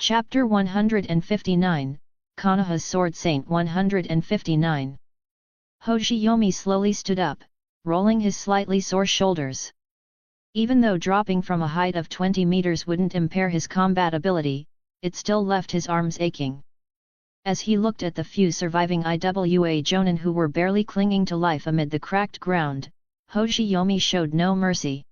Chapter 159, Konoha's Sword Saint 159. Hoshiyomi slowly stood up, rolling his slightly sore shoulders. Even though dropping from a height of 20 meters wouldn't impair his combat ability, it still left his arms aching. As he looked at the few surviving Iwa Jonin who were barely clinging to life amid the cracked ground, Hoshiyomi showed no mercy.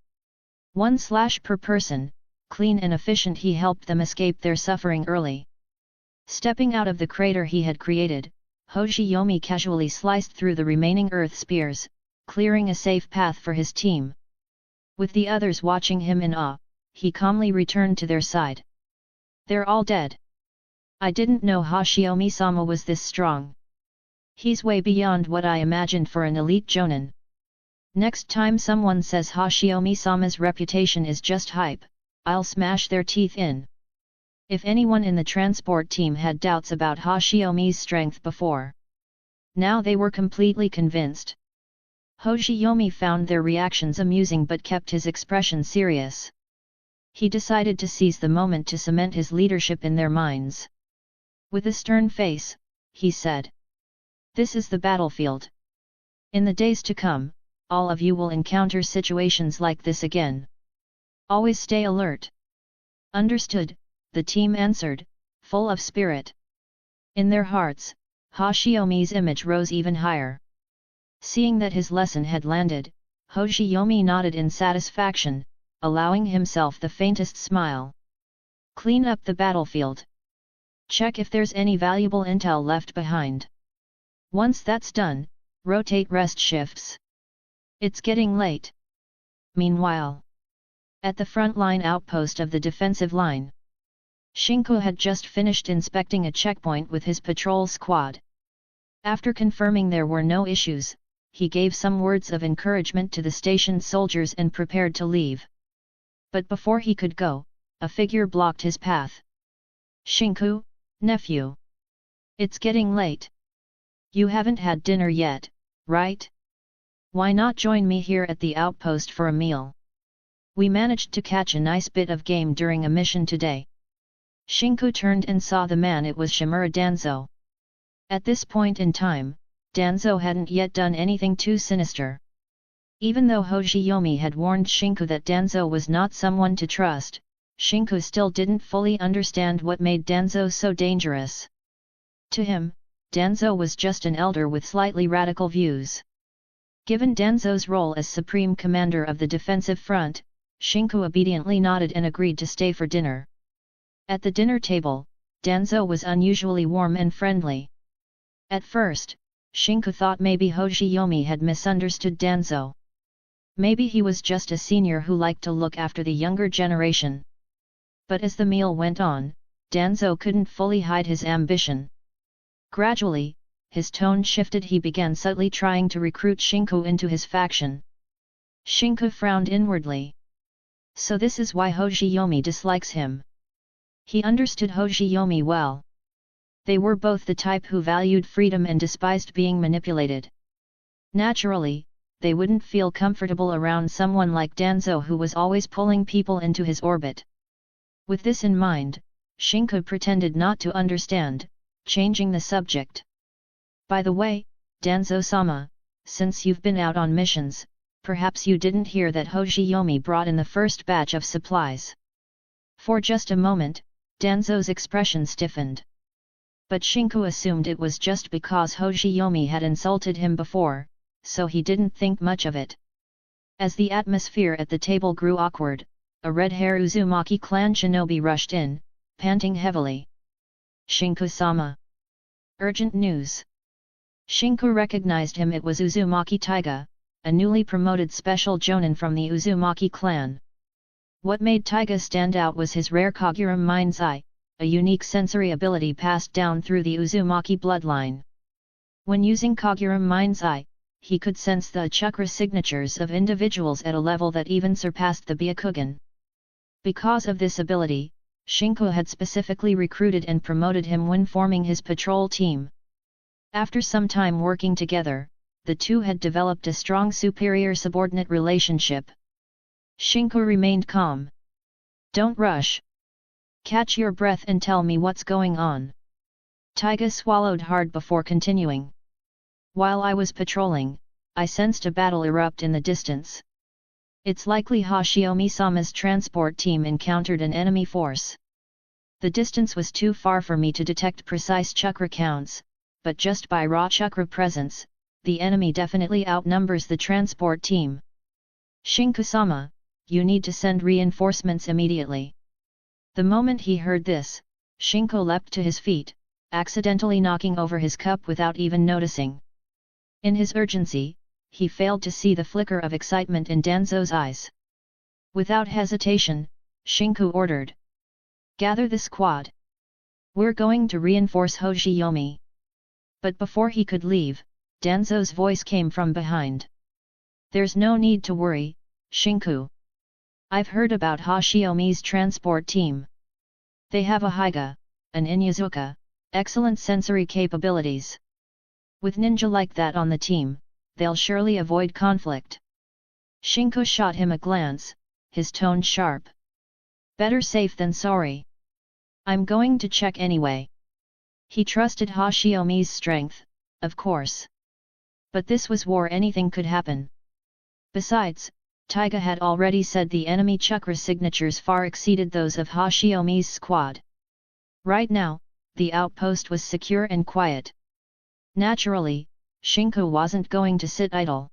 1 slash per person, clean and efficient, he helped them escape their suffering early. Stepping out of the crater he had created, Hoshiyomi casually sliced through the remaining earth spears, clearing a safe path for his team. With the others watching him in awe, he calmly returned to their side. They're all dead. I didn't know Hoshiyomi-sama was this strong. He's way beyond what I imagined for an elite Jonin. Next time someone says Hoshiyomi-sama's reputation is just hype, I'll smash their teeth in. If anyone in the transport team had doubts about Hoshiyomi's strength before, now they were completely convinced. Hoshiyomi found their reactions amusing but kept his expression serious. He decided to seize the moment to cement his leadership in their minds. With a stern face, he said, "This is the battlefield. In the days to come, all of you will encounter situations like this again. Always stay alert." "Understood," the team answered, full of spirit. In their hearts, Hoshiyomi's image rose even higher. Seeing that his lesson had landed, Hoshiyomi nodded in satisfaction, allowing himself the faintest smile. "Clean up the battlefield. Check if there's any valuable intel left behind. Once that's done, rotate rest shifts. It's getting late." Meanwhile, at the front-line outpost of the defensive line, Shinku had just finished inspecting a checkpoint with his patrol squad. After confirming there were no issues, he gave some words of encouragement to the stationed soldiers and prepared to leave. But before he could go, a figure blocked his path. "Shinku, nephew. It's getting late. You haven't had dinner yet, right? Why not join me here at the outpost for a meal? We managed to catch a nice bit of game during a mission today." Shinku turned and saw the man. It was Shimura Danzo. At this point in time, Danzo hadn't yet done anything too sinister. Even though Hoshiyomi had warned Shinku that Danzo was not someone to trust, Shinku still didn't fully understand what made Danzo so dangerous. To him, Danzo was just an elder with slightly radical views. Given Danzo's role as supreme commander of the defensive front, Shinku obediently nodded and agreed to stay for dinner. At the dinner table, Danzo was unusually warm and friendly. At first, Shinku thought maybe Hoshiyomi had misunderstood Danzo. Maybe he was just a senior who liked to look after the younger generation. But as the meal went on, Danzo couldn't fully hide his ambition. Gradually, his tone shifted. He began subtly trying to recruit Shinku into his faction. Shinku frowned inwardly. So this is why Hoshiyomi dislikes him. He understood Hoshiyomi well. They were both the type who valued freedom and despised being manipulated. Naturally, they wouldn't feel comfortable around someone like Danzo who was always pulling people into his orbit. With this in mind, Shinku pretended not to understand, changing the subject. "By the way, Danzo-sama, since you've been out on missions, perhaps you didn't hear that Hoshiyomi brought in the first batch of supplies." For just a moment, Danzo's expression stiffened. But Shinku assumed it was just because Hoshiyomi had insulted him before, so he didn't think much of it. As the atmosphere at the table grew awkward, a red-haired Uzumaki clan shinobi rushed in, panting heavily. "Shinku-sama. Urgent news." Shinku recognized him. It was Uzumaki Taiga, a newly promoted special jonin from the Uzumaki clan. What made Taiga stand out was his rare Kagura Mind's Eye, a unique sensory ability passed down through the Uzumaki bloodline. When using Kagura Mind's Eye, he could sense the chakra signatures of individuals at a level that even surpassed the Byakugan. Because of this ability, Shinku had specifically recruited and promoted him when forming his patrol team. After some time working together, the two had developed a strong superior-subordinate relationship. Shinku remained calm. "Don't rush. Catch your breath and tell me what's going on. Taiga swallowed hard before continuing. While I was patrolling, I sensed a battle erupt in the distance. It's likely Hoshiyomi-sama's transport team encountered an enemy force. The distance was too far for me to detect precise chakra counts, but just by raw chakra presence, the enemy definitely outnumbers the transport team. Shinku-sama, you need to send reinforcements immediately. The moment he heard this, Shinko leapt to his feet, accidentally knocking over his cup without even noticing. In his urgency, he failed to see the flicker of excitement in Danzo's eyes. Without hesitation, Shinku ordered. Gather the squad. We're going to reinforce Hoshiyomi. But before he could leave, Danzo's voice came from behind. There's no need to worry, Shinku. I've heard about Hoshiyomi's transport team. They have a Haiga, an Inyazuka, excellent sensory capabilities. With ninja like that on the team, they'll surely avoid conflict. Shinku shot him a glance, his tone sharp. Better safe than sorry. I'm going to check anyway. He trusted Hoshiyomi's strength, of course. But this was war, anything could happen. Besides, Taiga had already said the enemy chakra signatures far exceeded those of Hoshiyomi's squad. Right now, the outpost was secure and quiet. Naturally, Shinku wasn't going to sit idle.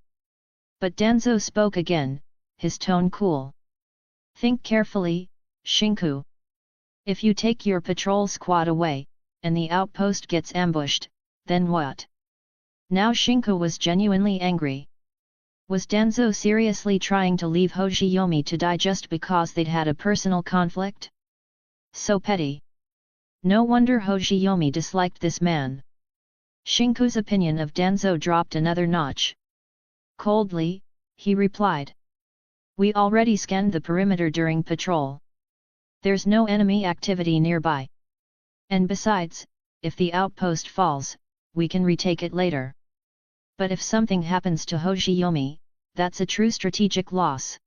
But Danzo spoke again, his tone cool. Think carefully, Shinku. If you take your patrol squad away, and the outpost gets ambushed, then what? Now Shinku was genuinely angry. Was Danzo seriously trying to leave Hoshiyomi to die just because they'd had a personal conflict? So petty. No wonder Hoshiyomi disliked this man. Shinku's opinion of Danzo dropped another notch. Coldly, he replied. We already scanned the perimeter during patrol. There's no enemy activity nearby. And besides, if the outpost falls, we can retake it later. But if something happens to Hoshiyomi, that's a true strategic loss.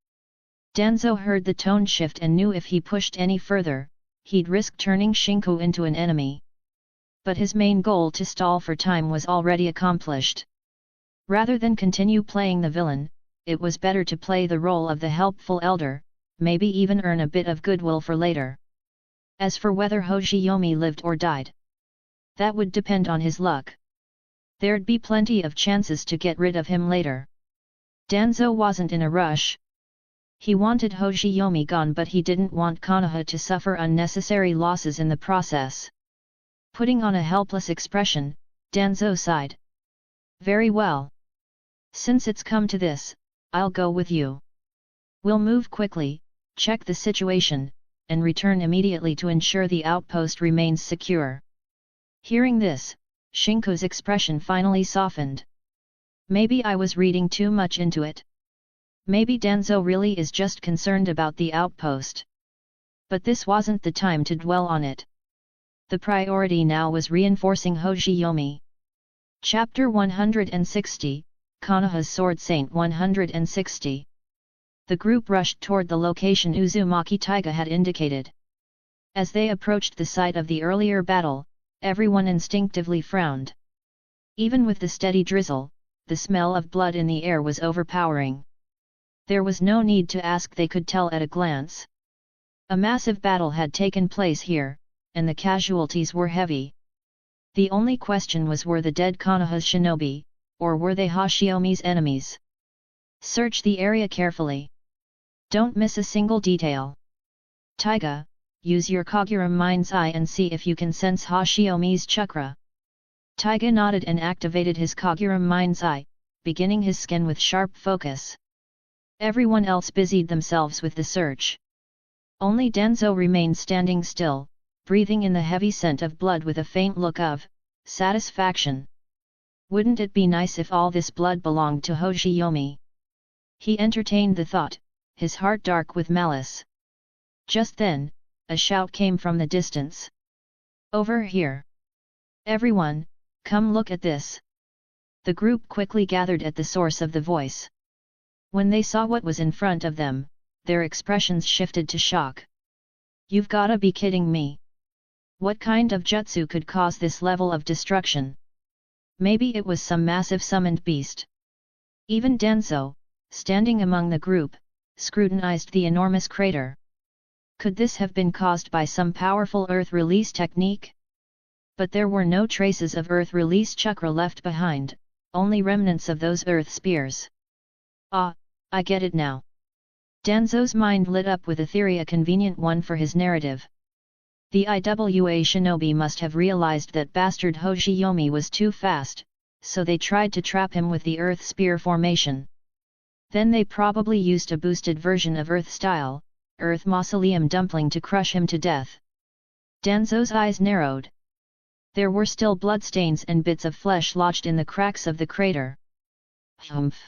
Danzo heard the tone shift and knew if he pushed any further, he'd risk turning Shinku into an enemy. But his main goal to stall for time was already accomplished. Rather than continue playing the villain, it was better to play the role of the helpful elder, maybe even earn a bit of goodwill for later. As for whether Hoshiyomi lived or died, that would depend on his luck. There'd be plenty of chances to get rid of him later. Danzo wasn't in a rush. He wanted Hoshiyomi gone, but he didn't want Konoha to suffer unnecessary losses in the process. Putting on a helpless expression, Danzo sighed. Very well. Since it's come to this, I'll go with you. We'll move quickly, check the situation, and return immediately to ensure the outpost remains secure. Hearing this, Shinku's expression finally softened. Maybe I was reading too much into it. Maybe Danzo really is just concerned about the outpost. But this wasn't the time to dwell on it. The priority now was reinforcing Hoshiyomi. Chapter 160, Konoha's Sword Saint 160. The group rushed toward the location Uzumaki Taiga had indicated. As they approached the site of the earlier battle, everyone instinctively frowned. Even with the steady drizzle, the smell of blood in the air was overpowering. There was no need to ask, they could tell at a glance. A massive battle had taken place here, and the casualties were heavy. The only question was, were the dead Konoha's shinobi, or were they Hoshiyomi's enemies? Search the area carefully. Don't miss a single detail. Taiga, use your Kagura mind's eye and see if you can sense Hoshiyomi's chakra. Taiga nodded and activated his Kagura mind's eye, beginning his scan with sharp focus. Everyone else busied themselves with the search. Only Danzo remained standing still, breathing in the heavy scent of blood with a faint look of satisfaction. Wouldn't it be nice if all this blood belonged to Hoshiyomi? He entertained the thought, his heart dark with malice. Just then, a shout came from the distance. Over here! Everyone, come look at this! The group quickly gathered at the source of the voice. When they saw what was in front of them, their expressions shifted to shock. You've gotta be kidding me. What kind of jutsu could cause this level of destruction? Maybe it was some massive summoned beast. Even Danzo, standing among the group, scrutinized the enormous crater. Could this have been caused by some powerful earth release technique? But there were no traces of earth release chakra left behind, only remnants of those earth spears. Ah, I get it now. Danzo's mind lit up with a theory, a convenient one for his narrative. The IWA shinobi must have realized that bastard Hoshiyomi was too fast, so they tried to trap him with the earth spear formation. Then they probably used a boosted version of earth style, earth mausoleum dumpling to crush him to death. Danzo's eyes narrowed. There were still bloodstains and bits of flesh lodged in the cracks of the crater. Humph!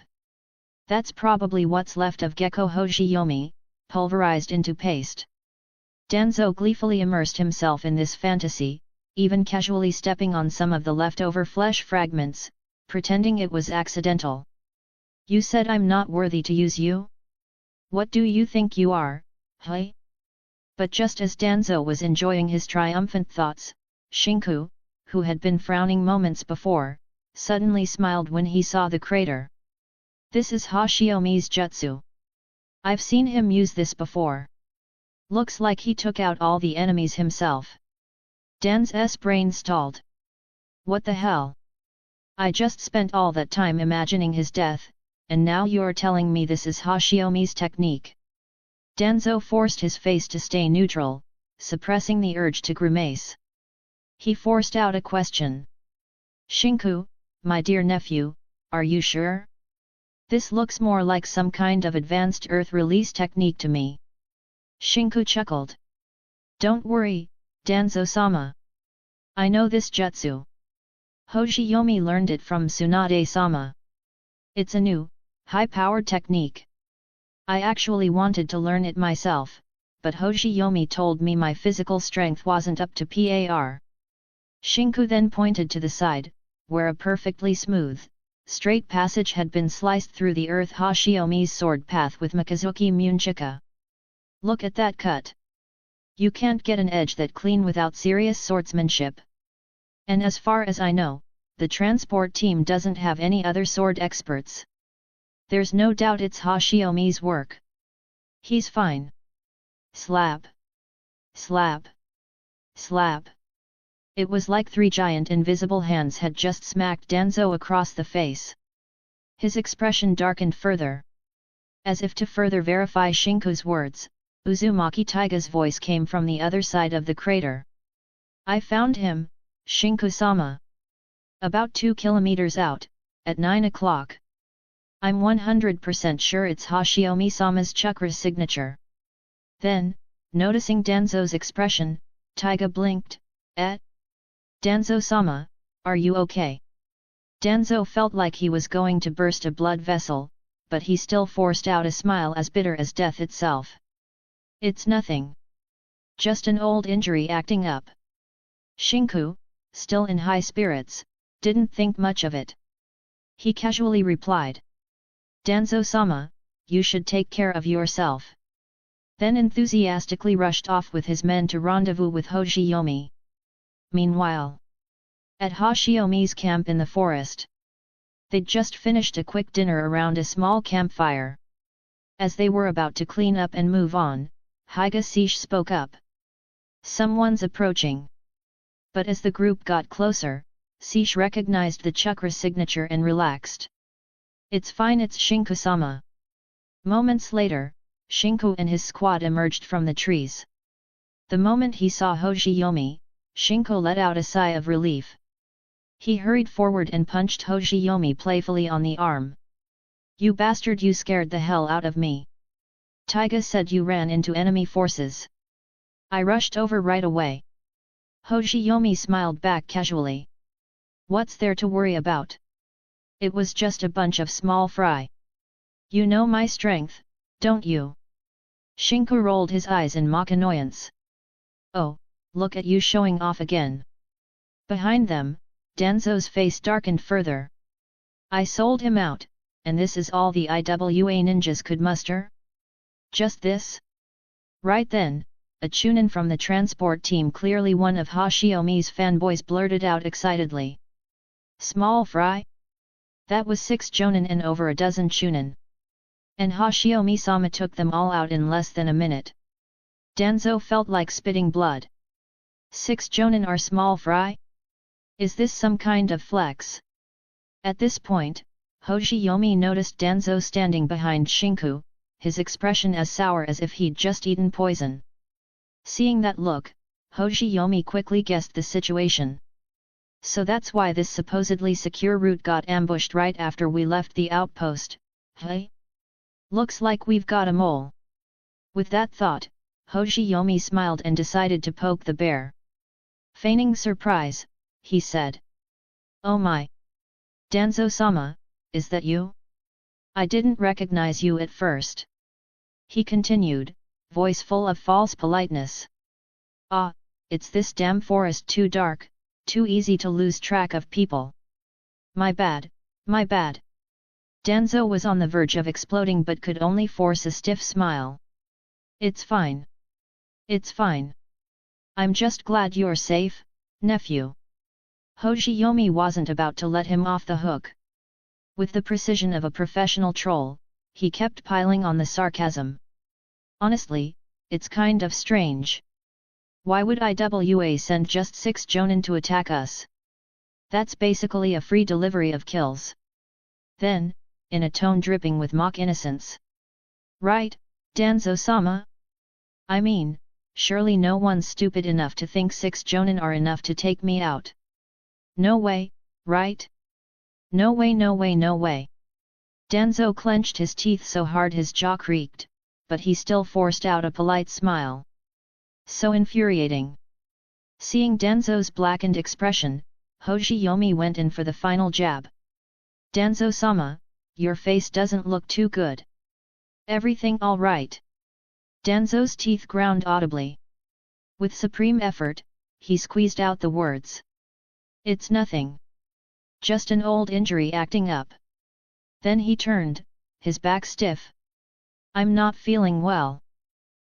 That's probably what's left of Gekkō Hoshiyomi, pulverized into paste. Danzo gleefully immersed himself in this fantasy, even casually stepping on some of the leftover flesh fragments, pretending it was accidental. You said I'm not worthy to use you? What do you think you are, hey? But just as Danzo was enjoying his triumphant thoughts, Shinku, who had been frowning moments before, suddenly smiled when he saw the crater. This is Hoshiyomi's jutsu. I've seen him use this before. Looks like he took out all the enemies himself. Dan's brain stalled. What the hell? I just spent all that time imagining his death, and now you're telling me this is Hoshiyomi's technique. Danzo forced his face to stay neutral, suppressing the urge to grimace. He forced out a question. Shinku, my dear nephew, are you sure? This looks more like some kind of advanced earth release technique to me. Shinku chuckled. Don't worry, Danzo-sama. I know this jutsu. Hoshiyomi learned it from Tsunade-sama. It's a new, high-powered technique. I actually wanted to learn it myself, but Hoshiyomi told me my physical strength wasn't up to par. Shinku then pointed to the side, where a perfectly smooth, straight passage had been sliced through the earth Hoshiyomi's sword path with Mikazuki Munchika. Look at that cut. You can't get an edge that clean without serious swordsmanship. And as far as I know, the transport team doesn't have any other sword experts. There's no doubt it's Hoshiyomi's work. He's fine. Slap. Slap. Slap. It was like three giant invisible hands had just smacked Danzo across the face. His expression darkened further. As if to further verify Shinku's words, Uzumaki Taiga's voice came from the other side of the crater. I found him, Shinku-sama. About 2 kilometers out, at 9 o'clock. I'm 100% sure it's Hoshiyomi-sama's chakra signature. Then, noticing Danzo's expression, Taiga blinked. Danzo-sama, are you okay? Danzo felt like he was going to burst a blood vessel, but he still forced out a smile as bitter as death itself. It's nothing. Just an old injury acting up. Shinku, still in high spirits, didn't think much of it. He casually replied. Danzo-sama, you should take care of yourself. Then enthusiastically rushed off with his men to rendezvous with Hoshiyomi. Meanwhile, at Hoshiyomi's camp in the forest, they'd just finished a quick dinner around a small campfire. As they were about to clean up and move on, Higa Seish spoke up. Someone's approaching. But as the group got closer, Seish recognized the chakra signature and relaxed. It's fine, it's Shinku-sama. Moments later, Shinku and his squad emerged from the trees. The moment he saw Hoshiyomi, Shinku let out a sigh of relief. He hurried forward and punched Hoshiyomi playfully on the arm. You bastard, you scared the hell out of me. Taiga said you ran into enemy forces. I rushed over right away. Hoshiyomi smiled back casually. What's there to worry about? It was just a bunch of small fry. You know my strength, don't you? Shinku rolled his eyes in mock annoyance. Oh, look at you showing off again. Behind them, Danzo's face darkened further. I sold him out, and this is all the IWA ninjas could muster? Just this? Right then, a Chunin from the transport team, clearly one of Hoshiyomi's fanboys, blurted out excitedly. Small fry? That was 6 Jonin and over a dozen Chunin. And Hoshiyomi-sama took them all out in less than a minute. Danzo felt like spitting blood. 6 Jonin are small fry? Is this some kind of flex? At this point, Hoshiyomi noticed Danzo standing behind Shinku, his expression as sour as if he'd just eaten poison. Seeing that look, Hoshiyomi quickly guessed the situation. So that's why this supposedly secure route got ambushed right after we left the outpost, hey? Looks like we've got a mole. With that thought, Hoshiyomi smiled and decided to poke the bear. Feigning surprise, he said. Oh my! Danzo-sama, is that you? I didn't recognize you at first. He continued, voice full of false politeness. Ah, it's this damn forest, too dark, too easy to lose track of people. My bad, my bad. Danzo was on the verge of exploding but could only force a stiff smile. It's fine. It's fine. I'm just glad you're safe, nephew. Hoshiyomi wasn't about to let him off the hook. With the precision of a professional troll, he kept piling on the sarcasm. Honestly, it's kind of strange. Why would IWA send just 6 Jonin to attack us? That's basically a free delivery of kills. Then, in a tone dripping with mock innocence. Right, Danzo-sama? I mean, surely no one's stupid enough to think 6 Jonin are enough to take me out. No way, right? No way, no way, no way. Danzo clenched his teeth so hard his jaw creaked, but he still forced out a polite smile. So infuriating. Seeing Danzo's blackened expression, Hoshiyomi went in for the final jab. Danzo-sama, your face doesn't look too good. Everything all right? Danzo's teeth ground audibly. With supreme effort, he squeezed out the words. It's nothing. Just an old injury acting up. Then he turned, his back stiff. I'm not feeling well.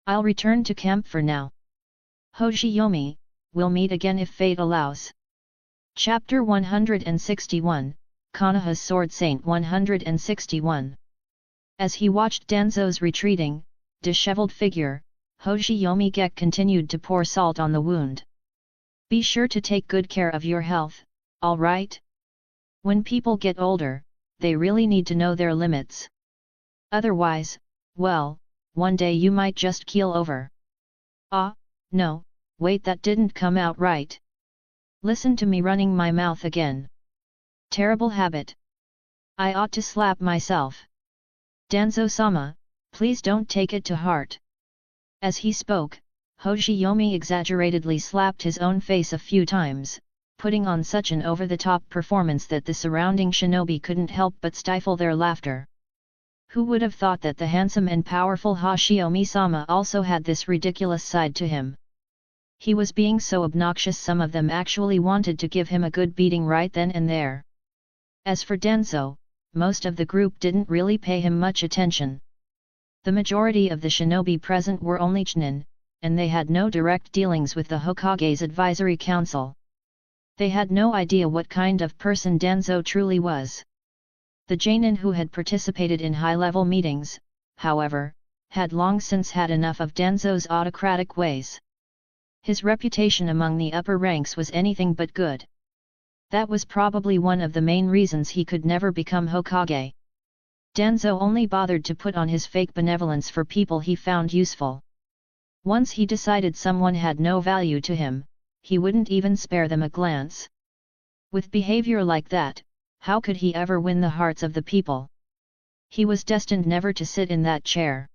I'll return to camp for now. Hoshiyomi, we'll meet again if fate allows. Chapter 161, Konoha's Sword Saint 161. As he watched Danzo's retreating, disheveled figure, Hoshiyomi Gekkō continued to pour salt on the wound. Be sure to take good care of your health, alright? When people get older, they really need to know their limits. Otherwise, well, one day you might just keel over. Ah, no, wait, that didn't come out right. Listen to me running my mouth again. Terrible habit. I ought to slap myself. Danzo-sama, please don't take it to heart. As he spoke, Hoshiyomi exaggeratedly slapped his own face a few times, putting on such an over-the-top performance that the surrounding shinobi couldn't help but stifle their laughter. Who would have thought that the handsome and powerful Hoshiyomi-sama also had this ridiculous side to him? He was being so obnoxious some of them actually wanted to give him a good beating right then and there. As for Danzo, most of the group didn't really pay him much attention. The majority of the shinobi present were only Chunin, and they had no direct dealings with the Hokage's advisory council. They had no idea what kind of person Danzo truly was. The Jonin who had participated in high-level meetings, however, had long since had enough of Danzo's autocratic ways. His reputation among the upper ranks was anything but good. That was probably one of the main reasons he could never become Hokage. Danzo only bothered to put on his fake benevolence for people he found useful. Once he decided someone had no value to him, he wouldn't even spare them a glance. With behavior like that, how could he ever win the hearts of the people? He was destined never to sit in that chair.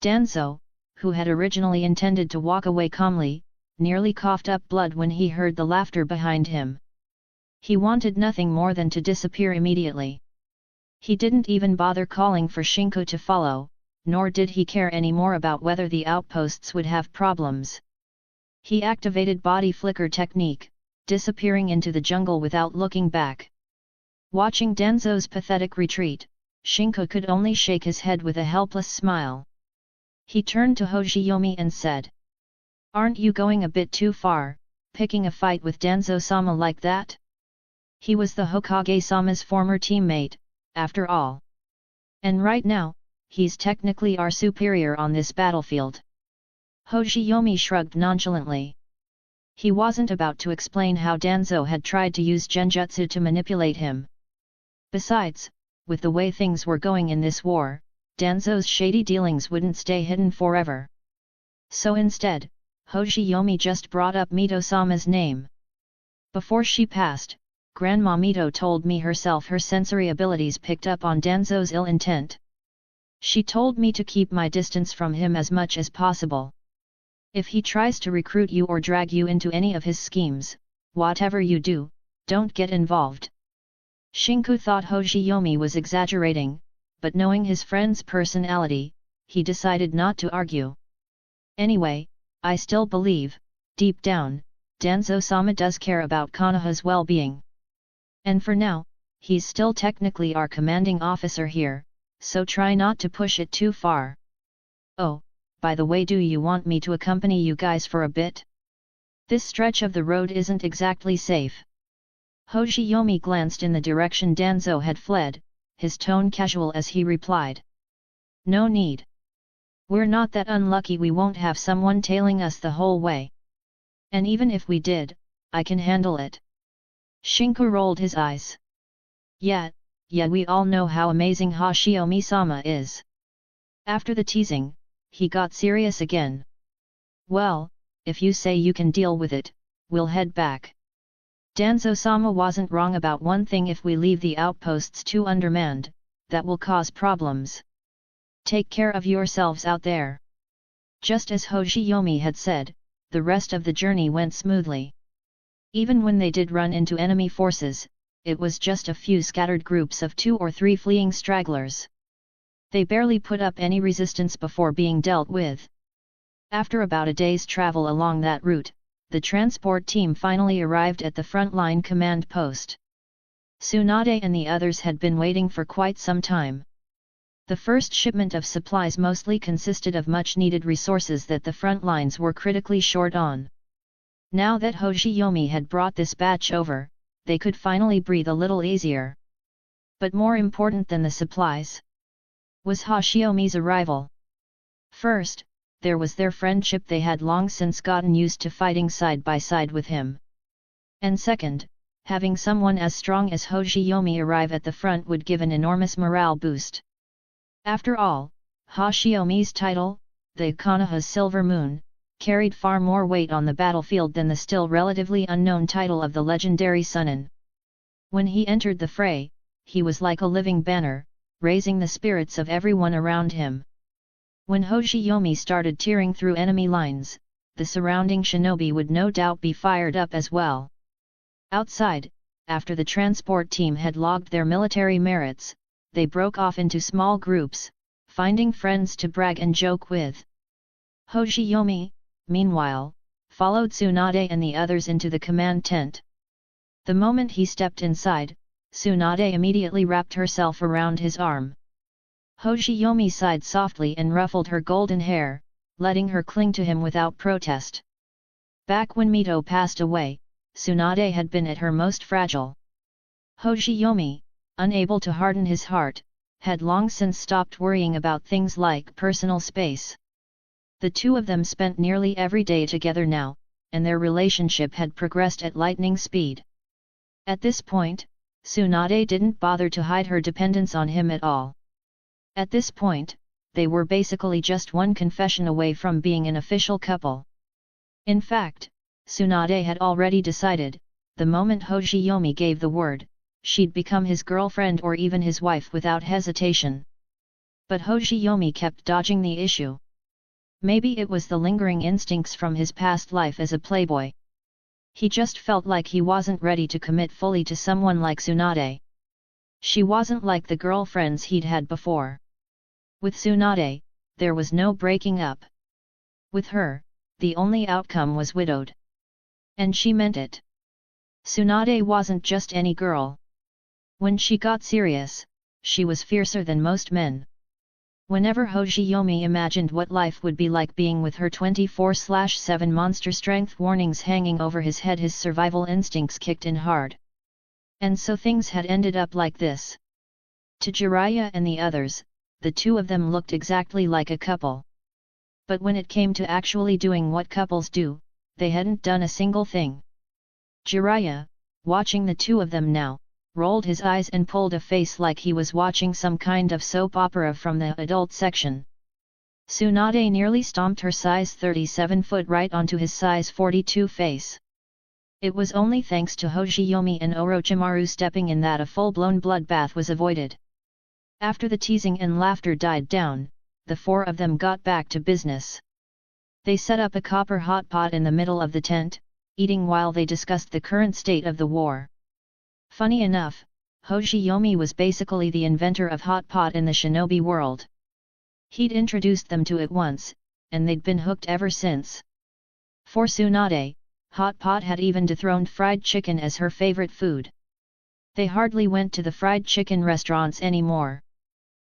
Danzo, who had originally intended to walk away calmly, nearly coughed up blood when he heard the laughter behind him. He wanted nothing more than to disappear immediately. He didn't even bother calling for Shinku to follow, nor did he care any more about whether the outposts would have problems. He activated body flicker technique, disappearing into the jungle without looking back. Watching Danzo's pathetic retreat, Shinku could only shake his head with a helpless smile. He turned to Hoshiyomi and said, Aren't you going a bit too far, picking a fight with Danzo-sama like that? He was the Hokage-sama's former teammate, after all. And right now, he's technically our superior on this battlefield. Hoshiyomi shrugged nonchalantly. He wasn't about to explain how Danzo had tried to use genjutsu to manipulate him. Besides, with the way things were going in this war, Danzo's shady dealings wouldn't stay hidden forever. So instead, Hoshiyomi just brought up Mito-sama's name. Before she passed, Grandma Mito told me herself her sensory abilities picked up on Danzo's ill intent. She told me to keep my distance from him as much as possible. If he tries to recruit you or drag you into any of his schemes, whatever you do, don't get involved. Shinku thought Hoshiyomi was exaggerating, but knowing his friend's personality, he decided not to argue. Anyway, I still believe, deep down, Danzo-sama does care about Konoha's well-being. And for now, he's still technically our commanding officer here, so try not to push it too far. Oh, by the way, do you want me to accompany you guys for a bit? This stretch of the road isn't exactly safe. Hoshiyomi glanced in the direction Danzo had fled, his tone casual as he replied. No need. We're not that unlucky we won't have someone tailing us the whole way. And even if we did, I can handle it. Shinku rolled his eyes. Yeah, we all know how amazing Hoshiyomi-sama is. After the teasing, he got serious again. Well, if you say you can deal with it, we'll head back. Danzo-sama wasn't wrong about one thing: if we leave the outposts too undermanned, that will cause problems. Take care of yourselves out there. Just as Hoshiyomi had said, the rest of the journey went smoothly. Even when they did run into enemy forces, it was just a few scattered groups of 2 or 3 fleeing stragglers. They barely put up any resistance before being dealt with. After about a day's travel along that route, the transport team finally arrived at the frontline command post. Tsunade and the others had been waiting for quite some time. The first shipment of supplies mostly consisted of much-needed resources that the front lines were critically short on. Now that Hoshiyomi had brought this batch over, they could finally breathe a little easier. But more important than the supplies was Hoshiyomi's arrival. First, there was their friendship. They had long since gotten used to fighting side by side with him. And second, having someone as strong as Hoshiyomi arrive at the front would give an enormous morale boost. After all, Hoshiyomi's title, the Konoha's Silver Moon, carried far more weight on the battlefield than the still relatively unknown title of the legendary Sunin. When he entered the fray, he was like a living banner, raising the spirits of everyone around him. When Hoshiyomi started tearing through enemy lines, the surrounding shinobi would no doubt be fired up as well. Outside, after the transport team had logged their military merits, they broke off into small groups, finding friends to brag and joke with. Hoshiyomi, meanwhile, followed Tsunade and the others into the command tent. The moment he stepped inside, Tsunade immediately wrapped herself around his arm. Hoshiyomi sighed softly and ruffled her golden hair, letting her cling to him without protest. Back when Mito passed away, Tsunade had been at her most fragile. Hoshiyomi, unable to harden his heart, had long since stopped worrying about things like personal space. The two of them spent nearly every day together now, and their relationship had progressed at lightning speed. At this point, Tsunade didn't bother to hide her dependence on him at all. At this point, they were basically just one confession away from being an official couple. In fact, Tsunade had already decided, the moment Hoshiyomi gave the word, she'd become his girlfriend or even his wife without hesitation. But Hoshiyomi kept dodging the issue. Maybe it was the lingering instincts from his past life as a playboy. He just felt like he wasn't ready to commit fully to someone like Tsunade. She wasn't like the girlfriends he'd had before. With Tsunade, there was no breaking up. With her, the only outcome was widowed. And she meant it. Tsunade wasn't just any girl. When she got serious, she was fiercer than most men. Whenever Hoshiyomi imagined what life would be like being with her 24/7 monster strength warnings hanging over his head, his survival instincts kicked in hard. And so things had ended up like this. To Jiraiya and the others, the two of them looked exactly like a couple. But when it came to actually doing what couples do, they hadn't done a single thing. Jiraiya, watching the two of them now, rolled his eyes and pulled a face like he was watching some kind of soap opera from the adult section. Tsunade nearly stomped her size 37 foot right onto his size 42 face. It was only thanks to Hoshiyomi and Orochimaru stepping in that a full-blown bloodbath was avoided. After the teasing and laughter died down, the four of them got back to business. They set up a copper hot pot in the middle of the tent, eating while they discussed the current state of the war. Funny enough, Hoshiyomi was basically the inventor of hot pot in the shinobi world. He'd introduced them to it once, and they'd been hooked ever since. For Tsunade, hot pot had even dethroned fried chicken as her favorite food. They hardly went to the fried chicken restaurants anymore.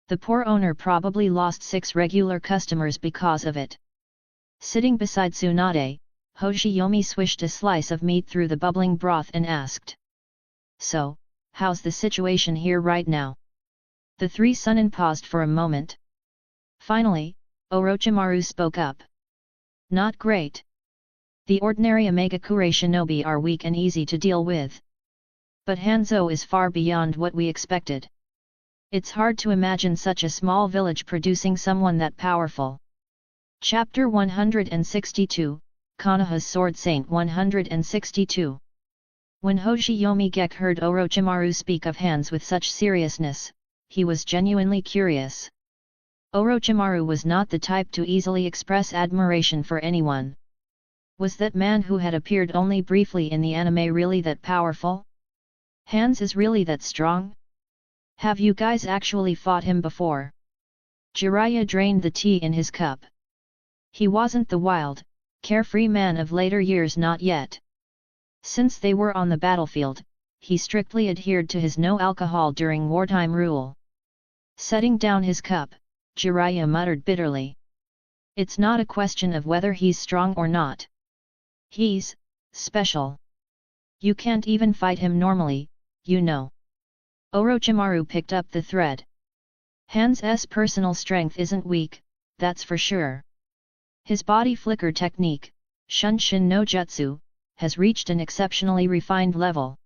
The poor owner probably lost 6 regular customers because of it. Sitting beside Tsunade, Hoshiyomi swished a slice of meat through the bubbling broth and asked, "So, how's the situation here right now?" The three Sunin paused for a moment. Finally, Orochimaru spoke up. "Not great. The ordinary Omegakure shinobi are weak and easy to deal with. But Hanzo is far beyond what we expected. It's hard to imagine such a small village producing someone that powerful." Chapter 162, Konoha's Sword Saint 162. When Hoshiyomi Gekkō heard Orochimaru speak of hands with such seriousness, he was genuinely curious. Orochimaru was not the type to easily express admiration for anyone. Was that man who had appeared only briefly in the anime really that powerful? Hands is really that strong? Have you guys actually fought him before? Jiraiya drained the tea in his cup. He wasn't the wild, carefree man of later years, not yet. Since they were on the battlefield, he strictly adhered to his no alcohol during wartime rule. Setting down his cup, Jiraiya muttered bitterly. "It's not a question of whether he's strong or not. He's special. You can't even fight him normally, you know." Orochimaru picked up the thread. Han's personal strength isn't weak, that's for sure. His body flicker technique, Shunshin no Jutsu, has reached an exceptionally refined level.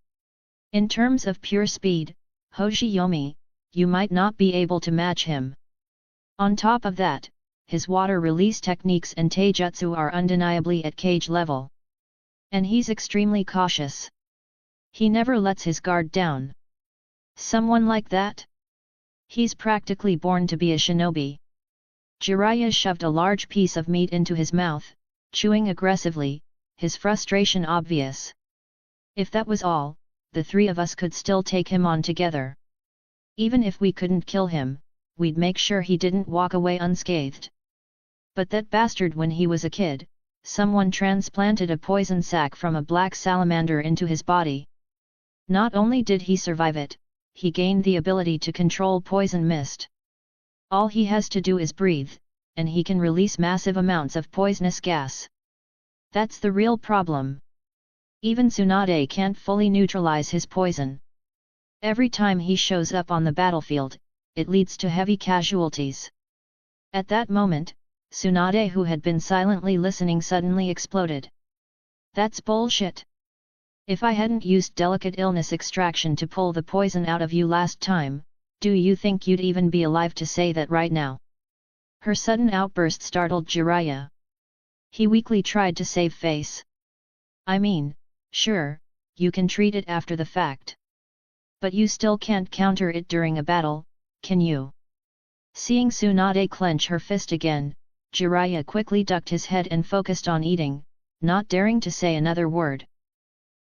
In terms of pure speed, Hoshiyomi, you might not be able to match him. On top of that, his water release techniques and taijutsu are undeniably at cage level. And he's extremely cautious. He never lets his guard down. Someone like that? He's practically born to be a shinobi. Jiraiya shoved a large piece of meat into his mouth, chewing aggressively, his frustration obvious. "If that was all, the three of us could still take him on together. Even if we couldn't kill him, we'd make sure he didn't walk away unscathed. But that bastard, when he was a kid, someone transplanted a poison sac from a black salamander into his body. Not only did he survive it, he gained the ability to control poison mist. All he has to do is breathe, and he can release massive amounts of poisonous gas. That's the real problem. Even Tsunade can't fully neutralize his poison. Every time he shows up on the battlefield, it leads to heavy casualties." At that moment, Tsunade, who had been silently listening, suddenly exploded. "That's bullshit. If I hadn't used delicate illness extraction to pull the poison out of you last time, do you think you'd even be alive to say that right now?" Her sudden outburst startled Jiraiya. He weakly tried to save face. "I mean, sure, you can treat it after the fact. But you still can't counter it during a battle, can you?" Seeing Tsunade clench her fist again, Jiraiya quickly ducked his head and focused on eating, not daring to say another word.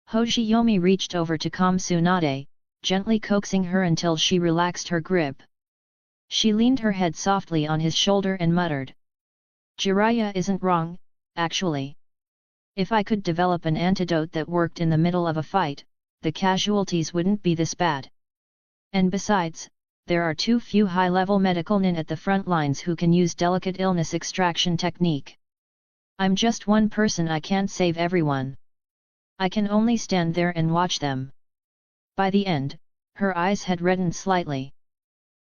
Hoshiyomi reached over to calm Tsunade, gently coaxing her until she relaxed her grip. She leaned her head softly on his shoulder and muttered, "Jiraiya isn't wrong, actually. If I could develop an antidote that worked in the middle of a fight, the casualties wouldn't be this bad. And besides, there are too few high-level medical nin at the front lines who can use delicate illness extraction technique. I'm just one person, I can't save everyone. I can only stand there and watch them. By the end, her eyes had reddened slightly.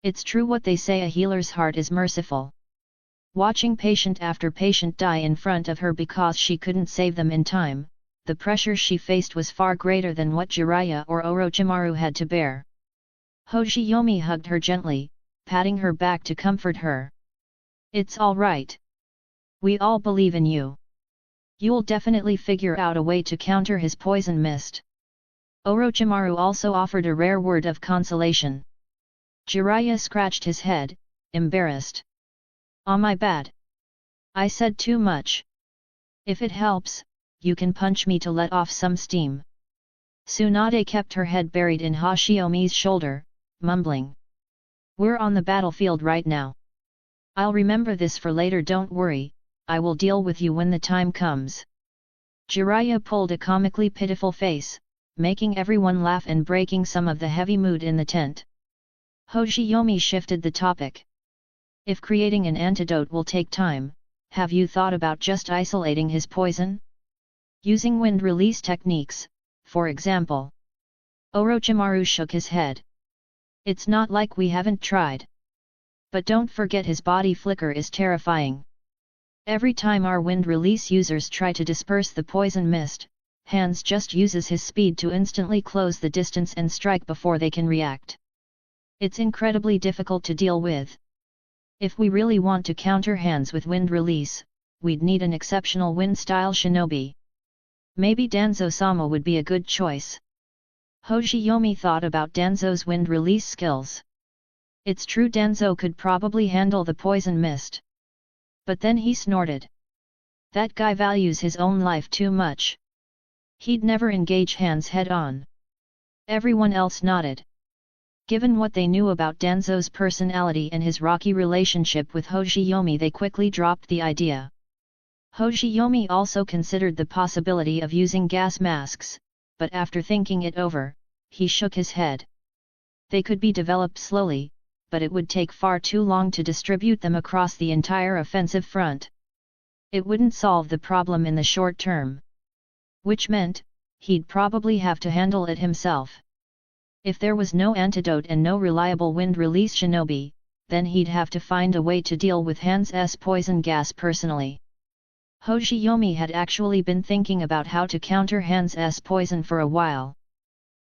It's true what they say, a healer's heart is merciful. Watching patient after patient die in front of her because she couldn't save them in time, the pressure she faced was far greater than what Jiraiya or Orochimaru had to bear. Hoshiyomi hugged her gently, patting her back to comfort her. It's all right. We all believe in you. You'll definitely figure out a way to counter his poison mist. Orochimaru also offered a rare word of consolation. Jiraiya scratched his head, embarrassed. Oh, my bad. I said too much. If it helps, you can punch me to let off some steam. Tsunade kept her head buried in Hoshiyomi's shoulder, mumbling. We're on the battlefield right now. I'll remember this for later, don't worry, I will deal with you when the time comes. Jiraiya pulled a comically pitiful face, making everyone laugh and breaking some of the heavy mood in the tent. Hoshiyomi shifted the topic. If creating an antidote will take time, have you thought about just isolating his poison? Using wind release techniques, for example. Orochimaru shook his head. It's not like we haven't tried. But don't forget his body flicker is terrifying. Every time our wind release users try to disperse the poison mist, Hans just uses his speed to instantly close the distance and strike before they can react. It's incredibly difficult to deal with. If we really want to counter Hans with wind release, we'd need an exceptional wind-style shinobi. Maybe Danzo-sama would be a good choice. Hoshiyomi thought about Danzo's wind release skills. It's true Danzo could probably handle the poison mist. But then he snorted. That guy values his own life too much. He'd never engage Hans head-on. Everyone else nodded. Given what they knew about Danzo's personality and his rocky relationship with Hoshiyomi, they quickly dropped the idea. Hoshiyomi also considered the possibility of using gas masks, but after thinking it over, he shook his head. They could be developed slowly, but it would take far too long to distribute them across the entire offensive front. It wouldn't solve the problem in the short term. Which meant, he'd probably have to handle it himself. If there was no antidote and no reliable wind-release shinobi, then he'd have to find a way to deal with Hans' poison gas personally. Hoshiyomi had actually been thinking about how to counter Hans' poison for a while.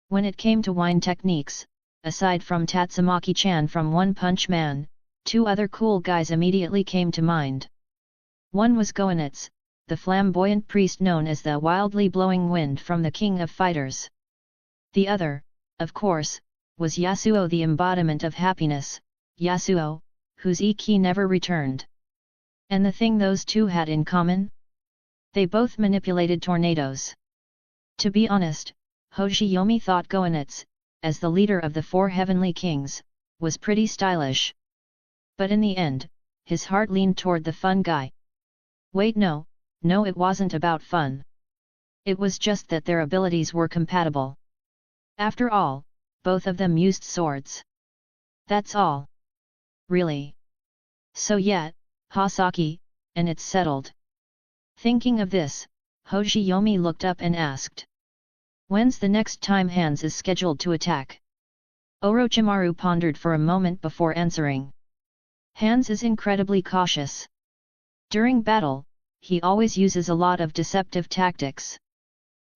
When it came to wine techniques, aside from Tatsumaki-chan from One Punch Man, two other cool guys immediately came to mind. One was Goenitsu, the flamboyant priest known as the wildly blowing wind from the King of Fighters. The other, of course, was Yasuo, the embodiment of happiness, Yasuo, whose Iki never returned. And the thing those two had in common? They both manipulated tornadoes. To be honest, Hoshiyomi thought Goenitsu, as the leader of the four heavenly kings, was pretty stylish. But in the end, his heart leaned toward the fun guy. Wait, no, it wasn't about fun. It was just that their abilities were compatible. After all, both of them used swords. That's all. Really? So yeah, Hasaki, and it's settled. Thinking of this, Hoshiyomi looked up and asked. When's the next time Hans is scheduled to attack? Orochimaru pondered for a moment before answering. Hans is incredibly cautious. During battle, he always uses a lot of deceptive tactics.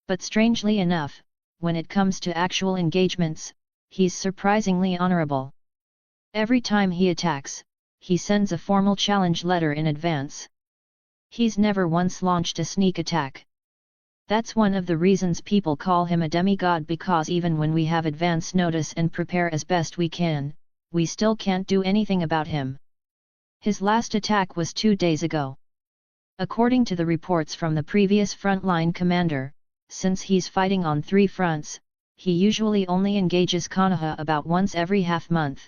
But strangely enough, when it comes to actual engagements, he's surprisingly honorable. Every time he attacks, he sends a formal challenge letter in advance. He's never once launched a sneak attack. That's one of the reasons people call him a demigod, because even when we have advance notice and prepare as best we can, we still can't do anything about him. His last attack was 2 days ago. According to the reports from the previous frontline commander, since he's fighting on 3 fronts, he usually only engages Konoha about once every half-month.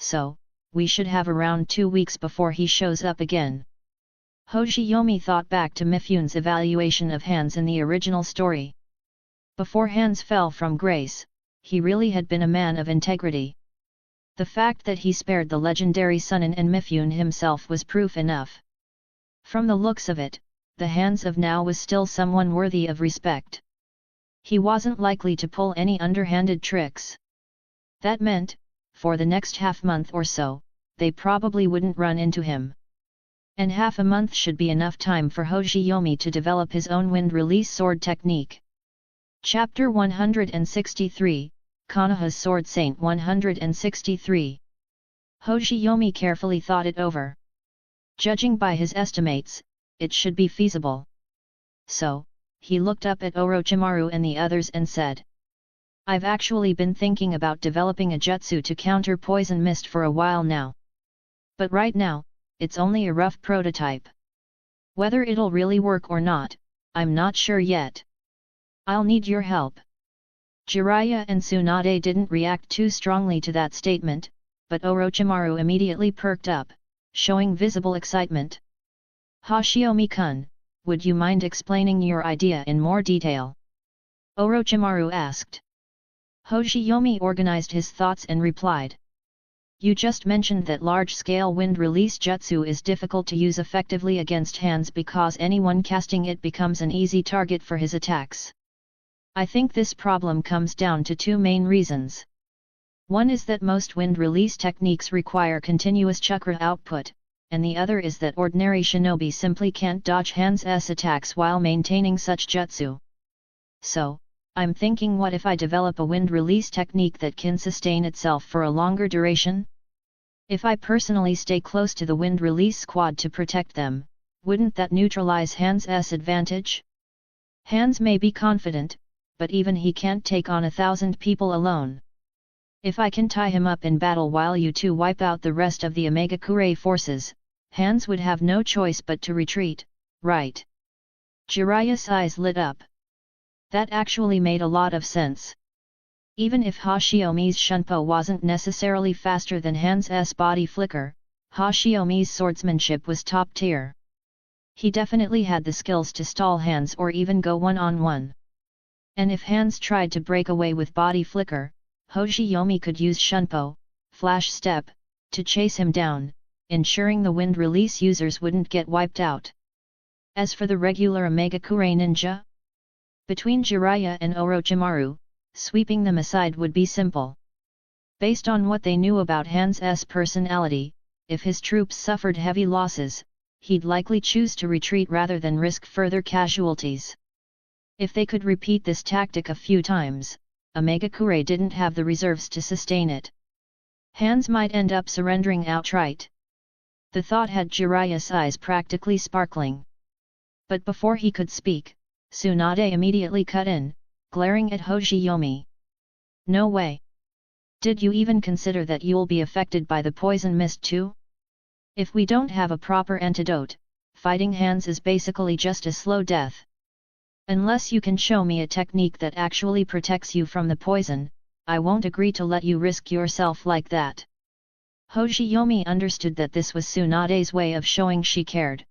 So, we should have around 2 weeks before he shows up again. Hoshiyomi thought back to Mifune's evaluation of Hans in the original story. Before Hans fell from grace, he really had been a man of integrity. The fact that he spared the legendary Sunan and Mifune himself was proof enough. From the looks of it, the hands of now was still someone worthy of respect. He wasn't likely to pull any underhanded tricks. That meant, for the next half-month or so, they probably wouldn't run into him. And half a month should be enough time for Hoshiyomi to develop his own wind release sword technique. Chapter 163, Konoha's Sword Saint 163. Hoshiyomi carefully thought it over. Judging by his estimates, it should be feasible. So, he looked up at Orochimaru and the others and said, "I've actually been thinking about developing a jutsu to counter poison mist for a while now. But right now, it's only a rough prototype. Whether it'll really work or not, I'm not sure yet. I'll need your help." Jiraiya and Tsunade didn't react too strongly to that statement, but Orochimaru immediately perked up, showing visible excitement. "Hoshiyomi-kun, would you mind explaining your idea in more detail?" Orochimaru asked. Hoshiyomi organized his thoughts and replied. "You just mentioned that large-scale wind release jutsu is difficult to use effectively against hands because anyone casting it becomes an easy target for his attacks. I think this problem comes down to two main reasons. One is that most wind release techniques require continuous chakra output, and the other is that ordinary shinobi simply can't dodge hands' attacks while maintaining such jutsu. So, I'm thinking, what if I develop a wind release technique that can sustain itself for a longer duration? If I personally stay close to the wind release squad to protect them, wouldn't that neutralize Han's advantage? Hans may be confident, but even he can't take on 1,000 people alone. If I can tie him up in battle while you two wipe out the rest of the Omegakure forces, Hans would have no choice but to retreat, right?" Jiraiya's eyes lit up. That actually made a lot of sense. Even if Hoshiyomi's Shunpo wasn't necessarily faster than Hans' body flicker, Hoshiyomi's swordsmanship was top tier. He definitely had the skills to stall Hans or even go one-on-one. And if Hans tried to break away with body flicker, Hoshiyomi could use Shunpo, flash step, to chase him down, ensuring the wind release users wouldn't get wiped out. As for the regular Omegakure ninja, between Jiraiya and Orochimaru, sweeping them aside would be simple. Based on what they knew about Hans' personality, if his troops suffered heavy losses, he'd likely choose to retreat rather than risk further casualties. If they could repeat this tactic a few times, Omegakure didn't have the reserves to sustain it. Hans might end up surrendering outright. The thought had Jiraiya's eyes practically sparkling. But before he could speak, Tsunade immediately cut in, glaring at Hoshiyomi. "No way! Did you even consider that you'll be affected by the poison mist too? If we don't have a proper antidote, fighting Hans is basically just a slow death. Unless you can show me a technique that actually protects you from the poison, I won't agree to let you risk yourself like that." Hoshiyomi understood that this was Tsunade's way of showing she cared.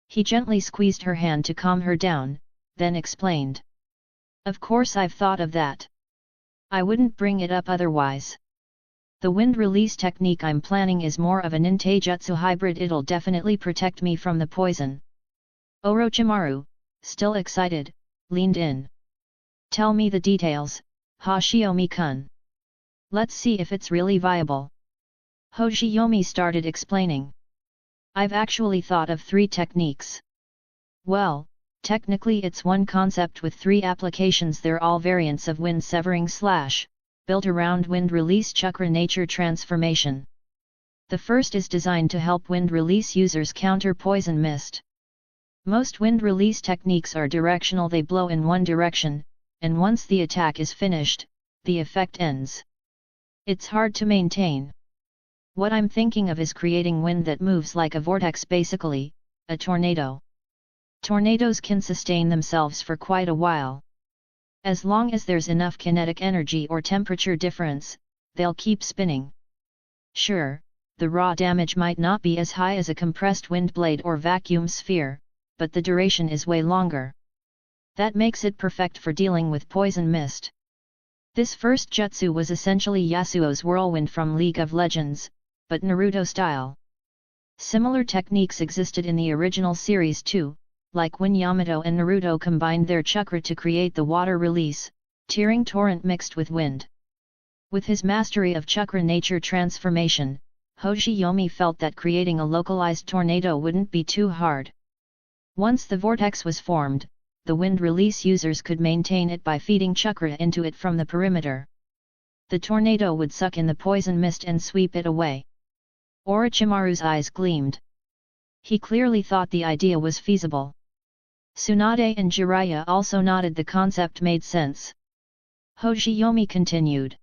He gently squeezed her hand to calm her down, then explained. "Of course I've thought of that. I wouldn't bring it up otherwise. The wind release technique I'm planning is more of a ninteijutsu hybrid. It'll definitely protect me from the poison." Orochimaru, still excited, leaned in. "Tell me the details, Hoshiyomi-kun. Let's see if it's really viable." Hoshiyomi started explaining. "I've actually thought of 3 techniques. Well, technically it's one concept with 3 applications. They're all variants of wind severing slash, built around wind release chakra nature transformation. The first is designed to help wind release users counter poison mist. Most wind release techniques are directional. They blow in one direction, and once the attack is finished, the effect ends. It's hard to maintain. What I'm thinking of is creating wind that moves like a vortex, basically, a tornado. Tornadoes can sustain themselves for quite a while. As long as there's enough kinetic energy or temperature difference, they'll keep spinning. Sure, the raw damage might not be as high as a compressed wind blade or vacuum sphere, but the duration is way longer. That makes it perfect for dealing with poison mist. This first jutsu was essentially Yasuo's whirlwind from League of Legends, but Naruto style. Similar techniques existed in the original series too, like when Yamato and Naruto combined their chakra to create the water release, tearing torrent mixed with wind. With his mastery of chakra nature transformation, Hoshiyomi felt that creating a localized tornado wouldn't be too hard. Once the vortex was formed, the wind release users could maintain it by feeding chakra into it from the perimeter. The tornado would suck in the poison mist and sweep it away. Orochimaru's eyes gleamed. He clearly thought the idea was feasible. Tsunade and Jiraiya also nodded. The concept made sense. Hoshiyomi continued.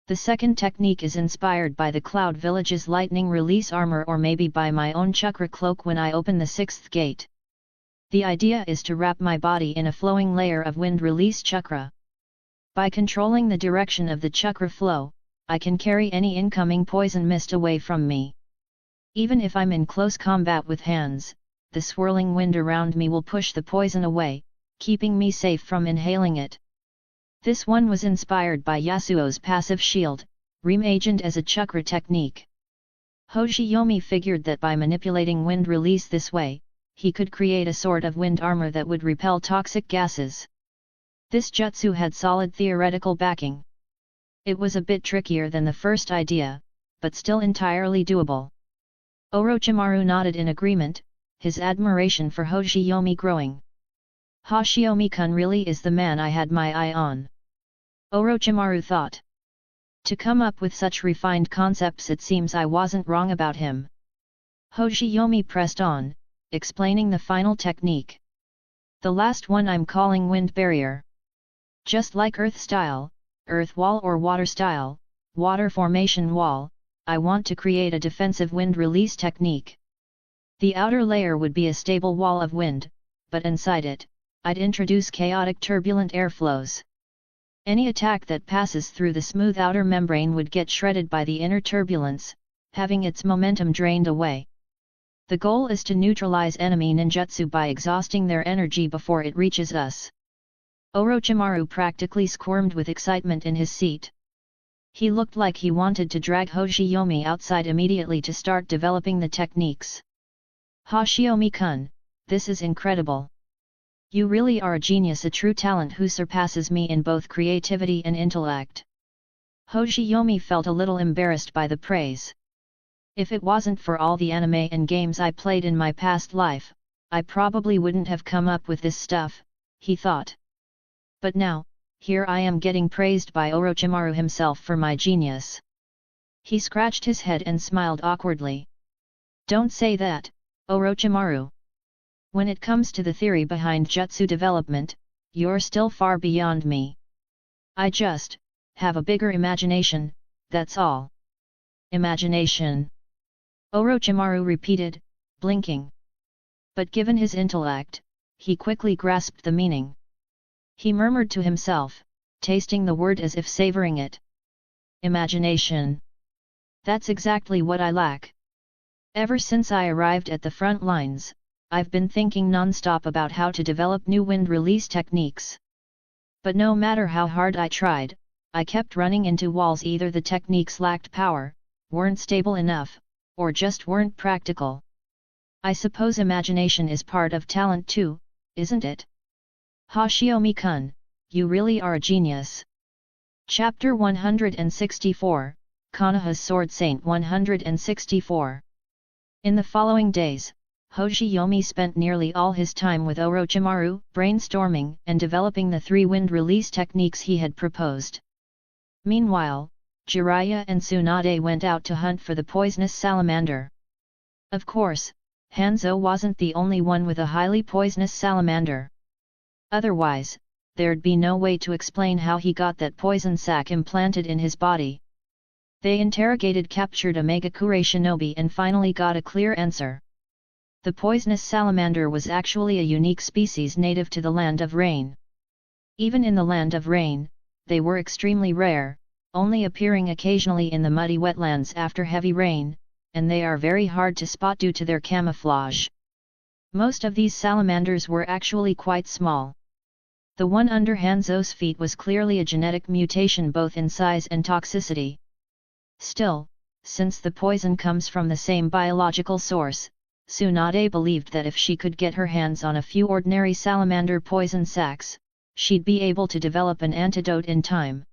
The second technique is inspired by the Cloud Village's lightning release armor, or maybe by my own chakra cloak when I open the sixth gate. The idea is to wrap my body in a flowing layer of wind release chakra. By controlling the direction of the chakra flow, I can carry any incoming poison mist away from me. Even if I'm in close combat with hands, the swirling wind around me will push the poison away, keeping me safe from inhaling it. This one was inspired by Yasuo's passive shield, reimagined as a chakra technique. Hoshiyomi figured that by manipulating wind release this way, he could create a sort of wind armor that would repel toxic gases. This jutsu had solid theoretical backing. It was a bit trickier than the first idea, but still entirely doable. Orochimaru nodded in agreement, his admiration for Hoshiyomi growing. Hoshiyomi-kun really is the man I had my eye on. Orochimaru thought. To come up with such refined concepts, it seems I wasn't wrong about him. Hoshiyomi pressed on, explaining the final technique. The last one I'm calling wind barrier. Just like earth style, earth wall, or water style, water formation wall, I want to create a defensive wind release technique. The outer layer would be a stable wall of wind, but inside it, I'd introduce chaotic turbulent airflows. Any attack that passes through the smooth outer membrane would get shredded by the inner turbulence, having its momentum drained away. The goal is to neutralize enemy ninjutsu by exhausting their energy before it reaches us. Orochimaru practically squirmed with excitement in his seat. He looked like he wanted to drag Hoshiyomi outside immediately to start developing the techniques. Hoshiyomi-kun, this is incredible. You really are a genius, a true talent who surpasses me in both creativity and intellect. Hoshiyomi felt a little embarrassed by the praise. If it wasn't for all the anime and games I played in my past life, I probably wouldn't have come up with this stuff, he thought. But now, here I am getting praised by Orochimaru himself for my genius. He scratched his head and smiled awkwardly. Don't say that, Orochimaru. When it comes to the theory behind jutsu development, you're still far beyond me. I just have a bigger imagination, that's all. Imagination. Orochimaru repeated, blinking. But given his intellect, he quickly grasped the meaning. He murmured to himself, tasting the word as if savoring it. Imagination. That's exactly what I lack. Ever since I arrived at the front lines, I've been thinking non-stop about how to develop new wind release techniques. But no matter how hard I tried, I kept running into walls. Either the techniques lacked power, weren't stable enough, or just weren't practical. I suppose imagination is part of talent too, isn't it? Hoshiyomi-kun, you really are a genius. Chapter 164, Konoha's Sword Saint 164. In the following days, Hoshiyomi spent nearly all his time with Orochimaru, brainstorming and developing the 3 wind release techniques he had proposed. Meanwhile, Jiraiya and Tsunade went out to hunt for the poisonous salamander. Of course, Hanzo wasn't the only one with a highly poisonous salamander. Otherwise, there'd be no way to explain how he got that poison sac implanted in his body. They interrogated captured Omegakure shinobi and finally got a clear answer. The poisonous salamander was actually a unique species native to the Land of Rain. Even in the Land of Rain, they were extremely rare, only appearing occasionally in the muddy wetlands after heavy rain, and they are very hard to spot due to their camouflage. Most of these salamanders were actually quite small. The one under Hanzo's feet was clearly a genetic mutation both in size and toxicity. Still, since the poison comes from the same biological source, Tsunade believed that if she could get her hands on a few ordinary salamander poison sacs, she'd be able to develop an antidote in time.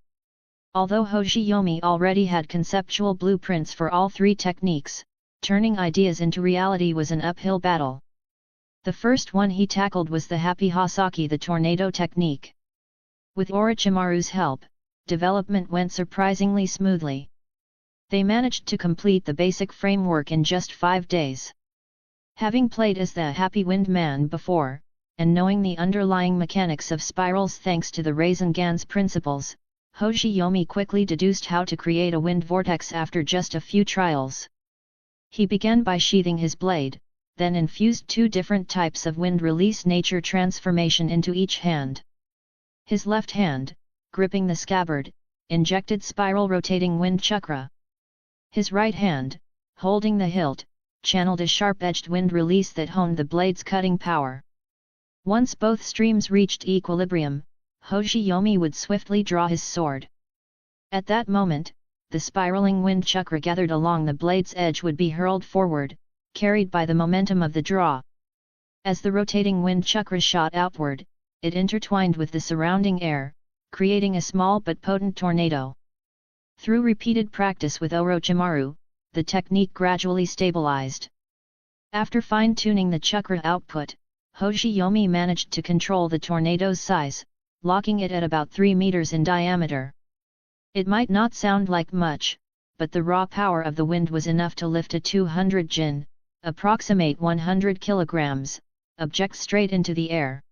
Although Hoshiyomi already had conceptual blueprints for all three techniques, turning ideas into reality was an uphill battle. The first one he tackled was the Happy Hosaki, the tornado technique. With Orochimaru's help, development went surprisingly smoothly. They managed to complete the basic framework in just 5 days. Having played as the Happy Wind Man before, and knowing the underlying mechanics of spirals thanks to the Rasengan's principles, Hoshiyomi quickly deduced how to create a wind vortex after just a few trials. He began by sheathing his blade, then infused 2 different types of wind release nature transformation into each hand. His left hand, gripping the scabbard, injected spiral rotating wind chakra. His right hand, holding the hilt, channeled a sharp-edged wind release that honed the blade's cutting power. Once both streams reached equilibrium, Hoshiyomi would swiftly draw his sword. At that moment, the spiraling wind chakra gathered along the blade's edge would be hurled forward, carried by the momentum of the draw. As the rotating wind chakra shot outward, it intertwined with the surrounding air, creating a small but potent tornado. Through repeated practice with Orochimaru, the technique gradually stabilized. After fine-tuning the chakra output, Hoshiyomi managed to control the tornado's size, locking it at about 3 meters in diameter. It might not sound like much, but the raw power of the wind was enough to lift a 200 jin, approximate 100 kilograms, object straight into the air.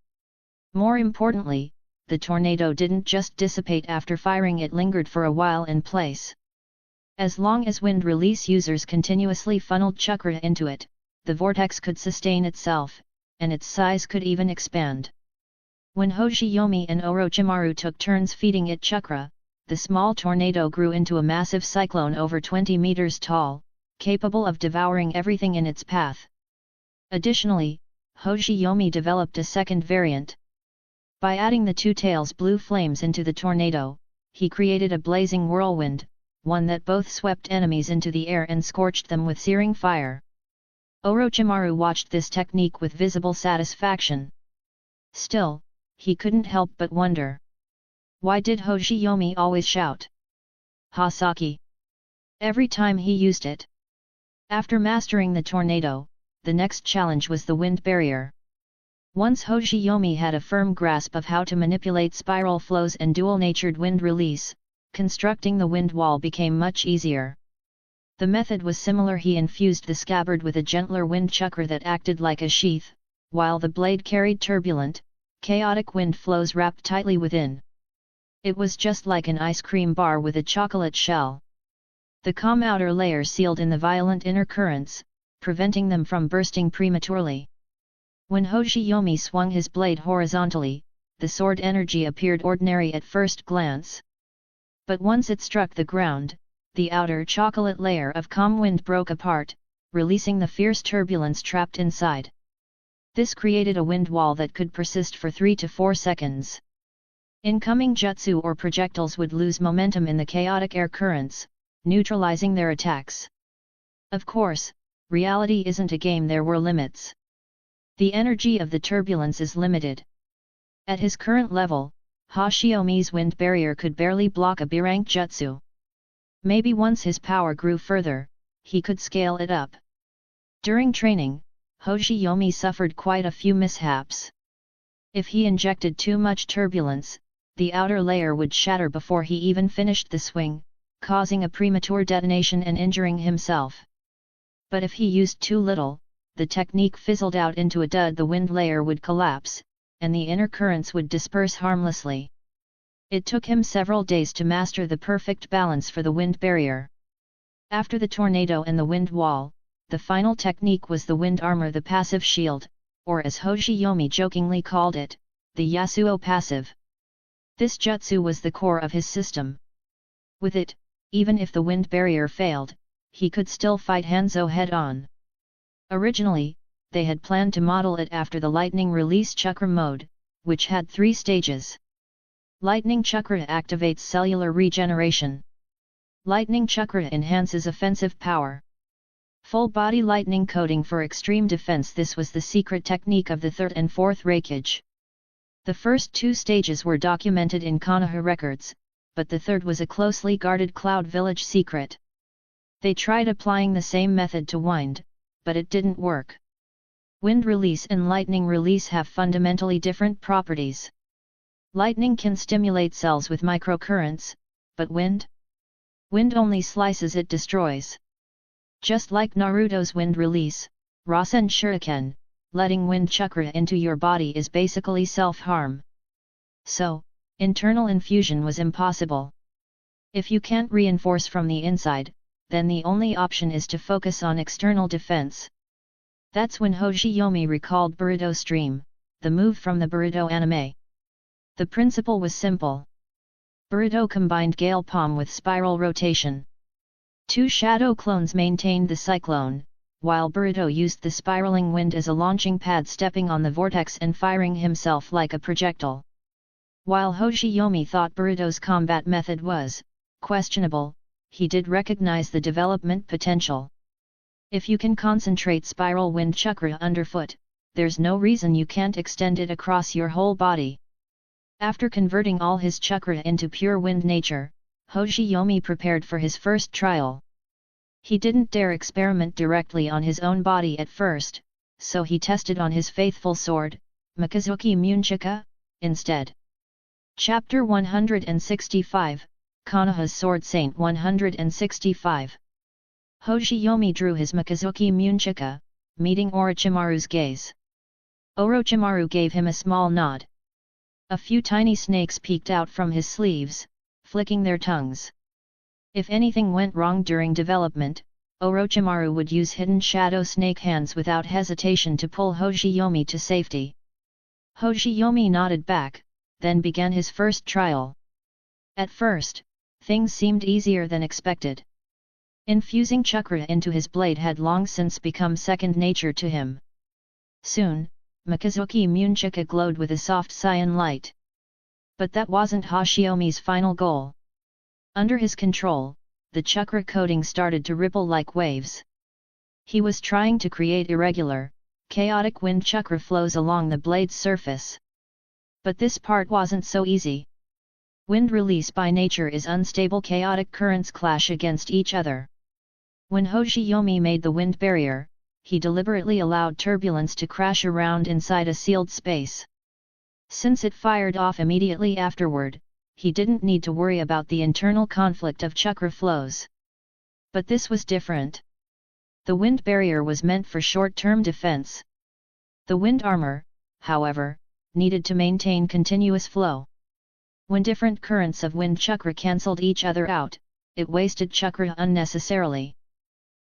More importantly, the tornado didn't just dissipate after firing, it lingered for a while in place. As long as wind release users continuously funneled chakra into it, the vortex could sustain itself, and its size could even expand. When Hoshiyomi and Orochimaru took turns feeding it chakra, the small tornado grew into a massive cyclone over 20 meters tall, capable of devouring everything in its path. Additionally, Hoshiyomi developed a second variant. By adding the 2 tails blue flames into the tornado, he created a blazing whirlwind, one that both swept enemies into the air and scorched them with searing fire. Orochimaru watched this technique with visible satisfaction. Still, he couldn't help but wonder. Why did Hoshiyomi always shout "Hosaki" every time he used it? After mastering the tornado, the next challenge was the wind barrier. Once Hoshiyomi had a firm grasp of how to manipulate spiral flows and dual-natured wind release, constructing the wind wall became much easier. The method was similar. He infused the scabbard with a gentler wind chakra that acted like a sheath, while the blade carried turbulent, chaotic wind flows wrapped tightly within. It was just like an ice cream bar with a chocolate shell. The calm outer layer sealed in the violent inner currents, preventing them from bursting prematurely. When Hoshiyomi swung his blade horizontally, the sword energy appeared ordinary at first glance. But once it struck the ground, the outer chocolate layer of calm wind broke apart, releasing the fierce turbulence trapped inside. This created a wind wall that could persist for 3 to 4 seconds. Incoming jutsu or projectiles would lose momentum in the chaotic air currents, neutralizing their attacks. Of course, reality isn't a game. There were limits. The energy of the turbulence is limited. At his current level, Hoshiyomi's wind barrier could barely block a B-rank jutsu. Maybe once his power grew further, he could scale it up. During training, Hoshiyomi suffered quite a few mishaps. If he injected too much turbulence, the outer layer would shatter before he even finished the swing, causing a premature detonation and injuring himself. But if he used too little, the technique fizzled out into a dud. The wind layer would collapse, and the inner currents would disperse harmlessly. It took him several days to master the perfect balance for the wind barrier. After the tornado and the wind wall, the final technique was the wind armor, the passive shield, or as Hoshiyomi jokingly called it, the Yasuo passive. This jutsu was the core of his system. With it, even if the wind barrier failed, he could still fight Hanzo head-on. Originally, they had planned to model it after the lightning release chakra mode, which had 3 stages. Lightning Chakra activates cellular regeneration. Lightning Chakra enhances offensive power. Full body lightning coating for extreme defense. This was the secret technique of the 3rd and 4th Reikage. The first 2 stages were documented in Konoha records, but the 3rd was a closely guarded Cloud Village secret. They tried applying the same method to wind, but it didn't work. Wind release and lightning release have fundamentally different properties. Lightning can stimulate cells with microcurrents, but wind only slices, it destroys. Just like Naruto's wind release, Rasen Shuriken, letting wind chakra into your body is basically self-harm. So, internal infusion was impossible. If you can't reinforce from the inside, then the only option is to focus on external defense. That's when Hoshiyomi recalled Boruto Stream, the move from the Boruto anime. The principle was simple. Boruto combined Gale Palm with spiral rotation. 2 shadow clones maintained the cyclone, while Boruto used the spiraling wind as a launching pad, stepping on the vortex and firing himself like a projectile. While Hoshiyomi thought Boruto's combat method was questionable, he did recognize the development potential. If you can concentrate spiral wind chakra underfoot, there's no reason you can't extend it across your whole body. After converting all his chakra into pure wind nature, Hoshiyomi prepared for his first trial. He didn't dare experiment directly on his own body at first, so he tested on his faithful sword, Mikazuki Munchika, instead. Chapter 165, Konoha's Sword Saint 165. Hoshiyomi drew his Mikazuki Munchika, meeting Orochimaru's gaze. Orochimaru gave him a small nod. A few tiny snakes peeked out from his sleeves, flicking their tongues. If anything went wrong during development, Orochimaru would use hidden shadow snake hands without hesitation to pull Hoshiyomi to safety. Hoshiyomi nodded back, then began his first trial. At first, things seemed easier than expected. Infusing chakra into his blade had long since become second nature to him. Soon, Mikazuki Munchika glowed with a soft cyan light. But that wasn't Hoshiyomi's final goal. Under his control, the chakra coating started to ripple like waves. He was trying to create irregular, chaotic wind chakra flows along the blade's surface. But this part wasn't so easy. Wind release by nature is unstable. Chaotic currents clash against each other. When Hoshiyomi made the wind barrier, he deliberately allowed turbulence to crash around inside a sealed space. Since it fired off immediately afterward, he didn't need to worry about the internal conflict of chakra flows. But this was different. The wind barrier was meant for short-term defense. The wind armor, however, needed to maintain continuous flow. When different currents of wind chakra cancelled each other out, it wasted chakra unnecessarily.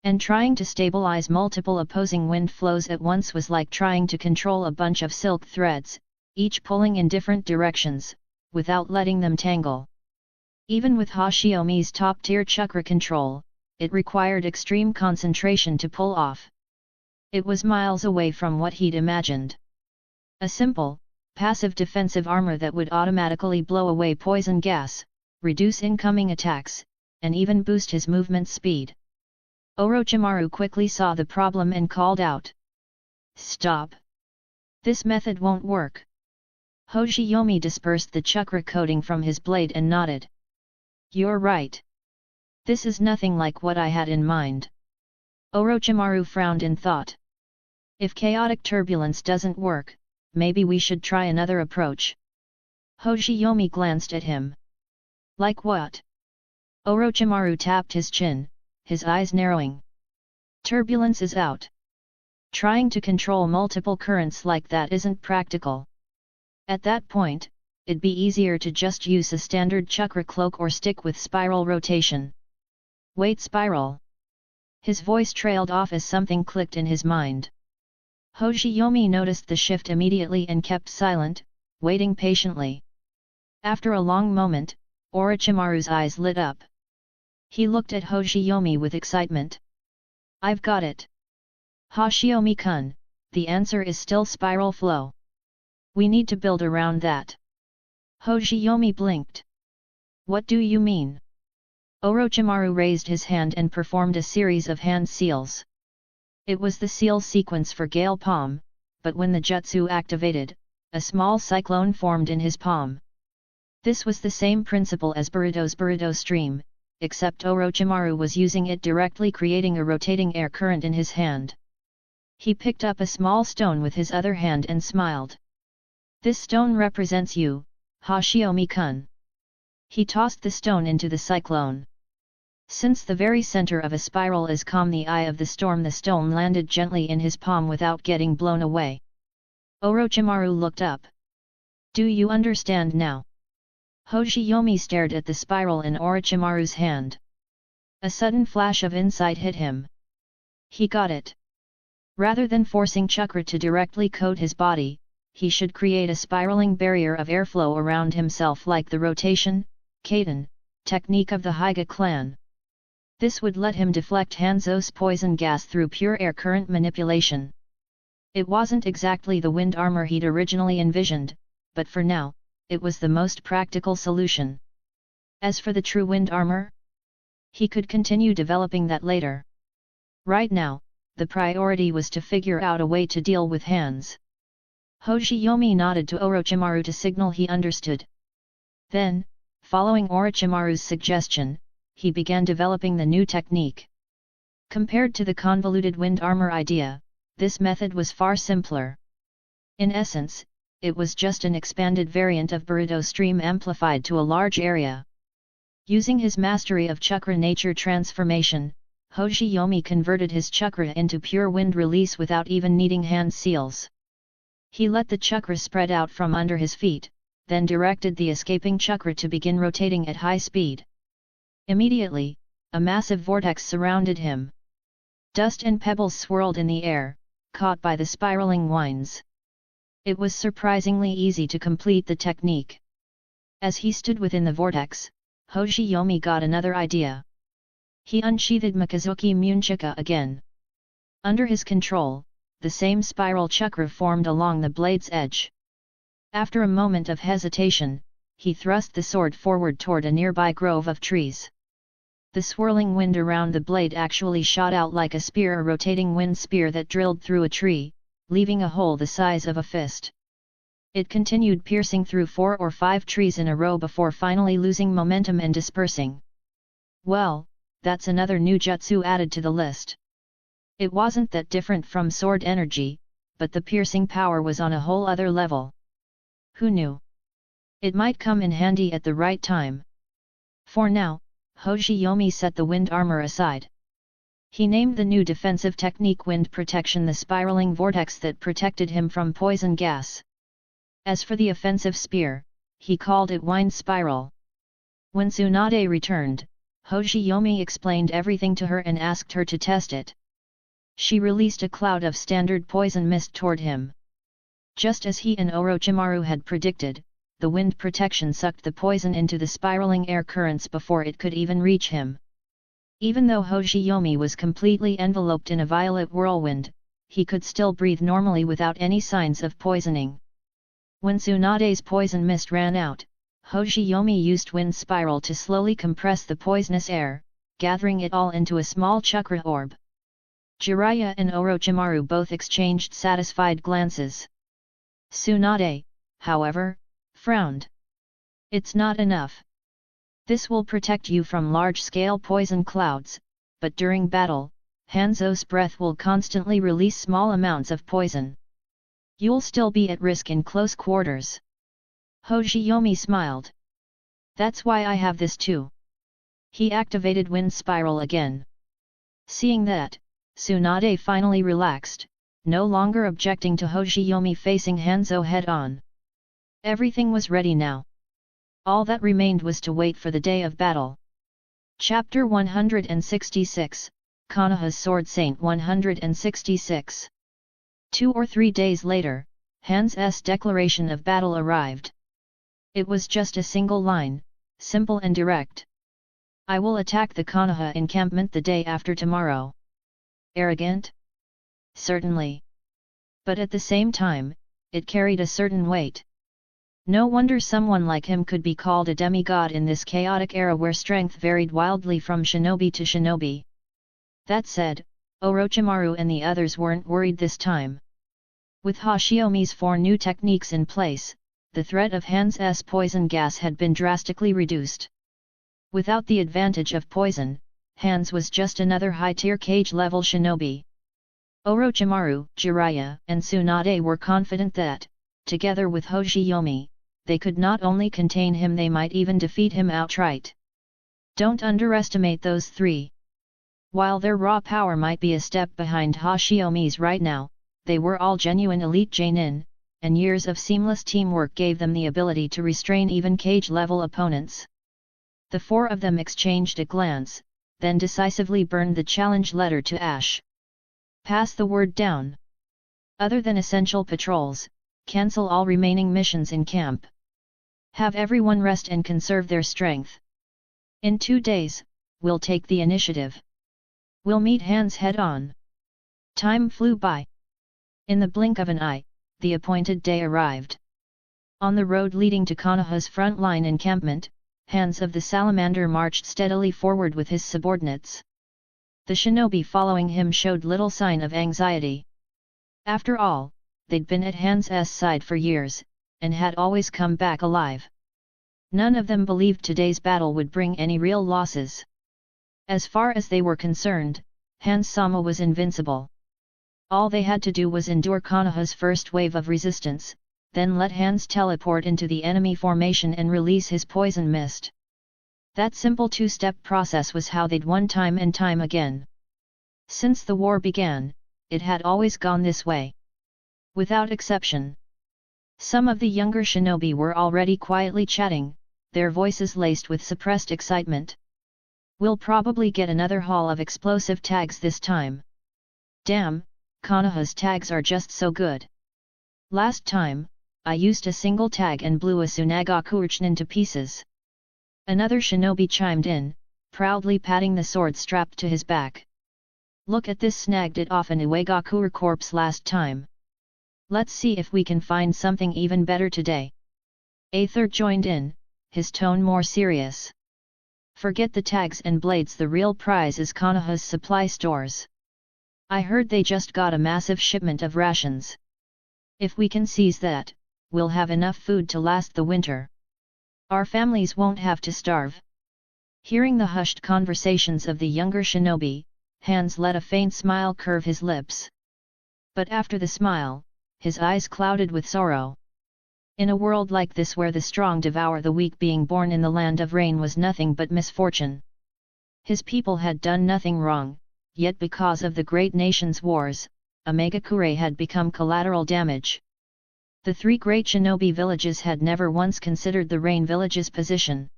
And trying to stabilize multiple opposing wind flows at once was like trying to control a bunch of silk threads, each pulling in different directions, without letting them tangle. Even with Hoshiyomi's top-tier chakra control, it required extreme concentration to pull off. It was miles away from what he'd imagined. A simple, passive defensive armor that would automatically blow away poison gas, reduce incoming attacks, and even boost his movement speed. Orochimaru quickly saw the problem and called out. "Stop! This method won't work." Hoshiyomi dispersed the chakra coating from his blade and nodded. "You're right. This is nothing like what I had in mind." Orochimaru frowned in thought. "If chaotic turbulence doesn't work, maybe we should try another approach." Hoshiyomi glanced at him. "Like what?" Orochimaru tapped his chin, his eyes narrowing. "Turbulence is out. Trying to control multiple currents like that isn't practical. At that point, it'd be easier to just use a standard chakra cloak or stick with spiral rotation." "Wait, spiral?" His voice trailed off as something clicked in his mind. Hoshiyomi noticed the shift immediately and kept silent, waiting patiently. After a long moment, Orochimaru's eyes lit up. He looked at Hoshiyomi with excitement. "I've got it! Hoshiyomi-kun, the answer is still spiral flow." We need to build around that. Hoshiyomi blinked. What do you mean? Orochimaru raised his hand and performed a series of hand seals. It was the seal sequence for Gale Palm, but when the jutsu activated, a small cyclone formed in his palm. This was the same principle as Boruto's Boruto stream, except Orochimaru was using it directly, creating a rotating air current in his hand. He picked up a small stone with his other hand and smiled. This stone represents you, Hoshiyomi-kun. He tossed the stone into the cyclone. Since the very center of a spiral is calm, the eye of the storm, the stone landed gently in his palm without getting blown away. Orochimaru looked up. Do you understand now? Hoshiyomi stared at the spiral in Orochimaru's hand. A sudden flash of insight hit him. He got it. Rather than forcing chakra to directly coat his body, he should create a spiraling barrier of airflow around himself like the rotation, Kaiten, technique of the Gekkō Clan. This would let him deflect Hanzo's poison gas through pure air current manipulation. It wasn't exactly the wind armor he'd originally envisioned, but for now, it was the most practical solution. As for the true wind armor, he could continue developing that later. Right now, the priority was to figure out a way to deal with Hanz. Hoshiyomi nodded to Orochimaru to signal he understood. Then, following Orochimaru's suggestion, he began developing the new technique. Compared to the convoluted wind armor idea, this method was far simpler. In essence, it was just an expanded variant of Boruto stream amplified to a large area. Using his mastery of chakra nature transformation, Hoshiyomi converted his chakra into pure wind release without even needing hand seals. He let the chakra spread out from under his feet, then directed the escaping chakra to begin rotating at high speed. Immediately, a massive vortex surrounded him. Dust and pebbles swirled in the air, caught by the spiraling winds. It was surprisingly easy to complete the technique. As he stood within the vortex, Hoshiyomi got another idea. He unsheathed Mikazuki Munchika again. Under his control, the same spiral chakra formed along the blade's edge. After a moment of hesitation, he thrust the sword forward toward a nearby grove of trees. The swirling wind around the blade actually shot out like a spear, a rotating wind spear that drilled through a tree, leaving a hole the size of a fist. It continued piercing through 4 or 5 trees in a row before finally losing momentum and dispersing. Well, that's another new jutsu added to the list. It wasn't that different from sword energy, but the piercing power was on a whole other level. Who knew? It might come in handy at the right time. For now, Hoshiyomi set the wind armor aside. He named the new defensive technique Wind Protection, the spiraling vortex that protected him from poison gas. As for the offensive spear, he called it Wind Spiral. When Tsunade returned, Hoshiyomi explained everything to her and asked her to test it. She released a cloud of standard poison mist toward him. Just as he and Orochimaru had predicted, the wind protection sucked the poison into the spiraling air currents before it could even reach him. Even though Hoshiyomi was completely enveloped in a violet whirlwind, he could still breathe normally without any signs of poisoning. When Tsunade's poison mist ran out, Hoshiyomi used Wind Spiral to slowly compress the poisonous air, gathering it all into a small chakra orb. Jiraiya and Orochimaru both exchanged satisfied glances. Tsunade, however, frowned. It's not enough. This will protect you from large-scale poison clouds, but during battle, Hanzo's breath will constantly release small amounts of poison. You'll still be at risk in close quarters. Hoshiyomi smiled. That's why I have this too. He activated Wind Spiral again. Seeing that, Tsunade finally relaxed, no longer objecting to Hoshiyomi facing Hanzo head-on. Everything was ready now. All that remained was to wait for the day of battle. Chapter 166, Konoha's Sword Saint 166. 2 or 3 days later, Hanz's declaration of battle arrived. It was just a single line, simple and direct. I will attack the Konoha encampment the day after tomorrow. Arrogant? Certainly. But at the same time, it carried a certain weight. No wonder someone like him could be called a demigod in this chaotic era where strength varied wildly from shinobi to shinobi. That said, Orochimaru and the others weren't worried this time. With Hoshiyomi's 4 new techniques in place, the threat of Hans' poison gas had been drastically reduced. Without the advantage of poison, Hans was just another high-tier cage-level shinobi. Orochimaru, Jiraiya, and Tsunade were confident that, together with Hoshiyomi, they could not only contain him, they might even defeat him outright. Don't underestimate those 3. While their raw power might be a step behind Hoshiyomi's right now, they were all genuine elite genin, and years of seamless teamwork gave them the ability to restrain even cage-level opponents. The 4 of them exchanged a glance, then decisively burned the challenge letter to ash. Pass the word down. Other than essential patrols, cancel all remaining missions in camp. Have everyone rest and conserve their strength. In 2 days, we'll take the initiative. We'll meet Hans head-on. Time flew by. In the blink of an eye, the appointed day arrived. On the road leading to Konoha's front-line encampment, Hans of the Salamander marched steadily forward with his subordinates. The shinobi following him showed little sign of anxiety. After all, they'd been at Hans' side for years, and had always come back alive. None of them believed today's battle would bring any real losses. As far as they were concerned, Hans-sama was invincible. All they had to do was endure Konoha's first wave of resistance, then let Hans teleport into the enemy formation and release his poison mist. That simple 2-step process was how they'd won time and time again. Since the war began, it had always gone this way. Without exception. Some of the younger shinobi were already quietly chatting, their voices laced with suppressed excitement. We'll probably get another haul of explosive tags this time. Damn, Konoha's tags are just so good. Last time, I used a single tag and blew a Tsunagaku Urchinin to pieces. Another shinobi chimed in, proudly patting the sword strapped to his back. Look at this, snagged it off an Uegaku corpse last time. Let's see if we can find something even better today. A third joined in, his tone more serious. Forget the tags and blades, the real prize is Konoha's supply stores. I heard they just got a massive shipment of rations. If we can seize that, we'll have enough food to last the winter. Our families won't have to starve. Hearing the hushed conversations of the younger shinobi, Hans let a faint smile curve his lips. But after the smile, his eyes clouded with sorrow. In a world like this where the strong devour the weak, being born in the land of rain was nothing but misfortune. His people had done nothing wrong, yet because of the great nation's wars, a Megakure had become collateral damage. The 3 great shinobi villages had never once considered the rain village's position.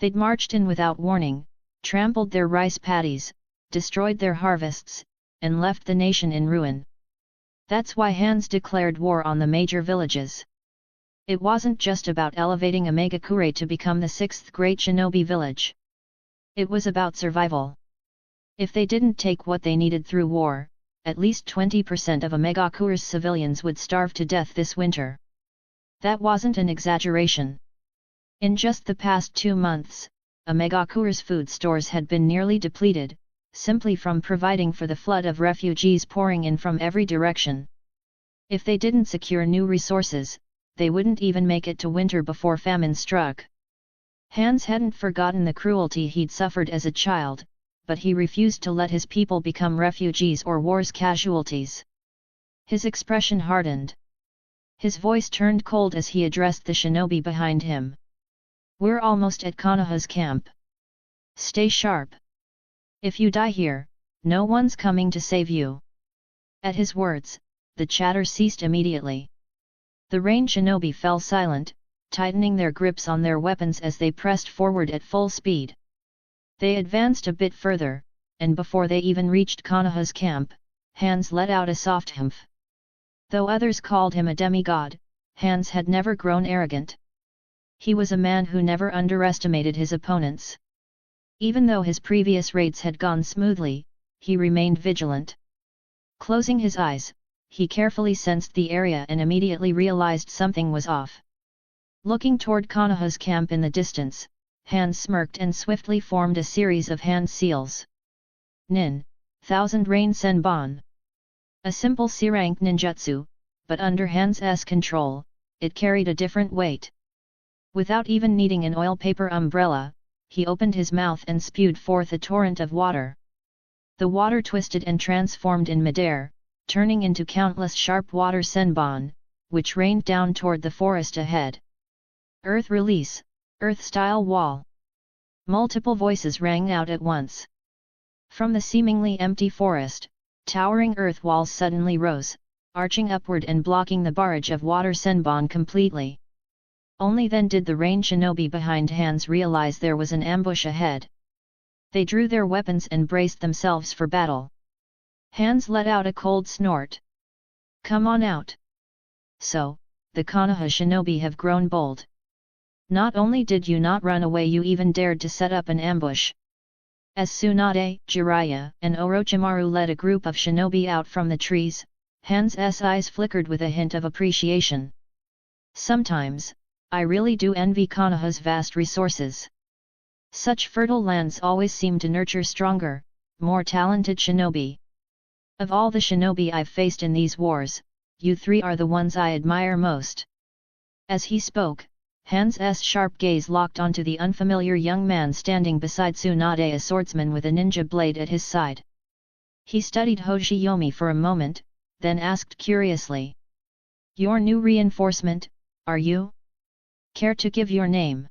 They'd marched in without warning, trampled their rice paddies, destroyed their harvests, and left the nation in ruin. That's why Hans declared war on the major villages. It wasn't just about elevating a Megakure to become the 6th great shinobi village. It was about survival. If they didn't take what they needed through war, at least 20% of a Megakure's civilians would starve to death this winter. That wasn't an exaggeration. In just the past 2 months, a Megakure's food stores had been nearly depleted, simply from providing for the flood of refugees pouring in from every direction. If they didn't secure new resources, they wouldn't even make it to winter before famine struck. Hans hadn't forgotten the cruelty he'd suffered as a child, but he refused to let his people become refugees or war's casualties. His expression hardened. His voice turned cold as he addressed the shinobi behind him. We're almost at Konoha's camp. Stay sharp. If you die here, no one's coming to save you. At his words, the chatter ceased immediately. The rain shinobi fell silent, tightening their grips on their weapons as they pressed forward at full speed. They advanced a bit further, and before they even reached Konoha's camp, Hans let out a soft humph. Though others called him a demigod, Hans had never grown arrogant. He was a man who never underestimated his opponents. Even though his previous raids had gone smoothly, he remained vigilant. Closing his eyes, he carefully sensed the area and immediately realized something was off. Looking toward Konoha's camp in the distance, Hans smirked and swiftly formed a series of hand seals. Nin, 1000 Rain Senbon. A simple C-rank ninjutsu, but under Hans' control, it carried a different weight. Without even needing an oil paper umbrella, he opened his mouth and spewed forth a torrent of water. The water twisted and transformed in midair, turning into countless sharp water senbon, which rained down toward the forest ahead. Earth release, Earth-style wall. Multiple voices rang out at once. From the seemingly empty forest, towering earth walls suddenly rose, arching upward and blocking the barrage of water senbon completely. Only then did the rain shinobi behind Hans realize there was an ambush ahead. They drew their weapons and braced themselves for battle. Hans let out a cold snort. "Come on out." So, the Konoha shinobi have grown bold. Not only did you not run away, you even dared to set up an ambush. As Tsunade, Jiraiya, and Orochimaru led a group of shinobi out from the trees, Hans' eyes flickered with a hint of appreciation. Sometimes, I really do envy Konoha's vast resources. Such fertile lands always seem to nurture stronger, more talented shinobi. Of all the shinobi I've faced in these wars, you three are the ones I admire most. As he spoke, Hans' sharp gaze locked onto the unfamiliar young man standing beside Tsunade, a swordsman with a ninja blade at his side. He studied Hoshiyomi for a moment, then asked curiously. "Your new reinforcement, are you? Care to give your name?"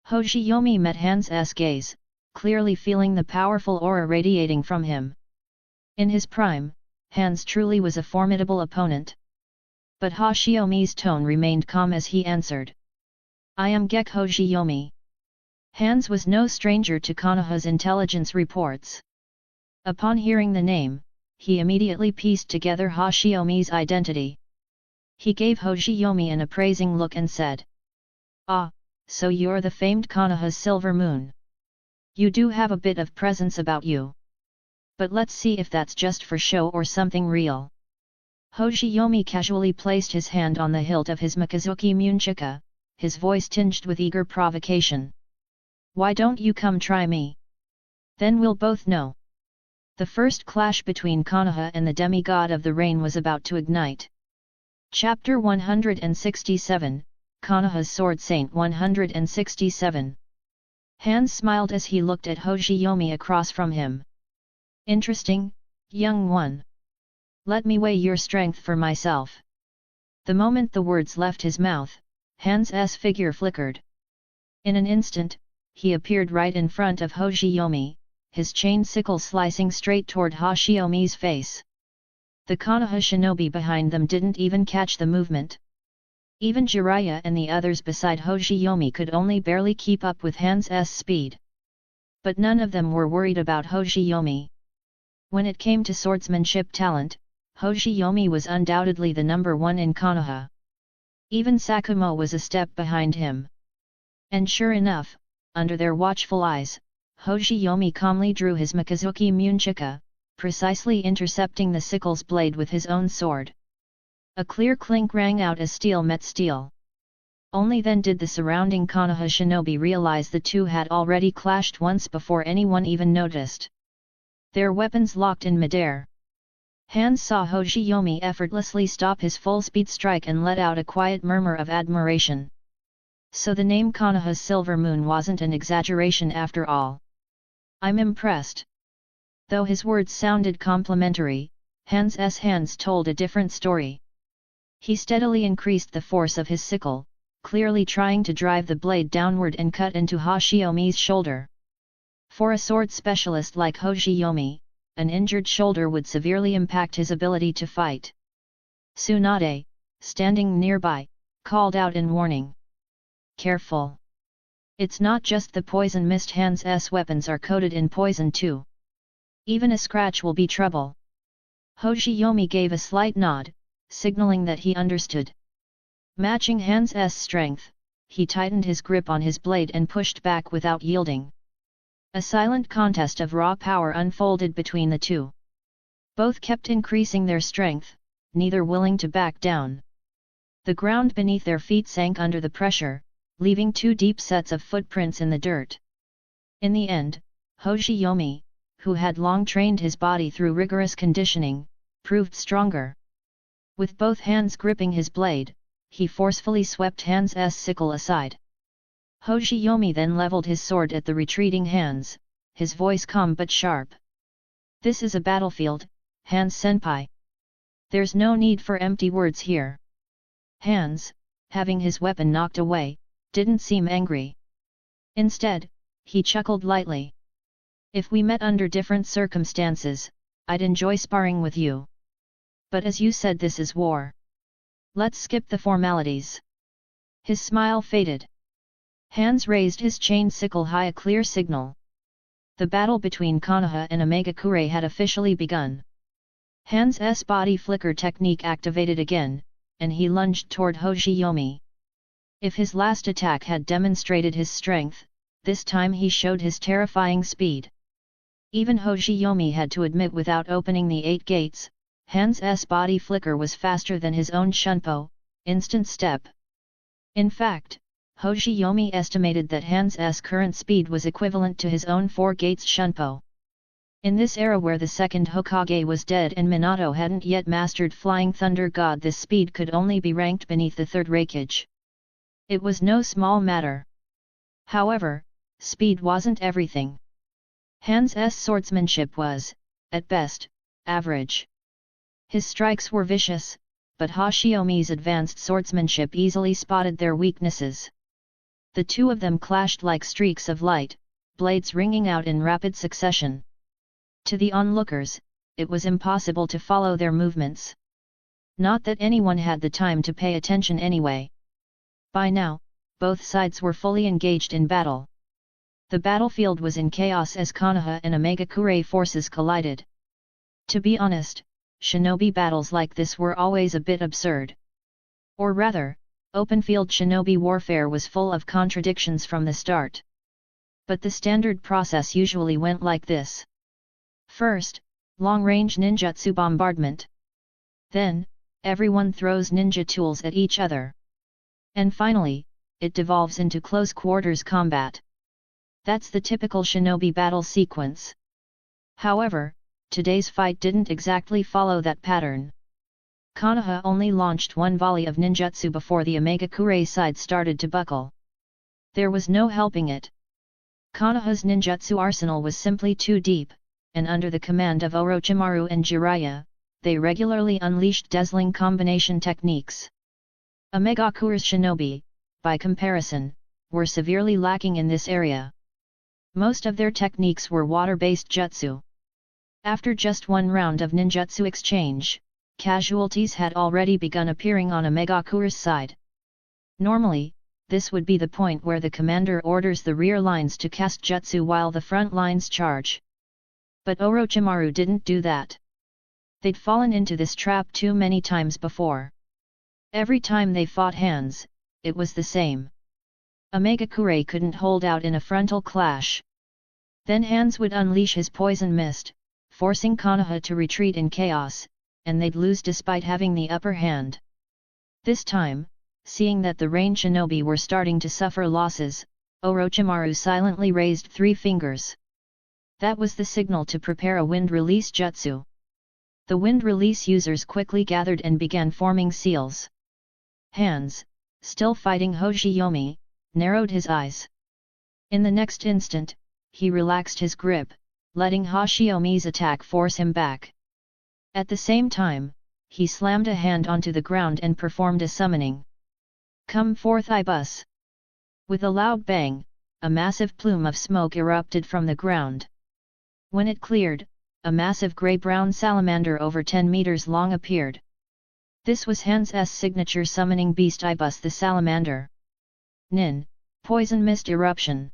Hoshiyomi met Hans' gaze, clearly feeling the powerful aura radiating from him. In his prime, Hans truly was a formidable opponent. But Hoshiyomi's tone remained calm as he answered. "I am Gekkō Hoshiyomi." Hans was no stranger to Konoha's intelligence reports. Upon hearing the name, he immediately pieced together Hoshiyomi's identity. He gave Hoshiyomi an appraising look and said, "Ah, so you're the famed Konoha's Silver Moon. You do have a bit of presence about you. But let's see if that's just for show or something real." Hoshiyomi casually placed his hand on the hilt of his Mikazuki Munchika, his voice tinged with eager provocation. "Why don't you come try me? Then we'll both know." The first clash between Konoha and the demigod of the rain was about to ignite. Chapter 167, Konoha's Sword Saint 167. Hans smiled as he looked at Hoshiyomi across from him. "Interesting, young one. Let me weigh your strength for myself." The moment the words left his mouth, Hans' figure flickered. In an instant, he appeared right in front of Hoshiyomi, his chain sickle slicing straight toward Hoshiyomi's face. The Konoha shinobi behind them didn't even catch the movement. Even Jiraiya and the others beside Hoshiyomi could only barely keep up with Hans' speed. But none of them were worried about Hoshiyomi. When it came to swordsmanship talent, Hoshiyomi was undoubtedly the number one in Konoha. Even Sakumo was a step behind him. And sure enough, under their watchful eyes, Hoshiyomi calmly drew his Mikazuki Munchika, precisely intercepting the sickle's blade with his own sword. A clear clink rang out as steel met steel. Only then did the surrounding Konoha shinobi realize the two had already clashed once before anyone even noticed. Their weapons locked in midair. Hans saw Hoshiyomi effortlessly stop his full-speed strike and let out a quiet murmur of admiration. So the name Konoha's Silver Moon wasn't an exaggeration after all. "I'm impressed." Though his words sounded complimentary, Hans' hands told a different story. He steadily increased the force of his sickle, clearly trying to drive the blade downward and cut into Hoshiyomi's shoulder. For a sword specialist like Hoshiyomi, an injured shoulder would severely impact his ability to fight. Tsunade, standing nearby, called out in warning. "Careful! It's not just the poison mist. Hans' weapons are coated in poison too. Even a scratch will be trouble." Hoshiyomi gave a slight nod, signaling that he understood. Matching Hans' strength, he tightened his grip on his blade and pushed back without yielding. A silent contest of raw power unfolded between the two. Both kept increasing their strength, neither willing to back down. The ground beneath their feet sank under the pressure, leaving 2 deep sets of footprints in the dirt. In the end, Hoshiyomi, who had long trained his body through rigorous conditioning, proved stronger. With both hands gripping his blade, he forcefully swept Han's sickle aside. Hoshiyomi then leveled his sword at the retreating Han's, his voice calm but sharp. "This is a battlefield, Hans-senpai. There's no need for empty words here." Hans, having his weapon knocked away, didn't seem angry. Instead, he chuckled lightly. "If we met under different circumstances, I'd enjoy sparring with you. But as you said, this is war. Let's skip the formalities." His smile faded. Hans raised his chain sickle high, a clear signal. The battle between Konoha and Omegakure had officially begun. Hans' body flicker technique activated again, and he lunged toward Hoshiyomi. If his last attack had demonstrated his strength, this time he showed his terrifying speed. Even Hoshiyomi had to admit without opening the 8 gates, Hans' body flicker was faster than his own Shunpo, instant step. In fact, Hoshiyomi estimated that Hans' current speed was equivalent to his own 4 gates Shunpo. In this era where the second Hokage was dead and Minato hadn't yet mastered Flying Thunder God, this speed could only be ranked beneath the 3rd Raikage. It was no small matter. However, speed wasn't everything. Hans' swordsmanship was, at best, average. His strikes were vicious, but Hoshiyomi's advanced swordsmanship easily spotted their weaknesses. The two of them clashed like streaks of light, blades ringing out in rapid succession. To the onlookers, it was impossible to follow their movements. Not that anyone had the time to pay attention anyway. By now, both sides were fully engaged in battle. The battlefield was in chaos as Konoha and Omegakure forces collided. To be honest, shinobi battles like this were always a bit absurd. Or rather, open-field shinobi warfare was full of contradictions from the start. But the standard process usually went like this. First, long-range ninjutsu bombardment. Then, everyone throws ninja tools at each other. And finally, it devolves into close-quarters combat. That's the typical shinobi battle sequence. However, today's fight didn't exactly follow that pattern. Konoha only launched 1 volley of ninjutsu before the Omegakure side started to buckle. There was no helping it. Konoha's ninjutsu arsenal was simply too deep, and under the command of Orochimaru and Jiraiya, they regularly unleashed dazzling combination techniques. Omegakure's shinobi, by comparison, were severely lacking in this area. Most of their techniques were water-based jutsu. After just 1 round of ninjutsu exchange, casualties had already begun appearing on Omegakure's side. Normally, this would be the point where the commander orders the rear lines to cast jutsu while the front lines charge. But Orochimaru didn't do that. They'd fallen into this trap too many times before. Every time they fought hands, it was the same. Omegakure couldn't hold out in a frontal clash. Then Hans would unleash his poison mist, forcing Konoha to retreat in chaos, and they'd lose despite having the upper hand. This time, seeing that the rain shinobi were starting to suffer losses, Orochimaru silently raised 3 fingers. That was the signal to prepare a wind release jutsu. The wind release users quickly gathered and began forming seals. Hans, still fighting Hoshiyomi, narrowed his eyes. In the next instant, he relaxed his grip, letting Hoshiyomi's attack force him back. At the same time, he slammed a hand onto the ground and performed a summoning. "Come forth, Ibus!" With a loud bang, a massive plume of smoke erupted from the ground. When it cleared, a massive grey-brown salamander over 10 meters long appeared. This was Hans' signature summoning beast, Ibus the salamander. Nin, poison mist eruption.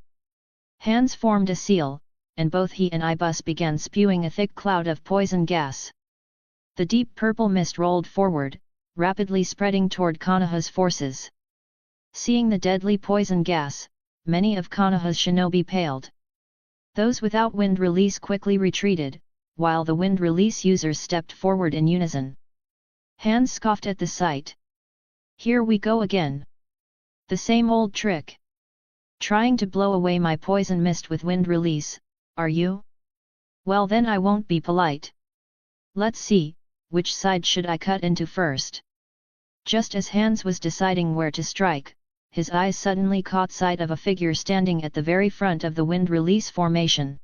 Hans formed a seal, and both he and Ibus began spewing a thick cloud of poison gas. The deep purple mist rolled forward, rapidly spreading toward Konoha's forces. Seeing the deadly poison gas, many of Konoha's shinobi paled. Those without wind release quickly retreated, while the wind release users stepped forward in unison. Hans scoffed at the sight. Here we go again. The same old trick. Trying to blow away my poison mist with wind release, are you? Well then I won't be polite. Let's see, which side should I cut into first? Just as Hans was deciding where to strike, his eyes suddenly caught sight of a figure standing at the very front of the wind release formation.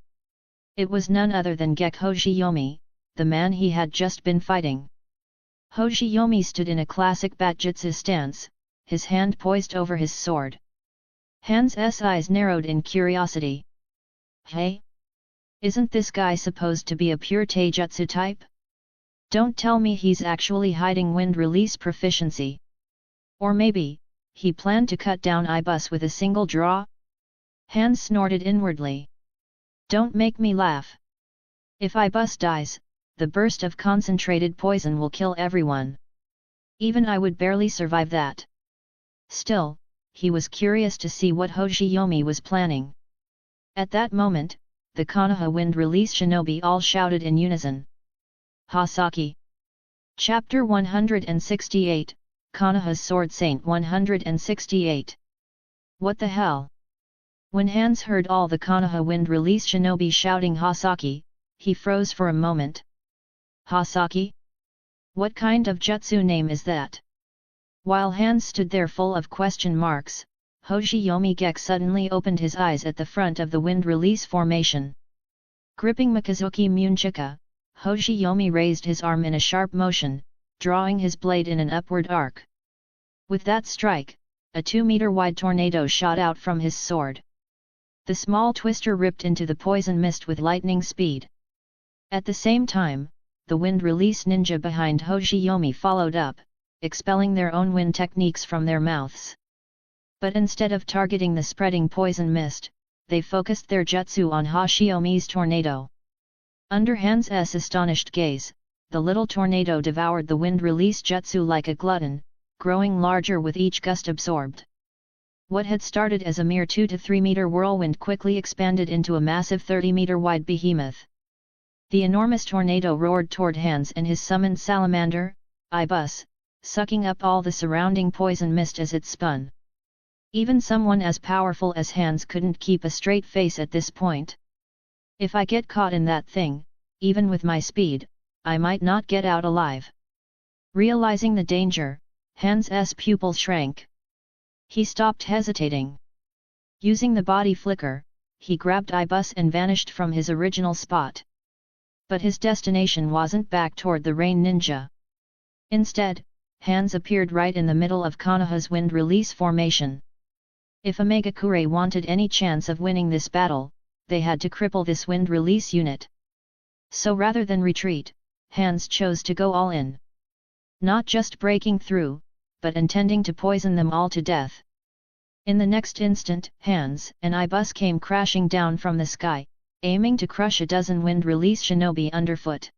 It was none other than Hoshiyomi, the man he had just been fighting. Hoshiyomi stood in a classic batjutsu stance, his hand poised over his sword. Hans' eyes narrowed in curiosity. Hey? Isn't this guy supposed to be a pure taijutsu type? Don't tell me he's actually hiding wind release proficiency. Or maybe, he planned to cut down Ibus with a single draw? Hans snorted inwardly. Don't make me laugh. If Ibus dies, the burst of concentrated poison will kill everyone. Even I would barely survive that. Still, he was curious to see what Hoshiyomi was planning. At that moment, the Konoha wind release shinobi all shouted in unison. Hasaki. Chapter 168, Konoha's Sword Saint 168. What the hell? When Hans heard all the Konoha wind release shinobi shouting Hasaki, he froze for a moment. Hasaki? What kind of jutsu name is that? While Hans stood there full of question marks, Hoshiyomi Gekkō suddenly opened his eyes at the front of the wind release formation. Gripping Mikazuki Munchika, Hoshiyomi raised his arm in a sharp motion, drawing his blade in an upward arc. With that strike, a 2-meter-wide tornado shot out from his sword. The small twister ripped into the poison mist with lightning speed. At the same time, the wind release ninja behind Hoshiyomi followed up, expelling their own wind techniques from their mouths. But instead of targeting the spreading poison mist, they focused their jutsu on Hoshiyomi's tornado. Under Hans' astonished gaze, the little tornado devoured the wind release jutsu like a glutton, growing larger with each gust absorbed. What had started as a mere 2 to 3 meter whirlwind quickly expanded into a massive 30-meter wide behemoth. The enormous tornado roared toward Hans and his summoned salamander, Ibus, sucking up all the surrounding poison mist as it spun. Even someone as powerful as Hans couldn't keep a straight face at this point. If I get caught in that thing, even with my speed, I might not get out alive. Realizing the danger, Hans' pupils shrank. He stopped hesitating. Using the body flicker, he grabbed Ibus and vanished from his original spot. But his destination wasn't back toward the rain ninja. Instead, Hans appeared right in the middle of Konoha's wind release formation. If a Megakure wanted any chance of winning this battle, they had to cripple this wind release unit. So rather than retreat, Hans chose to go all in. Not just breaking through, but intending to poison them all to death. In the next instant, Hans and Ibus came crashing down from the sky, aiming to crush a dozen wind release shinobi underfoot.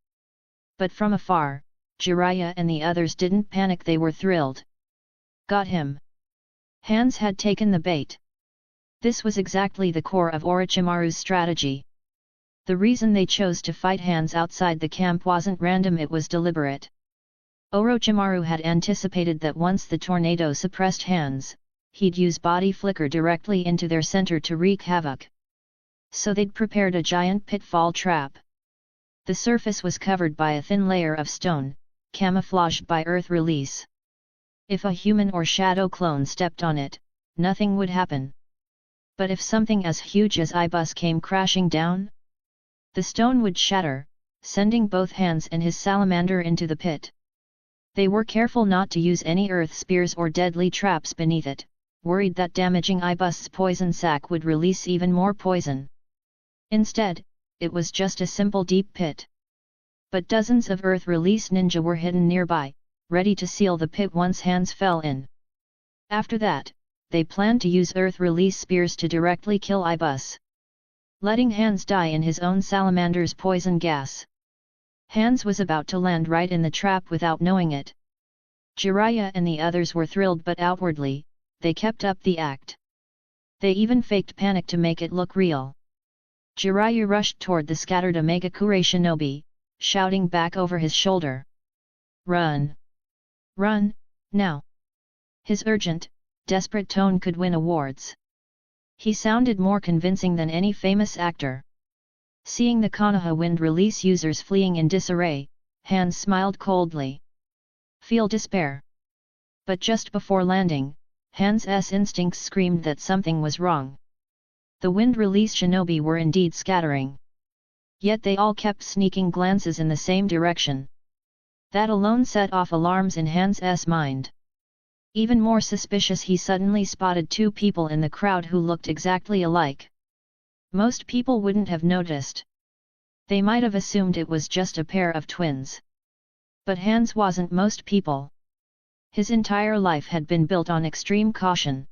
But from afar, Jiraiya and the others didn't panic, they were thrilled. Got him! Hans had taken the bait. This was exactly the core of Orochimaru's strategy. The reason they chose to fight Hans outside the camp wasn't random, it was deliberate. Orochimaru had anticipated that once the tornado suppressed Hans, he'd use body flicker directly into their center to wreak havoc. So they'd prepared a giant pitfall trap. The surface was covered by a thin layer of stone, camouflaged by earth release. If a human or shadow clone stepped on it, nothing would happen. But if something as huge as Ibus came crashing down, the stone would shatter, sending both Hans and his salamander into the pit. They were careful not to use any earth spears or deadly traps beneath it, worried that damaging Ibus's poison sac would release even more poison. Instead, it was just a simple deep pit. But dozens of earth release ninja were hidden nearby, ready to seal the pit once Hans fell in. After that, they planned to use earth release spears to directly kill Ibus, letting Hans die in his own salamander's poison gas. Hans was about to land right in the trap without knowing it. Jiraiya and the others were thrilled, but outwardly, they kept up the act. They even faked panic to make it look real. Jiraiya rushed toward the scattered Megakure shinobi, shouting back over his shoulder. Run! Run, now! His urgent, desperate tone could win awards. He sounded more convincing than any famous actor. Seeing the Konoha wind release users fleeing in disarray, Hans smiled coldly. Feel despair. But just before landing, Hans's instincts screamed that something was wrong. The wind release shinobi were indeed scattering. Yet they all kept sneaking glances in the same direction. That alone set off alarms in Hans's mind. Even more suspicious, he suddenly spotted two people in the crowd who looked exactly alike. Most people wouldn't have noticed. They might have assumed it was just a pair of twins. But Hans wasn't most people. His entire life had been built on extreme caution.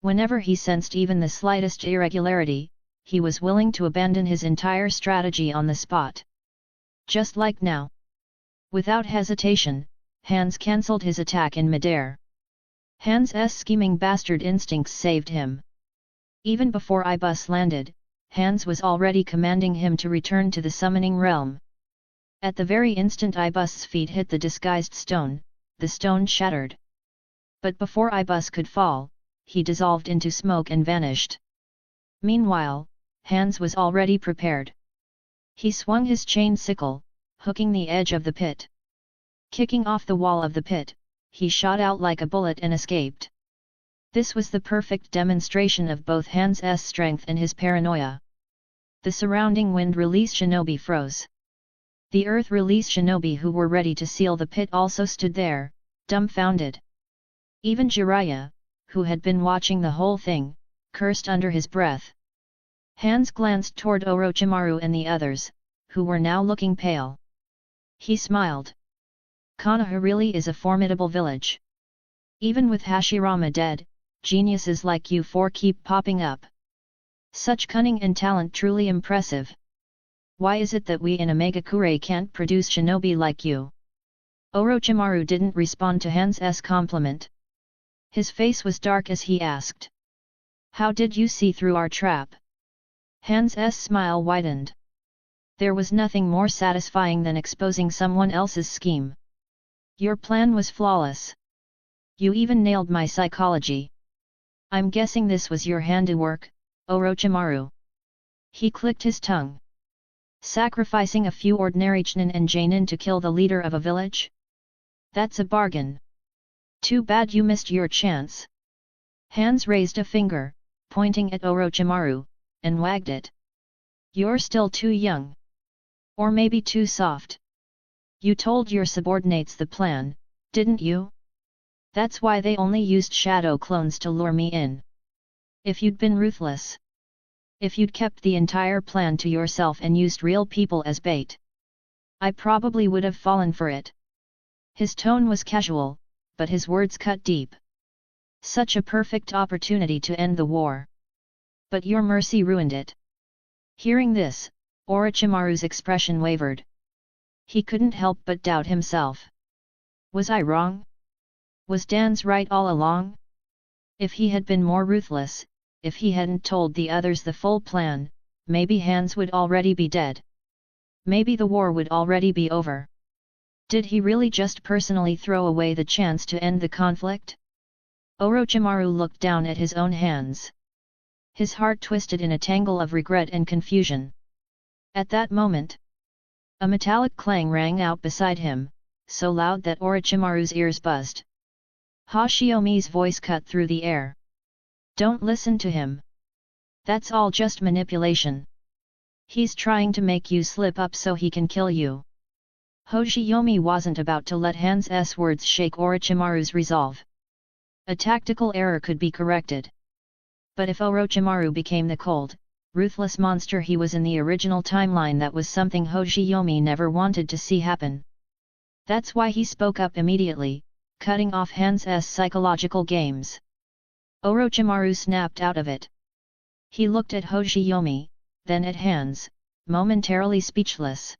Whenever he sensed even the slightest irregularity, he was willing to abandon his entire strategy on the spot. Just like now. Without hesitation, Hans cancelled his attack in midair. Hans's scheming bastard instincts saved him. Even before Ibus landed, Hans was already commanding him to return to the summoning realm. At the very instant Ibus's feet hit the disguised stone, the stone shattered. But before Ibus could fall, he dissolved into smoke and vanished. Meanwhile, Hans was already prepared. He swung his chain sickle, hooking the edge of the pit. Kicking off the wall of the pit, he shot out like a bullet and escaped. This was the perfect demonstration of both Hans's strength and his paranoia. The surrounding wind release shinobi froze. The earth release shinobi who were ready to seal the pit also stood there, dumbfounded. Even Jiraiya, who had been watching the whole thing, cursed under his breath. Hans glanced toward Orochimaru and the others, who were now looking pale. He smiled. Konoha really is a formidable village. Even with Hashirama dead, geniuses like you four keep popping up. Such cunning and talent truly impressive. Why is it that we in Omegakure can't produce shinobi like you? Orochimaru didn't respond to Hans's compliment. His face was dark as he asked. How did you see through our trap? Hans's smile widened. There was nothing more satisfying than exposing someone else's scheme. Your plan was flawless. You even nailed my psychology. I'm guessing this was your handiwork, Orochimaru. He clicked his tongue. Sacrificing a few ordinary Chunin and Jainin to kill the leader of a village? That's a bargain. Too bad you missed your chance. Hans raised a finger, pointing at Orochimaru, and wagged it. You're still too young. Or maybe too soft. You told your subordinates the plan, didn't you? That's why they only used shadow clones to lure me in. If you'd been ruthless. If you'd kept the entire plan to yourself and used real people as bait, I probably would have fallen for it. His tone was casual, but his words cut deep. Such a perfect opportunity to end the war. But your mercy ruined it. Hearing this, Orochimaru's expression wavered. He couldn't help but doubt himself. Was I wrong? Was Dan's right all along? If he had been more ruthless, if he hadn't told the others the full plan, maybe Hans would already be dead. Maybe the war would already be over. Did he really just personally throw away the chance to end the conflict? Orochimaru looked down at his own hands. His heart twisted in a tangle of regret and confusion. At that moment, a metallic clang rang out beside him, so loud that Orochimaru's ears buzzed. Hoshiyomi's voice cut through the air. Don't listen to him. That's all just manipulation. He's trying to make you slip up so he can kill you. Hoshiyomi wasn't about to let Hans's words shake Orochimaru's resolve. A tactical error could be corrected. But if Orochimaru became the cold, ruthless monster he was in the original timeline, that was something Hoshiyomi never wanted to see happen. That's why he spoke up immediately, cutting off Hans's psychological games. Orochimaru snapped out of it. He looked at Hoshiyomi, then at Hans, momentarily speechless.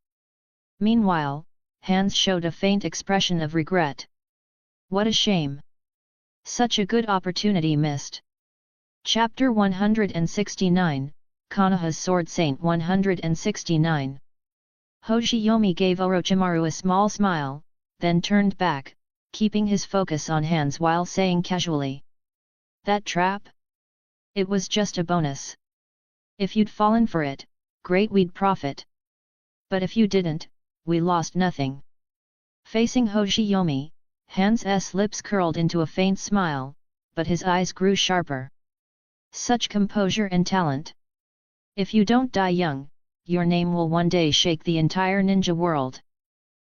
Meanwhile, Hans showed a faint expression of regret. What a shame! Such a good opportunity missed. Chapter 169, Konoha's Sword Saint 169. Hoshiyomi gave Orochimaru a small smile, then turned back, keeping his focus on Hans while saying casually. That trap? It was just a bonus. If you'd fallen for it, great, we'd profit. But if you didn't, we lost nothing. Facing Hoshiyomi, Hans' lips curled into a faint smile, but his eyes grew sharper. Such composure and talent. If you don't die young, your name will one day shake the entire ninja world.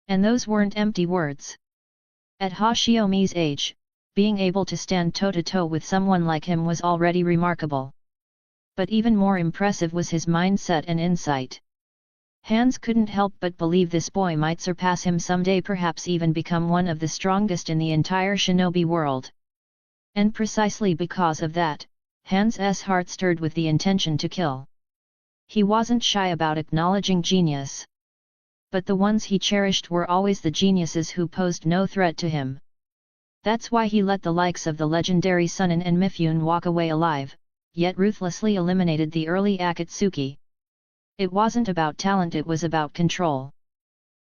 And those weren't empty words. At Hoshiyomi's age, being able to stand toe-to-toe with someone like him was already remarkable. But even more impressive was his mindset and insight. Hans couldn't help but believe this boy might surpass him someday, perhaps even become one of the strongest in the entire shinobi world. And precisely because of that, Hans' heart stirred with the intention to kill. He wasn't shy about acknowledging genius. But the ones he cherished were always the geniuses who posed no threat to him. That's why he let the likes of the legendary Sunin and Mifune walk away alive, yet ruthlessly eliminated the early Akatsuki. It wasn't about talent, it was about control.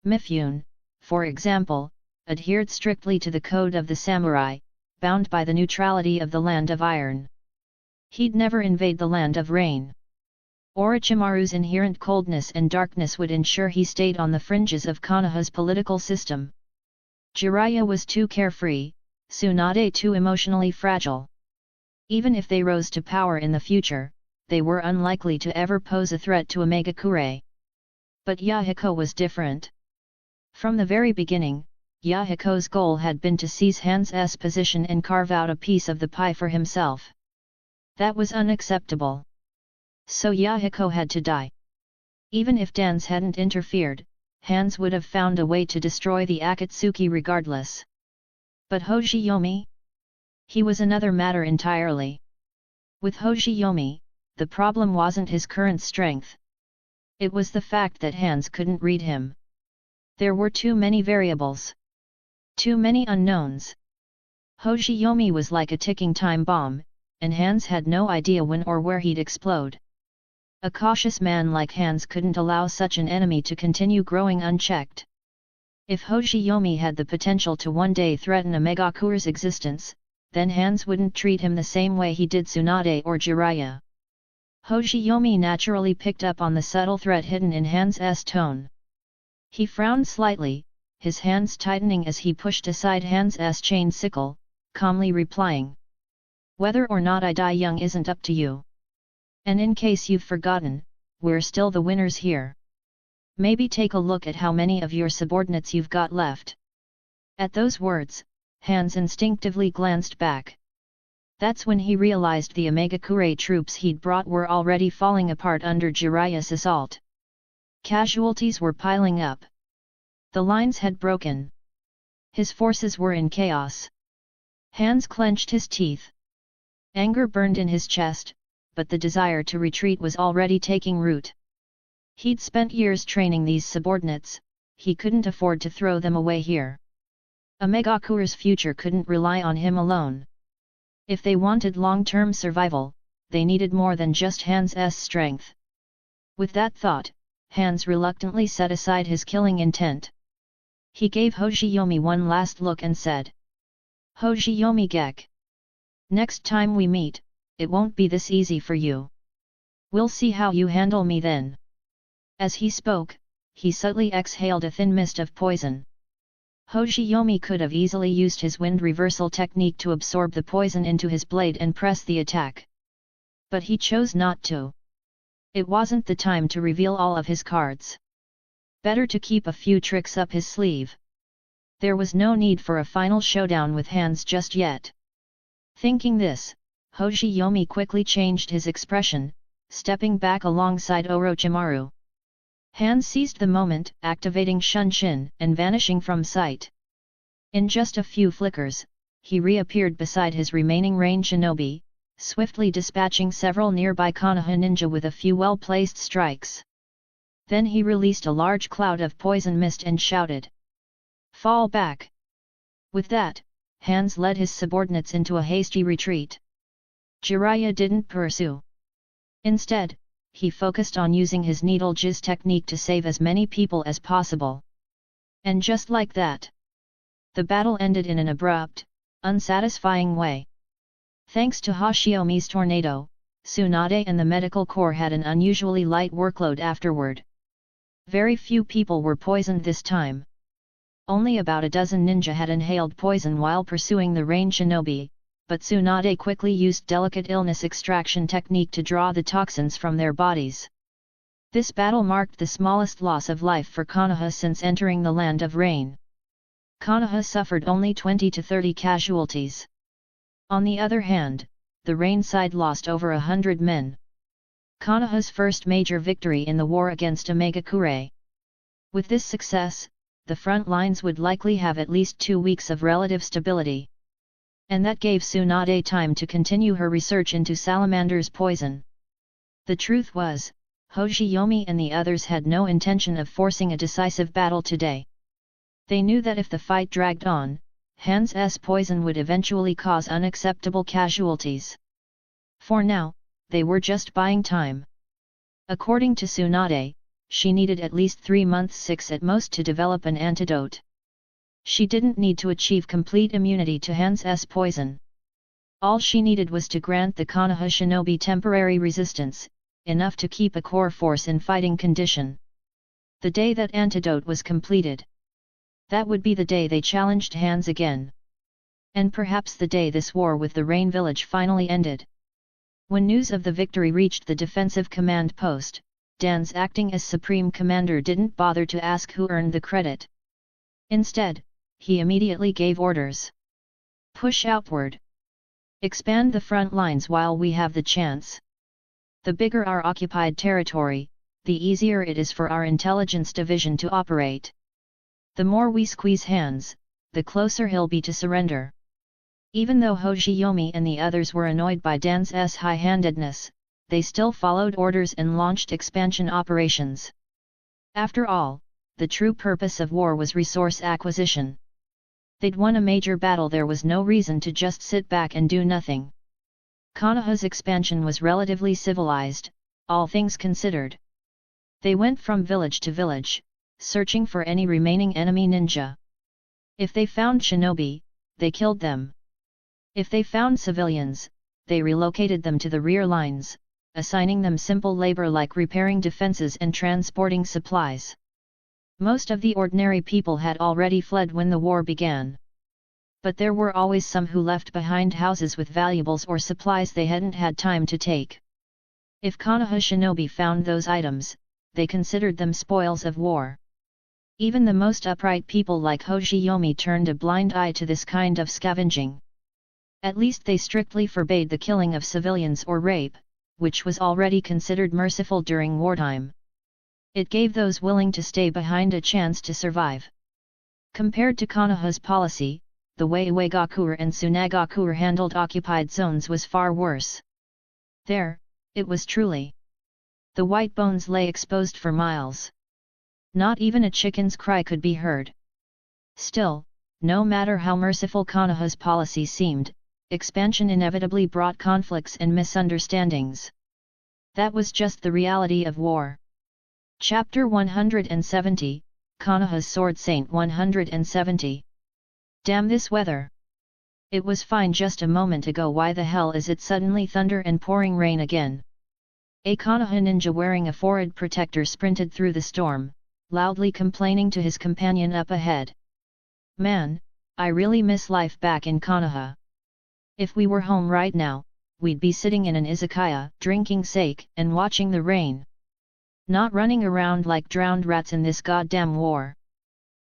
Mifune, for example, adhered strictly to the code of the samurai, bound by the neutrality of the Land of Iron. He'd never invade the Land of Rain. Orochimaru's inherent coldness and darkness would ensure he stayed on the fringes of Konoha's political system. Jiraiya was too carefree, Tsunade too emotionally fragile. Even if they rose to power in the future, they were unlikely to ever pose a threat to Omegakure. But Yahiko was different. From the very beginning, Yahiko's goal had been to seize Hans' position and carve out a piece of the pie for himself. That was unacceptable. So Yahiko had to die. Even if Dans hadn't interfered, Hans would have found a way to destroy the Akatsuki regardless. But Hoshiyomi? He was another matter entirely. With Hoshiyomi, the problem wasn't his current strength. It was the fact that Hans couldn't read him. There were too many variables. Too many unknowns. Hoshiyomi was like a ticking time bomb, and Hans had no idea when or where he'd explode. A cautious man like Hans couldn't allow such an enemy to continue growing unchecked. If Hoshiyomi had the potential to one day threaten Omegakure's existence, then Hans wouldn't treat him the same way he did Tsunade or Jiraiya. Hoshiyomi naturally picked up on the subtle threat hidden in Hans' tone. He frowned slightly, his hands tightening as he pushed aside Hans' chain sickle, calmly replying. Whether or not I die young isn't up to you. And in case you've forgotten, we're still the winners here. Maybe take a look at how many of your subordinates you've got left. At those words, Hans instinctively glanced back. That's when he realized the Omegakure troops he'd brought were already falling apart under Jiraiya's assault. Casualties were piling up. The lines had broken. His forces were in chaos. Hans clenched his teeth. Anger burned in his chest, but the desire to retreat was already taking root. He'd spent years training these subordinates, he couldn't afford to throw them away here. Omegakure's future couldn't rely on him alone. If they wanted long-term survival, they needed more than just Hans' strength. With that thought, Hans reluctantly set aside his killing intent. He gave Hoshiyomi one last look and said, Hoshiyomi Gekk. Next time we meet, it won't be this easy for you. We'll see how you handle me then. As he spoke, he subtly exhaled a thin mist of poison. Hoshiyomi could have easily used his wind reversal technique to absorb the poison into his blade and press the attack. But he chose not to. It wasn't the time to reveal all of his cards. Better to keep a few tricks up his sleeve. There was no need for a final showdown with Hans just yet. Thinking this, Hoshiyomi quickly changed his expression, stepping back alongside Orochimaru. Hans seized the moment, activating Shunshin and vanishing from sight. In just a few flickers, he reappeared beside his remaining rain shinobi, swiftly dispatching several nearby Konoha ninja with a few well-placed strikes. Then he released a large cloud of poison mist and shouted, "Fall back!" With that, Hans led his subordinates into a hasty retreat. Jiraiya didn't pursue. Instead, he focused on using his needle jizz technique to save as many people as possible. And just like that, The battle ended in an abrupt, unsatisfying way. Thanks to Hoshiyomi's tornado, Tsunade and the medical corps had an unusually light workload afterward. Very few people were poisoned this time. Only about a dozen ninja had inhaled poison while pursuing the rain shinobi, but Tsunade quickly used delicate illness extraction technique to draw the toxins from their bodies. This battle marked the smallest loss of life for Konoha since entering the Land of Rain. Konoha suffered only 20 to 30 casualties. On the other hand, the Rain side lost over 100 men. Konoha's first major victory in the war against Omegakure. With this success, the front lines would likely have at least 2 weeks of relative stability. And that gave Tsunade time to continue her research into Salamander's poison. The truth was, Hoshiyomi and the others had no intention of forcing a decisive battle today. They knew that if the fight dragged on, Hans's poison would eventually cause unacceptable casualties. For now, they were just buying time. According to Tsunade, she needed at least 3 months 6 at most to develop an antidote. She didn't need to achieve complete immunity to Hans's poison. All she needed was to grant the Konoha shinobi temporary resistance, enough to keep a core force in fighting condition. The day that antidote was completed. That would be the day they challenged Hans again. And perhaps the day this war with the Rain Village finally ended. When news of the victory reached the defensive command post, Dan's acting as Supreme Commander didn't bother to ask who earned the credit. Instead, he immediately gave orders. Push outward. Expand the front lines while we have the chance. The bigger our occupied territory, the easier it is for our intelligence division to operate. The more we squeeze Hans, the closer he'll be to surrender. Even though Hoshiyomi and the others were annoyed by Dan's high-handedness, they still followed orders and launched expansion operations. After all, the true purpose of war was resource acquisition. They'd won a major battle, there was no reason to just sit back and do nothing. Konoha's expansion was relatively civilized, all things considered. They went from village to village, searching for any remaining enemy ninja. If they found shinobi, they killed them. If they found civilians, they relocated them to the rear lines, assigning them simple labor like repairing defenses and transporting supplies. Most of the ordinary people had already fled when the war began. But there were always some who left behind houses with valuables or supplies they hadn't had time to take. If Konoha shinobi found those items, they considered them spoils of war. Even the most upright people like Hoshiyomi turned a blind eye to this kind of scavenging. At least they strictly forbade the killing of civilians or rape, which was already considered merciful during wartime. It gave those willing to stay behind a chance to survive. Compared to Konoha's policy, the way Uegakure and Tsunagakure handled occupied zones was far worse. There, it was truly. The white bones lay exposed for miles. Not even a chicken's cry could be heard. Still, no matter how merciful Konoha's policy seemed, expansion inevitably brought conflicts and misunderstandings. That was just the reality of war. Chapter 170, Konoha's Sword Saint 170. Damn this weather! It was fine just a moment ago, why the hell is it suddenly thunder and pouring rain again? A Konoha ninja wearing a forehead protector sprinted through the storm, loudly complaining to his companion up ahead. Man, I really miss life back in Konoha. If we were home right now, we'd be sitting in an izakaya, drinking sake and watching the rain. Not running around like drowned rats in this goddamn war.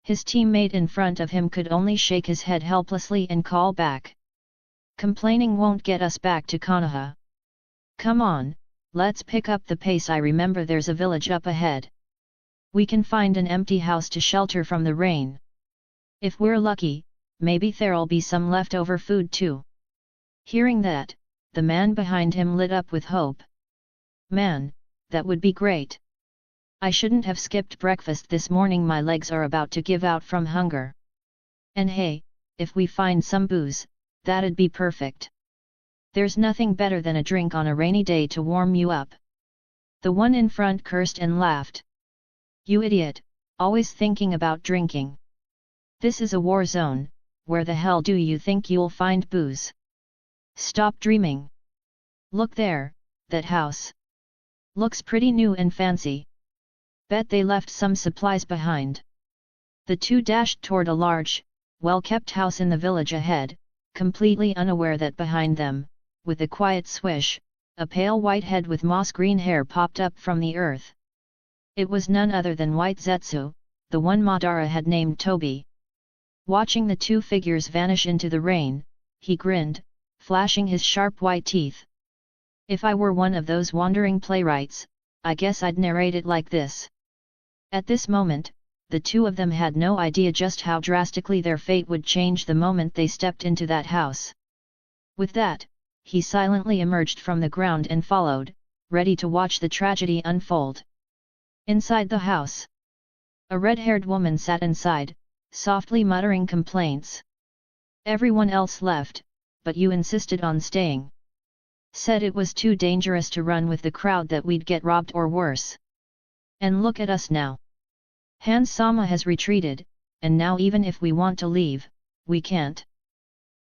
His teammate in front of him could only shake his head helplessly and call back. Complaining won't get us back to Konoha. Come on, let's pick up the pace. I remember there's a village up ahead. We can find an empty house to shelter from the rain. If we're lucky, maybe there'll be some leftover food too. Hearing that, the man behind him lit up with hope. Man, that would be great. I shouldn't have skipped breakfast this morning, my legs are about to give out from hunger. And hey, if we find some booze, that'd be perfect. There's nothing better than a drink on a rainy day to warm you up. The one in front cursed and laughed. You idiot, always thinking about drinking. This is a war zone, where the hell do you think you'll find booze? Stop dreaming. Look there, that house. Looks pretty new and fancy. Bet they left some supplies behind. The two dashed toward a large, well-kept house in the village ahead, completely unaware that behind them, with a quiet swish, a pale white head with moss-green hair popped up from the earth. It was none other than White Zetsu, the one Madara had named Tobi. Watching the two figures vanish into the rain, he grinned, flashing his sharp white teeth. If I were one of those wandering playwrights, I guess I'd narrate it like this. At this moment, the two of them had no idea just how drastically their fate would change the moment they stepped into that house. With that, he silently emerged from the ground and followed, ready to watch the tragedy unfold. Inside the house, a red-haired woman sat inside, softly muttering complaints. Everyone else left, but you insisted on staying. Said it was too dangerous to run with the crowd, that we'd get robbed or worse. And look at us now. Hans-sama has retreated, and now even if we want to leave, we can't.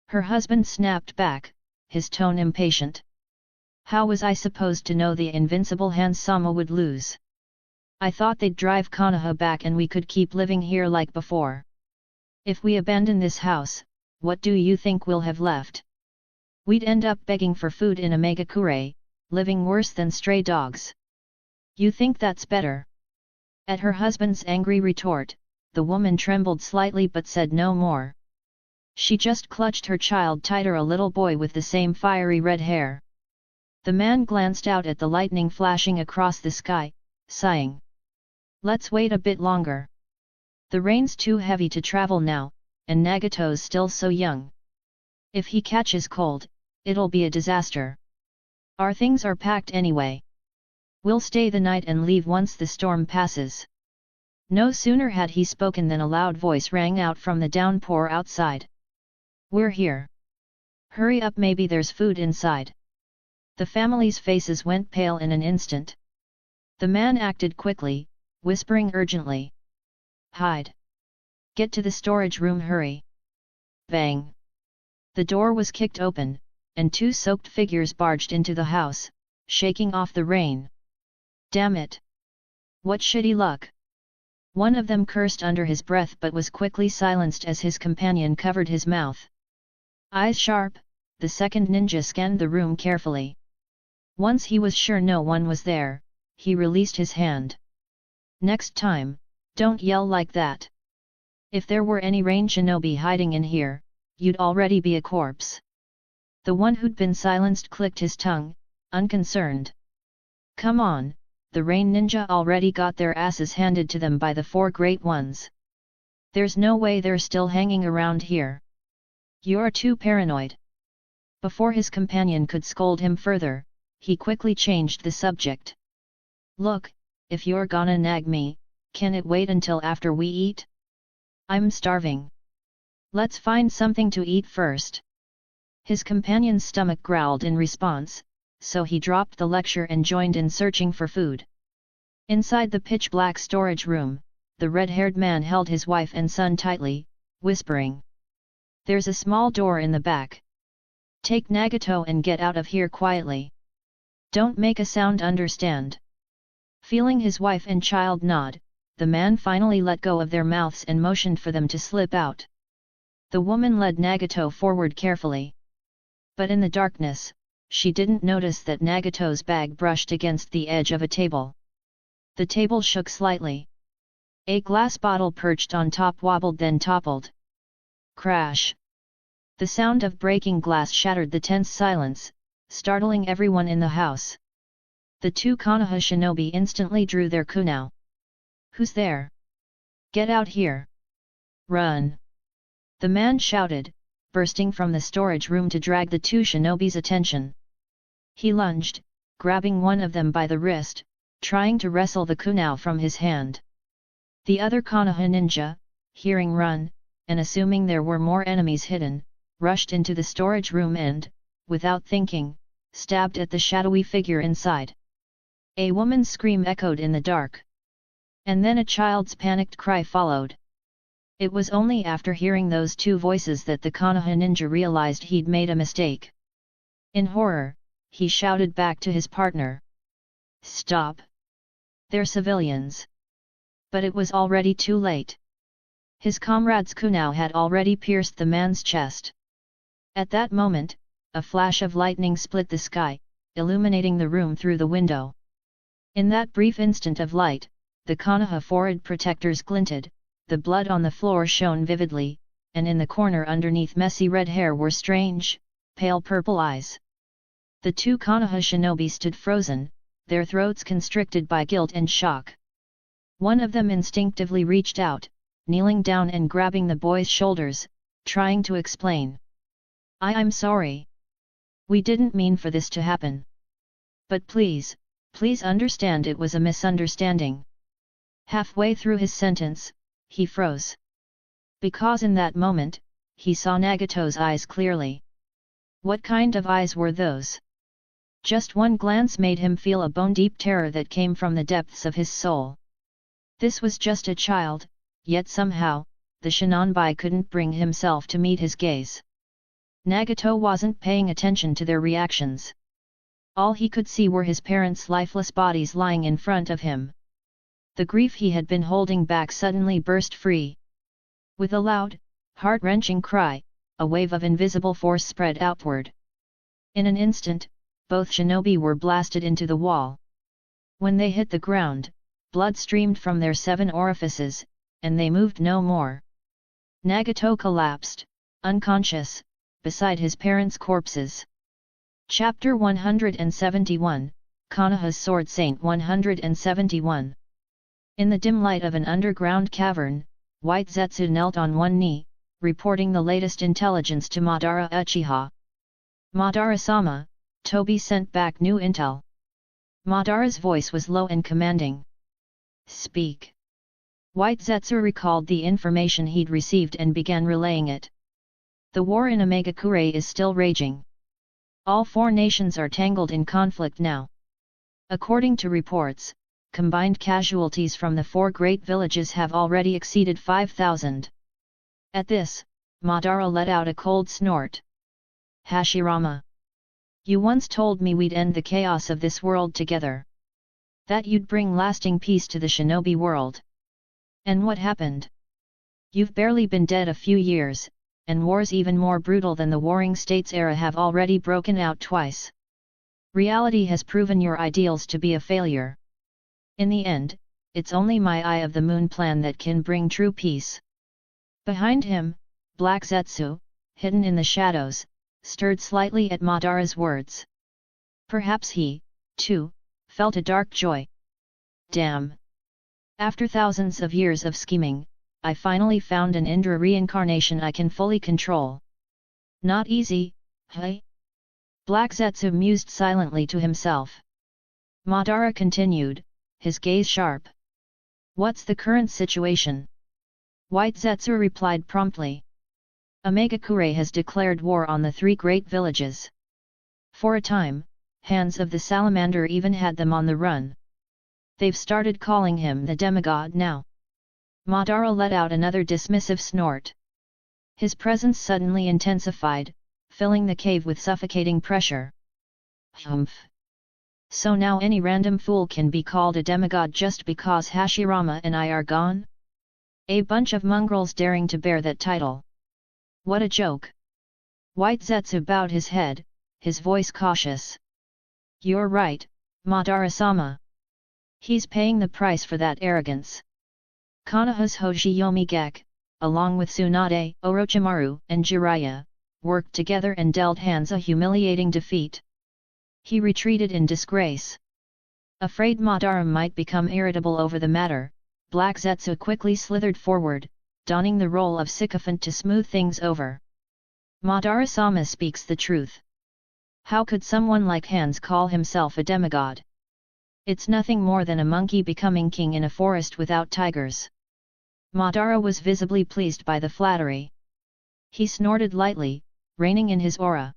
Her husband snapped back, his tone impatient. How was I supposed to know the invincible Hans-sama would lose? I thought they'd drive Konoha back and we could keep living here like before. If we abandon this house, what do you think we'll have left? We'd end up begging for food in a megakure, living worse than stray dogs. You think that's better? At her husband's angry retort, the woman trembled slightly but said no more. She just clutched her child tighter, a little boy with the same fiery red hair. The man glanced out at the lightning flashing across the sky, sighing. Let's wait a bit longer. The rain's too heavy to travel now, and Nagato's still so young. If he catches cold, it'll be a disaster. Our things are packed anyway. We'll stay the night and leave once the storm passes. No sooner had he spoken than a loud voice rang out from the downpour outside. We're here. Hurry up, maybe there's food inside. The family's faces went pale in an instant. The man acted quickly, whispering urgently. Hide. Get to the storage room, hurry. Bang. The door was kicked open, and two soaked figures barged into the house, shaking off the rain. Damn it! What shitty luck! One of them cursed under his breath but was quickly silenced as his companion covered his mouth. Eyes sharp, the second ninja scanned the room carefully. Once he was sure no one was there, he released his hand. Next time, don't yell like that. If there were any rain shinobi hiding in here, you'd already be a corpse. The one who'd been silenced clicked his tongue, unconcerned. Come on, the rain ninja already got their asses handed to them by the four great ones. There's no way they're still hanging around here. You're too paranoid. Before his companion could scold him further, he quickly changed the subject. Look, if you're gonna nag me, can it wait until after we eat? I'm starving. Let's find something to eat first. His companion's stomach growled in response, so he dropped the lecture and joined in searching for food. Inside the pitch-black storage room, the red-haired man held his wife and son tightly, whispering. There's a small door in the back. Take Nagato and get out of here quietly. Don't make a sound, understand? Feeling his wife and child nod, the man finally let go of their mouths and motioned for them to slip out. The woman led Nagato forward carefully. But in the darkness, she didn't notice that Nagato's bag brushed against the edge of a table. The table shook slightly. A glass bottle perched on top wobbled then toppled. Crash! The sound of breaking glass shattered the tense silence, startling everyone in the house. The two Konoha shinobi instantly drew their kunai. Who's there? Get out here! Run! The man shouted, bursting from the storage room to drag the two shinobi's attention. He lunged, grabbing one of them by the wrist, trying to wrestle the kunai from his hand. The other Konoha ninja, hearing run, and assuming there were more enemies hidden, rushed into the storage room and, without thinking, stabbed at the shadowy figure inside. A woman's scream echoed in the dark. And then a child's panicked cry followed. It was only after hearing those two voices that the Konoha ninja realized he'd made a mistake. In horror, he shouted back to his partner. "Stop! They're civilians!" But it was already too late. His comrade's kunai had already pierced the man's chest. At that moment, a flash of lightning split the sky, illuminating the room through the window. In that brief instant of light, the Konoha forehead protectors glinted, the blood on the floor shone vividly, and in the corner underneath messy red hair were strange, pale purple eyes. The two Konoha shinobi stood frozen, their throats constricted by guilt and shock. One of them instinctively reached out, kneeling down and grabbing the boy's shoulders, trying to explain. I'm sorry. We didn't mean for this to happen. But please understand it was a misunderstanding." Halfway through his sentence, he froze. Because in that moment, he saw Nagato's eyes clearly. What kind of eyes were those? Just one glance made him feel a bone-deep terror that came from the depths of his soul. This was just a child, yet somehow, the Shinonbai couldn't bring himself to meet his gaze. Nagato wasn't paying attention to their reactions. All he could see were his parents' lifeless bodies lying in front of him. The grief he had been holding back suddenly burst free. With a loud, heart-wrenching cry, a wave of invisible force spread outward. In an instant, both shinobi were blasted into the wall. When they hit the ground, blood streamed from their 7 orifices, and they moved no more. Nagato collapsed, unconscious, beside his parents' corpses. Chapter 171, Konoha's Sword Saint 171. In the dim light of an underground cavern, White Zetsu knelt on one knee, reporting the latest intelligence to Madara Uchiha. "Madara-sama, Tobi sent back new intel." Madara's voice was low and commanding. "Speak." White Zetsu recalled the information he'd received and began relaying it. "The war in Omegakure is still raging. All 4 nations are tangled in conflict now. According to reports, combined casualties from the 4 great villages have already exceeded 5,000. At this, Madara let out a cold snort. "Hashirama! You once told me we'd end the chaos of this world together. That you'd bring lasting peace to the shinobi world. And what happened? You've barely been dead a few years, and wars even more brutal than the Warring States era have already broken out twice. Reality has proven your ideals to be a failure. In the end, it's only my Eye of the Moon plan that can bring true peace." Behind him, Black Zetsu, hidden in the shadows, stirred slightly at Madara's words. Perhaps he, too, felt a dark joy. "Damn! After thousands of years of scheming, I finally found an Indra reincarnation I can fully control. Not easy, hey?" Black Zetsu mused silently to himself. Madara continued, his gaze sharp. "What's the current situation?" White Zetsu replied promptly. "Omegakure has declared war on the 3 great villages. For a time, Hands of the Salamander even had them on the run. They've started calling him the demigod now." Madara let out another dismissive snort. His presence suddenly intensified, filling the cave with suffocating pressure. "Humph! So now any random fool can be called a demigod just because Hashirama and I are gone? A bunch of mongrels daring to bear that title. What a joke!" White Zetsu bowed his head, his voice cautious. "You're right, Madara-sama. He's paying the price for that arrogance." Konoha's Hoshiyomi Gek, along with Tsunade, Orochimaru and Jiraiya, worked together and dealt Hands a humiliating defeat. He retreated in disgrace. Afraid Madara might become irritable over the matter, Black Zetsu quickly slithered forward, donning the role of sycophant to smooth things over. "Madara-sama speaks the truth. How could someone like Hands call himself a demigod? It's nothing more than a monkey becoming king in a forest without tigers." Madara was visibly pleased by the flattery. He snorted lightly, reining in his aura.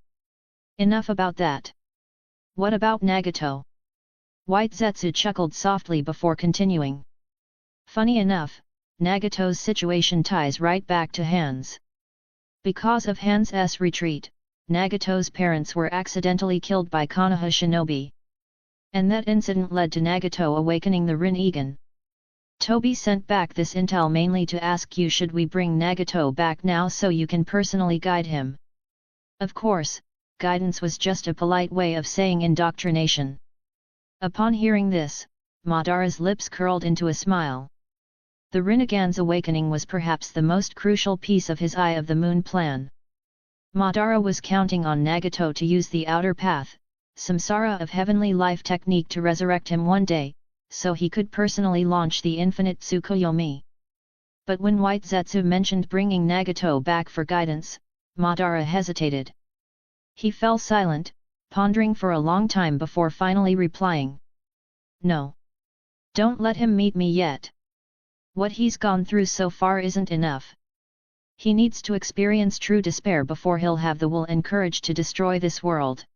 "Enough about that. What about Nagato?" White Zetsu chuckled softly before continuing. "Funny enough, Nagato's situation ties right back to Hans. Because of Hans' retreat, Nagato's parents were accidentally killed by Konoha shinobi. And that incident led to Nagato awakening the Rinnegan. Toby sent back this intel mainly to ask you should we bring Nagato back now so you can personally guide him. Of course, guidance was just a polite way of saying indoctrination. Upon hearing this, Madara's lips curled into a smile. The Rinnegan's awakening was perhaps the most crucial piece of his Eye of the Moon plan. Madara was counting on Nagato to use the outer path, samsara of heavenly life technique to resurrect him one day, so he could personally launch the infinite Tsukuyomi. But when White Zetsu mentioned bringing Nagato back for guidance, Madara hesitated. He fell silent, pondering for a long time before finally replying. No. Don't let him meet me yet. What he's gone through so far isn't enough. He needs to experience true despair before he'll have the will and courage to destroy this world.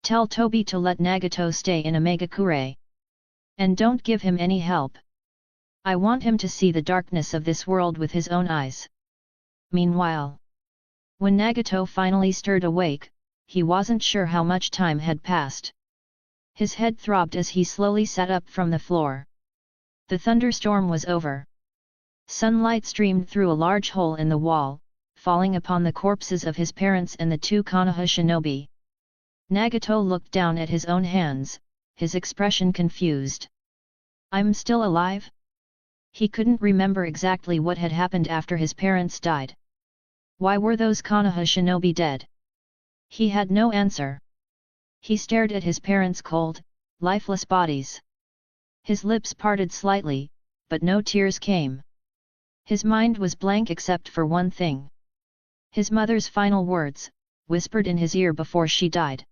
Tell Toby to let Nagato stay in Omegakure. And don't give him any help. I want him to see the darkness of this world with his own eyes. Meanwhile, when Nagato finally stirred awake, he wasn't sure how much time had passed. His head throbbed as he slowly sat up from the floor. The thunderstorm was over. Sunlight streamed through a large hole in the wall, falling upon the corpses of his parents and the two Konoha shinobi. Nagato looked down at his own hands, his expression confused. I'm still alive? He couldn't remember exactly what had happened after his parents died. Why were those Konoha shinobi dead? He had no answer. He stared at his parents' cold, lifeless bodies. His lips parted slightly, but no tears came. His mind was blank except for one thing. His mother's final words, whispered in his ear before she died.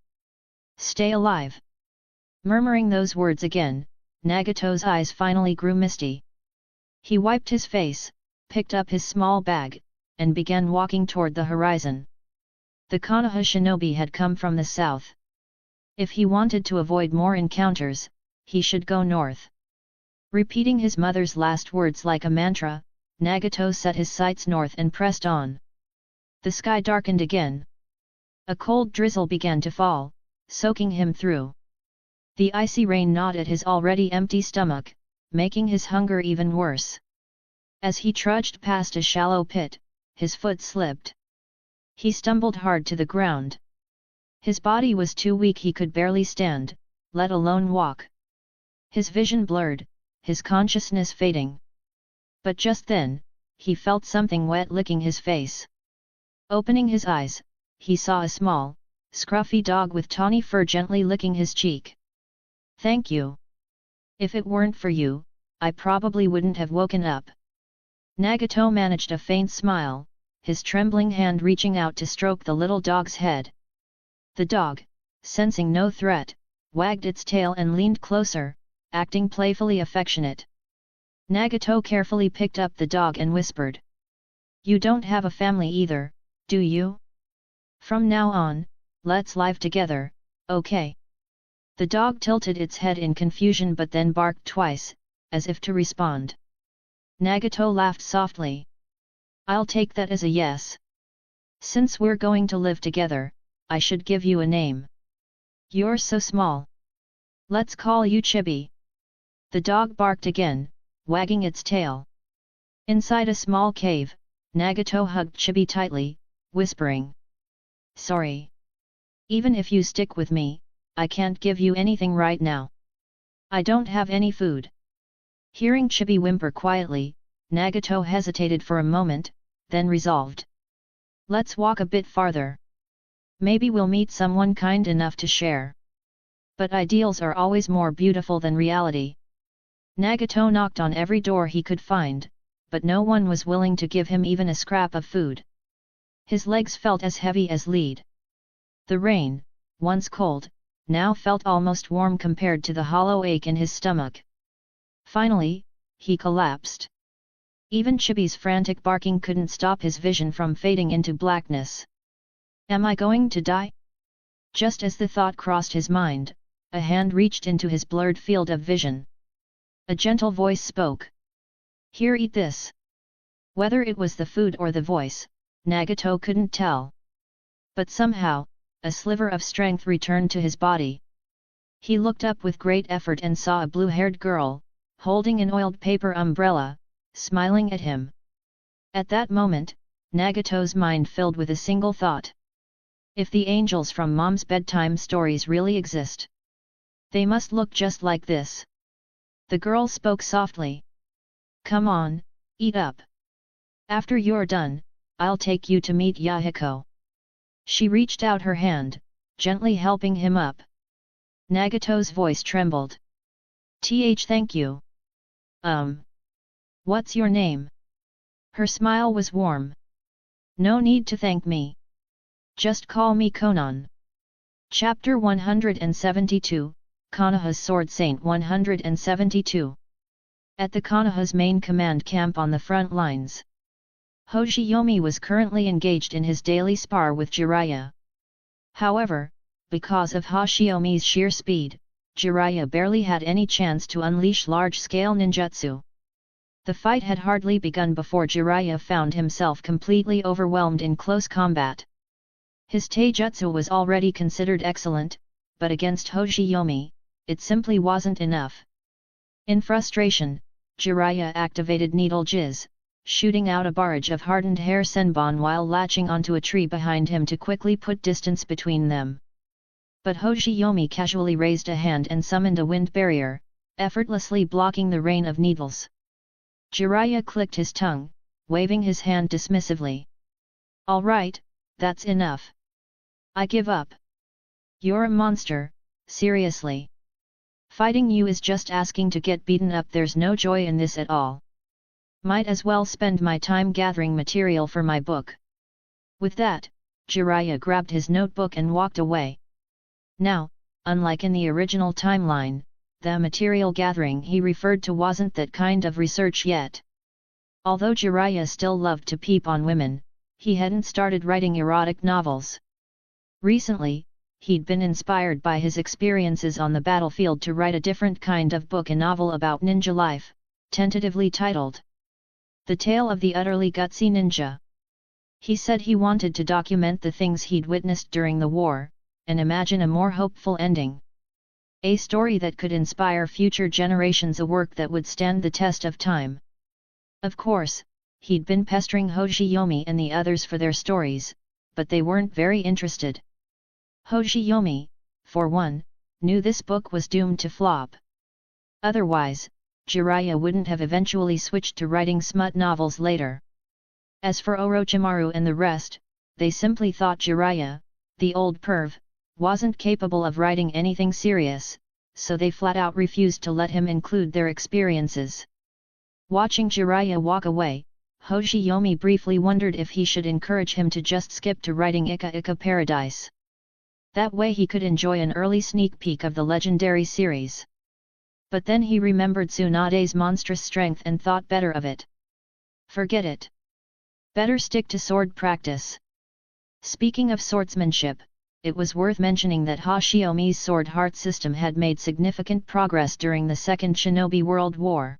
Stay alive. Murmuring those words again, Nagato's eyes finally grew misty. He wiped his face, picked up his small bag, and began walking toward the horizon. The Konoha shinobi had come from the south. If he wanted to avoid more encounters, he should go north. Repeating his mother's last words like a mantra, Nagato set his sights north and pressed on. The sky darkened again. A cold drizzle began to fall, soaking him through. The icy rain gnawed at his already empty stomach, making his hunger even worse. As he trudged past a shallow pit, his foot slipped. He stumbled hard to the ground. His body was too weak, he could barely stand, let alone walk. His vision blurred, his consciousness fading. But just then, he felt something wet licking his face. Opening his eyes, he saw a small, scruffy dog with tawny fur gently licking his cheek. Thank you. If it weren't for you, I probably wouldn't have woken up. Nagato managed a faint smile, his trembling hand reaching out to stroke the little dog's head. The dog, sensing no threat, wagged its tail and leaned closer, acting playfully affectionate. Nagato carefully picked up the dog and whispered. You don't have a family either, do you? From now on, let's live together, okay? The dog tilted its head in confusion but then barked twice, as if to respond. Nagato laughed softly. I'll take that as a yes. Since we're going to live together, I should give you a name. You're so small. Let's call you Chibi. The dog barked again, wagging its tail. Inside a small cave, Nagato hugged Chibi tightly, whispering. Sorry. Even if you stick with me, I can't give you anything right now. I don't have any food. Hearing Chibi whimper quietly, Nagato hesitated for a moment, then resolved. Let's walk a bit farther. Maybe we'll meet someone kind enough to share. But ideals are always more beautiful than reality. Nagato knocked on every door he could find, but no one was willing to give him even a scrap of food. His legs felt as heavy as lead. The rain, once cold, now felt almost warm compared to the hollow ache in his stomach. Finally, he collapsed. Even Chibi's frantic barking couldn't stop his vision from fading into blackness. Am I going to die? Just as the thought crossed his mind, a hand reached into his blurred field of vision. A gentle voice spoke. Here, eat this. Whether it was the food or the voice, Nagato couldn't tell. But somehow, a sliver of strength returned to his body. He looked up with great effort and saw a blue-haired girl, holding an oiled paper umbrella, smiling at him. At that moment, Nagato's mind filled with a single thought. If the angels from Mom's bedtime stories really exist, they must look just like this. The girl spoke softly. Come on, eat up. After you're done, I'll take you to meet Yahiko. She reached out her hand, gently helping him up. Nagato's voice trembled. Thank you. What's your name? Her smile was warm. No need to thank me. Just call me Conan. Chapter 172, Konoha's Sword Saint 172. At the Konoha's main command camp on the front lines, Hoshiyomi was currently engaged in his daily spar with Jiraiya. However, because of Hoshiyomi's sheer speed, Jiraiya barely had any chance to unleash large-scale ninjutsu. The fight had hardly begun before Jiraiya found himself completely overwhelmed in close combat. His taijutsu was already considered excellent, but against Hoshiyomi, it simply wasn't enough. In frustration, Jiraiya activated Needle Jizz, shooting out a barrage of hardened hair senbon while latching onto a tree behind him to quickly put distance between them. But Hoshiyomi casually raised a hand and summoned a wind barrier, effortlessly blocking the rain of needles. Jiraiya clicked his tongue, waving his hand dismissively. All right, that's enough. I give up. You're a monster, seriously. Fighting you is just asking to get beaten up. There's no joy in this at all. Might as well spend my time gathering material for my book. With that, Jiraiya grabbed his notebook and walked away. Now, unlike in the original timeline, the material gathering he referred to wasn't that kind of research yet. Although Jiraiya still loved to peep on women, he hadn't started writing erotic novels. Recently, he'd been inspired by his experiences on the battlefield to write a different kind of book, a novel about ninja life, tentatively titled The Tale of the Utterly Gutsy Ninja. He said he wanted to document the things he'd witnessed during the war, and imagine a more hopeful ending. A story that could inspire future generations, a work that would stand the test of time. Of course, he'd been pestering Hoshiyomi and the others for their stories, but they weren't very interested. Hoshiyomi, for one, knew this book was doomed to flop. Otherwise, Jiraiya wouldn't have eventually switched to writing smut novels later. As for Orochimaru and the rest, they simply thought Jiraiya, the old perv, wasn't capable of writing anything serious, so they flat out refused to let him include their experiences. Watching Jiraiya walk away, Hoshiyomi briefly wondered if he should encourage him to just skip to writing Ika Ika Paradise. That way he could enjoy an early sneak peek of the legendary series. But then he remembered Tsunade's monstrous strength and thought better of it. Forget it. Better stick to sword practice. Speaking of swordsmanship, it was worth mentioning that Hoshiyomi's Swordheart System had made significant progress during the Second Shinobi World War.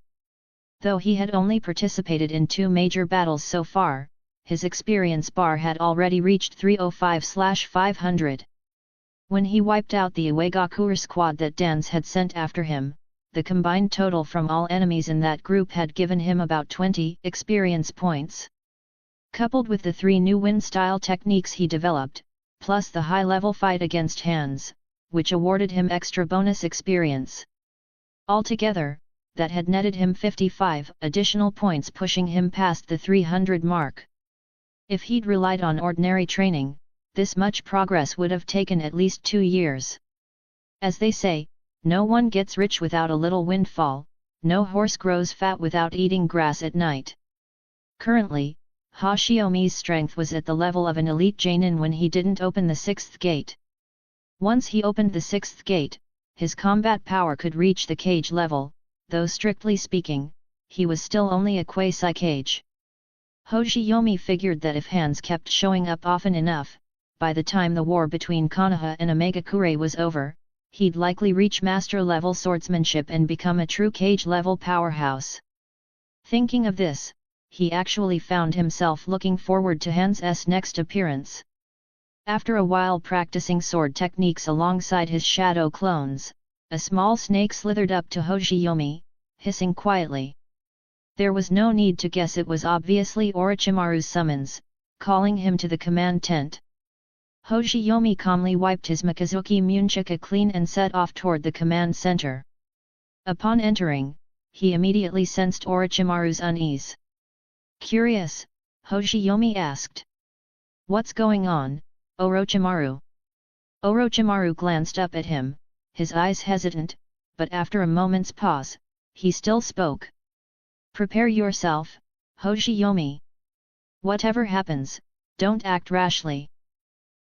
Though he had only participated in 2 major battles so far, his experience bar had already reached 305/500. When he wiped out the Uegakure squad that Dans had sent after him, the combined total from all enemies in that group had given him about 20 experience points. Coupled with the 3 new wind-style techniques he developed, plus the high-level fight against Hands, which awarded him extra bonus experience. Altogether, that had netted him 55 additional points, pushing him past the 300 mark. If he'd relied on ordinary training, this much progress would have taken at least 2 years. As they say, no one gets rich without a little windfall, no horse grows fat without eating grass at night. Currently, Hoshiyomi's strength was at the level of an elite Genin when he didn't open the 6th gate. Once he opened the 6th gate, his combat power could reach the Kage level, though strictly speaking, he was still only a quasi-Kage. Hoshiyomi figured that if Hands kept showing up often enough, by the time the war between Konoha and Omegakure was over, he'd likely reach master-level swordsmanship and become a true Kage-level powerhouse. Thinking of this, he actually found himself looking forward to Hans's next appearance. After a while practicing sword techniques alongside his shadow clones, a small snake slithered up to Hoshiyomi, hissing quietly. There was no need to guess, it was obviously Orochimaru's summons, calling him to the command tent. Hoshiyomi calmly wiped his Mikazuki Munchika clean and set off toward the command center. Upon entering, he immediately sensed Orochimaru's unease. Curious, Hoshiyomi asked. "What's going on, Orochimaru?" Orochimaru glanced up at him, his eyes hesitant, but after a moment's pause, he still spoke. "Prepare yourself, Hoshiyomi. Whatever happens, don't act rashly."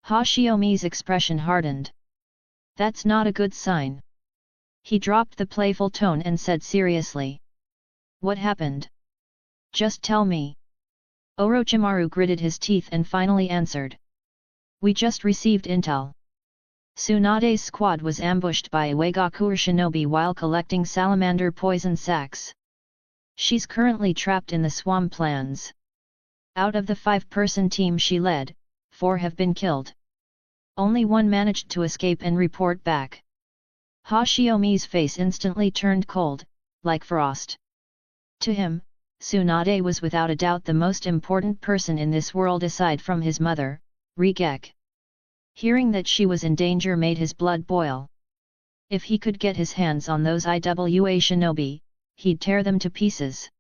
Hoshiyomi's expression hardened. "That's not a good sign." He dropped the playful tone and said seriously. "What happened? Just tell me." Orochimaru gritted his teeth and finally answered. "We just received intel. Tsunade's squad was ambushed by Iwagakure shinobi while collecting salamander poison sacs. She's currently trapped in the swamplands. Out of the 5-person team she led, 4 have been killed. Only 1 managed to escape and report back." Hoshiyomi's face instantly turned cold, like frost. To him, Tsunade was without a doubt the most important person in this world aside from his mother, Rigek. Hearing that she was in danger made his blood boil. If he could get his hands on those Iwa shinobi, he'd tear them to pieces.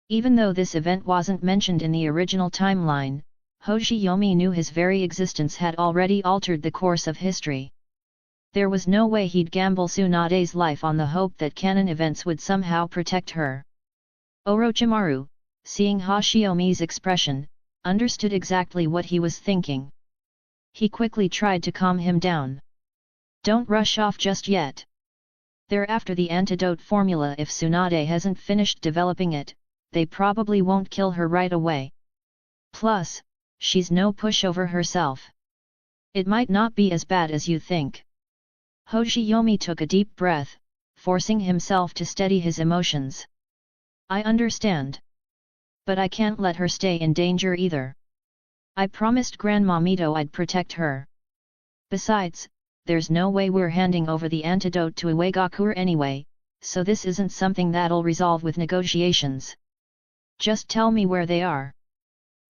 Even though this event wasn't mentioned in the original timeline, Hoshiyomi knew his very existence had already altered the course of history. There was no way he'd gamble Tsunade's life on the hope that canon events would somehow protect her. Orochimaru, seeing Hoshiyomi's expression, understood exactly what he was thinking. He quickly tried to calm him down. "Don't rush off just yet. They're after the antidote formula. If Tsunade hasn't finished developing it, they probably won't kill her right away. Plus, she's no pushover herself. It might not be as bad as you think." Hoshiyomi took a deep breath, forcing himself to steady his emotions. "I understand. But I can't let her stay in danger either. I promised Grandma Mito I'd protect her. Besides, there's no way we're handing over the antidote to Iwagakure anyway, so this isn't something that'll resolve with negotiations. Just tell me where they are."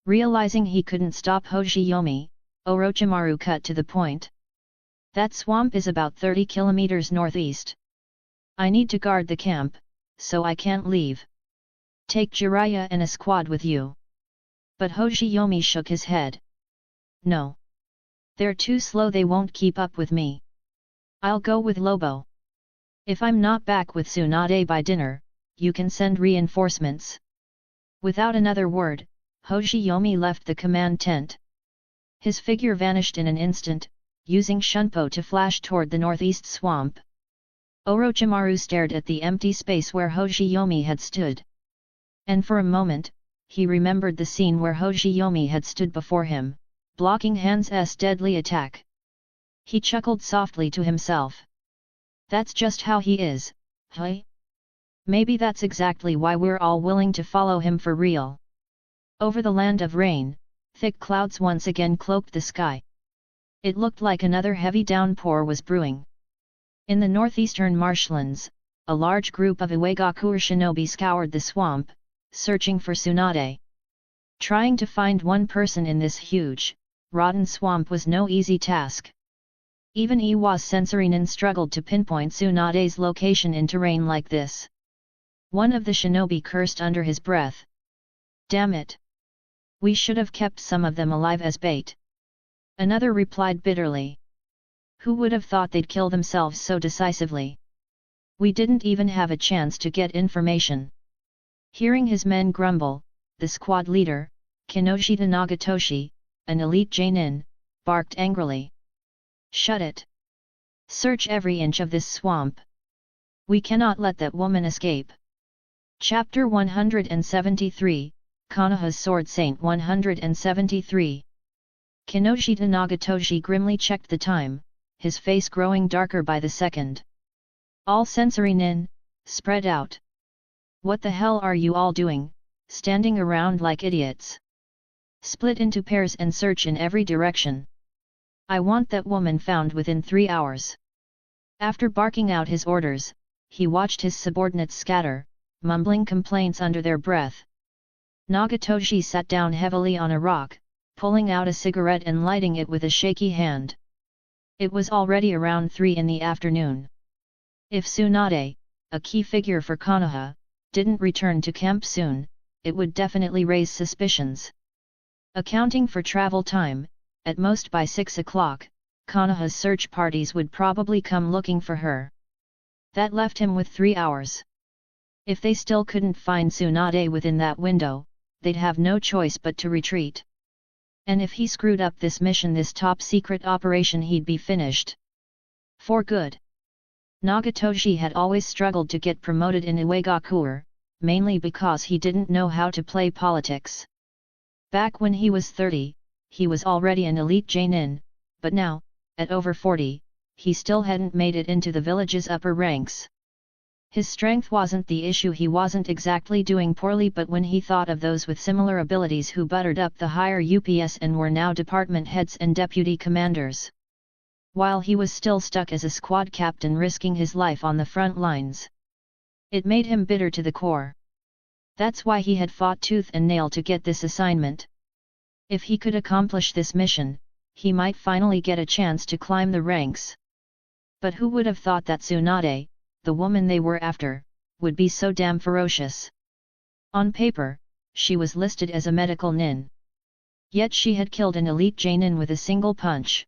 Realizing he couldn't stop Hoshiyomi, Orochimaru cut to the point. "That swamp is about 30 kilometers northeast. I need to guard the camp, so I can't leave. Take Jiraiya and a squad with you." But Hoshiyomi shook his head. "No. They're too slow, they won't keep up with me. I'll go with Lobo. If I'm not back with Tsunade by dinner, you can send reinforcements." Without another word, Hoshiyomi left the command tent. His figure vanished in an instant, using Shunpo to flash toward the northeast swamp. Orochimaru stared at the empty space where Hoshiyomi had stood. And for a moment, he remembered the scene where Hoshiyomi had stood before him, blocking Hans's deadly attack. He chuckled softly to himself. That's just how he is, huh? Maybe that's exactly why we're all willing to follow him for real. Over the land of rain, thick clouds once again cloaked the sky. It looked like another heavy downpour was brewing. In the northeastern marshlands, a large group of Iwagakure shinobi scoured the swamp, searching for Tsunade. Trying to find one person in this huge, rotten swamp was no easy task. Even Iwa's sensory nin struggled to pinpoint Tsunade's location in terrain like this. One of the shinobi cursed under his breath. "Damn it! We should have kept some of them alive as bait." Another replied bitterly. "Who would have thought they'd kill themselves so decisively? We didn't even have a chance to get information." Hearing his men grumble, the squad leader, Kinoshita Nagatoshi, an elite Jainin, barked angrily. "Shut it! Search every inch of this swamp. We cannot let that woman escape." Chapter 173, Konoha's Sword Saint 173. Kinoshita Nagatoshi grimly checked the time, his face growing darker by the second. "All sensory nin, spread out. What the hell are you all doing, standing around like idiots? Split into pairs and search in every direction. I want that woman found within 3 hours. After barking out his orders, he watched his subordinates scatter, mumbling complaints under their breath. Nagatoshi sat down heavily on a rock, pulling out a cigarette and lighting it with a shaky hand. It was already around 3 in the afternoon. If Tsunade, a key figure for Konoha, didn't return to camp soon, it would definitely raise suspicions. Accounting for travel time, at most by 6 o'clock, Konoha's search parties would probably come looking for her. That left him with 3 hours. If they still couldn't find Tsunade within that window, they'd have no choice but to retreat. And if he screwed up this mission, this top-secret operation, he'd be finished. For good. Nagatoshi had always struggled to get promoted in Iwagakure, mainly because he didn't know how to play politics. Back when he was 30, he was already an elite Genin, but now, at over 40, he still hadn't made it into the village's upper ranks. His strength wasn't the issue, he wasn't exactly doing poorly, but when he thought of those with similar abilities who buttered up the higher UPS and were now department heads and deputy commanders, while he was still stuck as a squad captain risking his life on the front lines, it made him bitter to the core. That's why he had fought tooth and nail to get this assignment. If he could accomplish this mission, he might finally get a chance to climb the ranks. But who would have thought that Tsunade, the woman they were after, would be so damn ferocious? On paper, she was listed as a medical nin. Yet she had killed an elite Genin with a single punch.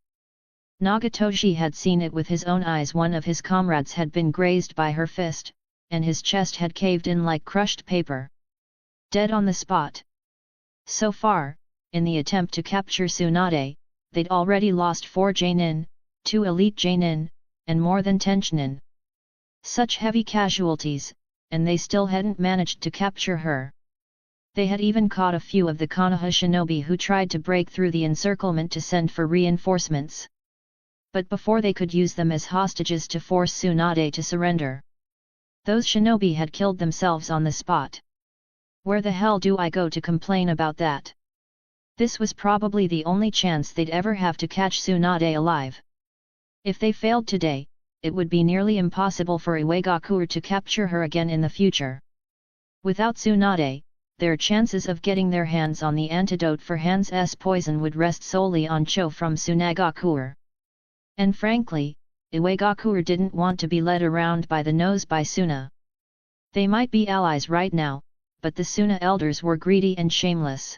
Nagatoshi had seen it with his own eyes. One of his comrades had been grazed by her fist, and his chest had caved in like crushed paper. Dead on the spot. So far, in the attempt to capture Tsunade, they'd already lost 4 Genin, 2 elite Genin, and more than 10 Chunin. Such heavy casualties, and they still hadn't managed to capture her. They had even caught a few of the Konoha shinobi who tried to break through the encirclement to send for reinforcements. But before they could use them as hostages to force Tsunade to surrender, those shinobi had killed themselves on the spot. Where the hell do I go to complain about that? This was probably the only chance they'd ever have to catch Tsunade alive. If they failed today, it would be nearly impossible for Iwagakure to capture her again in the future. Without Tsunade, their chances of getting their hands on the antidote for Hans' poison would rest solely on Cho from Tsunagakure. And frankly, Iwagakure didn't want to be led around by the nose by Suna. They might be allies right now, but the Suna elders were greedy and shameless.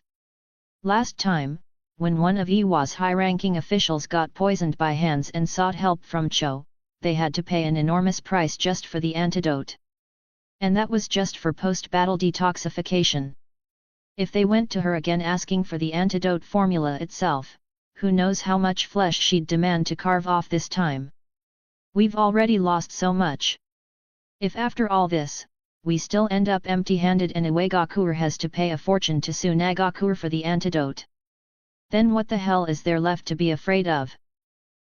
Last time, when one of Iwa's high-ranking officials got poisoned by Hans and sought help from Cho, they had to pay an enormous price just for the antidote. And that was just for post-battle detoxification. If they went to her again asking for the antidote formula itself, who knows how much flesh she'd demand to carve off this time. We've already lost so much. If after all this, we still end up empty-handed and Iwagakure has to pay a fortune to Tsunagakure for the antidote, then what the hell is there left to be afraid of?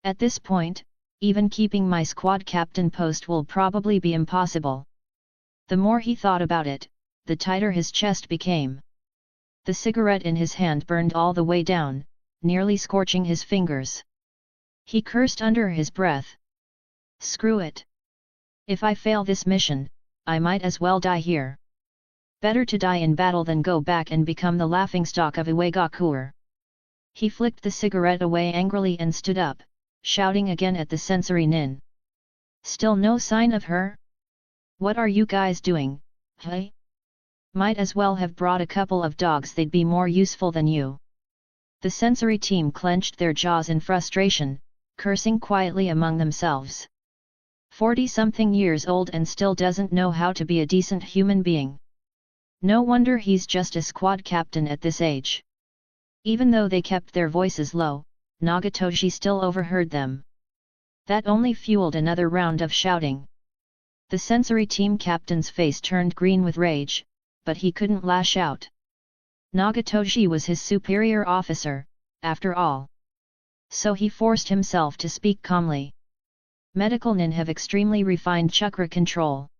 At this point, even keeping my squad captain post will probably be impossible. The more he thought about it, the tighter his chest became. The cigarette in his hand burned all the way down, nearly scorching his fingers. He cursed under his breath. Screw it. If I fail this mission, I might as well die here. Better to die in battle than go back and become the laughingstock of Iwagakure. He flicked the cigarette away angrily and stood up, shouting again at the sensory nin. Still no sign of her? What are you guys doing, hey? Might as well have brought a couple of dogs, they'd be more useful than you. The sensory team clenched their jaws in frustration, cursing quietly among themselves. 40-something years old and still doesn't know how to be a decent human being. No wonder he's just a squad captain at this age. Even though they kept their voices low, Nagatoshi still overheard them. That only fueled another round of shouting. The sensory team captain's face turned green with rage, but he couldn't lash out. Nagatoshi was his superior officer, after all. So he forced himself to speak calmly. Medical nin have extremely refined chakra control.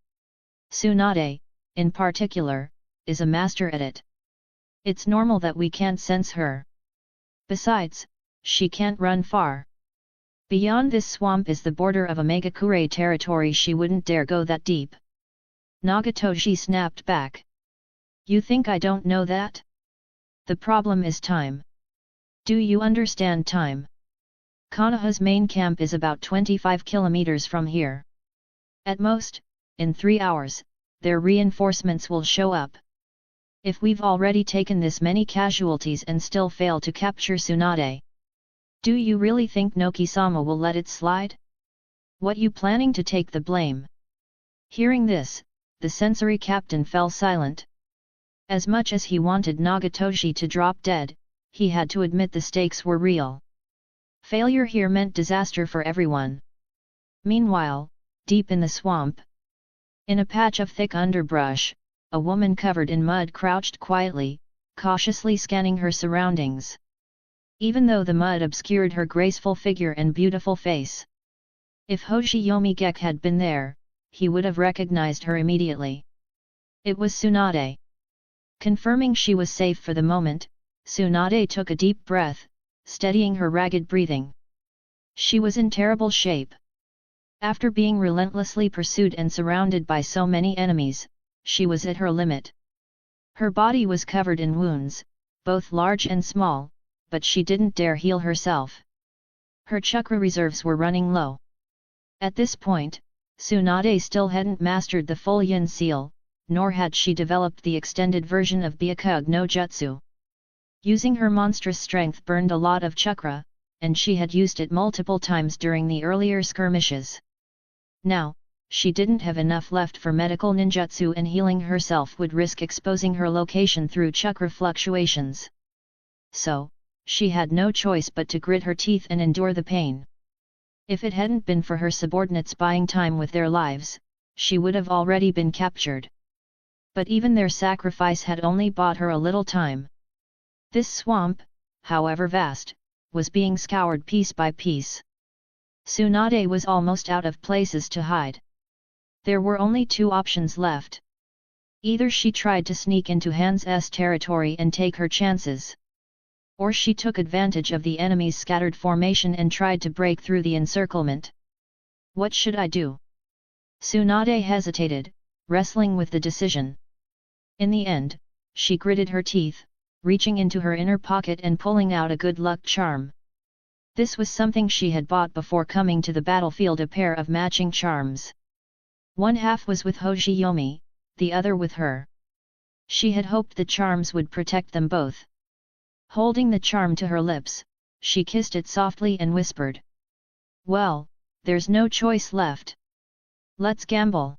Tsunade, in particular, is a master at it. It's normal that we can't sense her. Besides, she can't run far. Beyond this swamp is the border of Omegakure territory. She wouldn't dare go that deep. Nagatoshi snapped back. You think I don't know that? The problem is time. Do you understand time? Konoha's main camp is about 25 kilometers from here. At most, in 3 hours, their reinforcements will show up. If we've already taken this many casualties and still fail to capture Tsunade, do you really think Noki-sama will let it slide? What you planning to take the blame? Hearing this, the sensory captain fell silent. As much as he wanted Nagatoshi to drop dead, he had to admit the stakes were real. Failure here meant disaster for everyone. Meanwhile, deep in the swamp, in a patch of thick underbrush, a woman covered in mud crouched quietly, cautiously scanning her surroundings. Even though the mud obscured her graceful figure and beautiful face. If Hoshiyomi Gekkō had been there, he would have recognized her immediately. It was Tsunade. Confirming she was safe for the moment, Tsunade took a deep breath, steadying her ragged breathing. She was in terrible shape. After being relentlessly pursued and surrounded by so many enemies, she was at her limit. Her body was covered in wounds, both large and small, but she didn't dare heal herself. Her chakra reserves were running low. At this point, Tsunade still hadn't mastered the full yin seal, nor had she developed the extended version of Byakugo no Jutsu. Using her monstrous strength burned a lot of chakra, and she had used it multiple times during the earlier skirmishes. Now, she didn't have enough left for medical ninjutsu, and healing herself would risk exposing her location through chakra fluctuations. So, she had no choice but to grit her teeth and endure the pain. If it hadn't been for her subordinates buying time with their lives, she would have already been captured. But even their sacrifice had only bought her a little time. This swamp, however vast, was being scoured piece by piece. Tsunade was almost out of places to hide. There were only two options left. Either she tried to sneak into Han's territory and take her chances, or she took advantage of the enemy's scattered formation and tried to break through the encirclement. What should I do? Tsunade hesitated, wrestling with the decision. In the end, she gritted her teeth, reaching into her inner pocket and pulling out a good luck charm. This was something she had bought before coming to the battlefield, a pair of matching charms. One half was with Hoshiyomi, the other with her. She had hoped the charms would protect them both. Holding the charm to her lips, she kissed it softly and whispered, "Well, there's no choice left. Let's gamble.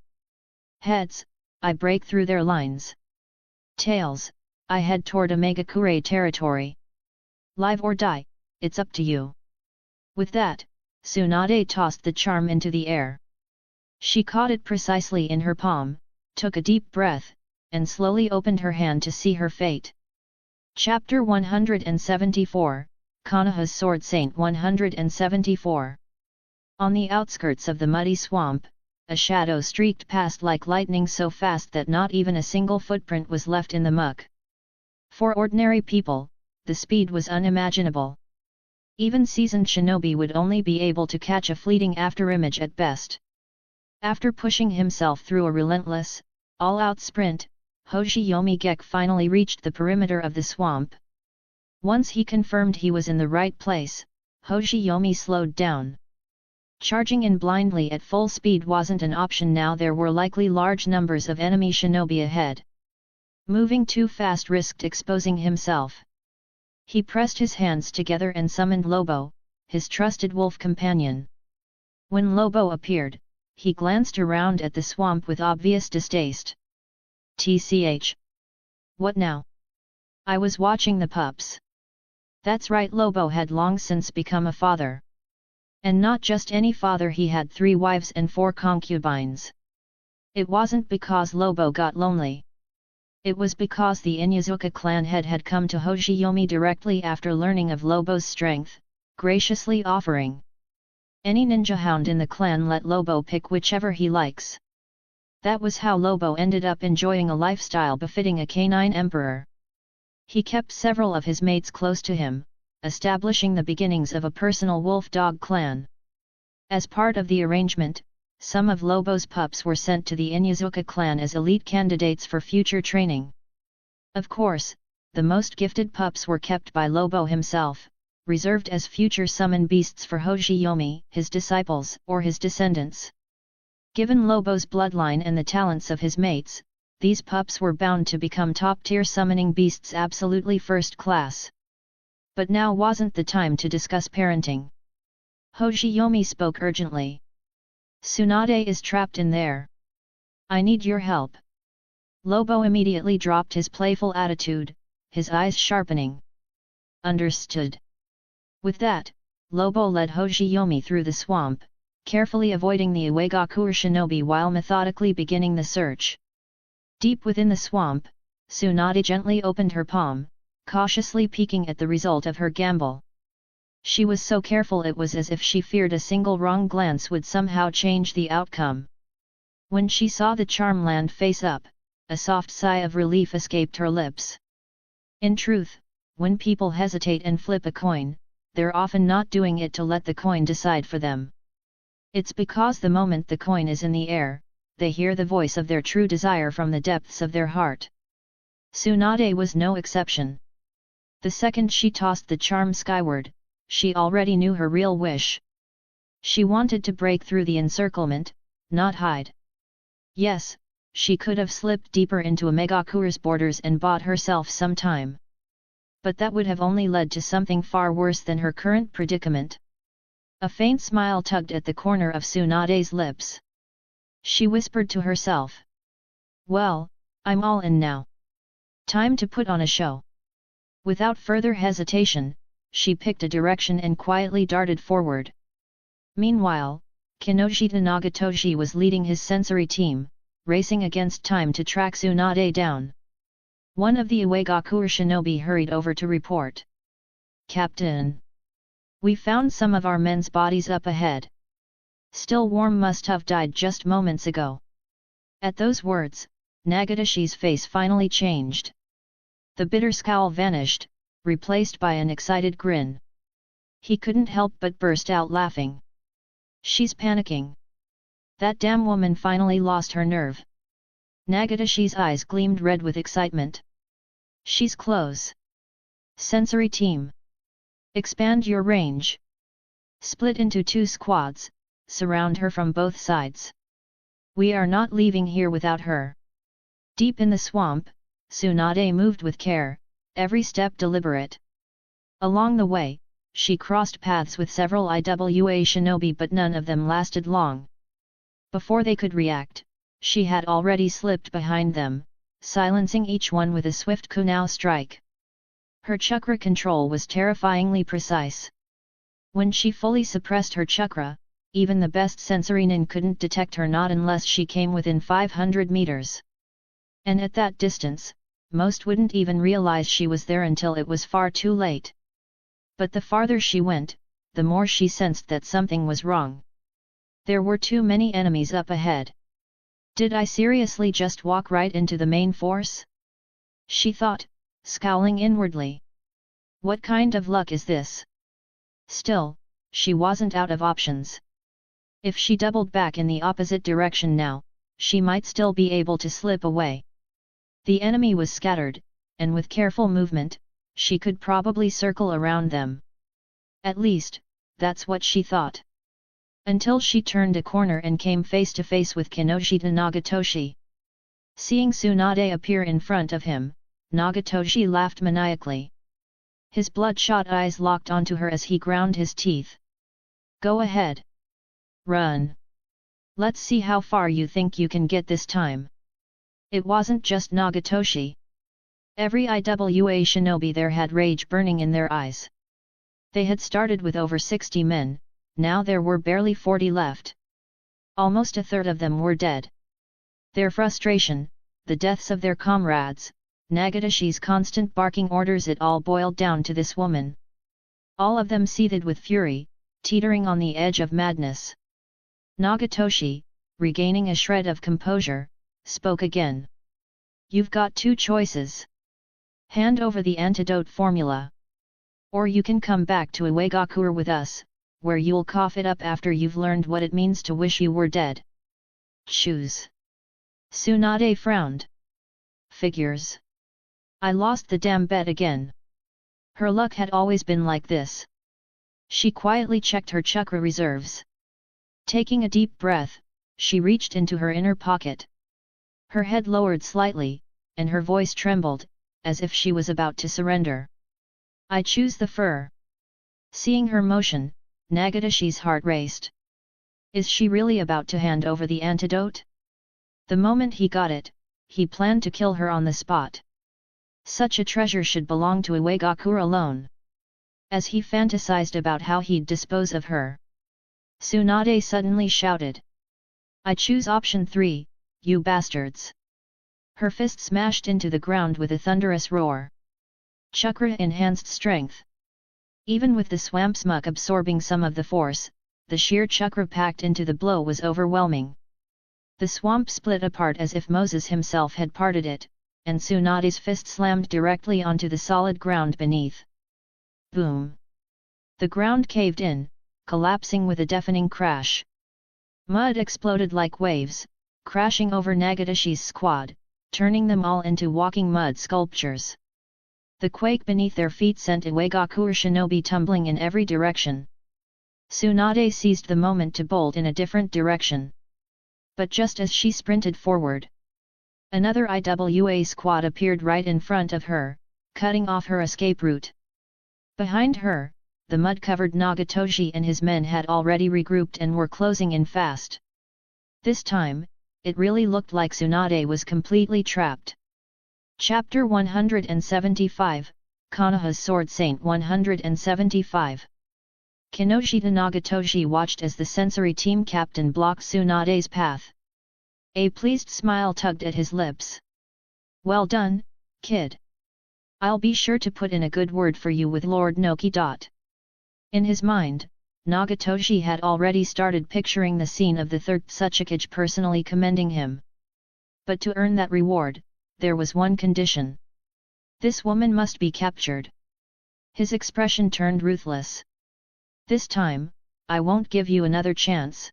Heads, I break through their lines. Tails, I head toward Omegakure territory. Live or die, it's up to you." With that, Tsunade tossed the charm into the air. She caught it precisely in her palm, took a deep breath, and slowly opened her hand to see her fate. Chapter 174, Konoha's Sword Saint 174. On the outskirts of the muddy swamp, a shadow streaked past like lightning so fast that not even a single footprint was left in the muck. For ordinary people, the speed was unimaginable. Even seasoned shinobi would only be able to catch a fleeting afterimage at best. After pushing himself through a relentless, all-out sprint, Hoshiyomi Gekkō finally reached the perimeter of the swamp. Once he confirmed he was in the right place, Hoshiyomi slowed down. Charging in blindly at full speed wasn't an option now. There were likely large numbers of enemy shinobi ahead. Moving too fast risked exposing himself. He pressed his hands together and summoned Lobo, his trusted wolf companion. When Lobo appeared, he glanced around at the swamp with obvious distaste. "Tch. What now? I was watching the pups." That's right, Lobo had long since become a father. And not just any father, he had 3 wives and 4 concubines. It wasn't because Lobo got lonely. It was because the Inuzuka clan head had come to Hoshiyomi directly after learning of Lobo's strength, graciously offering any ninja hound in the clan let Lobo pick whichever he likes. That was how Lobo ended up enjoying a lifestyle befitting a canine emperor. He kept several of his mates close to him, establishing the beginnings of a personal wolf-dog clan. As part of the arrangement, some of Lobo's pups were sent to the Gekkō clan as elite candidates for future training. Of course, the most gifted pups were kept by Lobo himself, reserved as future summon beasts for Hoshiyomi, his disciples, or his descendants. Given Lobo's bloodline and the talents of his mates, these pups were bound to become top-tier summoning beasts, absolutely first class. But now wasn't the time to discuss parenting. Hoshiyomi spoke urgently. Tsunade is trapped in there. I need your help. Lobo immediately dropped his playful attitude, his eyes sharpening. Understood. With that, Lobo led Hoshiyomi through the swamp, carefully avoiding the Uegakure shinobi while methodically beginning the search. Deep within the swamp, Tsunade gently opened her palm, cautiously peeking at the result of her gamble. She was so careful it was as if she feared a single wrong glance would somehow change the outcome. When she saw the charm land face up, a soft sigh of relief escaped her lips. In truth, when people hesitate and flip a coin, they're often not doing it to let the coin decide for them. It's because the moment the coin is in the air, they hear the voice of their true desire from the depths of their heart. Tsunade was no exception. The second she tossed the charm skyward, she already knew her real wish. She wanted to break through the encirclement, not hide. Yes, she could have slipped deeper into Umegakure's borders and bought herself some time. But that would have only led to something far worse than her current predicament. A faint smile tugged at the corner of Tsunade's lips. She whispered to herself. Well, I'm all in now. Time to put on a show. Without further hesitation, she picked a direction and quietly darted forward. Meanwhile, Kinoshita Nagatoshi was leading his sensory team, racing against time to track Tsunade down. One of the Uegakure shinobi hurried over to report. Captain! We found some of our men's bodies up ahead. Still warm, must have died just moments ago. At those words, Nagatoshi's face finally changed. The bitter scowl vanished, replaced by an excited grin. He couldn't help but burst out laughing. She's panicking. That damn woman finally lost her nerve. Nagatoshi's eyes gleamed red with excitement. She's close. Sensory team. Expand your range. Split into 2 squads, surround her from both sides. We are not leaving here without her. Deep in the swamp, Tsunade moved with care, every step deliberate. Along the way, she crossed paths with several IWA shinobi, but none of them lasted long. Before they could react, she had already slipped behind them, silencing each one with a swift kunao strike. Her chakra control was terrifyingly precise. When she fully suppressed her chakra, even the best sensory nin couldn't detect her, not unless she came within 500 meters. And at that distance, most wouldn't even realize she was there until it was far too late. But the farther she went, the more she sensed that something was wrong. There were too many enemies up ahead. Did I seriously just walk right into the main force? She thought, scowling inwardly. What kind of luck is this? Still, she wasn't out of options. If she doubled back in the opposite direction now, she might still be able to slip away. The enemy was scattered, and with careful movement, she could probably circle around them. At least, that's what she thought. Until she turned a corner and came face to face with Kinoshita Nagatoshi. Seeing Tsunade appear in front of him, Nagatoshi laughed maniacally. His bloodshot eyes locked onto her as he ground his teeth. Go ahead. Run. Let's see how far you think you can get this time. It wasn't just Nagatoshi. Every IWA shinobi there had rage burning in their eyes. They had started with over 60 men, now there were barely 40 left. Almost a third of them were dead. Their frustration, the deaths of their comrades, Nagatoshi's constant barking orders, it all boiled down to this woman. All of them seethed with fury, teetering on the edge of madness. Nagatoshi, regaining a shred of composure, spoke again. You've got two choices. Hand over the antidote formula. Or you can come back to Iwagakure with us, where you'll cough it up after you've learned what it means to wish you were dead. Choose. Tsunade frowned. Figures. I lost the damn bet again. Her luck had always been like this. She quietly checked her chakra reserves. Taking a deep breath, she reached into her inner pocket. Her head lowered slightly, and her voice trembled, as if she was about to surrender. I choose the fur. Seeing her motion, Nagadashi's heart raced. Is she really about to hand over the antidote? The moment he got it, he planned to kill her on the spot. Such a treasure should belong to Iwagakure alone. As he fantasized about how he'd dispose of her, Tsunade suddenly shouted. I choose option 3, you bastards! Her fist smashed into the ground with a thunderous roar. Chakra-enhanced strength. Even with the swamp's muck absorbing some of the force, the sheer chakra packed into the blow was overwhelming. The swamp split apart as if Moses himself had parted it, and Tsunade's fist slammed directly onto the solid ground beneath. Boom! The ground caved in, collapsing with a deafening crash. Mud exploded like waves, crashing over Nagadashi's squad, turning them all into walking mud sculptures. The quake beneath their feet sent Iwagakure shinobi tumbling in every direction. Tsunade seized the moment to bolt in a different direction. But just as she sprinted forward, another IWA squad appeared right in front of her, cutting off her escape route. Behind her, the mud-covered Nagatoshi and his men had already regrouped and were closing in fast. This time, it really looked like Tsunade was completely trapped. Chapter 175, Konoha's Sword Saint 175. Kinoshita Nagatoshi watched as the sensory team captain blocked Tsunade's path. A pleased smile tugged at his lips. Well done, kid. I'll be sure to put in a good word for you with Lord Noki. In his mind, Nagatoshi had already started picturing the scene of the third Tsuchikage personally commending him. But to earn that reward, there was one condition. This woman must be captured. His expression turned ruthless. This time, I won't give you another chance.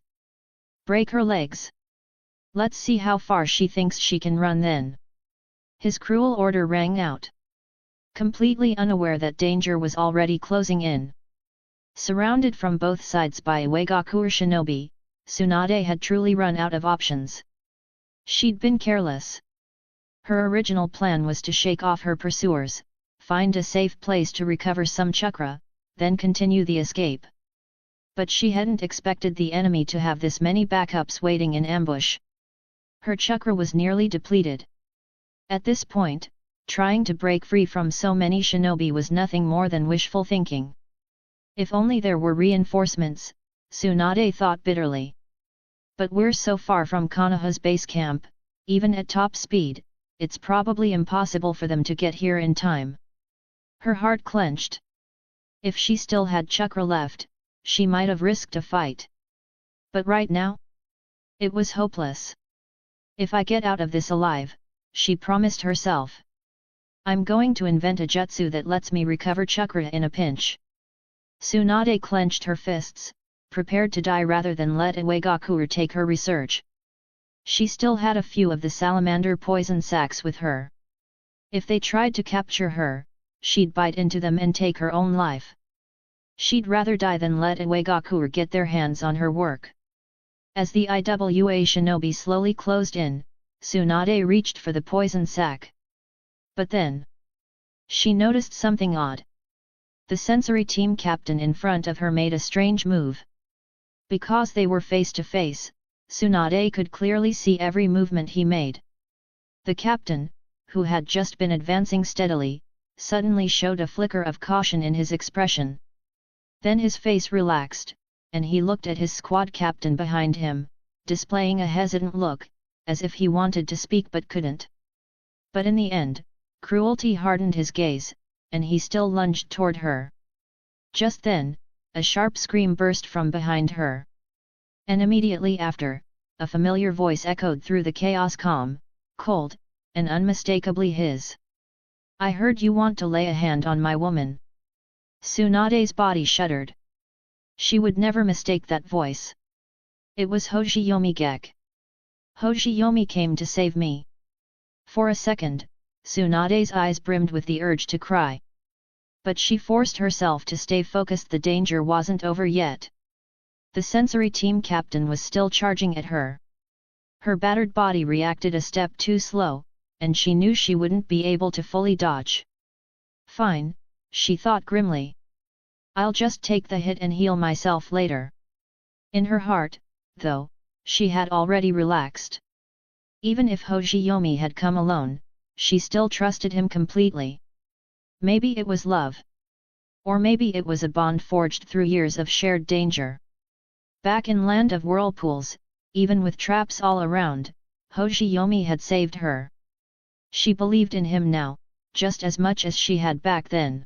Break her legs. Let's see how far she thinks she can run then. His cruel order rang out. Completely unaware that danger was already closing in. Surrounded from both sides by Iwagakure shinobi, Tsunade had truly run out of options. She'd been careless. Her original plan was to shake off her pursuers, find a safe place to recover some chakra, then continue the escape. But she hadn't expected the enemy to have this many backups waiting in ambush. Her chakra was nearly depleted. At this point, trying to break free from so many shinobi was nothing more than wishful thinking. If only there were reinforcements, Tsunade thought bitterly. But we're so far from Konoha's base camp, even at top speed, it's probably impossible for them to get here in time. Her heart clenched. If she still had chakra left, she might have risked a fight. But right now? It was hopeless. If I get out of this alive, she promised herself, I'm going to invent a jutsu that lets me recover chakra in a pinch. Tsunade clenched her fists, prepared to die rather than let Iwagakure take her research. She still had a few of the salamander poison sacs with her. If they tried to capture her, she'd bite into them and take her own life. She'd rather die than let Iwagakure get their hands on her work. As the IWA shinobi slowly closed in, Tsunade reached for the poison sac. But then, she noticed something odd. The sensory team captain in front of her made a strange move. Because they were face to face, Tsunade could clearly see every movement he made. The captain, who had just been advancing steadily, suddenly showed a flicker of caution in his expression. Then his face relaxed, and he looked at his squad captain behind him, displaying a hesitant look, as if he wanted to speak but couldn't. But in the end, cruelty hardened his gaze, and he still lunged toward her. Just then, a sharp scream burst from behind her. And immediately after, a familiar voice echoed through the chaos calm. cold, and unmistakably his. "I heard you want to lay a hand on my woman." Tsunade's body shuddered. She would never mistake that voice. It was Hoshiyomi Gekkō. Hoshiyomi came to save me. For a second, Tsunade's eyes brimmed with the urge to cry. But she forced herself to stay focused. The danger wasn't over yet. The sensory team captain was still charging at her. Her battered body reacted a step too slow, and she knew she wouldn't be able to fully dodge. "Fine," she thought grimly. "I'll just take the hit and heal myself later." In her heart, though, she had already relaxed. Even if Hoshiyomi had come alone, she still trusted him completely. Maybe it was love. Or maybe it was a bond forged through years of shared danger. Back in Land of Whirlpools, even with traps all around, Hoshiyomi had saved her. She believed in him now, just as much as she had back then.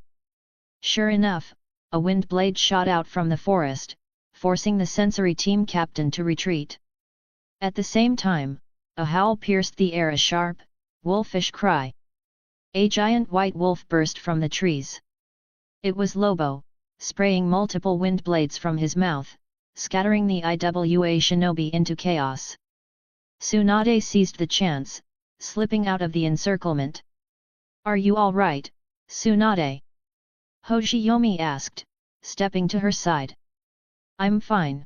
Sure enough, a wind blade shot out from the forest, forcing the sensory team captain to retreat. At the same time, a howl pierced the air, a sharp, wolfish cry. A giant white wolf burst from the trees. It was Lobo, spraying multiple wind blades from his mouth, scattering the IWA shinobi into chaos. Tsunade seized the chance, slipping out of the encirclement. "Are you all right, Tsunade?" Hoshiyomi asked, stepping to her side. "I'm fine."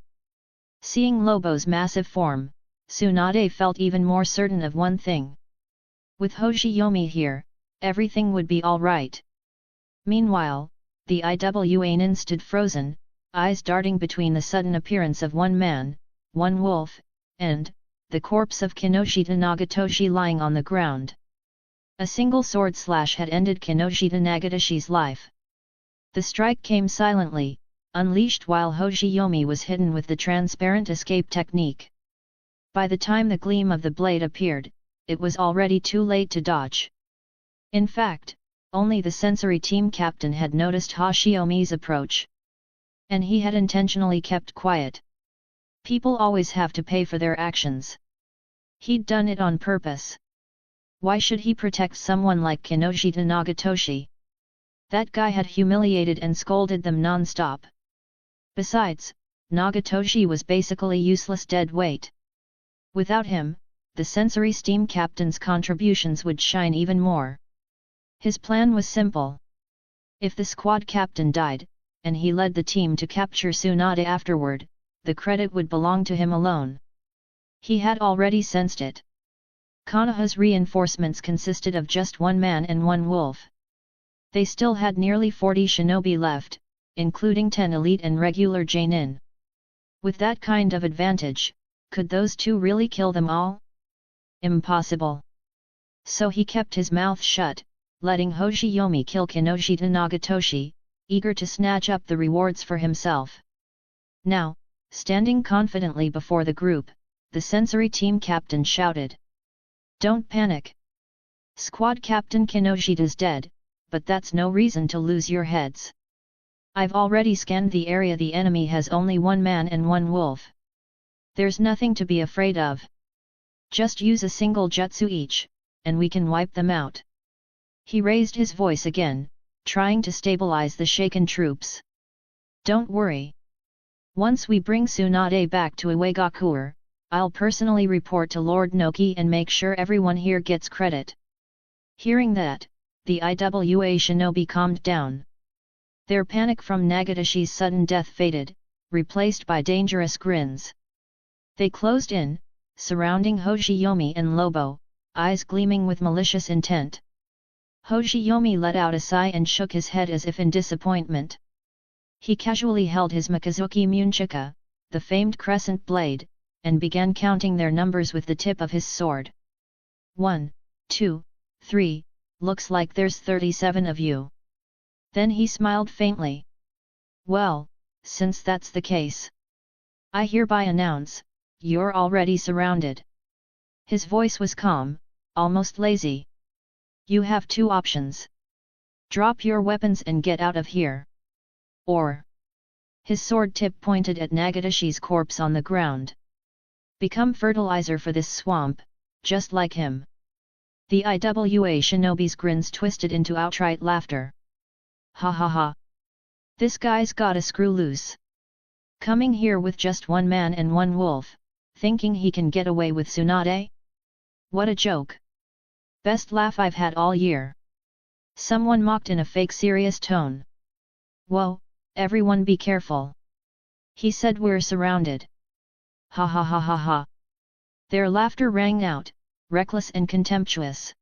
Seeing Lobo's massive form, Tsunade felt even more certain of one thing. With Hoshiyomi here, everything would be all right. Meanwhile, the IWA nin stood frozen, eyes darting between the sudden appearance of one man, one wolf, and the corpse of Kinoshita Nagatoshi lying on the ground. A single sword slash had ended Kinoshita Nagatoshi's life. The strike came silently, unleashed while Hoshiyomi was hidden with the transparent escape technique. By the time the gleam of the blade appeared, it was already too late to dodge. In fact, only the sensory team captain had noticed Hoshiyomi's approach. And he had intentionally kept quiet. People always have to pay for their actions. He'd done it on purpose. Why should he protect someone like Kinoshita Nagatoshi? That guy had humiliated and scolded them non-stop. Besides, Nagatoshi was basically useless dead weight. Without him, the sensory steam captain's contributions would shine even more. His plan was simple. If the squad captain died, and he led the team to capture Tsunade afterward, the credit would belong to him alone. He had already sensed it. Konoha's reinforcements consisted of just one man and one wolf. They still had nearly 40 shinobi left, including 10 elite and regular genin. With that kind of advantage, could those two really kill them all? Impossible. So he kept his mouth shut, letting Hoshiyomi kill Kinoshita Nagatoshi, eager to snatch up the rewards for himself. Now, standing confidently before the group, the sensory team captain shouted. "Don't panic. Squad Captain Kinoshita's dead, but that's no reason to lose your heads. I've already scanned the area. The enemy has only one man and one wolf. There's nothing to be afraid of. Just use a single jutsu each, and we can wipe them out." He raised his voice again, trying to stabilize the shaken troops. "Don't worry. Once we bring Tsunade back to Iwagakure, I'll personally report to Lord Noki and make sure everyone here gets credit." Hearing that, the IWA shinobi calmed down. Their panic from Nagatoshi's sudden death faded, replaced by dangerous grins. They closed in, surrounding Hoshiyomi and Lobo, eyes gleaming with malicious intent. Hoshiyomi let out a sigh and shook his head as if in disappointment. He casually held his Mikazuki Munchika, the famed crescent blade, and began counting their numbers with the tip of his sword. 1, 2, 3, looks like there's 37 of you. Then he smiled faintly. "Well, since that's the case, I hereby announce, you're already surrounded." His voice was calm, almost lazy. "You have two options. Drop your weapons and get out of here. Or..." His sword tip pointed at Nagatoshi's corpse on the ground. "Become fertilizer for this swamp, just like him." The IWA shinobi's grins twisted into outright laughter. Ha ha ha. This guy's got a screw loose. Coming here with just one man and one wolf, thinking he can get away with Tsunade? What a joke. Best laugh I've had all year. Someone mocked in a fake serious tone. Whoa, everyone be careful. He said we're surrounded. Ha ha ha ha ha. Their laughter rang out, reckless and contemptuous.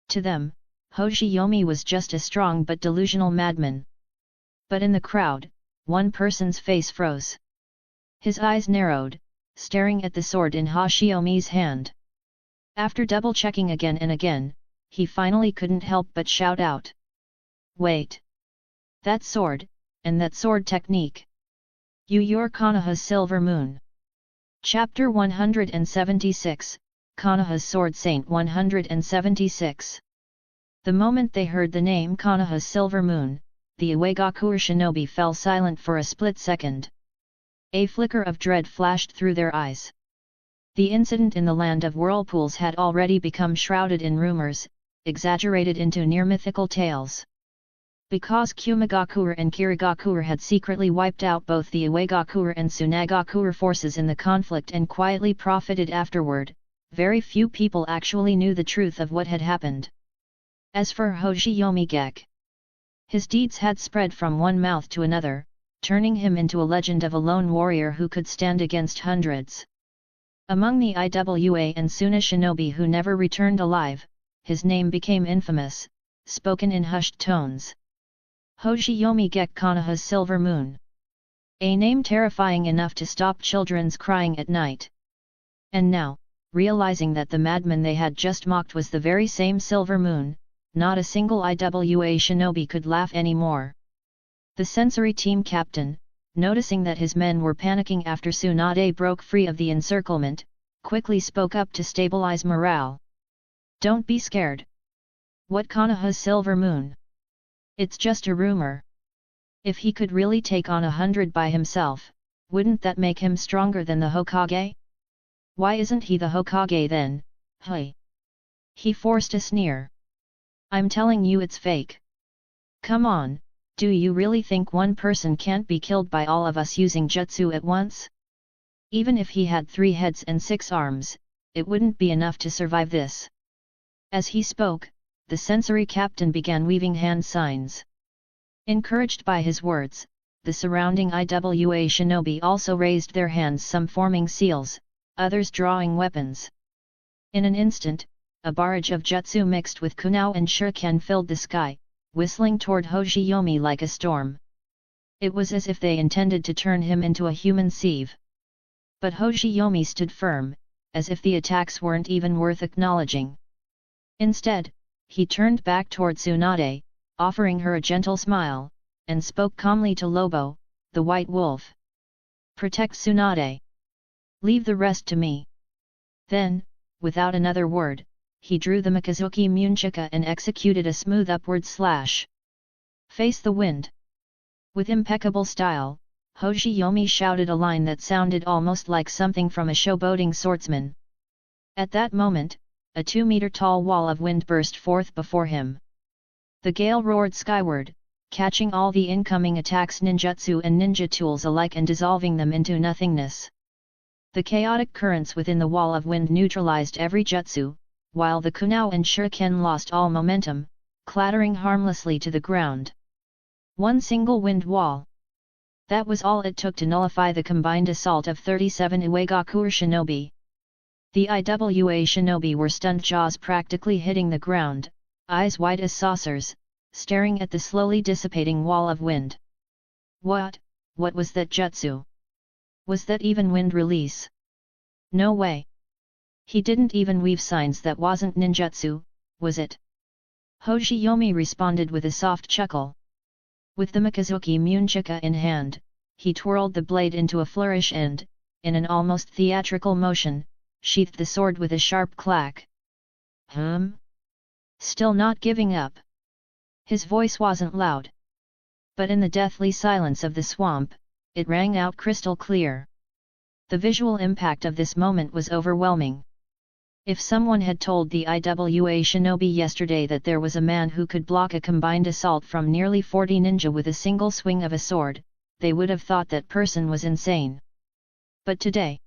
To them, Hoshiyomi was just a strong but delusional madman. But in the crowd, one person's face froze. His eyes narrowed, staring at the sword in Hoshiyomi's hand. After double-checking again and again, he finally couldn't help but shout out. Wait! That sword, and that sword technique! You're Konoha's Silver Moon! Chapter 176, Konoha's Sword Saint 176. The moment they heard the name Konoha's Silver Moon, the Uegakure shinobi fell silent for a split second. A flicker of dread flashed through their eyes. The incident in the Land of Whirlpools had already become shrouded in rumors, exaggerated into near-mythical tales. Because Kumigakure and Kirigakure had secretly wiped out both the Uegakure and Tsunagakure forces in the conflict and quietly profited afterward, very few people actually knew the truth of what had happened. As for Hoshiyomi Gek, his deeds had spread from one mouth to another, turning him into a legend of a lone warrior who could stand against hundreds. Among the IWA and Suna shinobi who never returned alive, his name became infamous, spoken in hushed tones. Hoshiyomi Gek Konoha's Silver Moon. A name terrifying enough to stop children's crying at night. And now, realizing that the madman they had just mocked was the very same Silver Moon, not a single IWA shinobi could laugh anymore. The sensory team captain, noticing that his men were panicking after Tsunade broke free of the encirclement, quickly spoke up to stabilize morale. Don't be scared. What Konoha's Silver Moon? It's just a rumor. If he could really take on 100 by himself, wouldn't that make him stronger than the Hokage? Why isn't he the Hokage then, hey? He forced a sneer. I'm telling you it's fake. Come on, do you really think one person can't be killed by all of us using jutsu at once? Even if he had 3 heads and 6 arms, it wouldn't be enough to survive this. As he spoke, the sensory captain began weaving hand signs. Encouraged by his words, the surrounding IWA shinobi also raised their hands, some forming seals, others drawing weapons. In an instant, a barrage of jutsu mixed with kunao and shuriken filled the sky, whistling toward Hoshiyomi like a storm. It was as if they intended to turn him into a human sieve. But Hoshiyomi stood firm, as if the attacks weren't even worth acknowledging. Instead, he turned back toward Tsunade, offering her a gentle smile, and spoke calmly to Lobo, the white wolf. Protect Tsunade. Leave the rest to me. Then, without another word, he drew the Mikazuki Munchika and executed a smooth upward slash. Face the wind. With impeccable style, Hoshiyomi shouted a line that sounded almost like something from a showboating swordsman. At that moment, a 2-meter-tall wall of wind burst forth before him. The gale roared skyward, catching all the incoming attacks, ninjutsu and ninja tools alike, and dissolving them into nothingness. The chaotic currents within the wall of wind neutralized every jutsu, while the kunao and shuriken lost all momentum, clattering harmlessly to the ground. One single wind wall. That was all it took to nullify the combined assault of 37 Uegakure shinobi. The IWA shinobi were stunned, jaws practically hitting the ground, eyes wide as saucers, staring at the slowly dissipating wall of wind. What was that jutsu? Was that even wind release? No way. He didn't even weave signs. That wasn't ninjutsu, was it? Hoshiyomi responded with a soft chuckle. With the Mikazuki Munchika in hand, he twirled the blade into a flourish and, in an almost theatrical motion, sheathed the sword with a sharp clack. Still not giving up. His voice wasn't loud. But in the deathly silence of the swamp, it rang out crystal clear. The visual impact of this moment was overwhelming. If someone had told the IWA shinobi yesterday that there was a man who could block a combined assault from nearly 40 ninja with a single swing of a sword, they would have thought that person was insane. But today,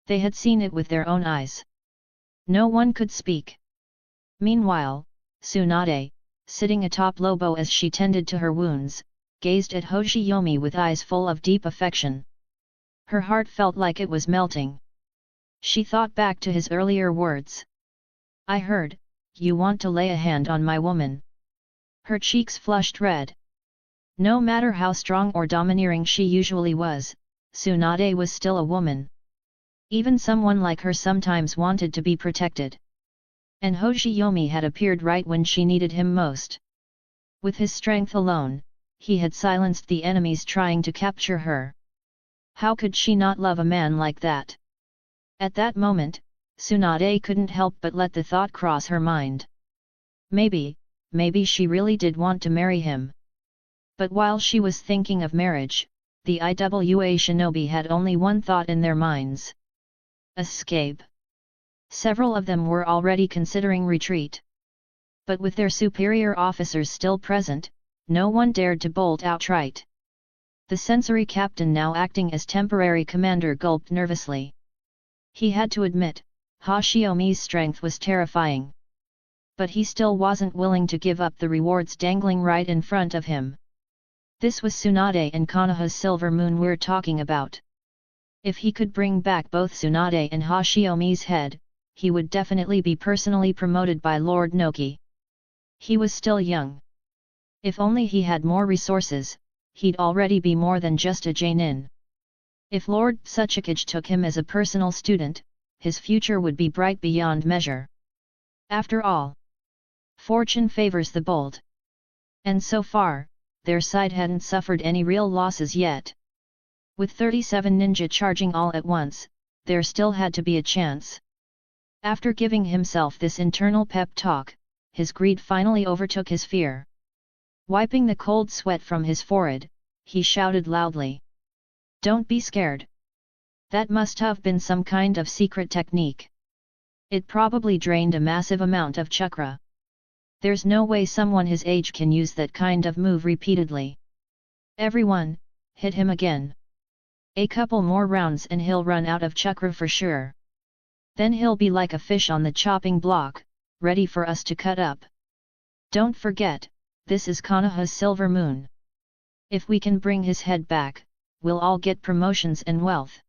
they had seen it with their own eyes. No one could speak. Meanwhile, Tsunade, sitting atop Lobo as she tended to her wounds, gazed at Hoshiyomi with eyes full of deep affection. Her heart felt like it was melting. She thought back to his earlier words. "I heard, you want to lay a hand on my woman." Her cheeks flushed red. No matter how strong or domineering she usually was, Tsunade was still a woman. Even someone like her sometimes wanted to be protected. And Hoshiyomi had appeared right when she needed him most. With his strength alone, he had silenced the enemies trying to capture her. How could she not love a man like that? At that moment, Tsunade couldn't help but let the thought cross her mind. Maybe she really did want to marry him. But while she was thinking of marriage, the IWA shinobi had only one thought in their minds. Escape. Several of them were already considering retreat. But with their superior officers still present, no one dared to bolt outright. The sensory captain, now acting as temporary commander, gulped nervously. He had to admit, Hoshiyomi's strength was terrifying. But he still wasn't willing to give up the rewards dangling right in front of him. This was Tsunade and Konoha's silver moon we're talking about. If he could bring back both Tsunade and Hoshiyomi's head, he would definitely be personally promoted by Lord Noki. He was still young. If only he had more resources, he'd already be more than just a Jainin. If Lord Tsuchikage took him as a personal student, his future would be bright beyond measure. After all, fortune favors the bold. And so far, their side hadn't suffered any real losses yet. With 37 ninja charging all at once, there still had to be a chance. After giving himself this internal pep talk, his greed finally overtook his fear. Wiping the cold sweat from his forehead, he shouted loudly. "Don't be scared. That must have been some kind of secret technique. It probably drained a massive amount of chakra. There's no way someone his age can use that kind of move repeatedly. Everyone, hit him again. A couple more rounds and he'll run out of chakra for sure. Then he'll be like a fish on the chopping block, ready for us to cut up. Don't forget, this is Konoha's silver moon. If we can bring his head back, we'll all get promotions and wealth."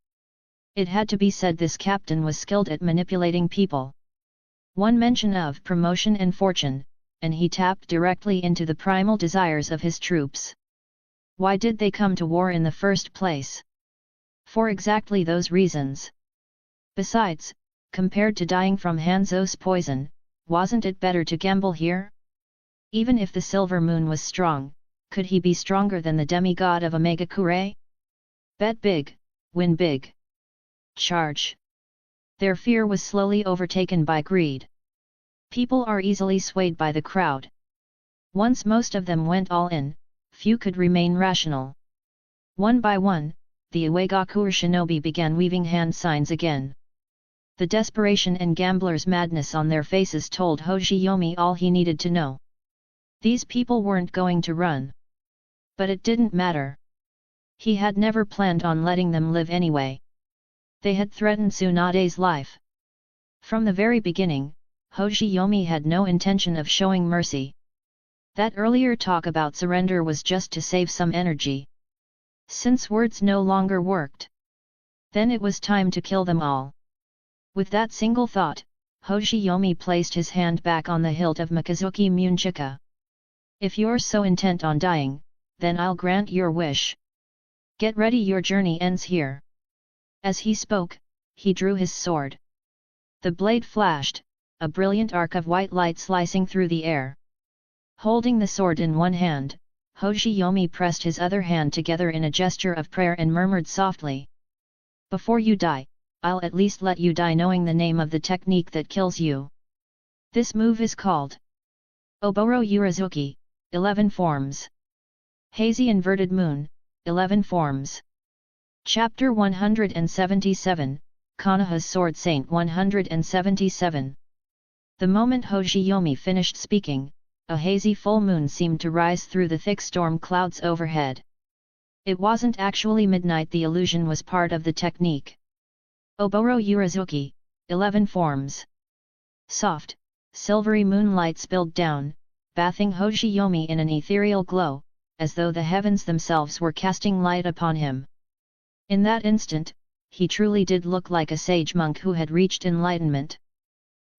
It had to be said this captain was skilled at manipulating people. One mention of promotion and fortune, and he tapped directly into the primal desires of his troops. Why did they come to war in the first place? For exactly those reasons. Besides, compared to dying from Hanzo's poison, wasn't it better to gamble here? Even if the silver moon was strong, could he be stronger than the demigod of Omega-kure? Bet big, win big. Charge. Their fear was slowly overtaken by greed. People are easily swayed by the crowd. Once most of them went all in, few could remain rational. One by one, the Uegaku shinobi began weaving hand signs again. The desperation and gambler's madness on their faces told Hoshiyomi all he needed to know. These people weren't going to run. But it didn't matter. He had never planned on letting them live anyway. They had threatened Tsunade's life. From the very beginning, Hoshiyomi had no intention of showing mercy. That earlier talk about surrender was just to save some energy. Since words no longer worked, then it was time to kill them all. With that single thought, Hoshiyomi placed his hand back on the hilt of Mikazuki Munchika. "If you're so intent on dying, then I'll grant your wish. Get ready, your journey ends here." As he spoke, he drew his sword. The blade flashed, a brilliant arc of white light slicing through the air. Holding the sword in one hand, Hoshiyomi pressed his other hand together in a gesture of prayer and murmured softly. "Before you die, I'll at least let you die knowing the name of the technique that kills you. This move is called Oboro Urazuki, 11 forms. Hazy Inverted Moon, 11 forms." Chapter 177, Konoha's Sword Saint 177. The moment Hoshiyomi finished speaking, a hazy full moon seemed to rise through the thick storm clouds overhead. It wasn't actually midnight, the illusion was part of the technique. Oboro Urazuki, 11 forms. Soft, silvery moonlight spilled down, bathing Hoshiyomi in an ethereal glow, as though the heavens themselves were casting light upon him. In that instant, he truly did look like a sage monk who had reached enlightenment.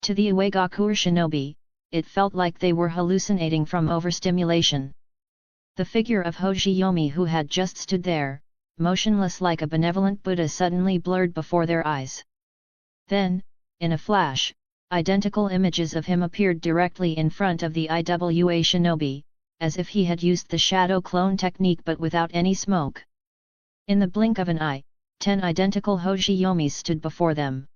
To the Uegaku shinobi, it felt like they were hallucinating from overstimulation. The figure of Hoshiyomi, who had just stood there, motionless like a benevolent Buddha, suddenly blurred before their eyes. Then, in a flash, identical images of him appeared directly in front of the Iwa shinobi, as if he had used the shadow clone technique but without any smoke. In the blink of an eye, 10 identical Hoshiyomis stood before them.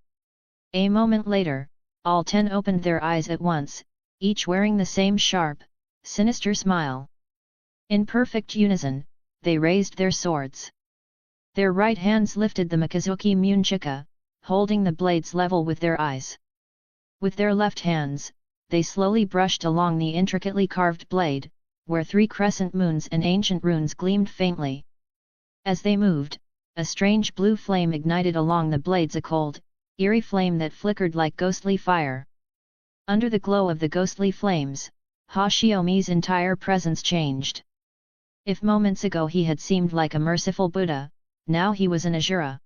A moment later, all 10 opened their eyes at once, each wearing the same sharp, sinister smile. In perfect unison, they raised their swords. Their right hands lifted the Mikazuki Munchika, holding the blades level with their eyes. With their left hands, they slowly brushed along the intricately carved blade, where 3 crescent moons and ancient runes gleamed faintly. As they moved, a strange blue flame ignited along the blades, a cold, eerie flame that flickered like ghostly fire. Under the glow of the ghostly flames, Hoshiyomi's entire presence changed. If moments ago he had seemed like a merciful Buddha, now he was an Asura.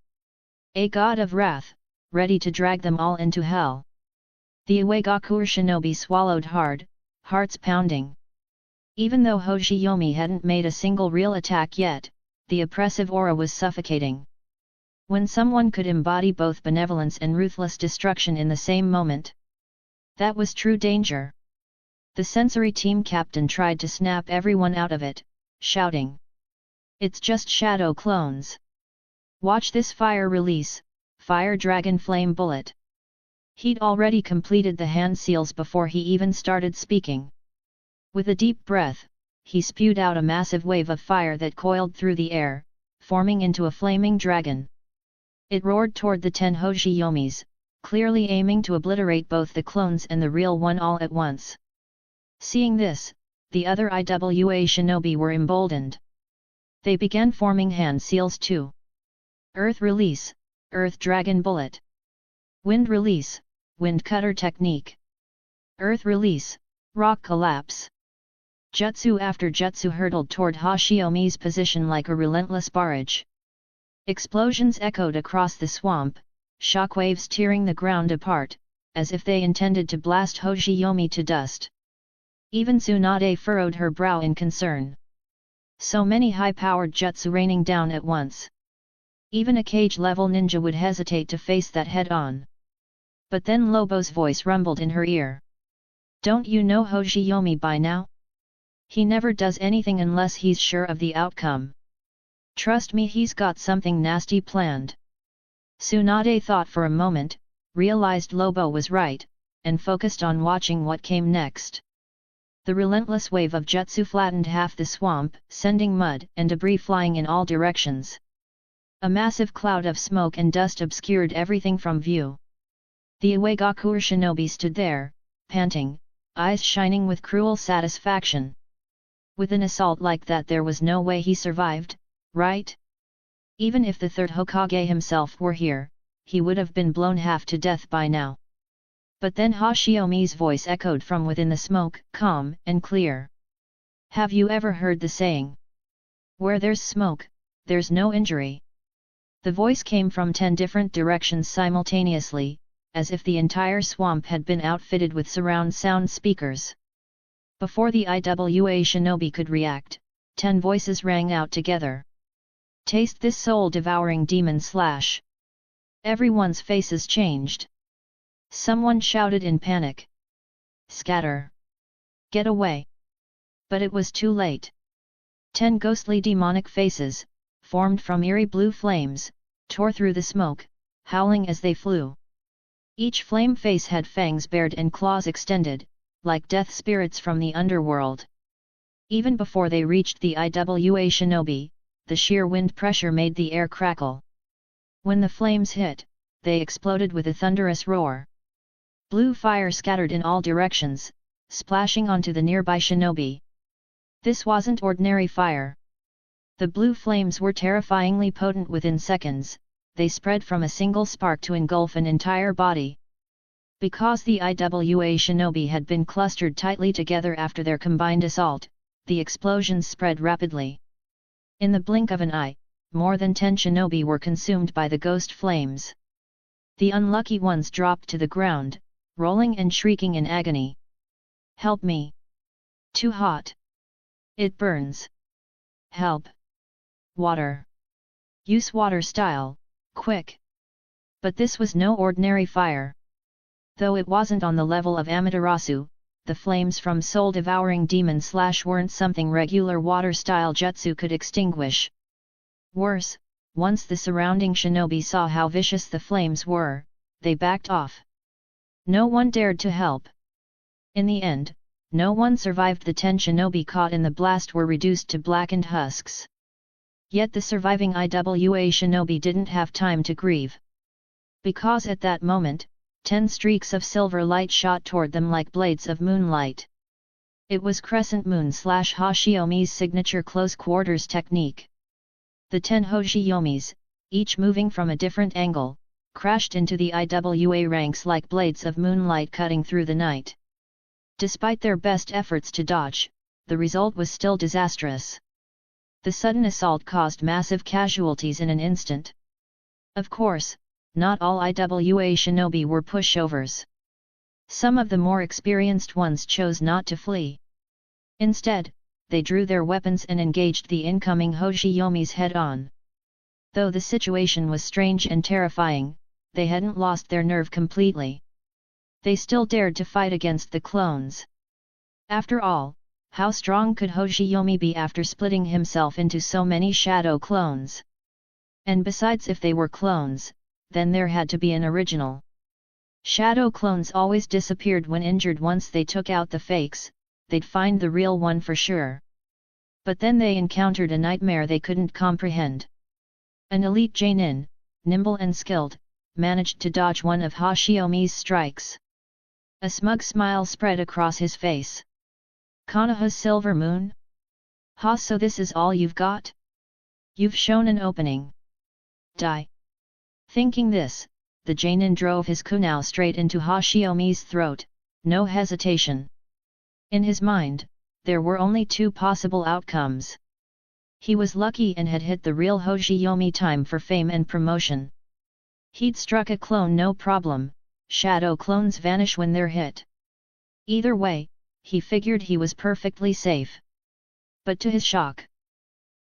A god of wrath, ready to drag them all into hell. The Uegaku shinobi swallowed hard, hearts pounding. Even though Hoshiyomi hadn't made a single real attack yet, the oppressive aura was suffocating. When someone could embody both benevolence and ruthless destruction in the same moment, that was true danger. The sensory team captain tried to snap everyone out of it, shouting, "It's just shadow clones. Watch this fire release, fire dragon flame bullet." He'd already completed the hand seals before he even started speaking. With a deep breath, he spewed out a massive wave of fire that coiled through the air, forming into a flaming dragon. It roared toward the 10 Hoshiyomis, clearly aiming to obliterate both the clones and the real one all at once. Seeing this, the other Iwa shinobi were emboldened. They began forming hand seals too. Earth release, Earth Dragon Bullet. Wind release, Wind Cutter Technique. Earth release, Rock Collapse. Jutsu after jutsu hurtled toward Hoshiyomi's position like a relentless barrage. Explosions echoed across the swamp, shockwaves tearing the ground apart, as if they intended to blast Hoshiyomi to dust. Even Tsunade furrowed her brow in concern. So many high-powered jutsu raining down at once. Even a cage-level ninja would hesitate to face that head-on. But then Lobo's voice rumbled in her ear. "Don't you know Hoshiyomi by now? He never does anything unless he's sure of the outcome. Trust me, he's got something nasty planned." Tsunade thought for a moment, realized Lobo was right, and focused on watching what came next. The relentless wave of jutsu flattened half the swamp, sending mud and debris flying in all directions. A massive cloud of smoke and dust obscured everything from view. The Uegaku shinobi stood there, panting, eyes shining with cruel satisfaction. With an assault like that, there was no way he survived, right? Even if the third Hokage himself were here, he would have been blown half to death by now. But then Hoshiyomi's voice echoed from within the smoke, calm and clear. "Have you ever heard the saying? Where there's smoke, there's no injury." The voice came from 10 different directions simultaneously, as if the entire swamp had been outfitted with surround sound speakers. Before the Iwa shinobi could react, 10 voices rang out together. "Taste this soul-devouring demon slash!" Everyone's faces changed. Someone shouted in panic. "Scatter! Get away!" But it was too late. 10 ghostly demonic faces, formed from eerie blue flames, tore through the smoke, howling as they flew. Each flame face had fangs bared and claws extended, like death spirits from the underworld. Even before they reached the Iwa shinobi, the sheer wind pressure made the air crackle. When the flames hit, they exploded with a thunderous roar. Blue fire scattered in all directions, splashing onto the nearby shinobi. This wasn't ordinary fire. The blue flames were terrifyingly potent. Within seconds, they spread from a single spark to engulf an entire body. Because the IWA shinobi had been clustered tightly together after their combined assault, the explosions spread rapidly. In the blink of an eye, more than 10 shinobi were consumed by the ghost flames. The unlucky ones dropped to the ground, rolling and shrieking in agony. "Help me! Too hot! It burns! Help! Water! Use water style, quick!" But this was no ordinary fire. Though it wasn't on the level of Amaterasu, the flames from soul-devouring demon slash weren't something regular water-style jutsu could extinguish. Worse, once the surrounding shinobi saw how vicious the flames were, they backed off. No one dared to help. In the end, no one survived. The 10 shinobi caught in the blast were reduced to blackened husks. Yet the surviving IWA shinobi didn't have time to grieve. Because at that moment, 10 streaks of silver light shot toward them like blades of moonlight. It was Crescent Moon slash Hoshiyomi's signature close quarters technique. The 10 Hoshiyomis, each moving from a different angle, crashed into the IWA ranks like blades of moonlight cutting through the night. Despite their best efforts to dodge, the result was still disastrous. The sudden assault caused massive casualties in an instant. Of course, not all IWA shinobi were pushovers. Some of the more experienced ones chose not to flee. Instead, they drew their weapons and engaged the incoming Hoshiyomis head-on. Though the situation was strange and terrifying, they hadn't lost their nerve completely. They still dared to fight against the clones. After all, how strong could Hoshiyomi be after splitting himself into so many shadow clones? And besides, if they were clones, then there had to be an original. Shadow clones always disappeared when injured. Once they took out the fakes, they'd find the real one for sure. But then they encountered a nightmare they couldn't comprehend. An elite genin, nimble and skilled, managed to dodge one of Hoshiyomi's strikes. A smug smile spread across his face. "Konoha's Silver Moon? Ha, so this is all you've got? You've shown an opening. Die!" Thinking this, the genin drove his kunai straight into Hoshiyomi's throat, no hesitation. In his mind, there were only 2 possible outcomes. He was lucky and had hit the real Hoshiyomi, time for fame and promotion. He'd struck a clone no problem. Shadow clones vanish when they're hit. Either way, he figured he was perfectly safe. But to his shock,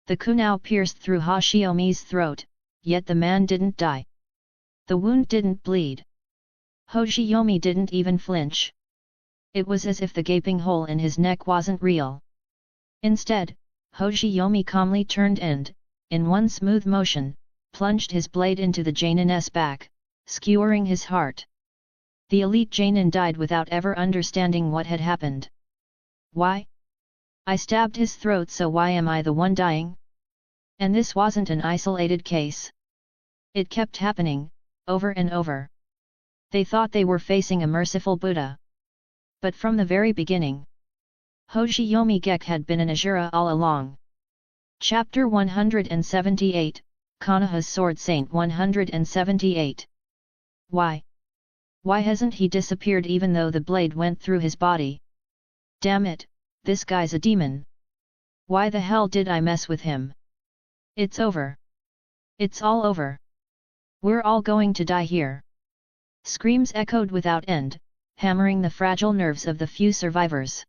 the kunai pierced through Hoshiyomi's throat, yet the man didn't die. The wound didn't bleed. Hoshiyomi didn't even flinch. It was as if the gaping hole in his neck wasn't real. Instead, Hoshiyomi calmly turned and, in one smooth motion, plunged his blade into the genin's back, skewering his heart. The elite genin died without ever understanding what had happened. Why? I stabbed his throat, so why am I the one dying? And this wasn't an isolated case. It kept happening, over and over. They thought they were facing a merciful Buddha. But from the very beginning, Hoshiyomi Gekkō had been an Asura all along. Chapter 178, Konoha's Sword Saint 178. Why? Why hasn't he disappeared even though the blade went through his body? Damn it, this guy's a demon. Why the hell did I mess with him? It's over. It's all over. We're all going to die here. Screams echoed without end, hammering the fragile nerves of the few survivors.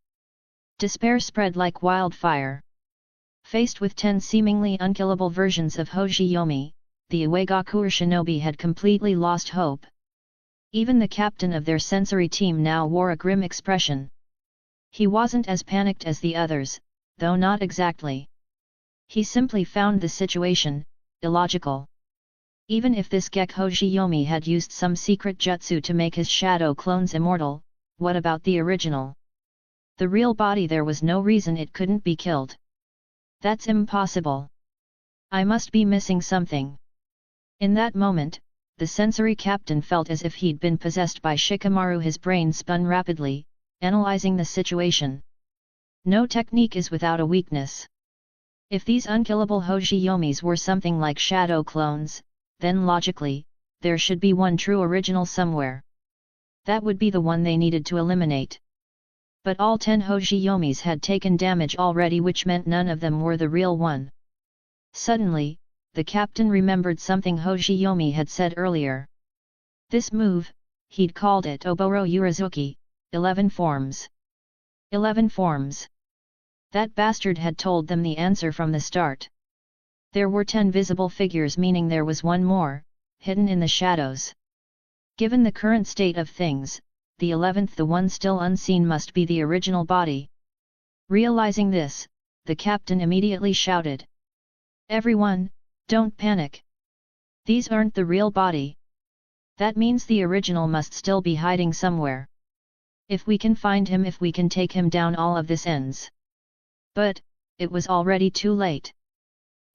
Despair spread like wildfire. Faced with 10 seemingly unkillable versions of Hoshiyomi, the Uegaku shinobi had completely lost hope. Even the captain of their sensory team now wore a grim expression. He wasn't as panicked as the others, though not exactly. He simply found the situation illogical. Even if this Gekkō Hoshiyomi had used some secret jutsu to make his shadow clones immortal, what about the original? The real body, there was no reason it couldn't be killed. That's impossible. I must be missing something. In that moment, the sensory captain felt as if he'd been possessed by Shikamaru. His brain spun rapidly, analyzing the situation. No technique is without a weakness. If these unkillable Hoshiyomis were something like shadow clones, then logically, there should be one true original somewhere. That would be the one they needed to eliminate. But all 10 Hoshiyomis had taken damage already, which meant none of them were the real one. Suddenly, the captain remembered something Hoshiyomi had said earlier. This move, he'd called it Oboro Urazuki, 11 forms. 11 forms. That bastard had told them the answer from the start. There were 10 visible figures, meaning there was one more, hidden in the shadows. Given the current state of things, the 11th, the one still unseen, must be the original body. Realizing this, the captain immediately shouted. Everyone, don't panic. These aren't the real body. That means the original must still be hiding somewhere. If we can find him, if we can take him down, all of this ends. But, it was already too late.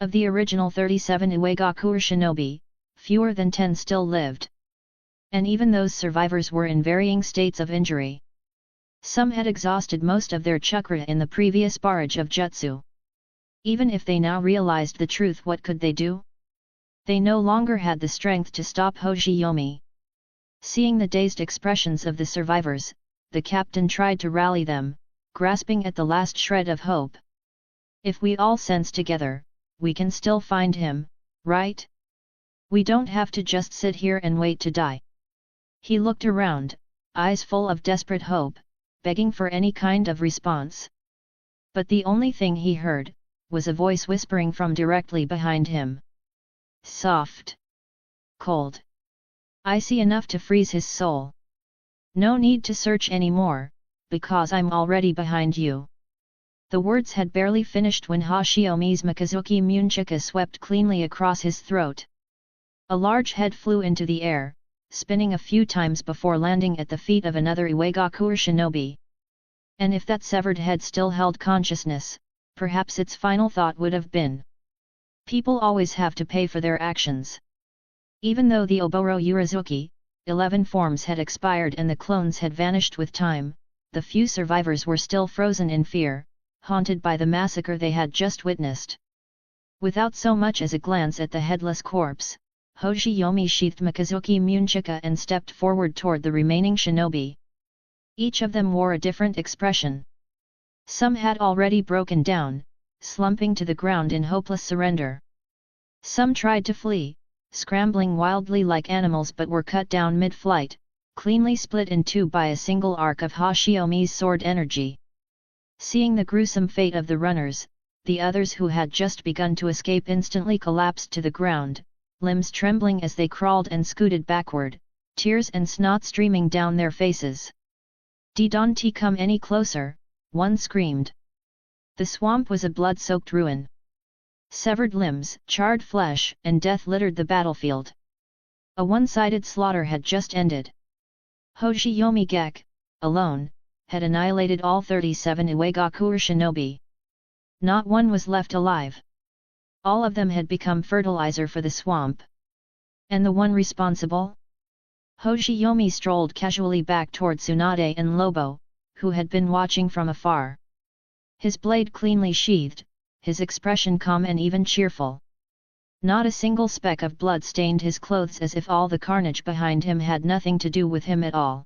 Of the original 37 Uegaku shinobi, fewer than 10 still lived. And even those survivors were in varying states of injury. Some had exhausted most of their chakra in the previous barrage of jutsu. Even if they now realized the truth, what could they do? They no longer had the strength to stop Hoshiyomi. Seeing the dazed expressions of the survivors, the captain tried to rally them, grasping at the last shred of hope. If we all sense together, we can still find him, right? We don't have to just sit here and wait to die. He looked around, eyes full of desperate hope, begging for any kind of response. But the only thing he heard was a voice whispering from directly behind him. Soft. Cold. Icy enough to freeze his soul. No need to search anymore, because I'm already behind you. The words had barely finished when Hoshiyomi's Mikazuki Munchika swept cleanly across his throat. A large head flew into the air, spinning a few times before landing at the feet of another Uegaku shinobi. And if that severed head still held consciousness, perhaps its final thought would have been, people always have to pay for their actions. Even though the Oboro Urazuki, 11 forms had expired and the clones had vanished with time, the few survivors were still frozen in fear, haunted by the massacre they had just witnessed. Without so much as a glance at the headless corpse, Hoshiyomi sheathed Mikazuki Munchika and stepped forward toward the remaining shinobi. Each of them wore a different expression. Some had already broken down, slumping to the ground in hopeless surrender. Some tried to flee, scrambling wildly like animals, but were cut down mid-flight, cleanly split in two by a single arc of Hoshiyomi's sword energy. Seeing the gruesome fate of the runners, the others who had just begun to escape instantly collapsed to the ground, limbs trembling as they crawled and scooted backward, tears and snot streaming down their faces. Don't come any closer, one screamed. The swamp was a blood-soaked ruin. Severed limbs, charred flesh, and death littered the battlefield. A one-sided slaughter had just ended. Hoshiyomi Gekko, alone, had annihilated all 37 Uegaku shinobi. Not one was left alive. All of them had become fertilizer for the swamp. And the one responsible? Hoshiyomi strolled casually back toward Tsunade and Lobo, who had been watching from afar. His blade cleanly sheathed, his expression calm and even cheerful. Not a single speck of blood stained his clothes, as if all the carnage behind him had nothing to do with him at all.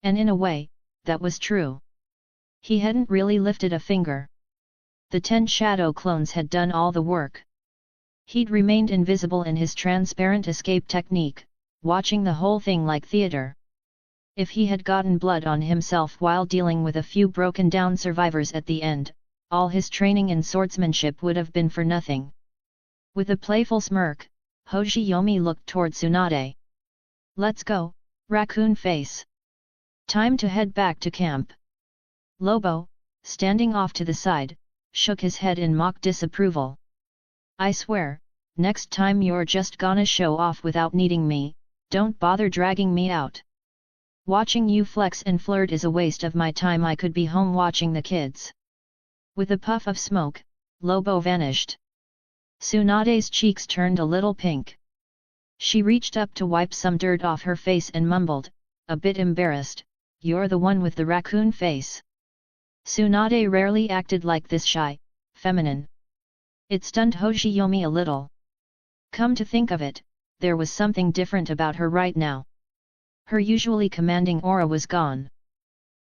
And in a way, that was true. He hadn't really lifted a finger. The 10 shadow clones had done all the work. He'd remained invisible in his transparent escape technique, watching the whole thing like theater. If he had gotten blood on himself while dealing with a few broken-down survivors at the end, all his training in swordsmanship would have been for nothing. With a playful smirk, Hoshiyomi looked toward Tsunade. Let's go, raccoon face. Time to head back to camp. Lobo, standing off to the side, shook his head in mock disapproval. I swear, next time you're just gonna show off without needing me, don't bother dragging me out. Watching you flex and flirt is a waste of my time. I could be home watching the kids. With a puff of smoke, Lobo vanished. Tsunade's cheeks turned a little pink. She reached up to wipe some dirt off her face and mumbled, a bit embarrassed, "You're the one with the raccoon face." Tsunade rarely acted like this shy, feminine. It stunned Hoshiyomi a little. Come to think of it, there was something different about her right now. Her usually commanding aura was gone.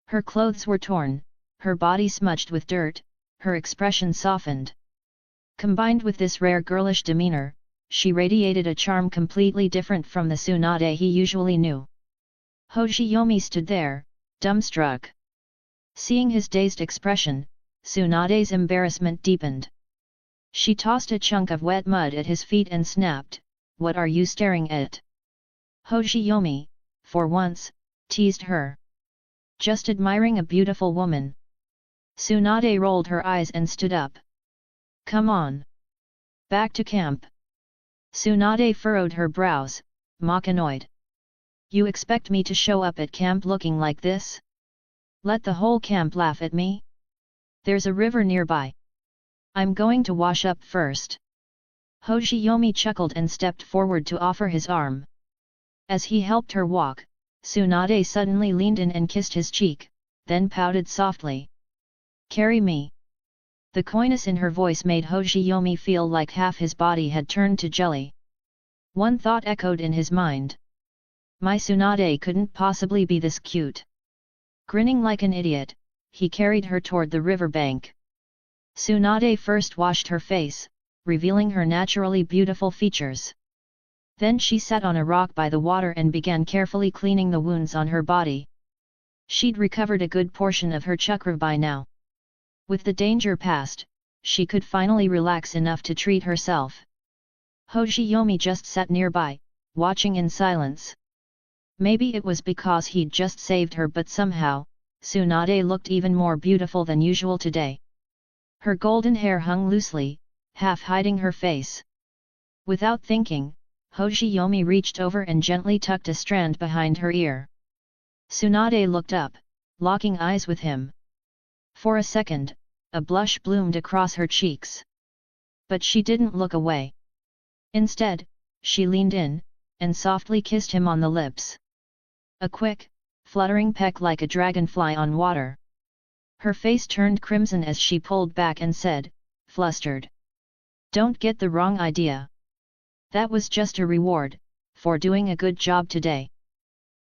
Her clothes were torn, her body smudged with dirt, her expression softened. Combined with this rare girlish demeanor, she radiated a charm completely different from the Tsunade he usually knew. Hoshiyomi stood there, dumbstruck. Seeing his dazed expression, Tsunade's embarrassment deepened. She tossed a chunk of wet mud at his feet and snapped, "What are you staring at?" Hoshiyomi, for once, teased her. "Just admiring a beautiful woman." Tsunade rolled her eyes and stood up. "Come on. Back to camp." Tsunade furrowed her brows, mock annoyed. "You expect me to show up at camp looking like this? Let the whole camp laugh at me? There's a river nearby. I'm going to wash up first." Hoshiyomi chuckled and stepped forward to offer his arm. As he helped her walk, Tsunade suddenly leaned in and kissed his cheek, then pouted softly. "Carry me." The coyness in her voice made Hoshiyomi feel like half his body had turned to jelly. One thought echoed in his mind. My Tsunade couldn't possibly be this cute. Grinning like an idiot, he carried her toward the riverbank. Tsunade first washed her face, revealing her naturally beautiful features. Then she sat on a rock by the water and began carefully cleaning the wounds on her body. She'd recovered a good portion of her chakra by now. With the danger past, she could finally relax enough to treat herself. Hoshiyomi just sat nearby, watching in silence. Maybe it was because he'd just saved her, but somehow, Tsunade looked even more beautiful than usual today. Her golden hair hung loosely, half hiding her face. Without thinking, Hoshiyomi reached over and gently tucked a strand behind her ear. Tsunade looked up, locking eyes with him. For a second, a blush bloomed across her cheeks. But she didn't look away. Instead, she leaned in, and softly kissed him on the lips. A quick, fluttering peck like a dragonfly on water. Her face turned crimson as she pulled back and said, flustered, "Don't get the wrong idea. That was just a reward, for doing a good job today."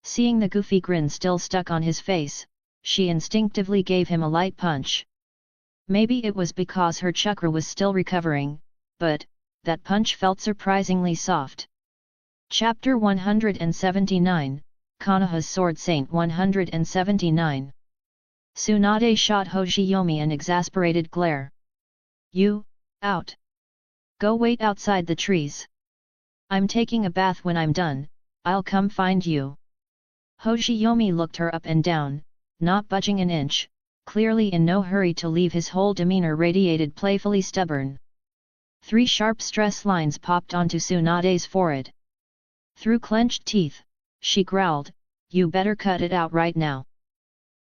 Seeing the goofy grin still stuck on his face, she instinctively gave him a light punch. Maybe it was because her chakra was still recovering, but that punch felt surprisingly soft. Chapter 179, Konoha's Sword Saint 179. Tsunade shot Hoshiyomi an exasperated glare. "You, out! Go wait outside the trees. I'm taking a bath. When I'm done, I'll come find you." Hoshiyomi looked her up and down, not budging an inch, clearly in no hurry to leave. His whole demeanor radiated playfully stubborn. 3 sharp stress lines popped onto Tsunade's forehead. Through clenched teeth, she growled, "You better cut it out right now."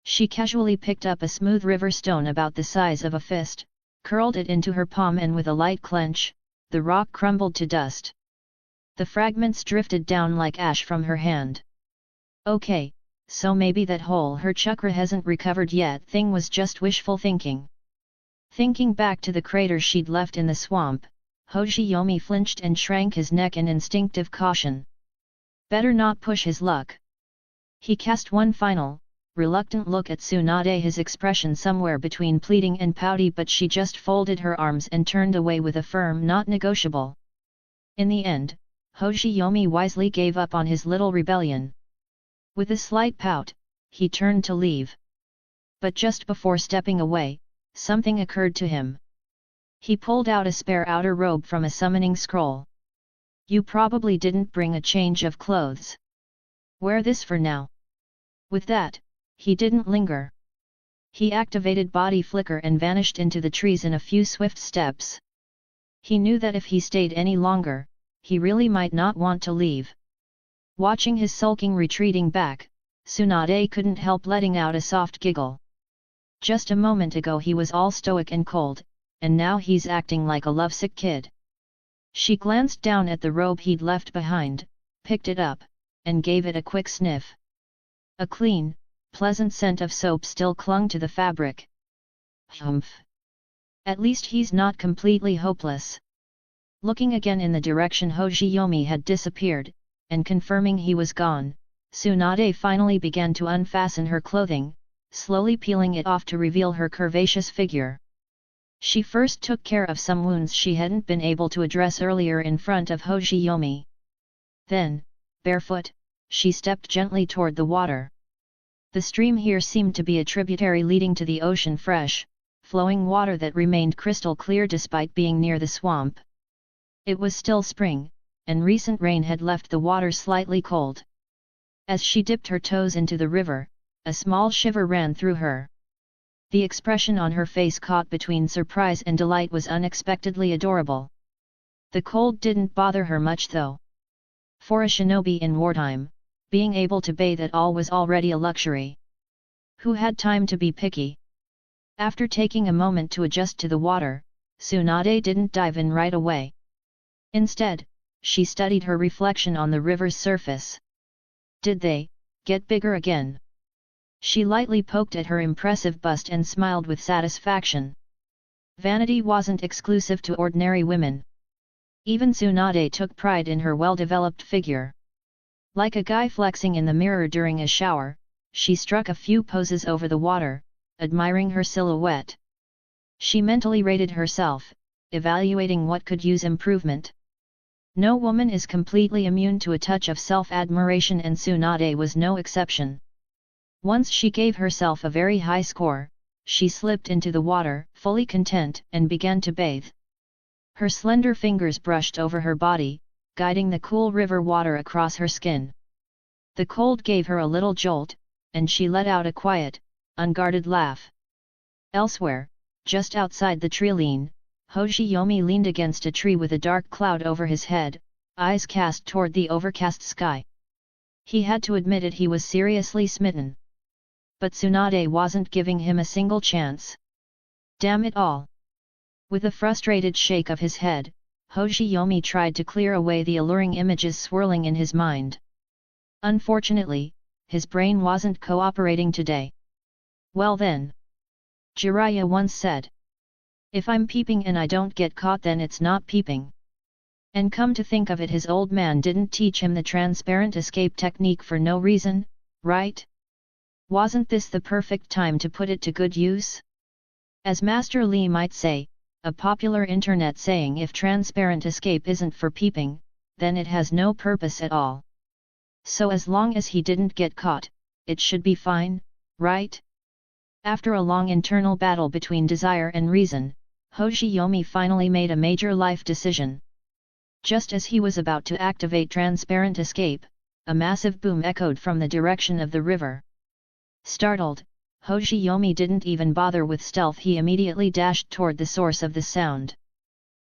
She casually picked up a smooth river stone about the size of a fist, curled it into her palm, and with a light clench, the rock crumbled to dust. The fragments drifted down like ash from her hand. Okay, so maybe that whole "her chakra hasn't recovered yet" thing was just wishful thinking. Thinking back to the crater she'd left in the swamp, Hoshiyomi flinched and shrank his neck in instinctive caution. Better not push his luck. He cast one final, reluctant look at Tsunade, his expression somewhere between pleading and pouty, but she just folded her arms and turned away with a firm "not negotiable." In the end, Hoshiyomi wisely gave up on his little rebellion. With a slight pout, he turned to leave. But just before stepping away, something occurred to him. He pulled out a spare outer robe from a summoning scroll. "You probably didn't bring a change of clothes. Wear this for now." With that, he didn't linger. He activated body flicker and vanished into the trees in a few swift steps. He knew that if he stayed any longer, he really might not want to leave. Watching his sulking retreating back, Tsunade couldn't help letting out a soft giggle. Just a moment ago he was all stoic and cold, and now he's acting like a lovesick kid. She glanced down at the robe he'd left behind, picked it up, and gave it a quick sniff. A clean, pleasant scent of soap still clung to the fabric. Humph! At least he's not completely hopeless. Looking again in the direction Hoshiyomi had disappeared, and confirming he was gone, Tsunade finally began to unfasten her clothing, slowly peeling it off to reveal her curvaceous figure. She first took care of some wounds she hadn't been able to address earlier in front of Hoshiyomi. Then, barefoot, she stepped gently toward the water. The stream here seemed to be a tributary leading to the ocean, fresh, flowing water that remained crystal clear despite being near the swamp. It was still spring, and recent rain had left the water slightly cold. As she dipped her toes into the river, a small shiver ran through her. The expression on her face, caught between surprise and delight, was unexpectedly adorable. The cold didn't bother her much though. For a shinobi in wartime, being able to bathe at all was already a luxury. Who had time to be picky? After taking a moment to adjust to the water, Tsunade didn't dive in right away. Instead, she studied her reflection on the river's surface. Did they get bigger again? She lightly poked at her impressive bust and smiled with satisfaction. Vanity wasn't exclusive to ordinary women. Even Tsunade took pride in her well-developed figure. Like a guy flexing in the mirror during a shower, she struck a few poses over the water, admiring her silhouette. She mentally rated herself, evaluating what could use improvement. No woman is completely immune to a touch of self-admiration, and Tsunade was no exception. Once she gave herself a very high score, she slipped into the water, fully content, and began to bathe. Her slender fingers brushed over her body, guiding the cool river water across her skin. The cold gave her a little jolt, and she let out a quiet, unguarded laugh. Elsewhere, just outside the tree-line, Hoshiyomi leaned against a tree with a dark cloud over his head, eyes cast toward the overcast sky. He had to admit it, he was seriously smitten. But Tsunade wasn't giving him a single chance. Damn it all! With a frustrated shake of his head, Hoshiyomi tried to clear away the alluring images swirling in his mind. Unfortunately, his brain wasn't cooperating today. Well then, Jiraiya once said, "If I'm peeping and I don't get caught, then it's not peeping." And come to think of it, his old man didn't teach him the transparent escape technique for no reason, right? Wasn't this the perfect time to put it to good use? As Master Li might say, a popular internet saying, if transparent escape isn't for peeping, then it has no purpose at all. So as long as he didn't get caught, it should be fine, right? After a long internal battle between desire and reason, Hoshiyomi finally made a major life decision. Just as he was about to activate transparent escape, a massive boom echoed from the direction of the river. Startled, Hoshiyomi didn't even bother with stealth, he immediately dashed toward the source of the sound.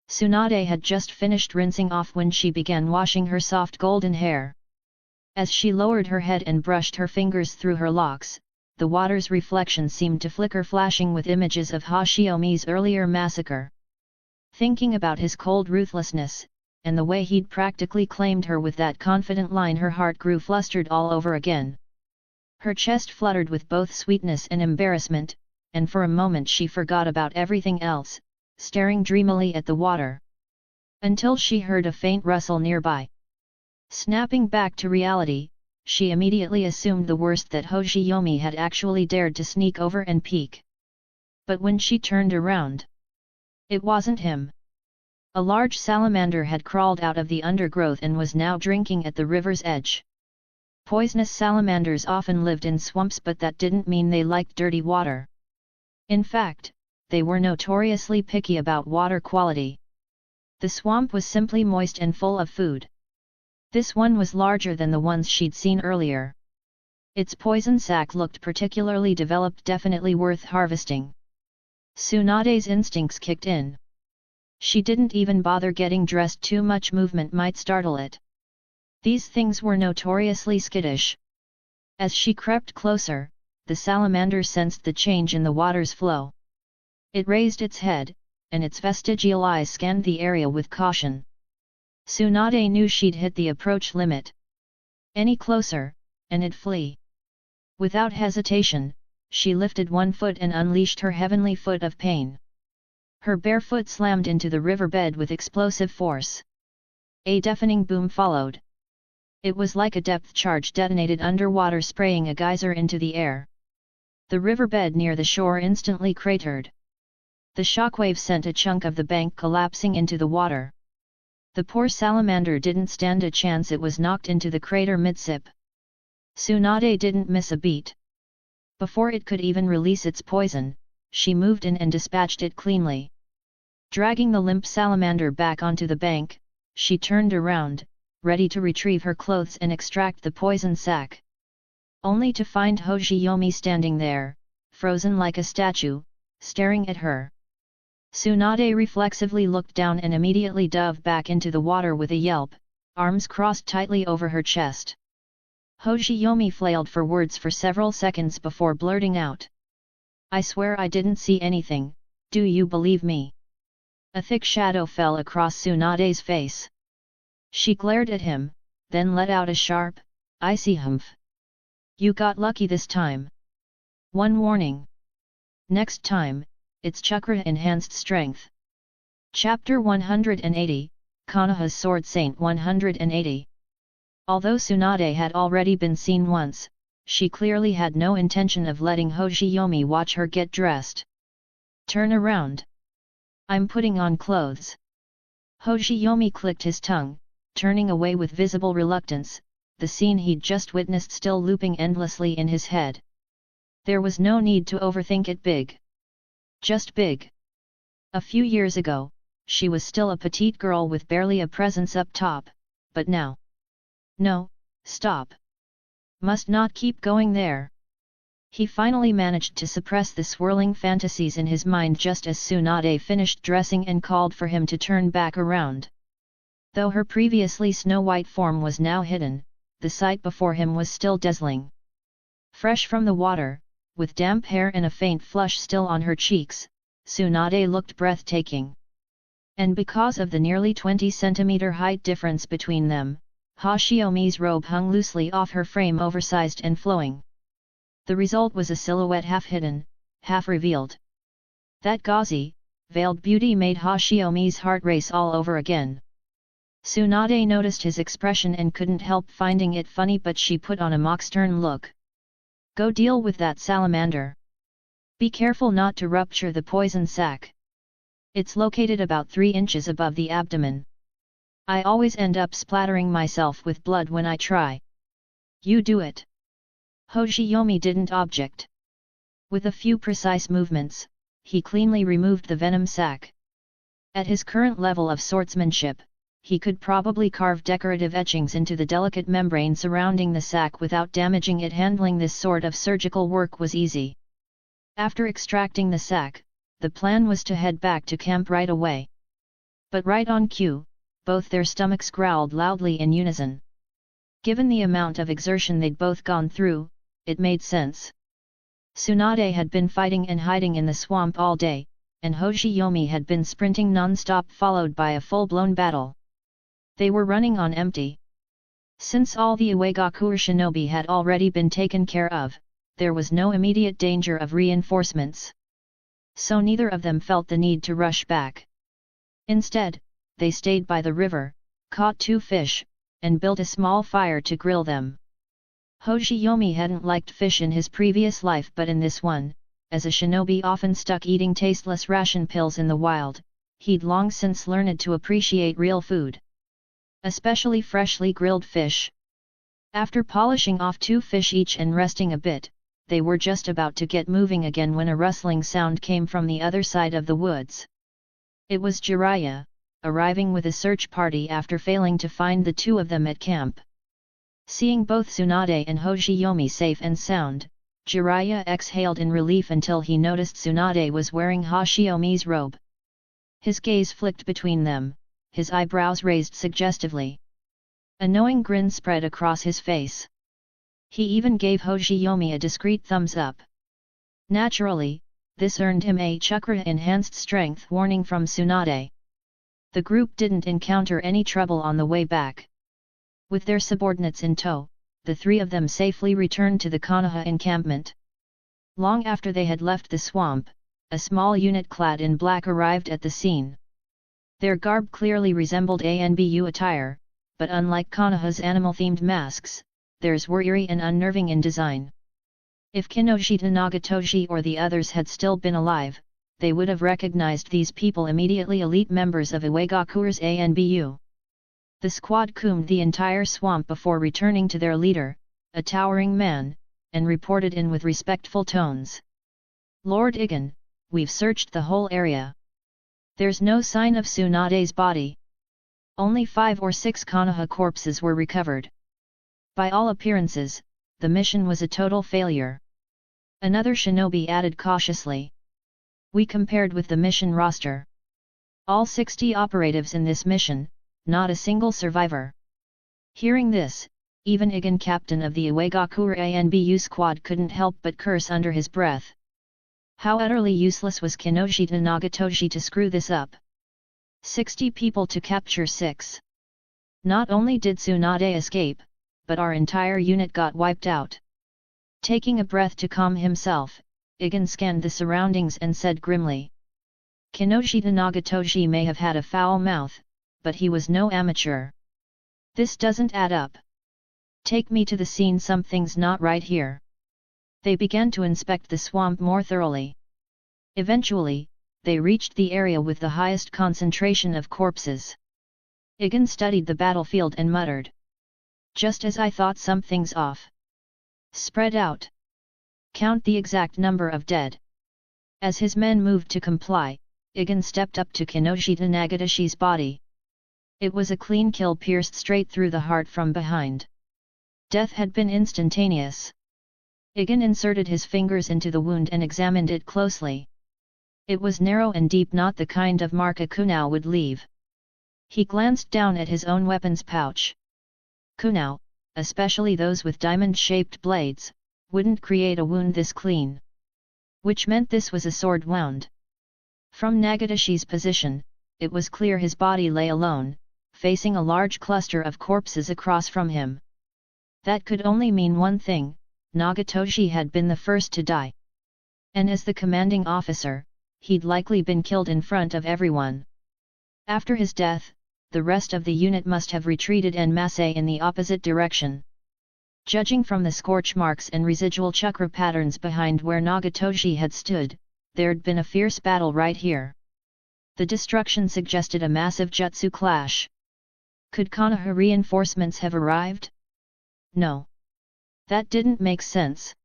Tsunade had just finished rinsing off when she began washing her soft golden hair. As she lowered her head and brushed her fingers through her locks, the water's reflection seemed to flicker, flashing with images of Hoshiyomi's earlier massacre. Thinking about his cold ruthlessness, and the way he'd practically claimed her with that confident line, her heart grew flustered all over again. Her chest fluttered with both sweetness and embarrassment, and for a moment she forgot about everything else, staring dreamily at the water. Until she heard a faint rustle nearby. Snapping back to reality, she immediately assumed the worst, that Hoshiyomi had actually dared to sneak over and peek. But when she turned around, it wasn't him. A large salamander had crawled out of the undergrowth and was now drinking at the river's edge. Poisonous salamanders often lived in swamps, but that didn't mean they liked dirty water. In fact, they were notoriously picky about water quality. The swamp was simply moist and full of food. This one was larger than the ones she'd seen earlier. Its poison sac looked particularly developed, definitely worth harvesting. Tsunade's instincts kicked in. She didn't even bother getting dressed, too much movement might startle it. These things were notoriously skittish. As she crept closer, the salamander sensed the change in the water's flow. It raised its head, and its vestigial eyes scanned the area with caution. Tsunade knew she'd hit the approach limit. Any closer, and it'd flee. Without hesitation, she lifted one foot and unleashed her heavenly foot of pain. Her bare foot slammed into the riverbed with explosive force. A deafening boom followed. It was like a depth charge detonated underwater, spraying a geyser into the air. The riverbed near the shore instantly cratered. The shockwave sent a chunk of the bank collapsing into the water. The poor salamander didn't stand a chance, it was knocked into the crater mid-sip. Tsunade didn't miss a beat. Before it could even release its poison, she moved in and dispatched it cleanly. Dragging the limp salamander back onto the bank, she turned around, ready to retrieve her clothes and extract the poison sac. Only to find Hoshiyomi standing there, frozen like a statue, staring at her. Tsunade reflexively looked down and immediately dove back into the water with a yelp, arms crossed tightly over her chest. Hoshiyomi flailed for words for several seconds before blurting out. "I swear I didn't see anything, do you believe me?" A thick shadow fell across Tsunade's face. She glared at him, then let out a sharp, icy humph. "You got lucky this time. One warning. Next time, it's chakra-enhanced strength." Chapter 180, Konoha's Sword Saint 180. Although Tsunade had already been seen once, she clearly had no intention of letting Hoshiyomi watch her get dressed. "Turn around. I'm putting on clothes." Hoshiyomi clicked his tongue, turning away with visible reluctance, the scene he'd just witnessed still looping endlessly in his head. There was no need to overthink it big. Just big. A few years ago, she was still a petite girl with barely a presence up top, but now... No, stop. Must not keep going there. He finally managed to suppress the swirling fantasies in his mind just as Tsunade finished dressing and called for him to turn back around. Though her previously snow-white form was now hidden, the sight before him was still dazzling. Fresh from the water, with damp hair and a faint flush still on her cheeks, Tsunade looked breathtaking. And because of the nearly 20-centimeter height difference between them, Hoshiyomi's robe hung loosely off her frame, oversized and flowing. The result was a silhouette half hidden, half revealed. That gauzy, veiled beauty made Hoshiyomi's heart race all over again. Tsunade noticed his expression and couldn't help finding it funny, but she put on a mock-stern look. "Go deal with that salamander. Be careful not to rupture the poison sac. It's located about 3 inches above the abdomen. I always end up splattering myself with blood when I try." "You do it." Hoshiyomi didn't object. With a few precise movements, he cleanly removed the venom sac. At his current level of swordsmanship, he could probably carve decorative etchings into the delicate membrane surrounding the sac without damaging it. Handling this sort of surgical work was easy. After extracting the sac, the plan was to head back to camp right away. But right on cue, both their stomachs growled loudly in unison. Given the amount of exertion they'd both gone through, it made sense. Tsunade had been fighting and hiding in the swamp all day, and Hoshiyomi had been sprinting non-stop, followed by a full-blown battle. They were running on empty. Since all the Uegaku shinobi had already been taken care of, there was no immediate danger of reinforcements. So neither of them felt the need to rush back. Instead, they stayed by the river, caught 2 fish, and built a small fire to grill them. Hoshiyomi hadn't liked fish in his previous life, but in this one, as a shinobi often stuck eating tasteless ration pills in the wild, he'd long since learned to appreciate real food. Especially freshly grilled fish. After polishing off 2 fish each and resting a bit, they were just about to get moving again when a rustling sound came from the other side of the woods. It was Jiraiya, arriving with a search party after failing to find the 2 of them at camp. Seeing both Tsunade and Hoshiyomi safe and sound, Jiraiya exhaled in relief until he noticed Tsunade was wearing Hoshiyomi's robe. His gaze flicked between them, his eyebrows raised suggestively. A knowing grin spread across his face. He even gave Hoshiyomi a discreet thumbs up. Naturally, this earned him a chakra-enhanced strength warning from Tsunade. The group didn't encounter any trouble on the way back. With their subordinates in tow, the three of them safely returned to the Konoha encampment. Long after they had left the swamp, a small unit clad in black arrived at the scene. Their garb clearly resembled ANBU attire, but unlike Konoha's animal-themed masks, theirs were eerie and unnerving in design. If Kinoshita Nagatoshi or the others had still been alive, they would have recognized these people immediately, elite members of Iwagakure's ANBU. The squad combed the entire swamp before returning to their leader, a towering man, and reported in with respectful tones. "Lord Igen, we've searched the whole area. There's no sign of Tsunade's body. Only 5 or 6 Konoha corpses were recovered. By all appearances, the mission was a total failure." Another shinobi added cautiously. "We compared with the mission roster. All 60 operatives in this mission, not a single survivor." Hearing this, even Igen, captain of the Iwagakure ANBU squad, couldn't help but curse under his breath. How utterly useless was Kinoshita Nagatoshi to screw this up. 60 people to capture 6. Not only did Tsunade escape, but our entire unit got wiped out. Taking a breath to calm himself, Igen scanned the surroundings and said grimly. Kinoshita Nagatoshi may have had a foul mouth, but he was no amateur. "This doesn't add up. Take me to the scene, something's not right here." They began to inspect the swamp more thoroughly. Eventually, they reached the area with the highest concentration of corpses. Igen studied the battlefield and muttered. "Just as I thought, something's off. Spread out. Count the exact number of dead." As his men moved to comply, Igen stepped up to Kinoshita Nagatoshi's body. It was a clean kill, pierced straight through the heart from behind. Death had been instantaneous. Igen inserted his fingers into the wound and examined it closely. It was narrow and deep, not the kind of mark a kunao would leave. He glanced down at his own weapons pouch. Kunao, especially those with diamond-shaped blades, wouldn't create a wound this clean. Which meant this was a sword wound. From Nagatoshi's position, it was clear his body lay alone, facing a large cluster of corpses across from him. That could only mean one thing: Nagatoshi had been the first to die. And as the commanding officer, he'd likely been killed in front of everyone. After his death, the rest of the unit must have retreated en masse in the opposite direction. Judging from the scorch marks and residual chakra patterns behind where Nagatoshi had stood, there'd been a fierce battle right here. The destruction suggested a massive jutsu clash. Could Konoha reinforcements have arrived? No. That didn't make sense.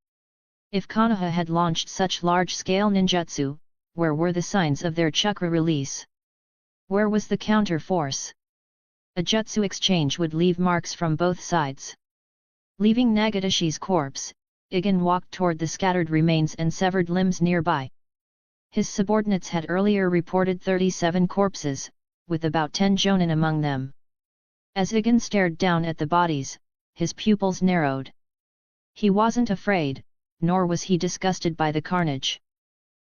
If Konoha had launched such large-scale ninjutsu, where were the signs of their chakra release? Where was the counter-force? A jutsu exchange would leave marks from both sides. Leaving Nagatoshi's corpse, Igen walked toward the scattered remains and severed limbs nearby. His subordinates had earlier reported 37 corpses, with about 10 jonin among them. As Igen stared down at the bodies, his pupils narrowed. He wasn't afraid, nor was he disgusted by the carnage.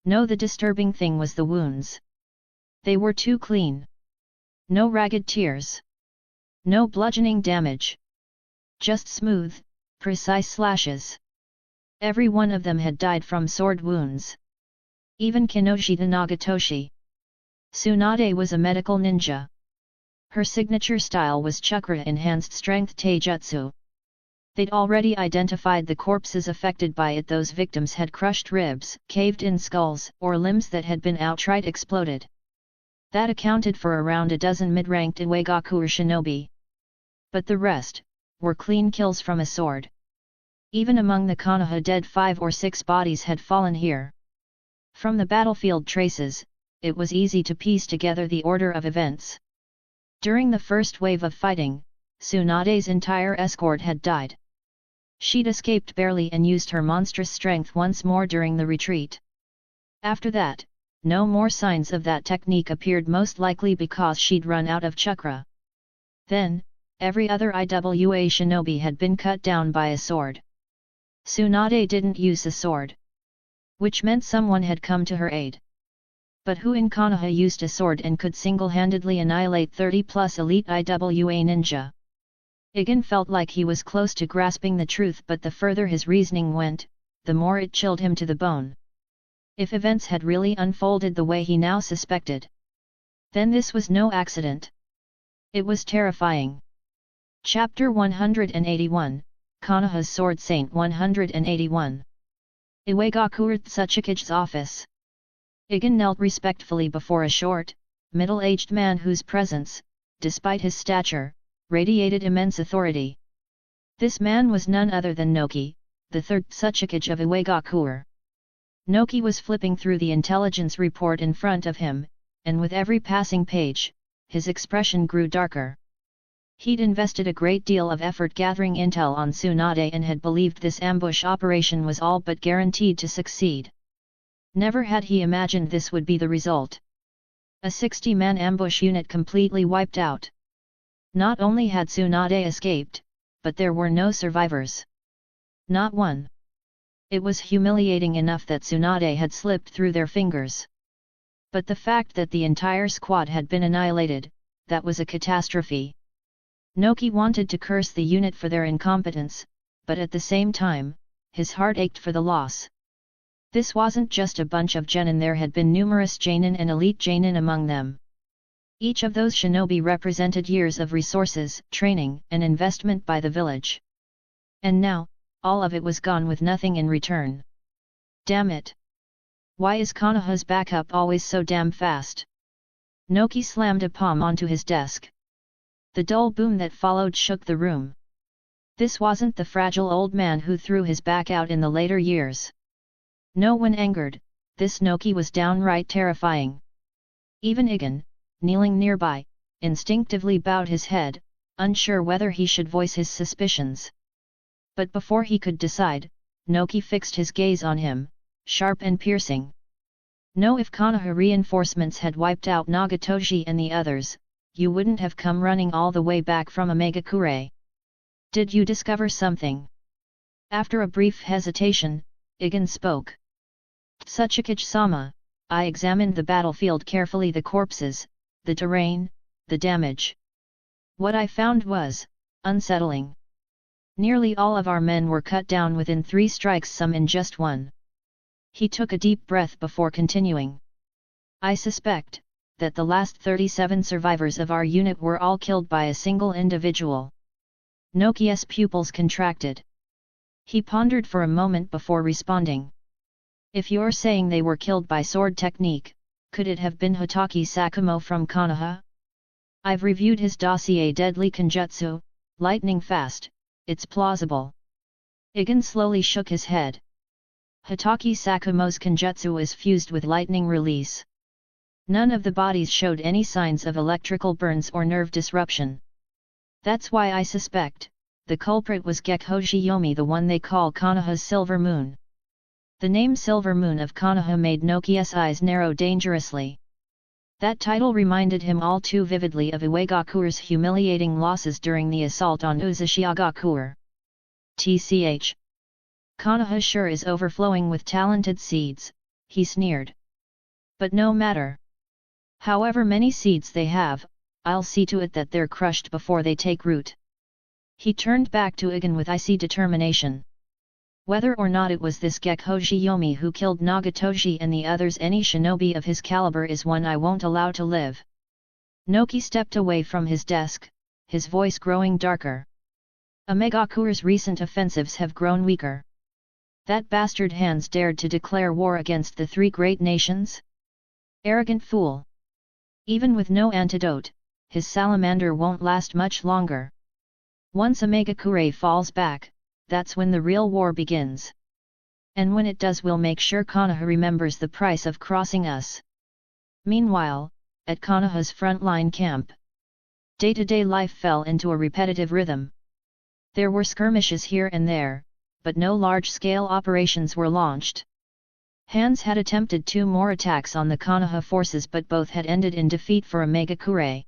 No, the disturbing thing was the wounds. They were too clean. No ragged tears. No bludgeoning damage. Just smooth, precise slashes. Every one of them had died from sword wounds. Even Kinoshita Nagatoshi. Tsunade was a medical ninja. Her signature style was chakra-enhanced strength taijutsu. They'd already identified the corpses affected by it. Those victims had crushed ribs, caved-in skulls, or limbs that had been outright exploded. That accounted for around a dozen mid-ranked Iwagakure shinobi. But the rest were clean kills from a sword. Even among the Konoha, dead 5 or 6 bodies had fallen here. From the battlefield traces, it was easy to piece together the order of events. During the first wave of fighting, Tsunade's entire escort had died. She'd escaped barely and used her monstrous strength once more during the retreat. After that, no more signs of that technique appeared, most likely because she'd run out of chakra. Then, every other Iwa shinobi had been cut down by a sword. Tsunade didn't use a sword. Which meant someone had come to her aid. But who in Konoha used a sword and could single-handedly annihilate 30+ elite Iwa ninja? Igen felt like he was close to grasping the truth, but the further his reasoning went, the more it chilled him to the bone. If events had really unfolded the way he now suspected, then this was no accident. It was terrifying. Chapter 181, Konoha's Sword Saint 181. Iwagakure Tsuchikige's office. Igen knelt respectfully before a short, middle-aged man whose presence, despite his stature, radiated immense authority. This man was none other than Noki, the third Tsuchikage of Iwagakure. Noki was flipping through the intelligence report in front of him, and with every passing page, his expression grew darker. He'd invested a great deal of effort gathering intel on Tsunade and had believed this ambush operation was all but guaranteed to succeed. Never had he imagined this would be the result. A 60-man ambush unit completely wiped out. Not only had Tsunade escaped, but there were no survivors. Not one. It was humiliating enough that Tsunade had slipped through their fingers. But the fact that the entire squad had been annihilated, that was a catastrophe. Noki wanted to curse the unit for their incompetence, but at the same time, his heart ached for the loss. This wasn't just a bunch of genin, there had been numerous genin and elite genin among them. Each of those shinobi represented years of resources, training, and investment by the village. And now, all of it was gone with nothing in return. Damn it! Why is Konoha's backup always so damn fast? Noki slammed a palm onto his desk. The dull boom that followed shook the room. This wasn't the fragile old man who threw his back out in the later years. No, when angered, this Noki was downright terrifying. Even Igen, kneeling nearby, instinctively bowed his head, unsure whether he should voice his suspicions. But before he could decide, Noki fixed his gaze on him, sharp and piercing. No, if Konoha reinforcements had wiped out Nagatoshi and the others, you wouldn't have come running all the way back from Omegakure. Did you discover something? After a brief hesitation, Igen spoke. Tsuchikage-sama, I examined the battlefield carefully, the corpses, the terrain, the damage. What I found was unsettling. Nearly all of our men were cut down within 3 strikes, some in just 1. He took a deep breath before continuing. I suspect that the last 37 survivors of our unit were all killed by a single individual. Noki's pupils contracted. He pondered for a moment before responding. If you're saying they were killed by sword technique, could it have been Hatake Sakumo from Konoha? I've reviewed his dossier, deadly kenjutsu, lightning fast, it's plausible. Igen slowly shook his head. Hatake Sakumo's kenjutsu is fused with lightning release. None of the bodies showed any signs of electrical burns or nerve disruption. That's why I suspect the culprit was Gekkō Hoshiyomi, the one they call Konoha's Silver Moon. The name Silver Moon of Konoha made Noki's eyes narrow dangerously. That title reminded him all too vividly of Iwagakure's humiliating losses during the assault on Uzushiogakure. TCH. Konoha sure is overflowing with talented seeds, he sneered. But no matter. However many seeds they have, I'll see to it that they're crushed before they take root. He turned back to Igen with icy determination. Whether or not it was this Gekkō Hoshiyomi who killed Nagatoshi and the others, any shinobi of his caliber is one I won't allow to live. Noki stepped away from his desk, his voice growing darker. Omegakure's recent offensives have grown weaker. That bastard Hans dared to declare war against the 3 great nations? Arrogant fool. Even with no antidote, his salamander won't last much longer. Once Omegakure falls back, that's when the real war begins. And when it does, we'll make sure Konoha remembers the price of crossing us. Meanwhile, at Konoha's frontline camp, day-to-day life fell into a repetitive rhythm. There were skirmishes here and there, but no large-scale operations were launched. Hans had attempted 2 more attacks on the Konoha forces, but both had ended in defeat for Omegakure.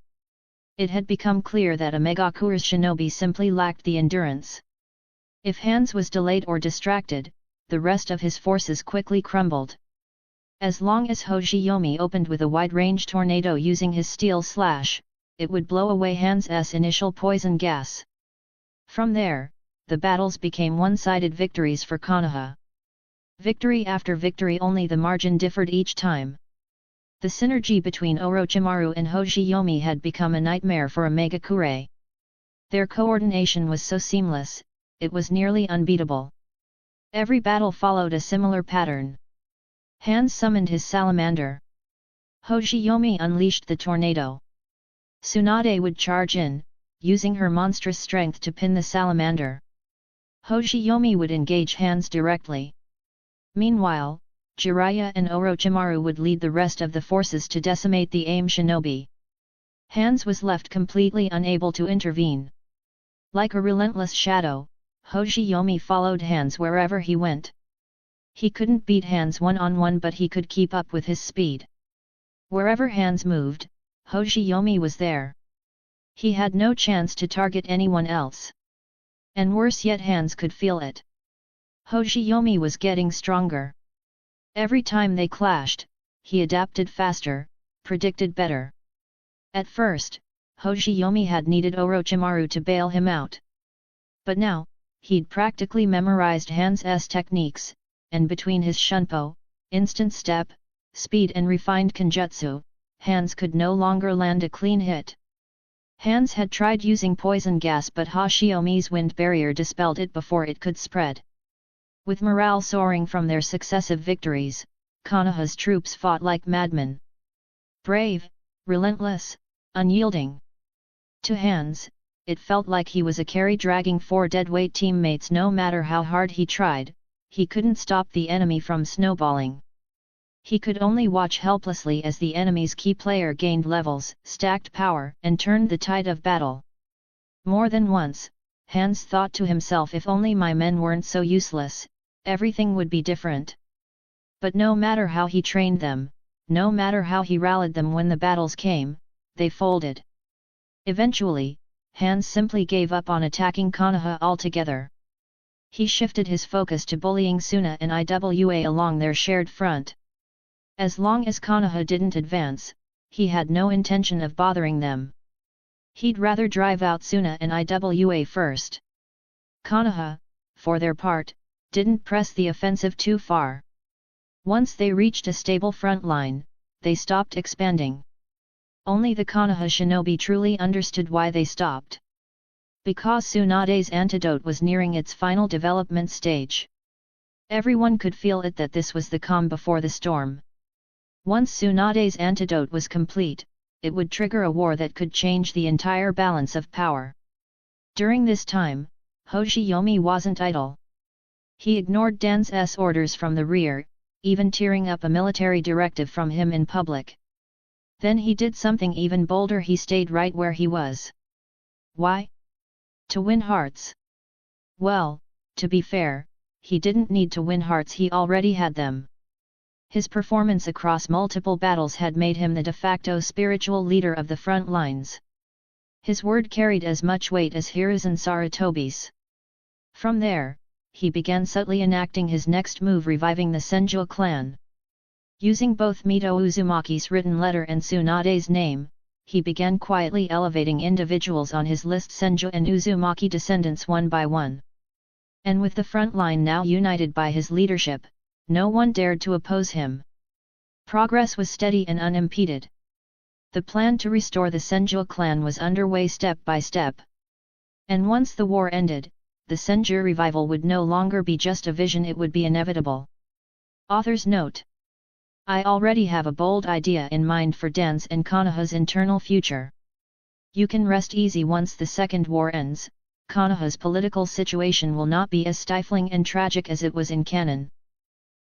It had become clear that Omegakure's shinobi simply lacked the endurance. If Hans was delayed or distracted, the rest of his forces quickly crumbled. As long as Hoshiyomi opened with a wide-range tornado using his steel slash, it would blow away Hans's initial poison gas. From there, the battles became one-sided victories for Konoha. Victory after victory, only the margin differed each time. The synergy between Orochimaru and Hoshiyomi had become a nightmare for Omegakure. Their coordination was so seamless, it was nearly unbeatable. Every battle followed a similar pattern. Hands summoned his salamander. Hoshiyomi unleashed the tornado. Tsunade would charge in, using her monstrous strength to pin the salamander. Hoshiyomi would engage Hands directly. Meanwhile, Jiraiya and Orochimaru would lead the rest of the forces to decimate the AIM shinobi. Hands was left completely unable to intervene. Like a relentless shadow, Hoshiyomi followed Hands wherever he went. He couldn't beat Hands one-on-one, but he could keep up with his speed. Wherever Hands moved, Hoshiyomi was there. He had no chance to target anyone else. And worse yet, Hands could feel it. Hoshiyomi was getting stronger. Every time they clashed, he adapted faster, predicted better. At first, Hoshiyomi had needed Orochimaru to bail him out. But now, he'd practically memorized Hands' techniques, and between his shunpo, instant step, speed and refined kenjutsu, Hands could no longer land a clean hit. Hands had tried using poison gas, but Hoshiyomi's wind barrier dispelled it before it could spread. With morale soaring from their successive victories, Konoha's troops fought like madmen. Brave, relentless, unyielding. To Hands, it felt like he was a carry dragging 4 deadweight teammates. No matter how hard he tried, he couldn't stop the enemy from snowballing. He could only watch helplessly as the enemy's key player gained levels, stacked power, and turned the tide of battle. More than once, Hands thought to himself, if only my men weren't so useless, everything would be different. But no matter how he trained them, no matter how he rallied them when the battles came, they folded. Eventually, Hands simply gave up on attacking Konoha altogether. He shifted his focus to bullying Suna and Iwa along their shared front. As long as Konoha didn't advance, he had no intention of bothering them. He'd rather drive out Suna and Iwa first. Konoha, for their part, didn't press the offensive too far. Once they reached a stable front line, they stopped expanding. Only the Konoha shinobi truly understood why they stopped. Because Tsunade's antidote was nearing its final development stage. Everyone could feel it, that this was the calm before the storm. Once Tsunade's antidote was complete, it would trigger a war that could change the entire balance of power. During this time, Hoshiyomi wasn't idle. He ignored Dan's orders from the rear, even tearing up a military directive from him in public. Then he did something even bolder. He stayed right where he was. Why? To win hearts. Well, to be fair, he didn't need to win hearts, he already had them. His performance across multiple battles had made him the de facto spiritual leader of the front lines. His word carried as much weight as Hiruzen Sarutobi's. From there, he began subtly enacting his next move, reviving the Senju clan. Using both Mito Uzumaki's written letter and Tsunade's name, he began quietly elevating individuals on his list, Senju and Uzumaki descendants, one by one. And with the front line now united by his leadership, no one dared to oppose him. Progress was steady and unimpeded. The plan to restore the Senju clan was underway step by step. And once the war ended, the Senju revival would no longer be just a vision, it would be inevitable. Author's note: I already have a bold idea in mind for Dan's and Konoha's internal future. You can rest easy. Once the Second War ends, Konoha's political situation will not be as stifling and tragic as it was in canon.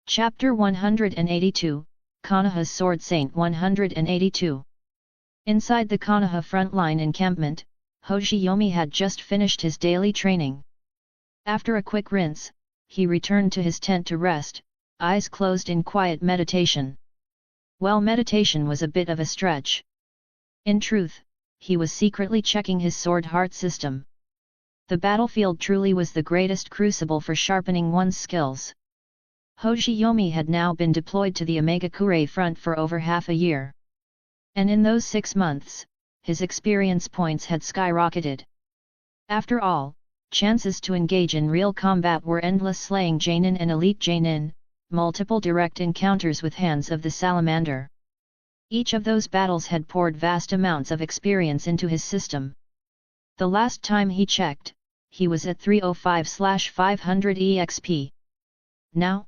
Chapter 182, Konoha's Sword Saint. 182. Inside the Konoha frontline encampment, Hoshiyomi had just finished his daily training. After a quick rinse, he returned to his tent to rest, eyes closed in quiet meditation. Well, meditation was a bit of a stretch. In truth, he was secretly checking his Swordheart System. The battlefield truly was the greatest crucible for sharpening one's skills. Hoshiyomi had now been deployed to the Omegakure front for over half a year. And in those 6 months, his experience points had skyrocketed. After all, Chances to engage in real combat were endless, slaying Genin and elite Genin, multiple direct encounters with hands of the salamander. Each of those battles had poured vast amounts of experience into his system. The last time he checked, he was at 305/500 EXP. Now?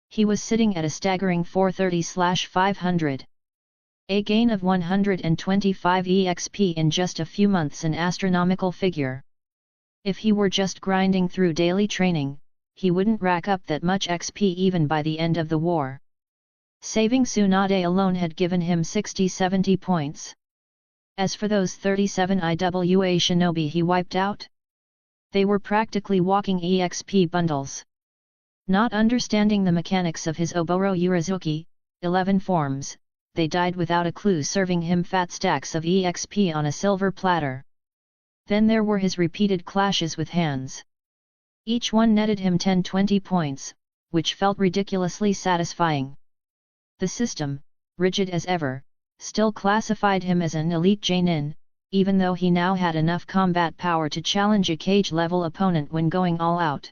He was sitting at a staggering 430/500. A gain of 125 EXP in just a few months, an astronomical figure. If he were just grinding through daily training, he wouldn't rack up that much XP even by the end of the war. Saving Tsunade alone had given him 60-70 points. As for those 37 IWA shinobi he wiped out, they were practically walking EXP bundles. Not understanding the mechanics of his Oboro Urazuki, 11 forms, they died without a clue, serving him fat stacks of EXP on a silver platter. Then there were his repeated clashes with hands. Each one netted him 10-20 points, which felt ridiculously satisfying. The system, rigid as ever, still classified him as an elite Genin, even though he now had enough combat power to challenge a cage-level opponent when going all out.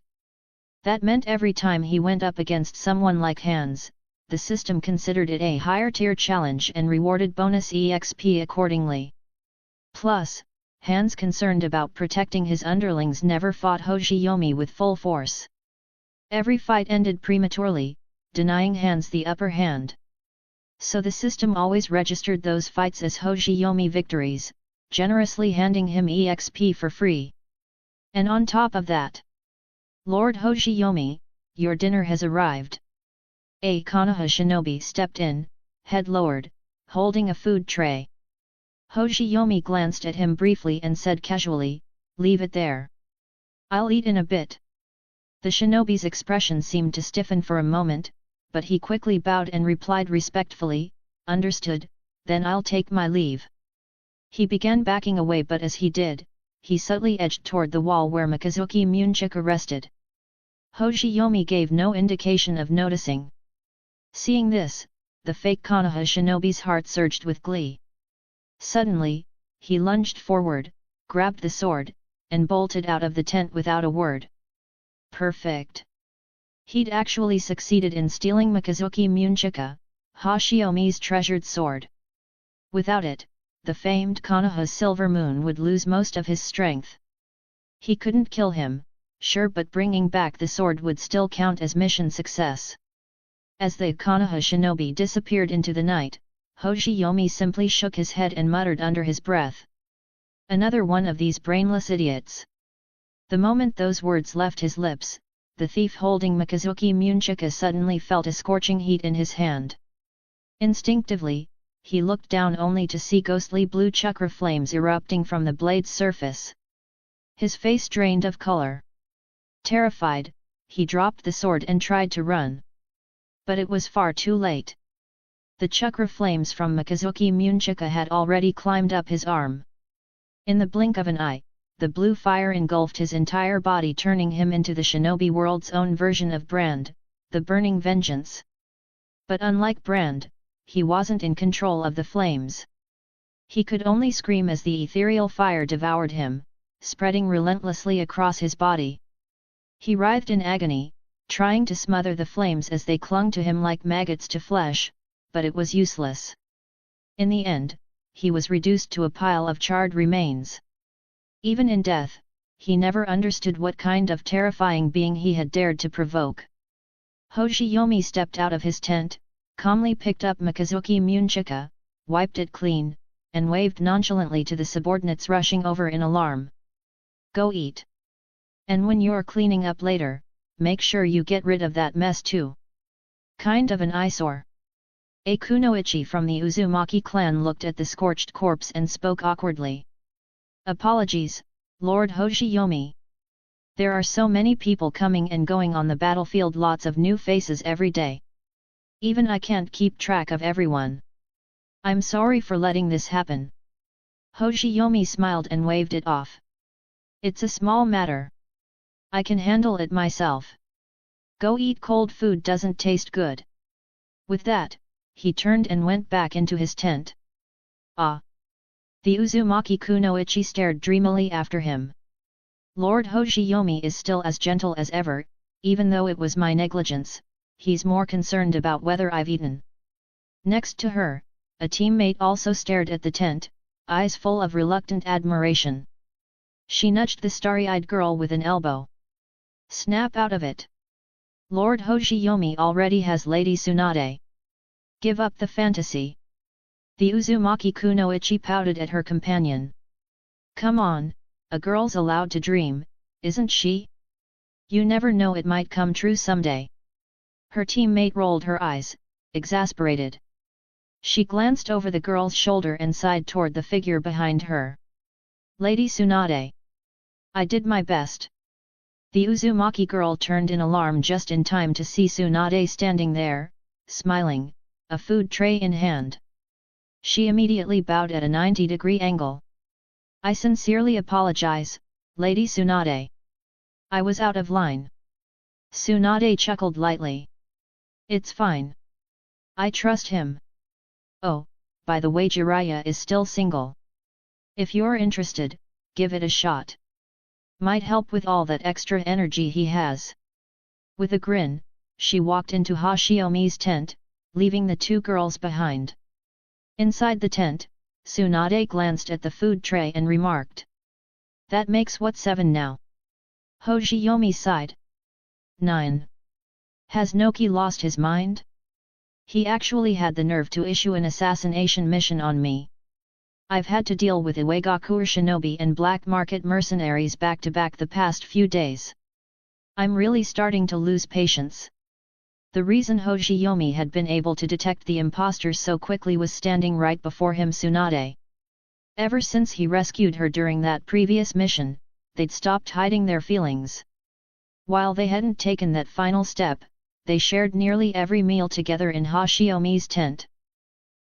That meant every time he went up against someone like Hands, the system considered it a higher-tier challenge and rewarded bonus EXP accordingly. Plus, Hands, concerned about protecting his underlings, never fought Hoshiyomi with full force. Every fight ended prematurely, denying Hands the upper hand. So the system always registered those fights as Hoshiyomi victories, generously handing him EXP for free. And on top of that, "Lord Hoshiyomi, your dinner has arrived." A Konoha shinobi stepped in, head lowered, holding a food tray. Hoshiyomi glanced at him briefly and said casually, "Leave it there. I'll eat in a bit." The shinobi's expression seemed to stiffen for a moment, but he quickly bowed and replied respectfully, "Understood, then I'll take my leave." He began backing away, but as he did, he subtly edged toward the wall where Mikazuki Munchika rested. Hoshiyomi gave no indication of noticing. Seeing this, the fake Konoha shinobi's heart surged with glee. Suddenly, he lunged forward, grabbed the sword, and bolted out of the tent without a word. Perfect! He'd actually succeeded in stealing Mikazuki Munchika, Hoshiyomi's treasured sword. Without it, the famed Konoha Silver Moon would lose most of his strength. He couldn't kill him, sure, but bringing back the sword would still count as mission success. As the Konoha shinobi disappeared into the night, Hoshiyomi simply shook his head and muttered under his breath, "Another one of these brainless idiots." The moment those words left his lips, the thief holding Mikazuki Munchika suddenly felt a scorching heat in his hand. Instinctively, he looked down only to see ghostly blue chakra flames erupting from the blade's surface. His face drained of color. Terrified, he dropped the sword and tried to run. But it was far too late. The chakra flames from Mikazuki Munchika had already climbed up his arm. In the blink of an eye, the blue fire engulfed his entire body, turning him into the shinobi world's own version of Brand, the Burning Vengeance. But unlike Brand, he wasn't in control of the flames. He could only scream as the ethereal fire devoured him, spreading relentlessly across his body. He writhed in agony, trying to smother the flames as they clung to him like maggots to flesh, but it was useless. In the end, he was reduced to a pile of charred remains. Even in death, he never understood what kind of terrifying being he had dared to provoke. Hoshiyomi stepped out of his tent, calmly picked up Mikazuki Munchika, wiped it clean, and waved nonchalantly to the subordinates rushing over in alarm. "Go eat. And when you're cleaning up later, make sure you get rid of that mess too. Kind of an eyesore." A kunoichi from the Uzumaki clan looked at the scorched corpse and spoke awkwardly. "Apologies, Lord Hoshiyomi. There are so many people coming and going on the battlefield, lots of new faces every day. Even I can't keep track of everyone. I'm sorry for letting this happen." Hoshiyomi smiled and waved it off. "It's a small matter. I can handle it myself. Go eat, cold food doesn't taste good." With that, he turned and went back into his tent. "Ah!" The Uzumaki kunoichi stared dreamily after him. Lord Hoshiyomi is still as gentle as ever, even though it was my negligence, he's more concerned about whether I've eaten. Next to her, a teammate also stared at the tent, eyes full of reluctant admiration. She nudged the starry-eyed girl with an elbow. Snap out of it. Lord Hoshiyomi already has Lady Tsunade. Give up the fantasy. The Uzumaki Kunoichi pouted at her companion. Come on, a girl's allowed to dream, isn't she? You never know, it might come true someday. Her teammate rolled her eyes, exasperated. She glanced over the girl's shoulder and sighed toward the figure behind her. Lady Tsunade. I did my best. The Uzumaki girl turned in alarm just in time to see Tsunade standing there, smiling, a food tray in hand. She immediately bowed at a 90-degree angle. I sincerely apologize, Lady Tsunade. I was out of line. Tsunade chuckled lightly. It's fine. I trust him. Oh, by the way, Jiraiya is still single. If you're interested, give it a shot. Might help with all that extra energy he has. With a grin, she walked into Hoshiyomi's tent, leaving the two girls behind. Inside the tent, Tsunade glanced at the food tray and remarked. That makes what, 7 now? Hoshiyomi sighed. 9. Has Noki lost his mind? He actually had the nerve to issue an assassination mission on me. I've had to deal with Iwagakure shinobi and black market mercenaries back to back the past few days. I'm really starting to lose patience. The reason Hoshiyomi had been able to detect the imposters so quickly was standing right before him, Tsunade. Ever since he rescued her during that previous mission, they'd stopped hiding their feelings. While they hadn't taken that final step, they shared nearly every meal together in Hoshiyomi's tent.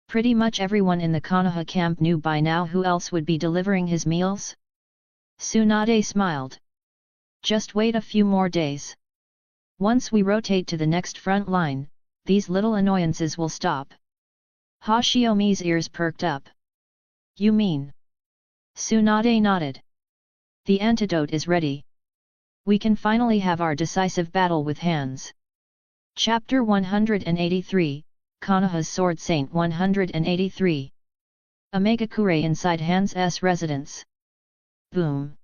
Pretty much everyone in the Konoha camp knew by now who else would be delivering his meals. Tsunade smiled. Just wait a few more days. Once we rotate to the next front line, these little annoyances will stop. Hoshiyomi's ears perked up. You mean? Tsunade nodded. The antidote is ready. We can finally have our decisive battle with hands. Chapter 183, Konoha's Sword Saint 183. Amegakure inside Han's residence. Boom.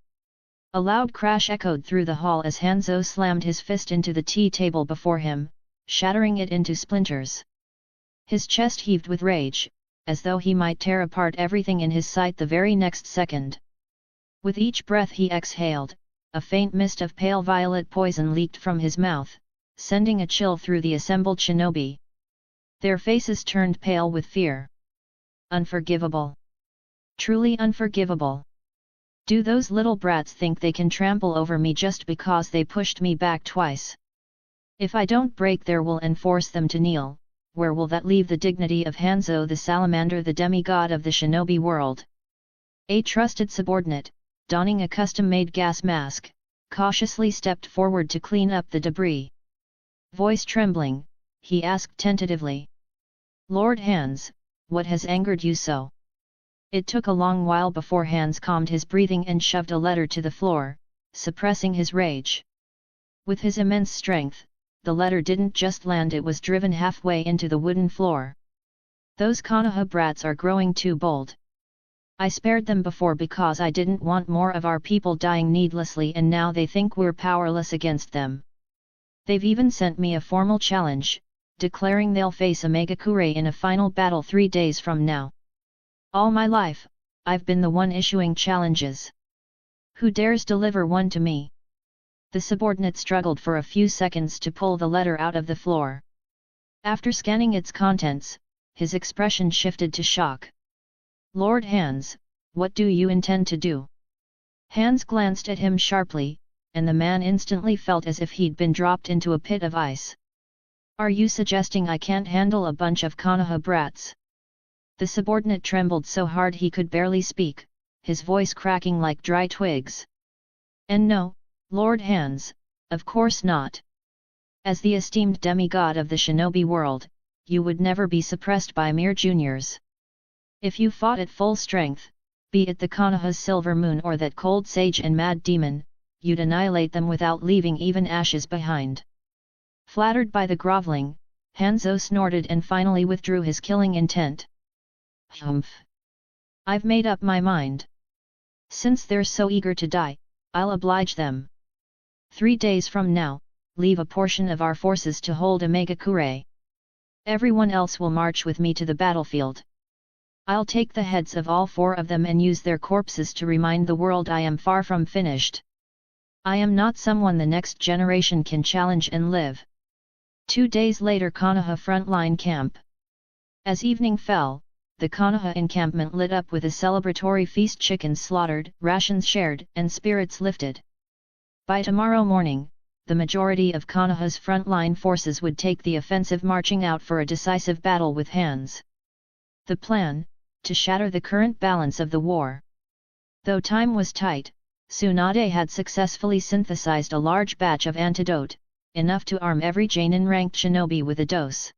A loud crash echoed through the hall as Hanzo slammed his fist into the tea table before him, shattering it into splinters. His chest heaved with rage, as though he might tear apart everything in his sight the very next second. With each breath he exhaled, a faint mist of pale violet poison leaked from his mouth, sending a chill through the assembled shinobi. Their faces turned pale with fear. Unforgivable. Truly unforgivable. Do those little brats think they can trample over me just because they pushed me back twice? If I don't break their will and force them to kneel, where will that leave the dignity of Hanzo the Salamander, the demigod of the shinobi world? A trusted subordinate, donning a custom-made gas mask, cautiously stepped forward to clean up the debris. Voice trembling, he asked tentatively. Lord Hans, what has angered you so? It took a long while before Hans calmed his breathing and shoved a letter to the floor, suppressing his rage. With his immense strength, the letter didn't just land, it was driven halfway into the wooden floor. Those Konoha brats are growing too bold. I spared them before because I didn't want more of our people dying needlessly, and now they think we're powerless against them. They've even sent me a formal challenge, declaring they'll face Amegakure in a final battle 3 days from now. All my life, I've been the one issuing challenges. Who dares deliver one to me? The subordinate struggled for a few seconds to pull the letter out of the floor. After scanning its contents, his expression shifted to shock. Lord Hans, what do you intend to do? Hans glanced at him sharply, and the man instantly felt as if he'd been dropped into a pit of ice. Are you suggesting I can't handle a bunch of Konoha brats? The subordinate trembled so hard he could barely speak, his voice cracking like dry twigs. And no, Lord Hans, of course not. As the esteemed demigod of the shinobi world, you would never be suppressed by mere juniors. If you fought at full strength, be it the Konoha's Silver Moon or that cold sage and mad demon, you'd annihilate them without leaving even ashes behind. Flattered by the groveling, Hanzo snorted and finally withdrew his killing intent. Humph! I've made up my mind. Since they're so eager to die, I'll oblige them. 3 days from now, leave a portion of our forces to hold Omegakure. Everyone else will march with me to the battlefield. I'll take the heads of all 4 of them and use their corpses to remind the world I am far from finished. I am not someone the next generation can challenge and live. 2 days later, Konoha frontline camp. As evening fell, the Konoha encampment lit up with a celebratory feast: chickens slaughtered, rations shared, and spirits lifted. By tomorrow morning, the majority of Konoha's frontline forces would take the offensive, marching out for a decisive battle with Hands. The plan: to shatter the current balance of the war. Though time was tight, Tsunade had successfully synthesized a large batch of antidote, enough to arm every Jonin-ranked shinobi with a dose.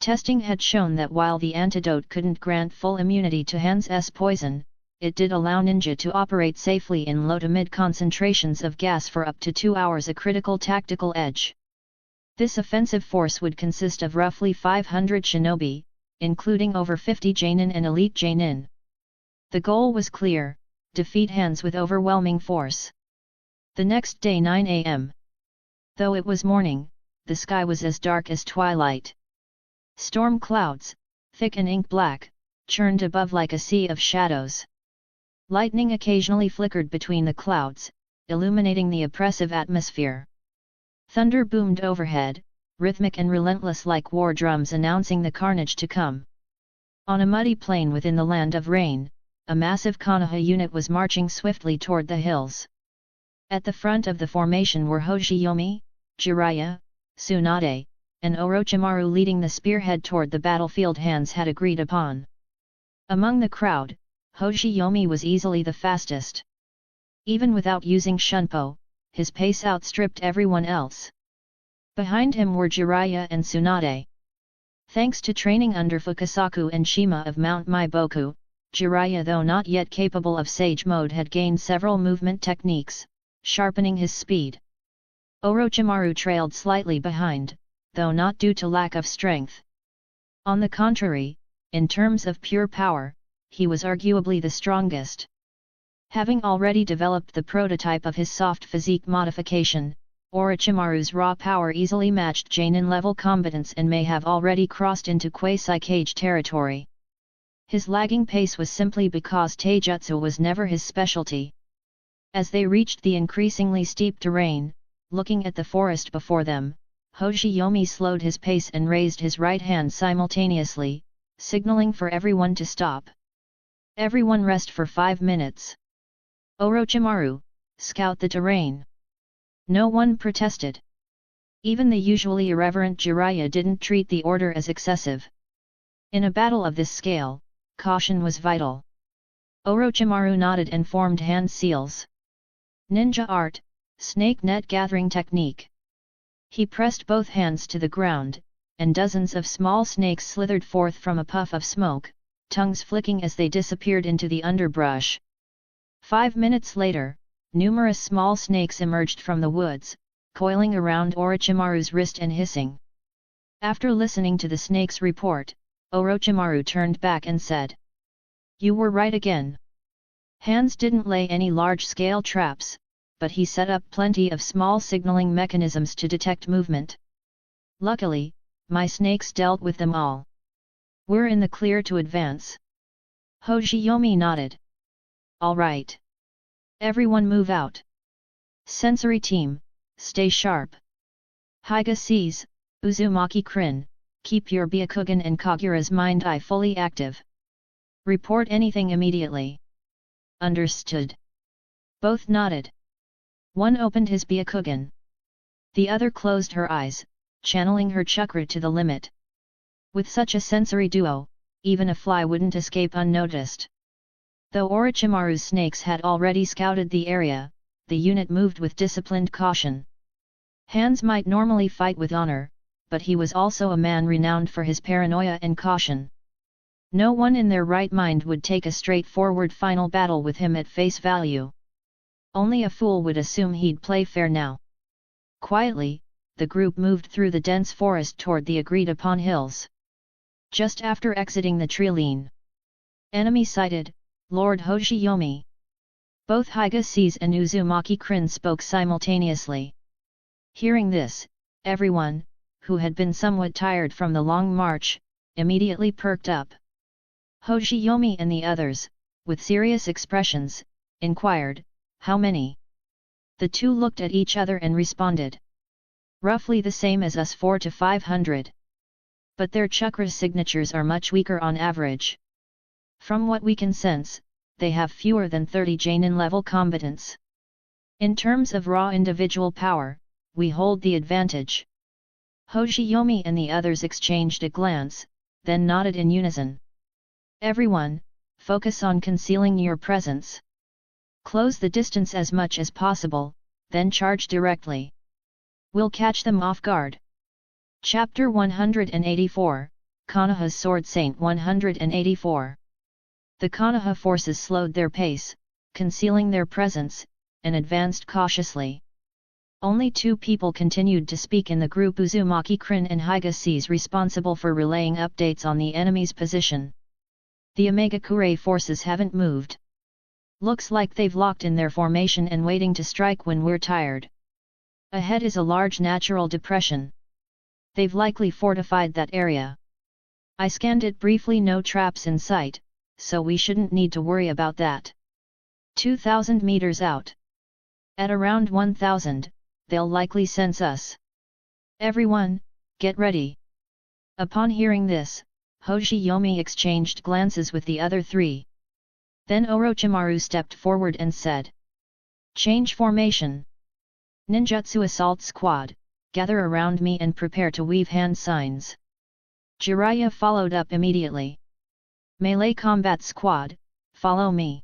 Testing had shown that while the antidote couldn't grant full immunity to Han's poison, it did allow ninja to operate safely in low to mid concentrations of gas for up to 2 hours, a critical tactical edge. This offensive force would consist of roughly 500 shinobi, including over 50 Jonin and elite Jonin. The goal was clear: defeat Hands with overwhelming force. The next day, 9 a.m. Though it was morning, the sky was as dark as twilight. Storm clouds, thick and ink black, churned above like a sea of shadows. Lightning occasionally flickered between the clouds, illuminating the oppressive atmosphere. Thunder boomed overhead, rhythmic and relentless like war drums announcing the carnage to come. On a muddy plain within the land of rain, a massive Konoha unit was marching swiftly toward the hills. At the front of the formation were Hoshiyomi, Jiraiya, Tsunade, and Orochimaru leading the spearhead toward the battlefield Hands had agreed upon. Among the crowd, Hoshiyomi was easily the fastest. Even without using Shunpo, his pace outstripped everyone else. Behind him were Jiraiya and Tsunade. Thanks to training under Fukasaku and Shima of Mount Maiboku, Jiraiya, though not yet capable of Sage Mode, had gained several movement techniques, sharpening his speed. Orochimaru trailed slightly behind, though not due to lack of strength. On the contrary, in terms of pure power, he was arguably the strongest. Having already developed the prototype of his soft physique modification, Orochimaru's raw power easily matched Jonin-level combatants and may have already crossed into quasi-cage territory. His lagging pace was simply because taijutsu was never his specialty. As they reached the increasingly steep terrain, looking at the forest before them, Hoshiyomi slowed his pace and raised his right hand simultaneously, signaling for everyone to stop. Everyone rest for 5 minutes. Orochimaru, scout the terrain. No one protested. Even the usually irreverent Jiraiya didn't treat the order as excessive. In a battle of this scale, caution was vital. Orochimaru nodded and formed hand seals. Ninja art, snake net gathering technique. He pressed both hands to the ground, and dozens of small snakes slithered forth from a puff of smoke, tongues flicking as they disappeared into the underbrush. 5 minutes later, numerous small snakes emerged from the woods, coiling around Orochimaru's wrist and hissing. After listening to the snake's report, Orochimaru turned back and said, "You were right again. Hands didn't lay any large-scale traps, but he set up plenty of small signaling mechanisms to detect movement. Luckily, my snakes dealt with them all. We're in the clear to advance." Hoshiyomi nodded. "All right. Everyone move out. Sensory team, stay sharp. Hyga sees, Uzumaki Krin, keep your Byakugan and Kagura's mind-eye fully active. Report anything immediately." "Understood." Both nodded. One opened his Byakugan. The other closed her eyes, channeling her chakra to the limit. With such a sensory duo, even a fly wouldn't escape unnoticed. Though Orochimaru's snakes had already scouted the area, the unit moved with disciplined caution. Hands might normally fight with honor, but he was also a man renowned for his paranoia and caution. No one in their right mind would take a straightforward final battle with him at face value. Only a fool would assume he'd play fair now. Quietly, the group moved through the dense forest toward the agreed-upon hills. Just after exiting the treeline. Enemy sighted, Lord Hoshiyomi. Both Higa-Sees and Uzumaki Krin spoke simultaneously. Hearing this, everyone, who had been somewhat tired from the long march, immediately perked up. Hoshiyomi and the others, with serious expressions, inquired, "How many?" The two looked at each other and responded, "Roughly the same as us, 400 to 500. But their chakra signatures are much weaker on average. From what we can sense, they have fewer than 30 Jainin level combatants. In terms of raw individual power, we hold the advantage." Hoshiyomi and the others exchanged a glance, then nodded in unison. "Everyone, focus on concealing your presence. Close the distance as much as possible, then charge directly. We'll catch them off guard." Chapter 184, Konoha's Sword Saint 184. The Konoha forces slowed their pace, concealing their presence, and advanced cautiously. Only two people continued to speak in the group: Uzumaki Krin and Higa-Sees, responsible for relaying updates on the enemy's position. "The Omegakure forces haven't moved. Looks like they've locked in their formation and waiting to strike when we're tired. Ahead is a large natural depression. They've likely fortified that area. I scanned it briefly, no traps in sight, so we shouldn't need to worry about that. 2,000 meters out. At around 1,000, they'll likely sense us. Everyone, get ready." Upon hearing this, Hoshiyomi exchanged glances with the other three. Then Orochimaru stepped forward and said, "Change formation. Ninjutsu Assault Squad, gather around me and prepare to weave hand signs." Jiraiya followed up immediately. "Melee Combat Squad, follow me.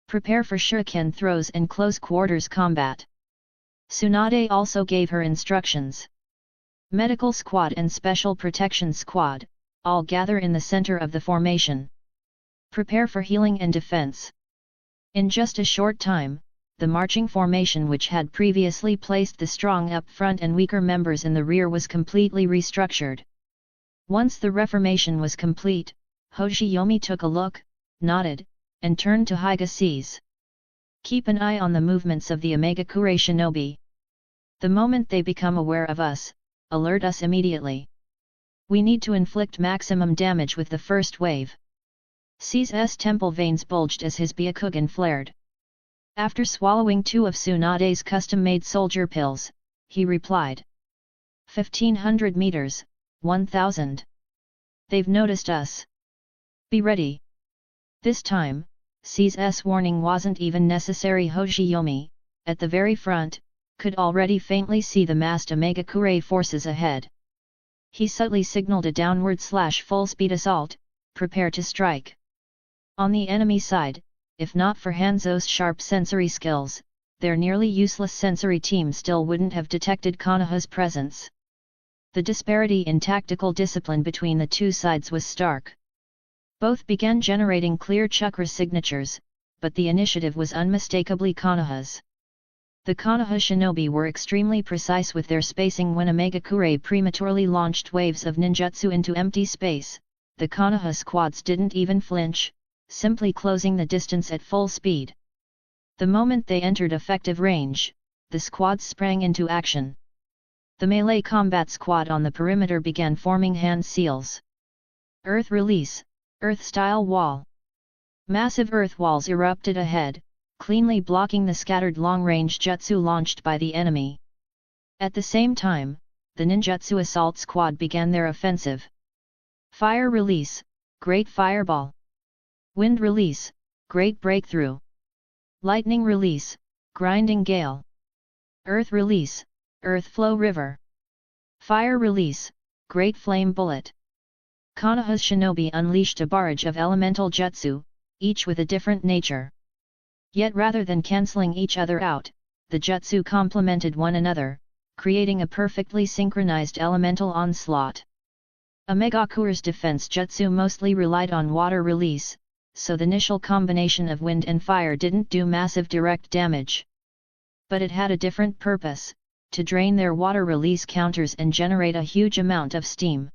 Prepare for shuriken throws and close quarters combat." Tsunade also gave her instructions. "Medical Squad and Special Protection Squad, all gather in the center of the formation. Prepare for healing and defense." In just a short time, the marching formation, which had previously placed the strong up front and weaker members in the rear, was completely restructured. Once the reformation was complete, Hoshiyomi took a look, nodded, and turned to Higa-Sees. "Keep an eye on the movements of the Omegakure shinobi. The moment they become aware of us, alert us immediately. We need to inflict maximum damage with the first wave." Sees' temple veins bulged as his Byakugan flared. After swallowing 2 of Tsunade's custom-made soldier pills, he replied, 1,500 meters, 1,000. They've noticed us. Be ready. This time, Sees' warning wasn't even necessary. Hoshiyomi, at the very front, could already faintly see the massed Omegakure forces ahead. He subtly signaled a downward/full-speed assault, prepare to strike. On the enemy side, if not for Hanzo's sharp sensory skills, their nearly useless sensory team still wouldn't have detected Konoha's presence. The disparity in tactical discipline between the two sides was stark. Both began generating clear chakra signatures, but the initiative was unmistakably Konoha's. The Konoha shinobi were extremely precise with their spacing. When Omegakure prematurely launched waves of ninjutsu into empty space, the Konoha squads didn't even flinch, simply closing the distance at full speed. The moment they entered effective range, the squads sprang into action. The melee combat squad on the perimeter began forming hand seals. Earth release, earth-style wall. Massive earth walls erupted ahead, cleanly blocking the scattered long-range jutsu launched by the enemy. At the same time, the ninjutsu assault squad began their offensive. Fire release, great fireball. Wind release, great breakthrough. Lightning release, grinding gale. Earth release, earth flow river. Fire release, great flame bullet. Konoha's shinobi unleashed a barrage of elemental jutsu, each with a different nature. Yet rather than cancelling each other out, the jutsu complemented one another, creating a perfectly synchronized elemental onslaught. Omegakure's defense jutsu mostly relied on water release, so the initial combination of wind and fire didn't do massive direct damage. But it had a different purpose, to drain their water release counters and generate a huge amount of steam.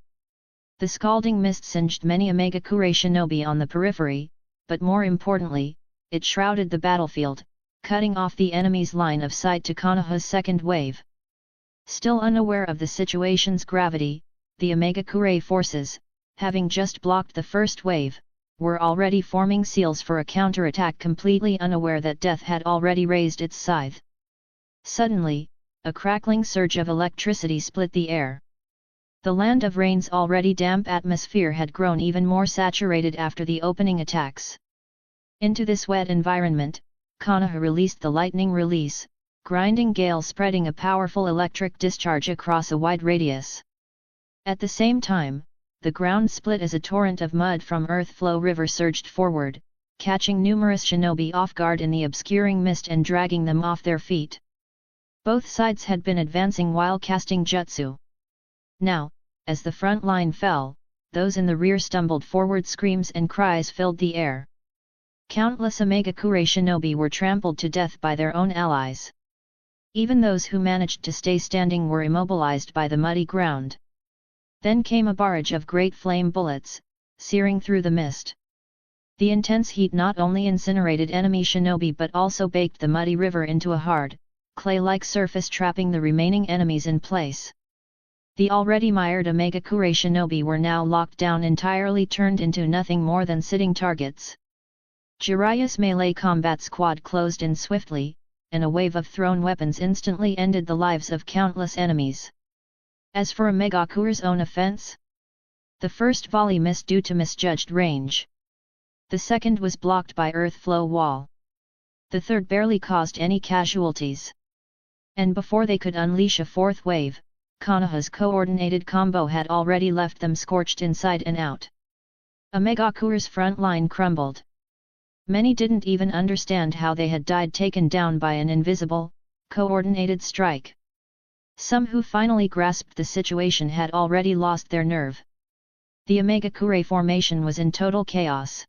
The scalding mist singed many Omegakure shinobi on the periphery, but more importantly, it shrouded the battlefield, cutting off the enemy's line of sight to Konoha's second wave. Still unaware of the situation's gravity, the Omegakure forces, having just blocked the first wave, were already forming seals for a counterattack, completely unaware that death had already raised its scythe. Suddenly, a crackling surge of electricity split the air. The land of rain's already damp atmosphere had grown even more saturated after the opening attacks. Into this wet environment, Konoha released the lightning release, grinding gale spreading a powerful electric discharge across a wide radius. At the same time, the ground split as a torrent of mud from Earth Flow River surged forward, catching numerous shinobi off guard in the obscuring mist and dragging them off their feet. Both sides had been advancing while casting jutsu. Now, as the front line fell, those in the rear stumbled forward. Screams and cries filled the air. Countless Omegakure shinobi were trampled to death by their own allies. Even those who managed to stay standing were immobilized by the muddy ground. Then came a barrage of great flame bullets, searing through the mist. The intense heat not only incinerated enemy shinobi but also baked the muddy river into a hard, clay-like surface, trapping the remaining enemies in place. The already mired Omegakure shinobi were now locked down, entirely turned into nothing more than sitting targets. Jiraiya's melee combat squad closed in swiftly, and a wave of thrown weapons instantly ended the lives of countless enemies. As for Omegakure's own offense, the first volley missed due to misjudged range. The second was blocked by earth flow wall. The third barely caused any casualties. And before they could unleash a fourth wave, Konoha's coordinated combo had already left them scorched inside and out. Omegakure's front line crumbled. Many didn't even understand how they had died, taken down by an invisible, coordinated strike. Some who finally grasped the situation had already lost their nerve. The Omegakure formation was in total chaos.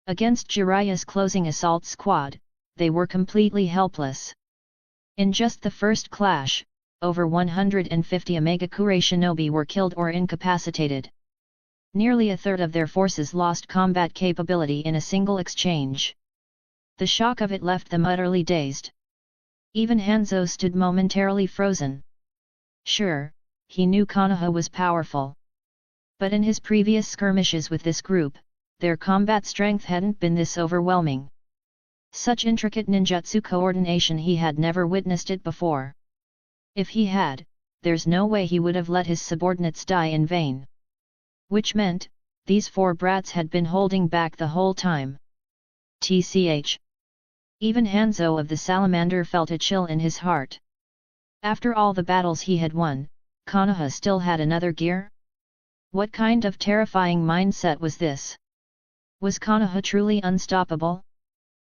Against Jiraiya's closing assault squad, they were completely helpless. In just the first clash, over 150 Omegakure shinobi were killed or incapacitated. Nearly a third of their forces lost combat capability in a single exchange. The shock of it left them utterly dazed. Even Hanzo stood momentarily frozen. Sure, he knew Konoha was powerful. But in his previous skirmishes with this group, their combat strength hadn't been this overwhelming. Such intricate ninjutsu coordination he had never witnessed it before. If he had, there's no way he would have let his subordinates die in vain. Which meant, these four brats had been holding back the whole time. TCH. Even Hanzo of the Salamander felt a chill in his heart. After all the battles he had won, Konoha still had another gear? What kind of terrifying mindset was this? Was Konoha truly unstoppable?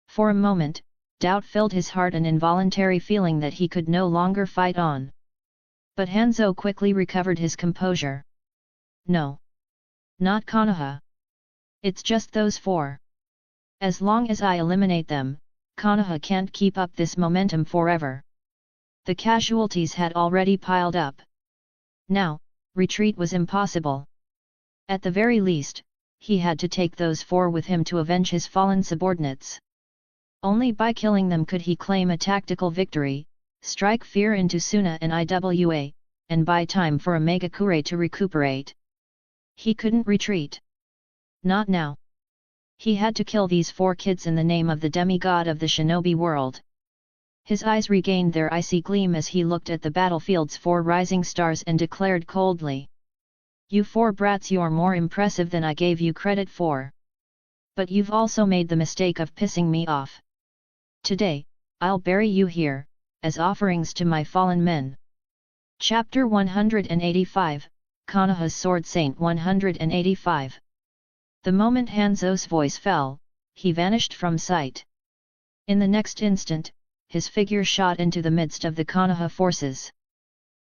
For a moment, doubt filled his heart, an involuntary feeling that he could no longer fight on. But Hanzo quickly recovered his composure. No. Not Konoha. It's just those four. As long as I eliminate them, Konoha can't keep up this momentum forever. The casualties had already piled up. Now, retreat was impossible. At the very least, he had to take those four with him to avenge his fallen subordinates. Only by killing them could he claim a tactical victory, strike fear into Suna and Iwa, and buy time for Omegakure to recuperate. He couldn't retreat. Not now. He had to kill these four kids in the name of the demigod of the shinobi world. His eyes regained their icy gleam as he looked at the battlefield's four rising stars and declared coldly. You four brats, you're more impressive than I gave you credit for. But you've also made the mistake of pissing me off. Today, I'll bury you here, as offerings to my fallen men. Chapter 185, Konoha's Sword Saint 185. The moment Hanzo's voice fell, he vanished from sight. In the next instant, his figure shot into the midst of the Konoha forces.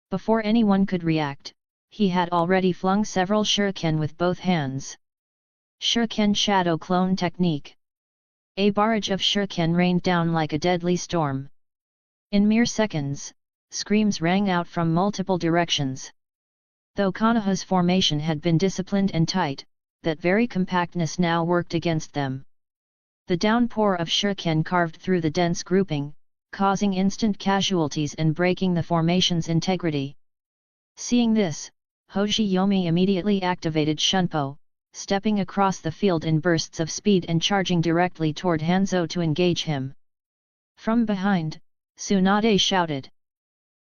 Before anyone could react, he had already flung several shuriken with both hands. Shuriken Shadow Clone Technique. A barrage of shuriken rained down like a deadly storm. In mere seconds, screams rang out from multiple directions. Though Konoha's formation had been disciplined and tight, that very compactness now worked against them. The downpour of shuriken carved through the dense grouping, causing instant casualties and breaking the formation's integrity. Seeing this, Hoshiyomi immediately activated Shunpo, stepping across the field in bursts of speed and charging directly toward Hanzo to engage him. From behind, Tsunade shouted,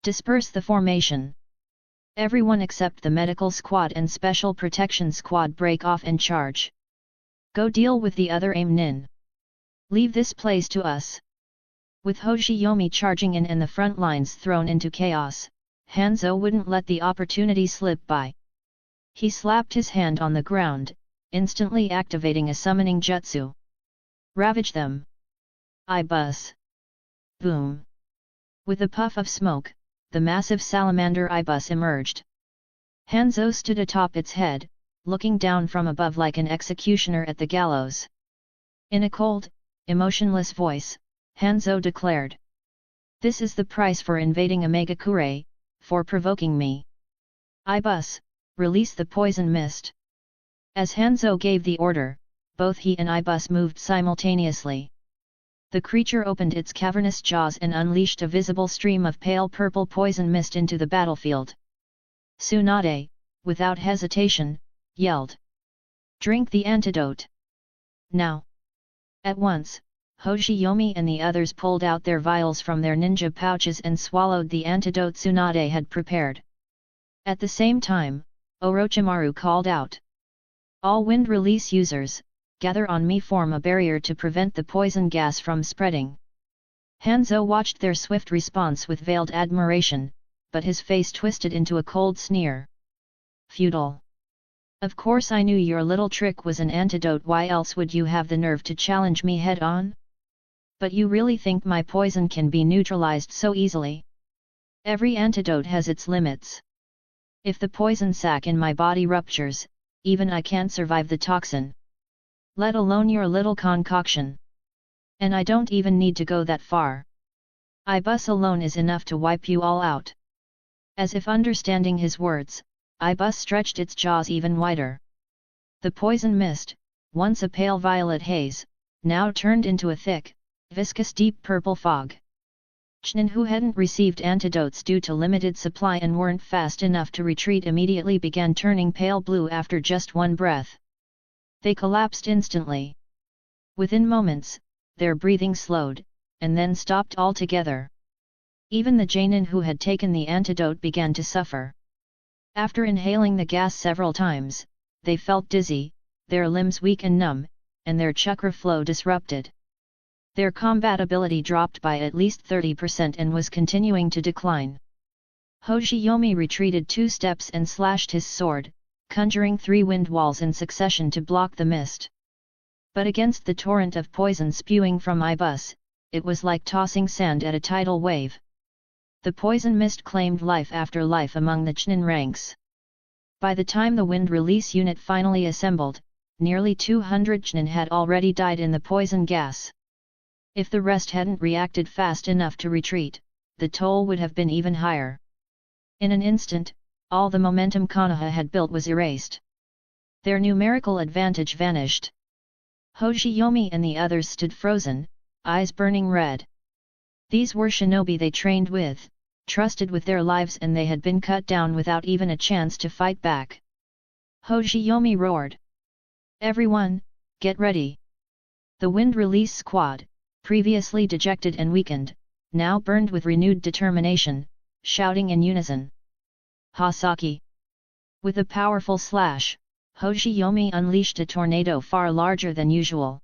"Disperse the formation! Everyone except the medical squad and special protection squad break off and charge. Go deal with the other aim nin. Leave this place to us." With Hoshiyomi charging in and the front lines thrown into chaos, Hanzo wouldn't let the opportunity slip by. He slapped his hand on the ground, instantly activating a summoning jutsu. "Ravage them! Ibus!" Boom! With a puff of smoke, the massive salamander Ibus emerged. Hanzo stood atop its head, looking down from above like an executioner at the gallows. In a cold, emotionless voice, Hanzo declared, "This is the price for invading Omegakure, for provoking me. Ibus, release the poison mist." As Hanzo gave the order, both he and Ibus moved simultaneously. The creature opened its cavernous jaws and unleashed a visible stream of pale purple poison mist into the battlefield. Tsunade, without hesitation, yelled, "Drink the antidote! Now!" At once, Hoshiyomi and the others pulled out their vials from their ninja pouches and swallowed the antidote Tsunade had prepared. At the same time, Orochimaru called out, "All wind release users, gather on me, form a barrier to prevent the poison gas from spreading." Hanzo watched their swift response with veiled admiration, but his face twisted into a cold sneer. "Futile. Of course I knew your little trick was an antidote, why else would you have the nerve to challenge me head-on? But you really think my poison can be neutralized so easily? Every antidote has its limits. If the poison sac in my body ruptures, even I can't survive the toxin. Let alone your little concoction. And I don't even need to go that far. Ibus alone is enough to wipe you all out." As if understanding his words, Ibus stretched its jaws even wider. The poison mist, once a pale violet haze, now turned into a thick, viscous deep purple fog. Chunin, who hadn't received antidotes due to limited supply and weren't fast enough to retreat, immediately began turning pale blue after just one breath. They collapsed instantly. Within moments, their breathing slowed, and then stopped altogether. Even the Jainin who had taken the antidote began to suffer. After inhaling the gas several times, they felt dizzy, their limbs weak and numb, and their chakra flow disrupted. Their combat ability dropped by at least 30% and was continuing to decline. Hoshiyomi retreated 2 steps and slashed his sword, conjuring 3 wind walls in succession to block the mist. But against the torrent of poison spewing from Ibus, it was like tossing sand at a tidal wave. The poison mist claimed life after life among the Chunin ranks. By the time the wind release unit finally assembled, nearly 200 Chunin had already died in the poison gas. If the rest hadn't reacted fast enough to retreat, the toll would have been even higher. In an instant, all the momentum Konoha had built was erased. Their numerical advantage vanished. Hoshiyomi and the others stood frozen, eyes burning red. These were shinobi they trained with, trusted with their lives, and they had been cut down without even a chance to fight back. Hoshiyomi roared, "Everyone, get ready!" The wind release squad, previously dejected and weakened, now burned with renewed determination, shouting in unison, "Hasaki!" With a powerful slash, Hoshiyomi unleashed a tornado far larger than usual.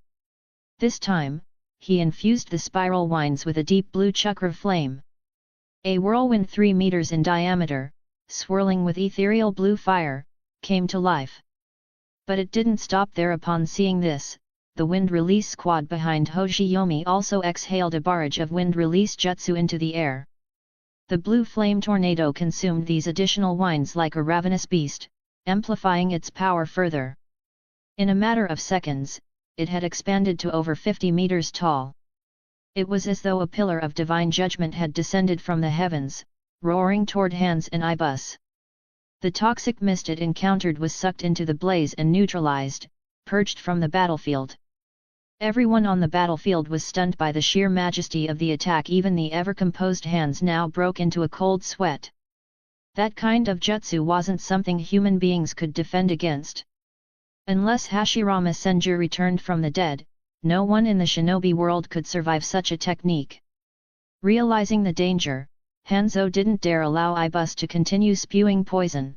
This time, he infused the spiral winds with a deep blue chakra flame. A whirlwind 3 meters in diameter, swirling with ethereal blue fire, came to life. But it didn't stop there. Upon seeing this, the wind release squad behind Hoshiyomi also exhaled a barrage of wind release jutsu into the air. The blue flame tornado consumed these additional winds like a ravenous beast, amplifying its power further. In a matter of seconds, it had expanded to over 50 meters tall. It was as though a pillar of divine judgment had descended from the heavens, roaring toward Hans and Ibus. The toxic mist it encountered was sucked into the blaze and neutralized, purged from the battlefield. Everyone on the battlefield was stunned by the sheer majesty of the attack. Even the ever-composed Hans now broke into a cold sweat. That kind of jutsu wasn't something human beings could defend against. Unless Hashirama Senju returned from the dead, no one in the shinobi world could survive such a technique. Realizing the danger, Hanzo didn't dare allow Ibus to continue spewing poison.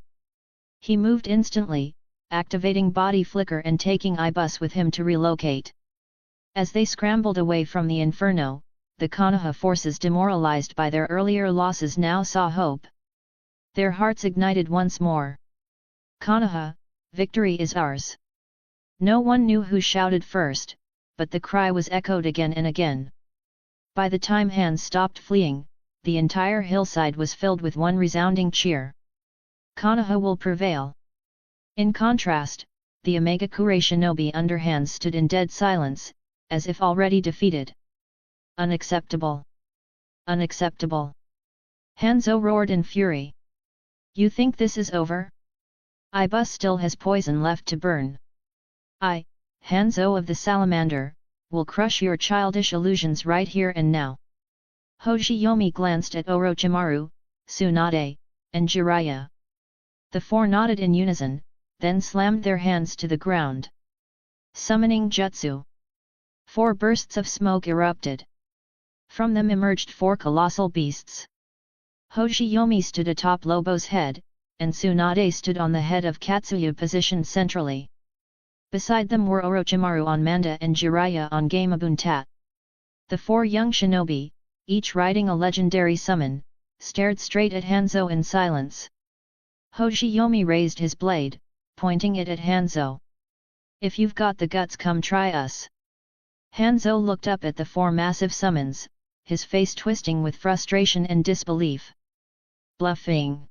He moved instantly, activating body flicker and taking Ibus with him to relocate. As they scrambled away from the inferno, the Konoha forces, demoralized by their earlier losses, now saw hope. Their hearts ignited once more. Konoha, victory is ours. No one knew who shouted first, but the cry was echoed again and again. By the time Hans stopped fleeing, the entire hillside was filled with one resounding cheer. Konoha will prevail. In contrast, the Omegakure shinobi under Hans stood in dead silence, as if already defeated. Unacceptable! Unacceptable! Hanzo roared in fury. You think this is over? Ibus still has poison left to burn. I, Hanzo of the Salamander, will crush your childish illusions right here and now. Hoshiyomi glanced at Orochimaru, Tsunade, and Jiraiya. The four nodded in unison, then slammed their hands to the ground. Summoning jutsu. 4 bursts of smoke erupted. From them emerged 4 colossal beasts. Hoshiyomi stood atop Lobo's head, and Tsunade stood on the head of Katsuyu, positioned centrally. Beside them were Orochimaru on Manda and Jiraiya on Gamabunta. The 4 young shinobi, each riding a legendary summon, stared straight at Hanzo in silence. Hoshiyomi raised his blade, pointing it at Hanzo. If you've got the guts, come try us. Hanzo looked up at the 4 massive summons, his face twisting with frustration and disbelief. Bluffing.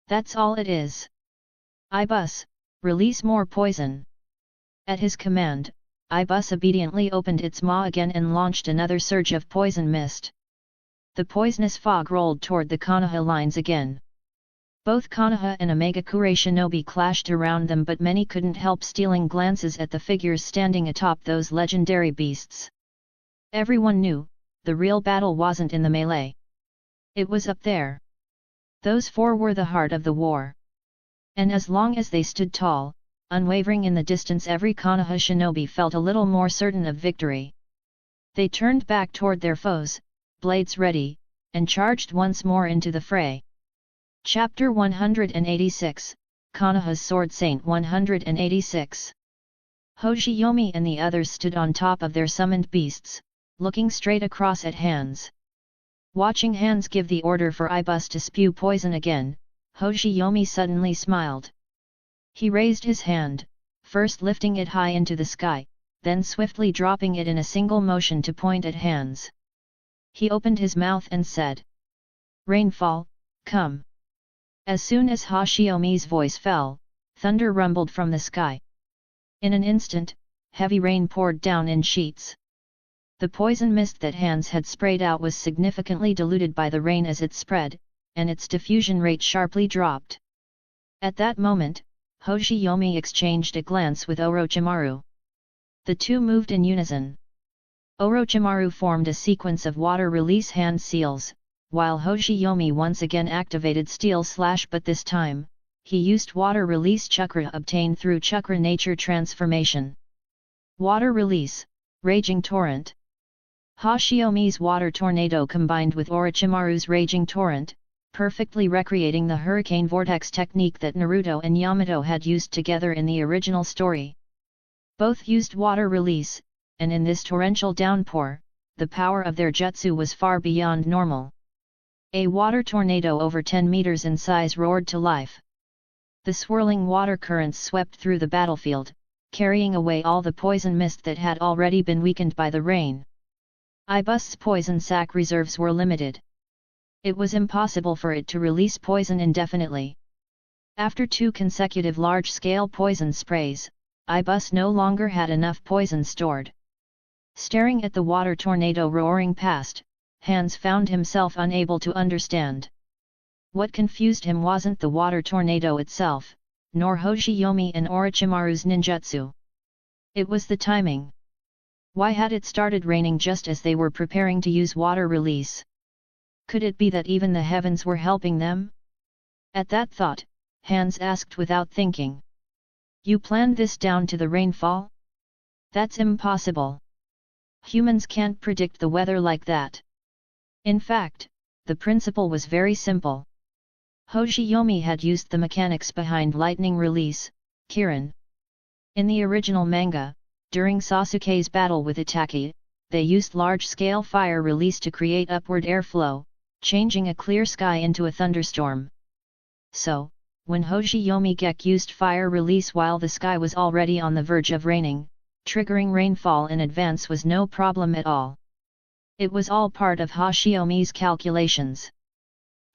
That's all it is. Ibus, release more poison. At his command, Ibus obediently opened its maw again and launched another surge of poison mist. The poisonous fog rolled toward the Konoha lines again. Both Konoha and Omegakure shinobi clashed around them, but many couldn't help stealing glances at the figures standing atop those legendary beasts. Everyone knew, the real battle wasn't in the melee. It was up there. Those 4 were the heart of the war. And as long as they stood tall, unwavering in the distance, every Konoha shinobi felt a little more certain of victory. They turned back toward their foes, blades ready, and charged once more into the fray. Chapter 186, Konoha's Sword Saint 186. Hoshiyomi and the others stood on top of their summoned beasts, looking straight across at Hans. Watching Hans give the order for Ibus to spew poison again, Hoshiyomi suddenly smiled. He raised his hand, first lifting it high into the sky, then swiftly dropping it in a single motion to point at Hans. He opened his mouth and said, "Rainfall, come." As soon as Hoshiyomi's voice fell, thunder rumbled from the sky. In an instant, heavy rain poured down in sheets. The poison mist that Hans had sprayed out was significantly diluted by the rain as it spread, and its diffusion rate sharply dropped. At that moment, Hoshiyomi exchanged a glance with Orochimaru. The two moved in unison. Orochimaru formed a sequence of water release hand seals, while Hoshiyomi once again activated Steel Slash, but this time, he used water release chakra obtained through chakra nature transformation. Water release, Raging Torrent. Hoshiyomi's water tornado combined with Orochimaru's Raging Torrent, perfectly recreating the hurricane vortex technique that Naruto and Yamato had used together in the original story. Both used water release, and in this torrential downpour, the power of their jutsu was far beyond normal. A water tornado over 10 meters in size roared to life. The swirling water currents swept through the battlefield, carrying away all the poison mist that had already been weakened by the rain. Ibus's poison sac reserves were limited. It was impossible for it to release poison indefinitely. After 2 consecutive large-scale poison sprays, I bus no longer had enough poison stored. Staring at the water tornado roaring past, Hans found himself unable to understand. What confused him wasn't the water tornado itself, nor Hoshiyomi and Orochimaru's ninjutsu. It was the timing. Why had it started raining just as they were preparing to use water release? Could it be that even the heavens were helping them? At that thought, Hans asked without thinking. You planned this down to the rainfall? That's impossible. Humans can't predict the weather like that. In fact, the principle was very simple. Hoshiyomi had used the mechanics behind lightning release, Kirin. In the original manga, during Sasuke's battle with Itachi, they used large-scale fire release to create upward airflow, changing a clear sky into a thunderstorm. So, when Hoshiyomi Gekkō used fire release while the sky was already on the verge of raining, triggering rainfall in advance was no problem at all. It was all part of Hoshiyomi's calculations.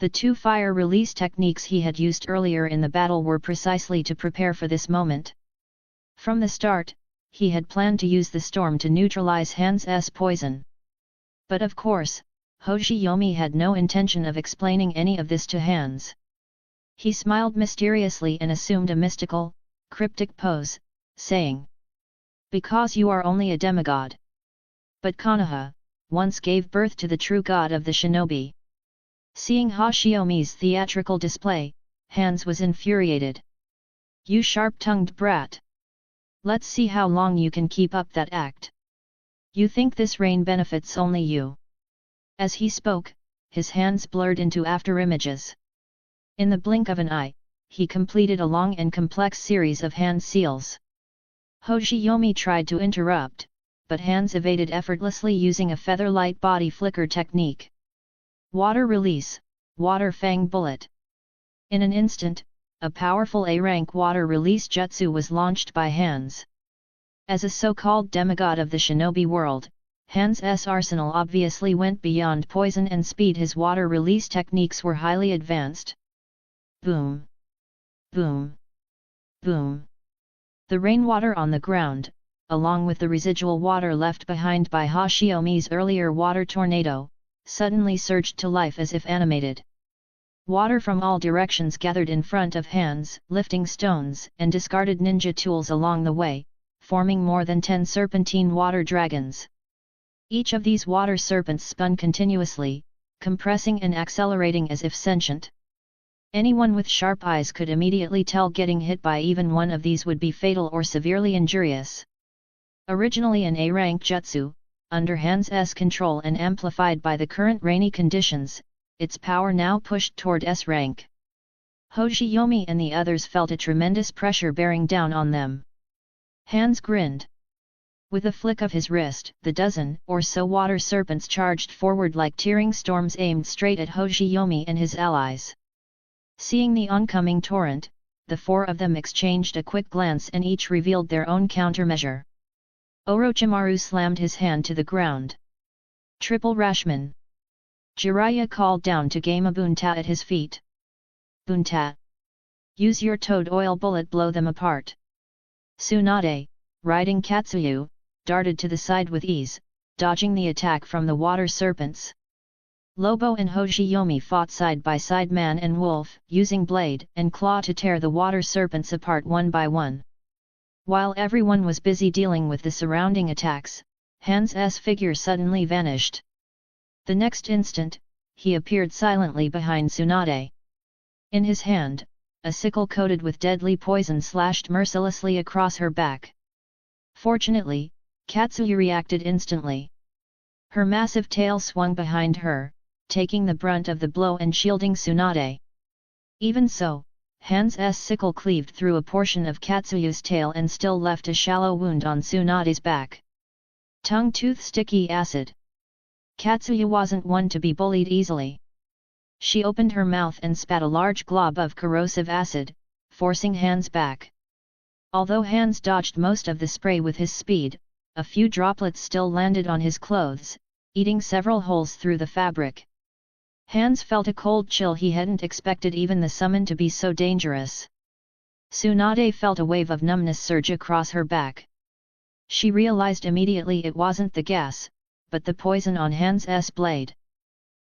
The two fire release techniques he had used earlier in the battle were precisely to prepare for this moment. From the start, he had planned to use the storm to neutralize Hans' poison. But of course, Hoshiyomi had no intention of explaining any of this to Hans. He smiled mysteriously and assumed a mystical, cryptic pose, saying, "Because you are only a demigod. But Konoha once gave birth to the true god of the shinobi." Seeing Hoshiyomi's theatrical display, Hans was infuriated. "You sharp-tongued brat! Let's see how long you can keep up that act. You think this rain benefits only you." As he spoke, his hands blurred into afterimages. In the blink of an eye, he completed a long and complex series of hand seals. Hoshiyomi tried to interrupt, but Hans evaded effortlessly using a feather-light body flicker technique. Water release, water fang bullet. In an instant, a powerful A-rank water release jutsu was launched by Hans. As a so-called demigod of the shinobi world, Hans' arsenal obviously went beyond poison and speed. His water release techniques were highly advanced. Boom! Boom! Boom! The rainwater on the ground, along with the residual water left behind by Hoshiyomi's earlier water tornado, suddenly surged to life as if animated. Water from all directions gathered in front of Hans, lifting stones and discarded ninja tools along the way, forming more than 10 serpentine water dragons. Each of these water serpents spun continuously, compressing and accelerating as if sentient. Anyone with sharp eyes could immediately tell getting hit by even one of these would be fatal or severely injurious. Originally an A-rank jutsu, under Hans' control and amplified by the current rainy conditions, its power now pushed toward S rank. Hoshiyomi and the others felt a tremendous pressure bearing down on them. Hans grinned. With a flick of his wrist, the dozen or so water serpents charged forward like tearing storms aimed straight at Hoshiyomi and his allies. Seeing the oncoming torrent, the four of them exchanged a quick glance and each revealed their own countermeasure. Orochimaru slammed his hand to the ground. Triple Rashman! Jiraiya called down to Gamabunta at his feet. Bunta! Use your toad oil bullet, blow them apart. Tsunade, riding Katsuyu, darted to the side with ease, dodging the attack from the water serpents. Lobo and Hoshiyomi fought side by side man and wolf, using blade and claw to tear the water serpents apart one by one. While everyone was busy dealing with the surrounding attacks, Hans' figure suddenly vanished. The next instant, he appeared silently behind Tsunade. In his hand, a sickle coated with deadly poison slashed mercilessly across her back. Fortunately, Katsuyu reacted instantly. Her massive tail swung behind her, taking the brunt of the blow and shielding Tsunade. Even so, Hans' sickle cleaved through a portion of Katsuyu's tail and still left a shallow wound on Tsunade's back. Tongue-tooth sticky acid. Katsuyu wasn't one to be bullied easily. She opened her mouth and spat a large glob of corrosive acid, forcing Hans back. Although Hans dodged most of the spray with his speed, a few droplets still landed on his clothes, eating several holes through the fabric. Hans felt a cold chill. He hadn't expected even the summon to be so dangerous. Tsunade felt a wave of numbness surge across her back. She realized immediately it wasn't the gas, but the poison on Hans' blade.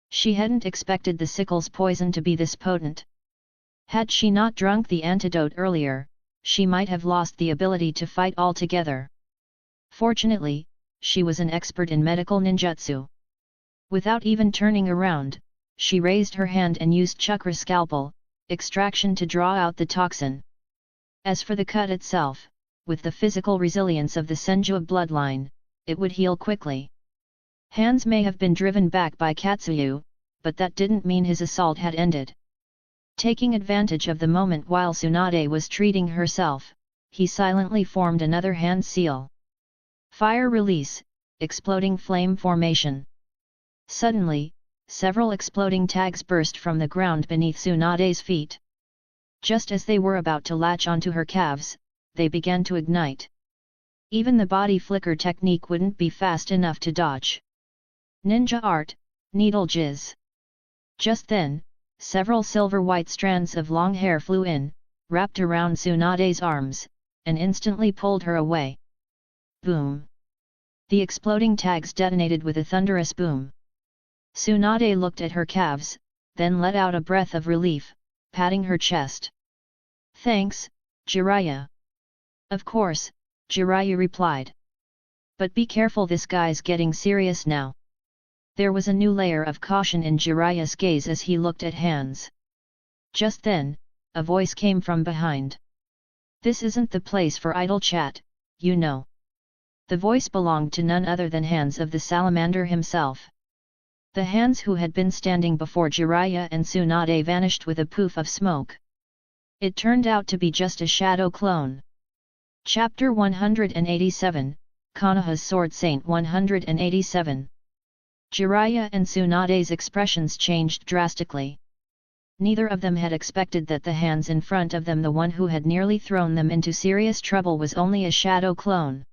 She hadn't expected the sickle's poison to be this potent. Had she not drunk the antidote earlier, she might have lost the ability to fight altogether. Fortunately, she was an expert in medical ninjutsu. Without even turning around, she raised her hand and used chakra scalpel, extraction to draw out the toxin. As for the cut itself, with the physical resilience of the Senju bloodline, it would heal quickly. Hans may have been driven back by Katsuyu, but that didn't mean his assault had ended. Taking advantage of the moment while Tsunade was treating herself, he silently formed another hand seal. Fire release, exploding flame formation. Suddenly, several exploding tags burst from the ground beneath Tsunade's feet. Just as they were about to latch onto her calves, they began to ignite. Even the body flicker technique wouldn't be fast enough to dodge. Ninja art, needle jizz. Just then, several silver-white strands of long hair flew in, wrapped around Tsunade's arms, and instantly pulled her away. Boom! The exploding tags detonated with a thunderous boom. Tsunade looked at her calves, then let out a breath of relief, patting her chest. "Thanks, Jiraiya." "Of course," Jiraiya replied. "But be careful, this guy's getting serious now." There was a new layer of caution in Jiraiya's gaze as he looked at Hans. Just then, a voice came from behind. "This isn't the place for idle chat, you know." The voice belonged to none other than Hans of the Salamander himself. The Hans who had been standing before Jiraiya and Tsunade vanished with a poof of smoke. It turned out to be just a shadow clone. Chapter 187, Konoha's Sword Saint 187. Jiraiya and Tsunade's expressions changed drastically. Neither of them had expected that the Hans in front of them, the one who had nearly thrown them into serious trouble, was only a shadow clone.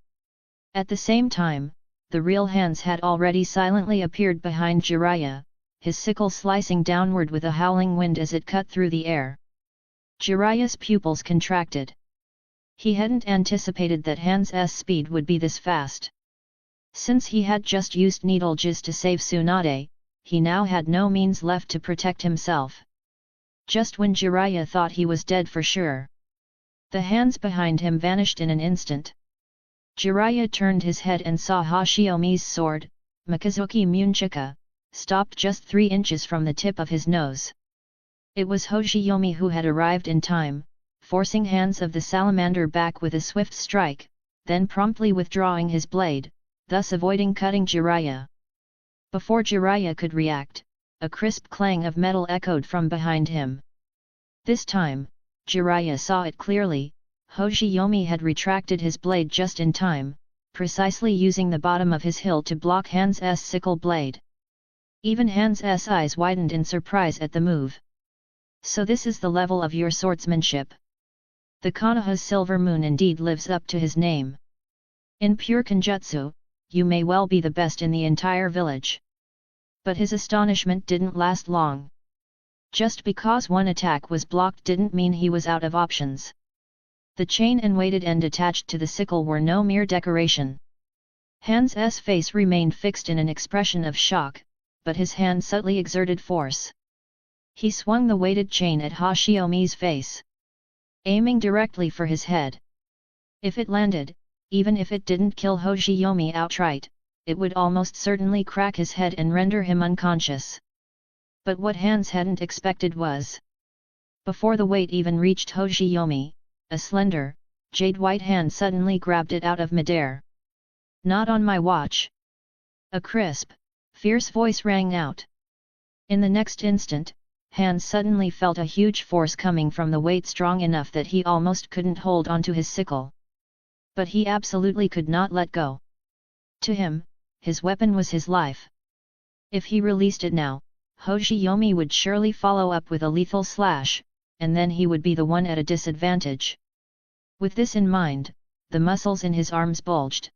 At the same time, the real Hans had already silently appeared behind Jiraiya, his sickle slicing downward with a howling wind as it cut through the air. Jiraiya's pupils contracted. He hadn't anticipated that Hans' speed would be this fast. Since he had just used needle jizz to save Tsunade, he now had no means left to protect himself. Just when Jiraiya thought he was dead for sure, the Hans behind him vanished in an instant. Jiraiya turned his head and saw Hoshiyomi's sword, Mikazuki Munchika, stopped just 3 inches from the tip of his nose. It was Hoshiyomi who had arrived in time, forcing Hans of the Salamander back with a swift strike, then promptly withdrawing his blade, thus avoiding cutting Jiraiya. Before Jiraiya could react, a crisp clang of metal echoed from behind him. This time, Jiraiya saw it clearly. Hoshiyomi had retracted his blade just in time, precisely using the bottom of his hilt to block Hans' sickle blade. Even Hans' eyes widened in surprise at the move. "So this is the level of your swordsmanship." The Konoha's Silver Moon indeed lives up to his name. In pure Kenjutsu, you may well be the best in the entire village. But his astonishment didn't last long. Just because one attack was blocked didn't mean he was out of options. The chain and weighted end attached to the sickle were no mere decoration. Hans' face remained fixed in an expression of shock, but his hand subtly exerted force. He swung the weighted chain at Hoshiyomi's face, aiming directly for his head. If it landed, even if it didn't kill Hoshiyomi outright, it would almost certainly crack his head and render him unconscious. But what Hans hadn't expected was, before the weight even reached Hoshiyomi, a slender, jade-white hand suddenly grabbed it out of midair. "Not on my watch!" A crisp, fierce voice rang out. In the next instant, Hans suddenly felt a huge force coming from the weight strong enough that he almost couldn't hold onto his sickle. But he absolutely could not let go. To him, his weapon was his life. If he released it now, Hoshiyomi would surely follow up with a lethal slash, and then he would be the one at a disadvantage. With this in mind, the muscles in his arms bulged.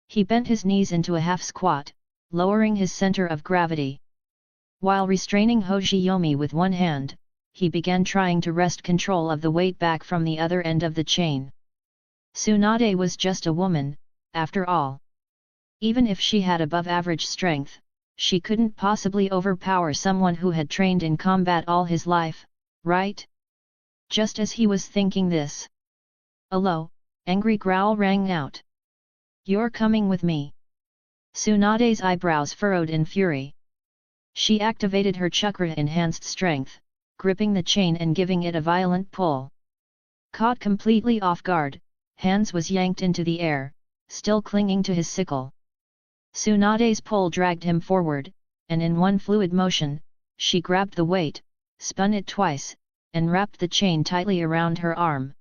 He bent his knees into a half squat, lowering his center of gravity. While restraining Hoshiyomi with one hand, he began trying to wrest control of the weight back from the other end of the chain. Tsunade was just a woman, after all. Even if she had above-average strength, she couldn't possibly overpower someone who had trained in combat all his life, right? Just as he was thinking this, a low, angry growl rang out. "You're coming with me." Tsunade's eyebrows furrowed in fury. She activated her chakra-enhanced strength, gripping the chain and giving it a violent pull. Caught completely off guard, Hans was yanked into the air, still clinging to his sickle. Tsunade's pull dragged him forward, and in one fluid motion, she grabbed the weight, spun it twice, and wrapped the chain tightly around her arm.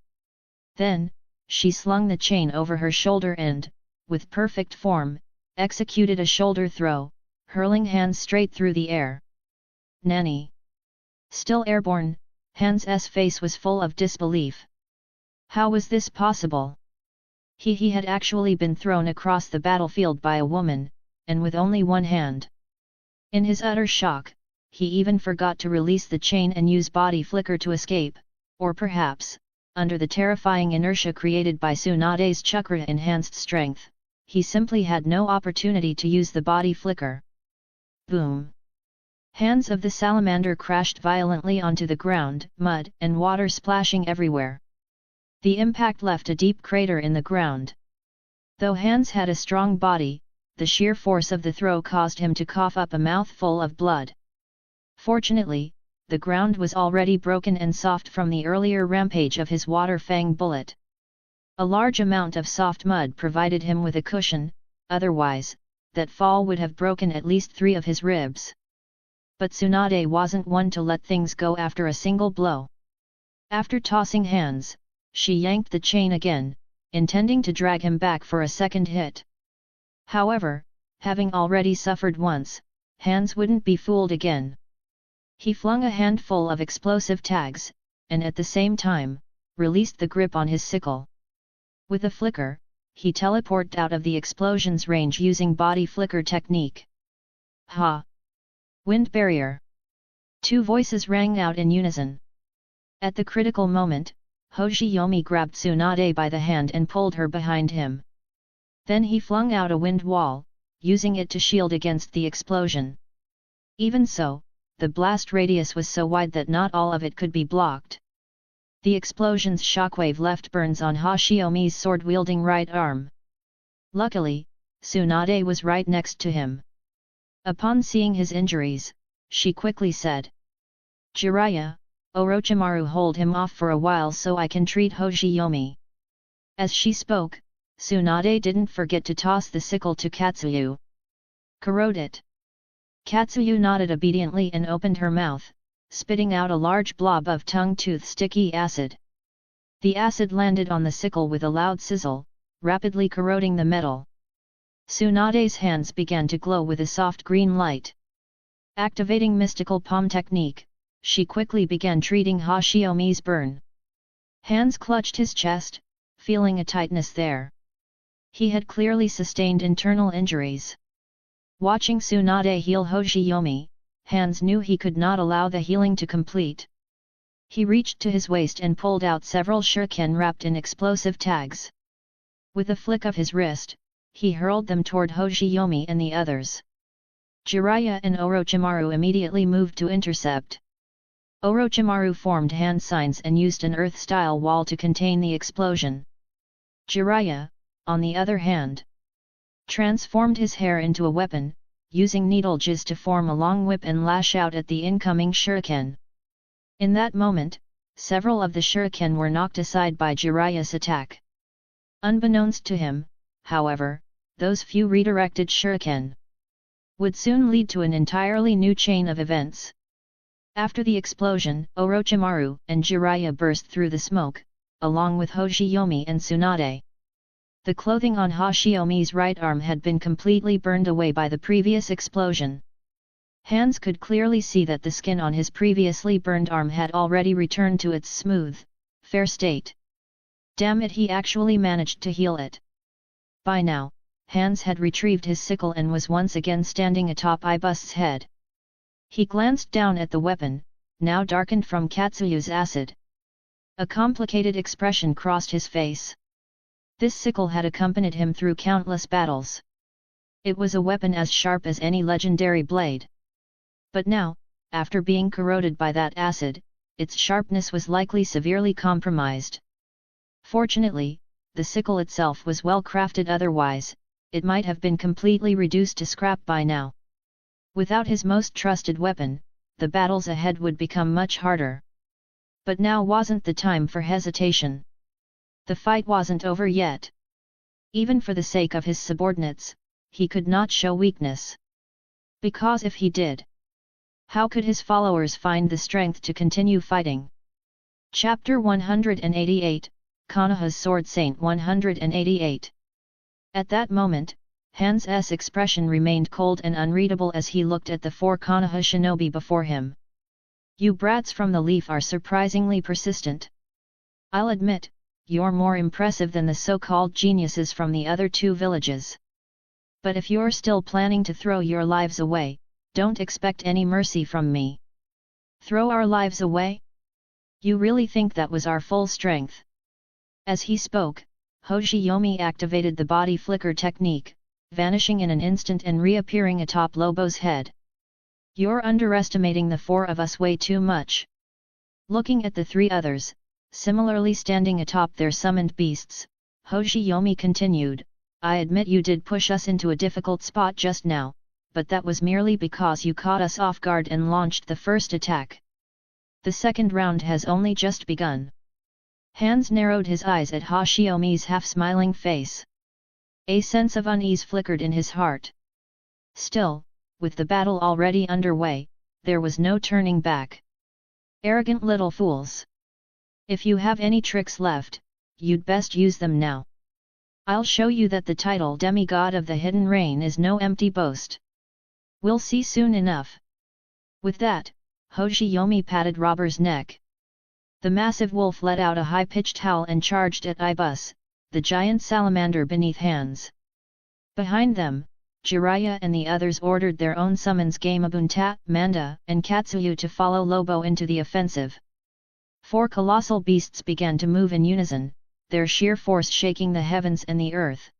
Then, she slung the chain over her shoulder and, with perfect form, executed a shoulder throw, hurling Hans straight through the air. "Nanny!" Still airborne, Hans's face was full of disbelief. How was this possible? He had actually been thrown across the battlefield by a woman, and with only one hand. In his utter shock, he even forgot to release the chain and use body flicker to escape, or perhaps, under the terrifying inertia created by Tsunade's chakra-enhanced strength, he simply had no opportunity to use the body flicker. Boom! Hands of the salamander crashed violently onto the ground, mud and water splashing everywhere. The impact left a deep crater in the ground. Though Hans had a strong body, the sheer force of the throw caused him to cough up a mouthful of blood. Fortunately, the ground was already broken and soft from the earlier rampage of his water fang bullet. A large amount of soft mud provided him with a cushion, otherwise, that fall would have broken at least 3 of his ribs. But Tsunade wasn't one to let things go after a single blow. After tossing Hans, she yanked the chain again, intending to drag him back for a second hit. However, having already suffered once, Hans wouldn't be fooled again. He flung a handful of explosive tags, and at the same time, released the grip on his sickle. With a flicker, he teleported out of the explosion's range using body flicker technique. Ha! Wind barrier! 2 voices rang out in unison. At the critical moment, Hoshiyomi grabbed Tsunade by the hand and pulled her behind him. Then he flung out a wind wall, using it to shield against the explosion. Even so, the blast radius was so wide that not all of it could be blocked. The explosion's shockwave left burns on Hoshiyomi's sword-wielding right arm. Luckily, Tsunade was right next to him. Upon seeing his injuries, she quickly said, "Jiraiya, Orochimaru, hold him off for a while so I can treat Hoshiyomi." As she spoke, Tsunade didn't forget to toss the sickle to Katsuyu. "Corrode it." Katsuyu nodded obediently and opened her mouth, spitting out a large blob of tongue-tooth sticky acid. The acid landed on the sickle with a loud sizzle, rapidly corroding the metal. Tsunade's hands began to glow with a soft green light. Activating mystical palm technique, she quickly began treating Hoshiyomi's burn. Hans clutched his chest, feeling a tightness there. He had clearly sustained internal injuries. Watching Tsunade heal Hoshiyomi, Hans knew he could not allow the healing to complete. He reached to his waist and pulled out several shuriken wrapped in explosive tags. With a flick of his wrist, he hurled them toward Hoshiyomi and the others. Jiraiya and Orochimaru immediately moved to intercept. Orochimaru formed hand signs and used an earth-style wall to contain the explosion. Jiraiya, on the other hand, transformed his hair into a weapon, using needle jizz to form a long whip and lash out at the incoming shuriken. In that moment, several of the shuriken were knocked aside by Jiraiya's attack. Unbeknownst to him, however, those few redirected shuriken would soon lead to an entirely new chain of events. After the explosion, Orochimaru and Jiraiya burst through the smoke, along with Hoshiyomi and Tsunade. The clothing on Hoshiyomi's right arm had been completely burned away by the previous explosion. Hans could clearly see that the skin on his previously burned arm had already returned to its smooth, fair state. Damn it, he actually managed to heal it. By now, Hans had retrieved his sickle and was once again standing atop Ibus's head. He glanced down at the weapon, now darkened from Katsuyu's acid. A complicated expression crossed his face. This sickle had accompanied him through countless battles. It was a weapon as sharp as any legendary blade. But now, after being corroded by that acid, its sharpness was likely severely compromised. Fortunately, the sickle itself was well crafted, otherwise, it might have been completely reduced to scrap by now. Without his most trusted weapon, the battles ahead would become much harder. But now wasn't the time for hesitation. The fight wasn't over yet. Even for the sake of his subordinates, he could not show weakness. Because if he did, how could his followers find the strength to continue fighting? Chapter 188, Konoha's Sword Saint 188. At that moment, Hans' expression remained cold and unreadable as he looked at the 4 Konoha shinobi before him. You brats from the Leaf are surprisingly persistent. I'll admit, you're more impressive than the so-called geniuses from the other 2 villages. But if you're still planning to throw your lives away, don't expect any mercy from me. Throw our lives away? You really think that was our full strength? As he spoke, Hoshiyomi activated the body flicker technique, vanishing in an instant and reappearing atop Lobo's head. You're underestimating the 4 of us way too much. Looking at the 3 others, similarly standing atop their summoned beasts, Hoshiyomi continued, I admit you did push us into a difficult spot just now, but that was merely because you caught us off guard and launched the first attack. The second round has only just begun. Hans narrowed his eyes at Hoshiyomi's half-smiling face. A sense of unease flickered in his heart. Still, with the battle already underway, there was no turning back. Arrogant little fools! If you have any tricks left, you'd best use them now. I'll show you that the title demigod of the Hidden Rain is no empty boast. We'll see soon enough. With that, Hoshiyomi patted Robber's neck. The massive wolf let out a high-pitched howl and charged at Ibus, the giant salamander beneath Hans. Behind them, Jiraiya and the others ordered their own summons Gamabunta, Manda, and Katsuyu to follow Lobo into the offensive. 4 colossal beasts began to move in unison, their sheer force shaking the heavens and the earth.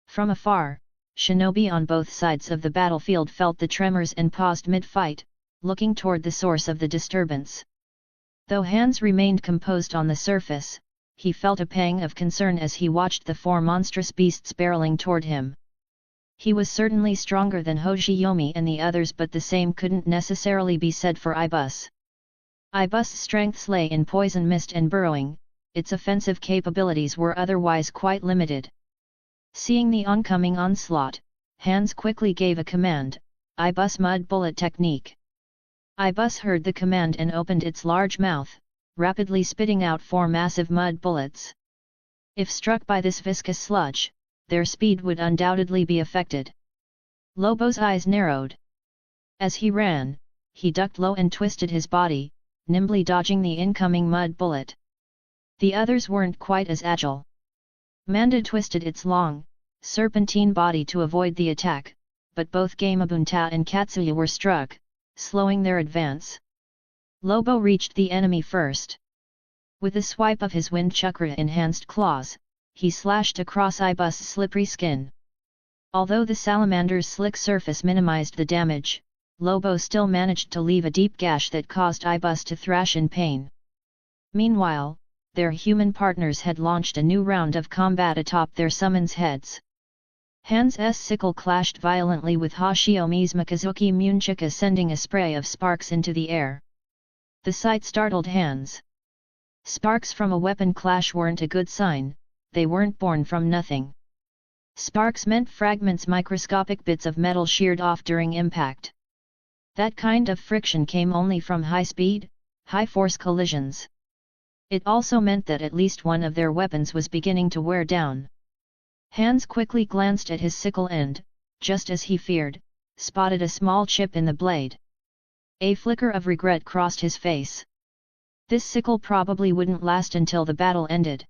From afar, shinobi on both sides of the battlefield felt the tremors and paused mid-fight, looking toward the source of the disturbance. Though Hans remained composed on the surface, he felt a pang of concern as he watched the 4 monstrous beasts barreling toward him. He was certainly stronger than Hoshiyomi and the others, but the same couldn't necessarily be said for Ibus. Ibus' strengths lay in poison mist and burrowing, its offensive capabilities were otherwise quite limited. Seeing the oncoming onslaught, Hans quickly gave a command, Ibus mud bullet technique. Ibus heard the command and opened its large mouth, rapidly spitting out 4 massive mud bullets. If struck by this viscous sludge, their speed would undoubtedly be affected. Lobo's eyes narrowed. As he ran, he ducked low and twisted his body, nimbly dodging the incoming mud bullet. The others weren't quite as agile. Manda twisted its long, serpentine body to avoid the attack, but both Gamabunta and Katsuya were struck, slowing their advance. Lobo reached the enemy first. With a swipe of his wind chakra-enhanced claws, he slashed across Ibus' slippery skin. Although the salamander's slick surface minimized the damage, Lobo still managed to leave a deep gash that caused Ibus to thrash in pain. Meanwhile, their human partners had launched a new round of combat atop their summons heads. Hans' sickle clashed violently with Hoshiyomi's Mikazuki Munchika, sending a spray of sparks into the air. The sight startled Hans. Sparks from a weapon clash weren't a good sign, they weren't born from nothing. Sparks meant fragments, microscopic bits of metal sheared off during impact. That kind of friction came only from high-speed, high-force collisions. It also meant that at least one of their weapons was beginning to wear down. Hans quickly glanced at his sickle and, just as he feared, spotted a small chip in the blade. A flicker of regret crossed his face. This sickle probably wouldn't last until the battle ended.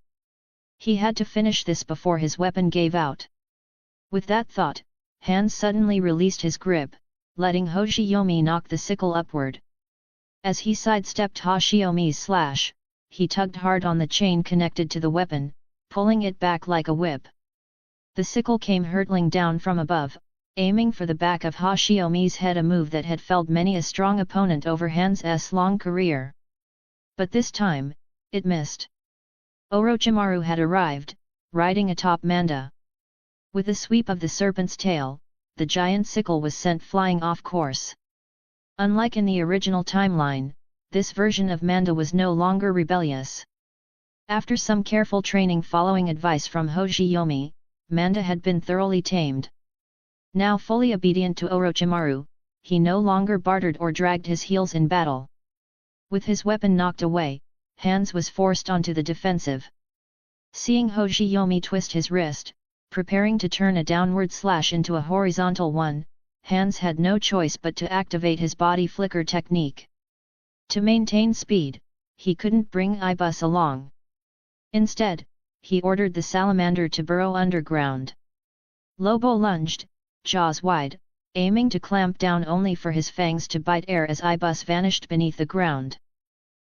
He had to finish this before his weapon gave out. With that thought, Hans suddenly released his grip, letting Hoshiyomi knock the sickle upward. As he sidestepped Hoshiyomi's slash, he tugged hard on the chain connected to the weapon, pulling it back like a whip. The sickle came hurtling down from above, aiming for the back of Hoshiyomi's head, a move that had felled many a strong opponent over Hans' long career. But this time, it missed. Orochimaru had arrived, riding atop Manda. With a sweep of the serpent's tail, the giant sickle was sent flying off course. Unlike in the original timeline, this version of Manda was no longer rebellious. After some careful training following advice from Hoshiyomi, Manda had been thoroughly tamed. Now fully obedient to Orochimaru, he no longer bartered or dragged his heels in battle. With his weapon knocked away, Hans was forced onto the defensive. Seeing Hoshiyomi twist his wrist, preparing to turn a downward slash into a horizontal one, Hans had no choice but to activate his body flicker technique. To maintain speed, he couldn't bring Ibus along. Instead, he ordered the salamander to burrow underground. Lobo lunged, jaws wide, aiming to clamp down only for his fangs to bite air as Ibus vanished beneath the ground.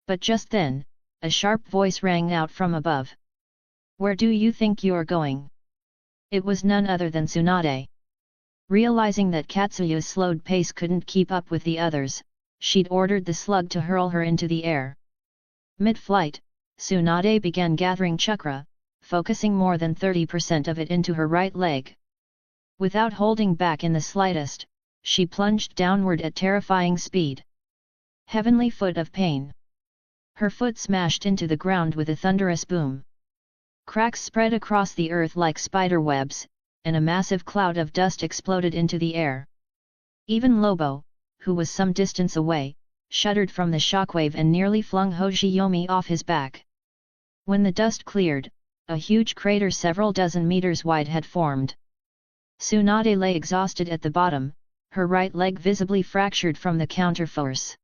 But just then, a sharp voice rang out from above. "Where do you think you're going?" It was none other than Tsunade. Realizing that Katsuyu's slowed pace couldn't keep up with the others, she'd ordered the slug to hurl her into the air. Mid-flight, Tsunade began gathering chakra, focusing more than 30% of it into her right leg. Without holding back in the slightest, she plunged downward at terrifying speed. Heavenly foot of pain. Her foot smashed into the ground with a thunderous boom. Cracks spread across the earth like spider webs, and a massive cloud of dust exploded into the air. Even Lobo, who was some distance away, shuddered from the shockwave and nearly flung Hoshiyomi off his back. When the dust cleared, a huge crater several dozen meters wide had formed. Tsunade lay exhausted at the bottom, her right leg visibly fractured from the counterforce.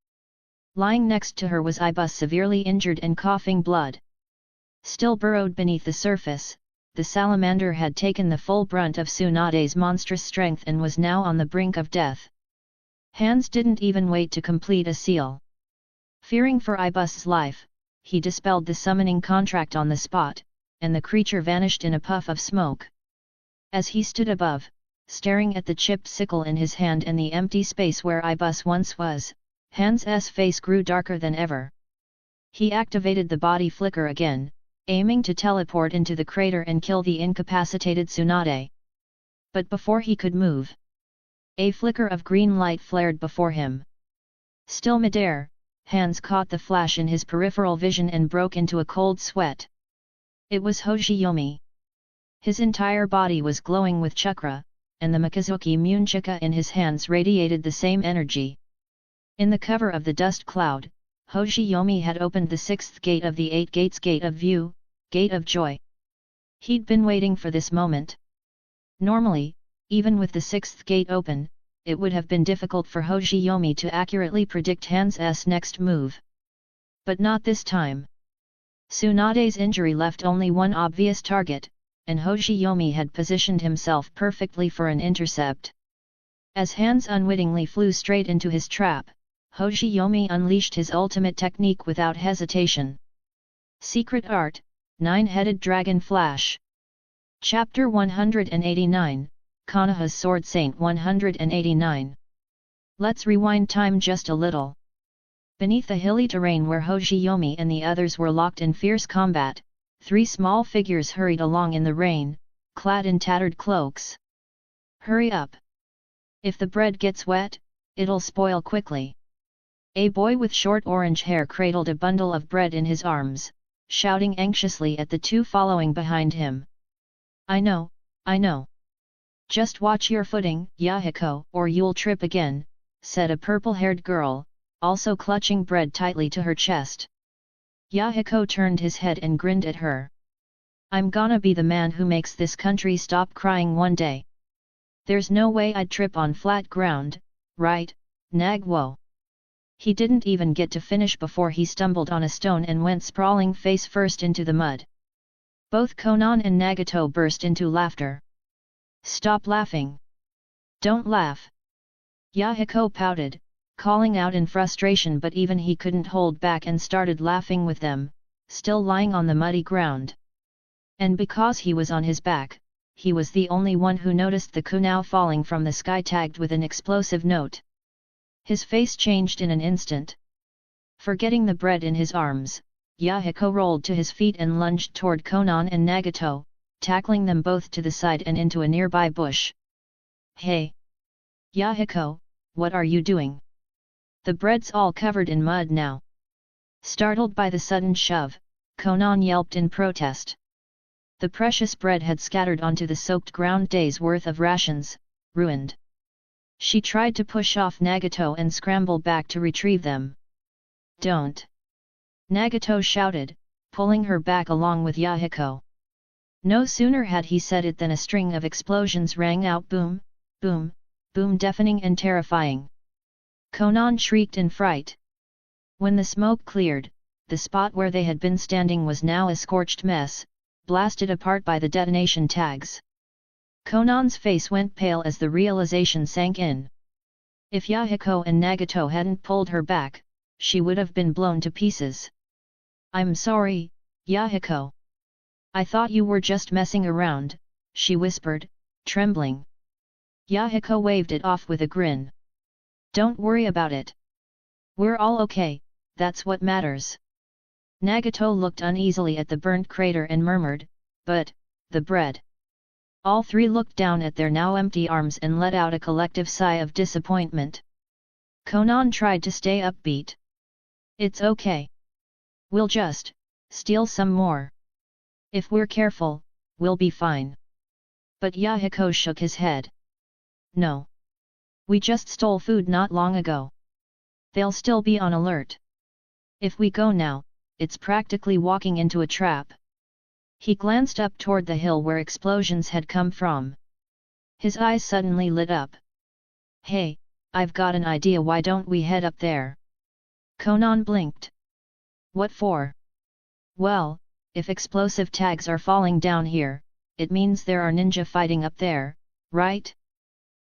Lying next to her was Ibus, severely injured and coughing blood. Still burrowed beneath the surface, the salamander had taken the full brunt of Tsunade's monstrous strength and was now on the brink of death. Hans didn't even wait to complete a seal. Fearing for Ibus's life, he dispelled the summoning contract on the spot, and the creature vanished in a puff of smoke. As he stood above, staring at the chipped sickle in his hand and the empty space where Ibus once was, Hans' face grew darker than ever. He activated the body flicker again, aiming to teleport into the crater and kill the incapacitated Tsunade. But before he could move, a flicker of green light flared before him. Still midair, Hans caught the flash in his peripheral vision and broke into a cold sweat. It was Hoshiyomi. His entire body was glowing with chakra, and the Mikazuki Munchika in his hands radiated the same energy. In the cover of the dust cloud, Hoshiyomi had opened the sixth gate of the 8 gates, gate of view, gate of joy. He'd been waiting for this moment. Normally, even with the sixth gate open, it would have been difficult for Hoshiyomi to accurately predict Hans' next move. But not this time. Tsunade's injury left only one obvious target, and Hoshiyomi had positioned himself perfectly for an intercept. As Hans unwittingly flew straight into his trap, Hoshiyomi unleashed his ultimate technique without hesitation. Secret Art, Nine-Headed Dragon Flash. Chapter 189, Konoha's Sword Saint 189. Let's rewind time just a little. Beneath the hilly terrain where Hoshiyomi and the others were locked in fierce combat, 3 small figures hurried along in the rain, clad in tattered cloaks. "Hurry up! If the bread gets wet, it'll spoil quickly." A boy with short orange hair cradled a bundle of bread in his arms, shouting anxiously at the 2 following behind him. I know. Just watch your footing, Yahiko, or you'll trip again," said a purple-haired girl, also clutching bread tightly to her chest. Yahiko turned his head and grinned at her. "I'm gonna be the man who makes this country stop crying one day. There's no way I'd trip on flat ground, right, Nagwo?" He didn't even get to finish before he stumbled on a stone and went sprawling face first into the mud. Both Konan and Nagato burst into laughter. "Stop laughing! Don't laugh!" Yahiko pouted, calling out in frustration, but even he couldn't hold back and started laughing with them, still lying on the muddy ground. And because he was on his back, he was the only one who noticed the kunao falling from the sky tagged with an explosive note. His face changed in an instant. Forgetting the bread in his arms, Yahiko rolled to his feet and lunged toward Konan and Nagato, tackling them both to the side and into a nearby bush. "Hey! Yahiko, what are you doing? The bread's all covered in mud now." Startled by the sudden shove, Konan yelped in protest. The precious bread had scattered onto the soaked ground, days' worth of rations, ruined. She tried to push off Nagato and scramble back to retrieve them. "Don't!" Nagato shouted, pulling her back along with Yahiko. No sooner had he said it than a string of explosions rang out, boom, boom, boom, deafening and terrifying. Konan shrieked in fright. When the smoke cleared, the spot where they had been standing was now a scorched mess, blasted apart by the detonation tags. Konan's face went pale as the realization sank in. If Yahiko and Nagato hadn't pulled her back, she would have been blown to pieces. "I'm sorry, Yahiko. I thought you were just messing around," she whispered, trembling. Yahiko waved it off with a grin. "Don't worry about it. We're all okay, that's what matters." Nagato looked uneasily at the burnt crater and murmured, "But, the bread." All three looked down at their now empty arms and let out a collective sigh of disappointment. Konan tried to stay upbeat. "It's okay. We'll just steal some more. If we're careful, we'll be fine." But Yahiko shook his head. "No. We just stole food not long ago. They'll still be on alert. If we go now, it's practically walking into a trap." He glanced up toward the hill where explosions had come from. His eyes suddenly lit up. "Hey, I've got an idea, why don't we head up there?" Konan blinked. "What for?" "Well, if explosive tags are falling down here, it means there are ninja fighting up there, right?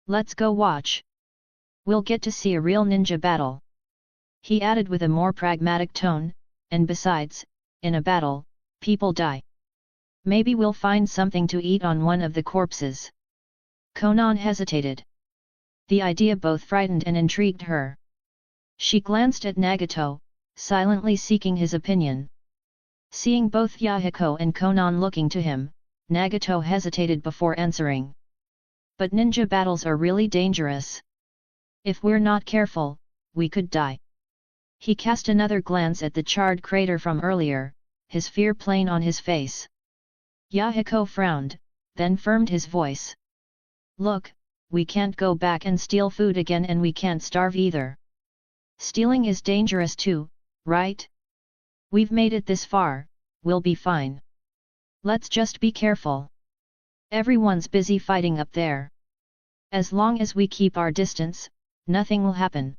Let's go watch. We'll get to see a real ninja battle." He added with a more pragmatic tone, "And besides, in a battle, people die. Maybe we'll find something to eat on one of the corpses." Konan hesitated. The idea both frightened and intrigued her. She glanced at Nagato, silently seeking his opinion. Seeing both Yahiko and Konan looking to him, Nagato hesitated before answering. "But ninja battles are really dangerous. If we're not careful, we could die." He cast another glance at the charred crater from earlier, his fear plain on his face. Yahiko frowned, then firmed his voice. "Look, we can't go back and steal food again, and we can't starve either. Stealing is dangerous too, right? We've made it this far, we'll be fine. Let's just be careful. Everyone's busy fighting up there. As long as we keep our distance, nothing will happen."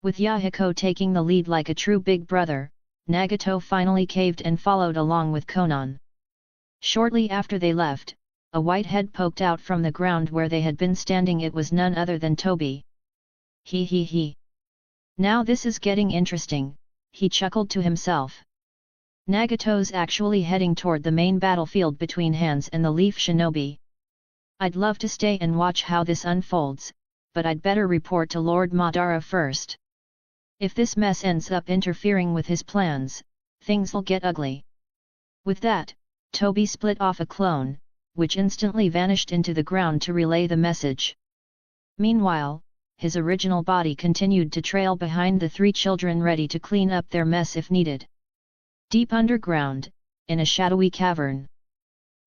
With Yahiko taking the lead like a true big brother, Nagato finally caved and followed along with Konan. Shortly after they left, a white head poked out from the ground where they had been standing. It was none other than Toby. He. Now this is getting interesting," he chuckled to himself. "Nagato's actually heading toward the main battlefield between Hans and the Leaf Shinobi. I'd love to stay and watch how this unfolds, but I'd better report to Lord Madara first. If this mess ends up interfering with his plans, things'll get ugly." With that, Toby split off a clone, which instantly vanished into the ground to relay the message. Meanwhile, his original body continued to trail behind the three children, ready to clean up their mess if needed. Deep underground, in a shadowy cavern,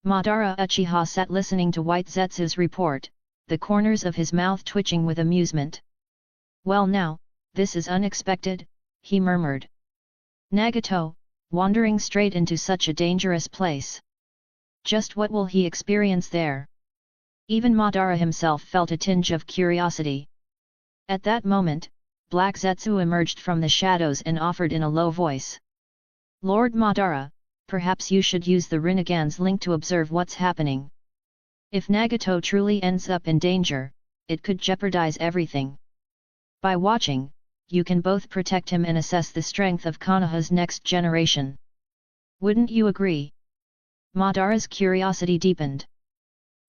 Madara Uchiha sat listening to White Zetsu's report, the corners of his mouth twitching with amusement. "Well now, this is unexpected," he murmured. "Nagato, wandering straight into such a dangerous place. Just what will he experience there?" Even Madara himself felt a tinge of curiosity. At that moment, Black Zetsu emerged from the shadows and offered in a low voice. "Lord Madara, perhaps you should use the Rinnegan's link to observe what's happening. If Nagato truly ends up in danger, it could jeopardize everything." By watching, you can both protect him and assess the strength of Konoha's next generation. Wouldn't you agree? Madara's curiosity deepened.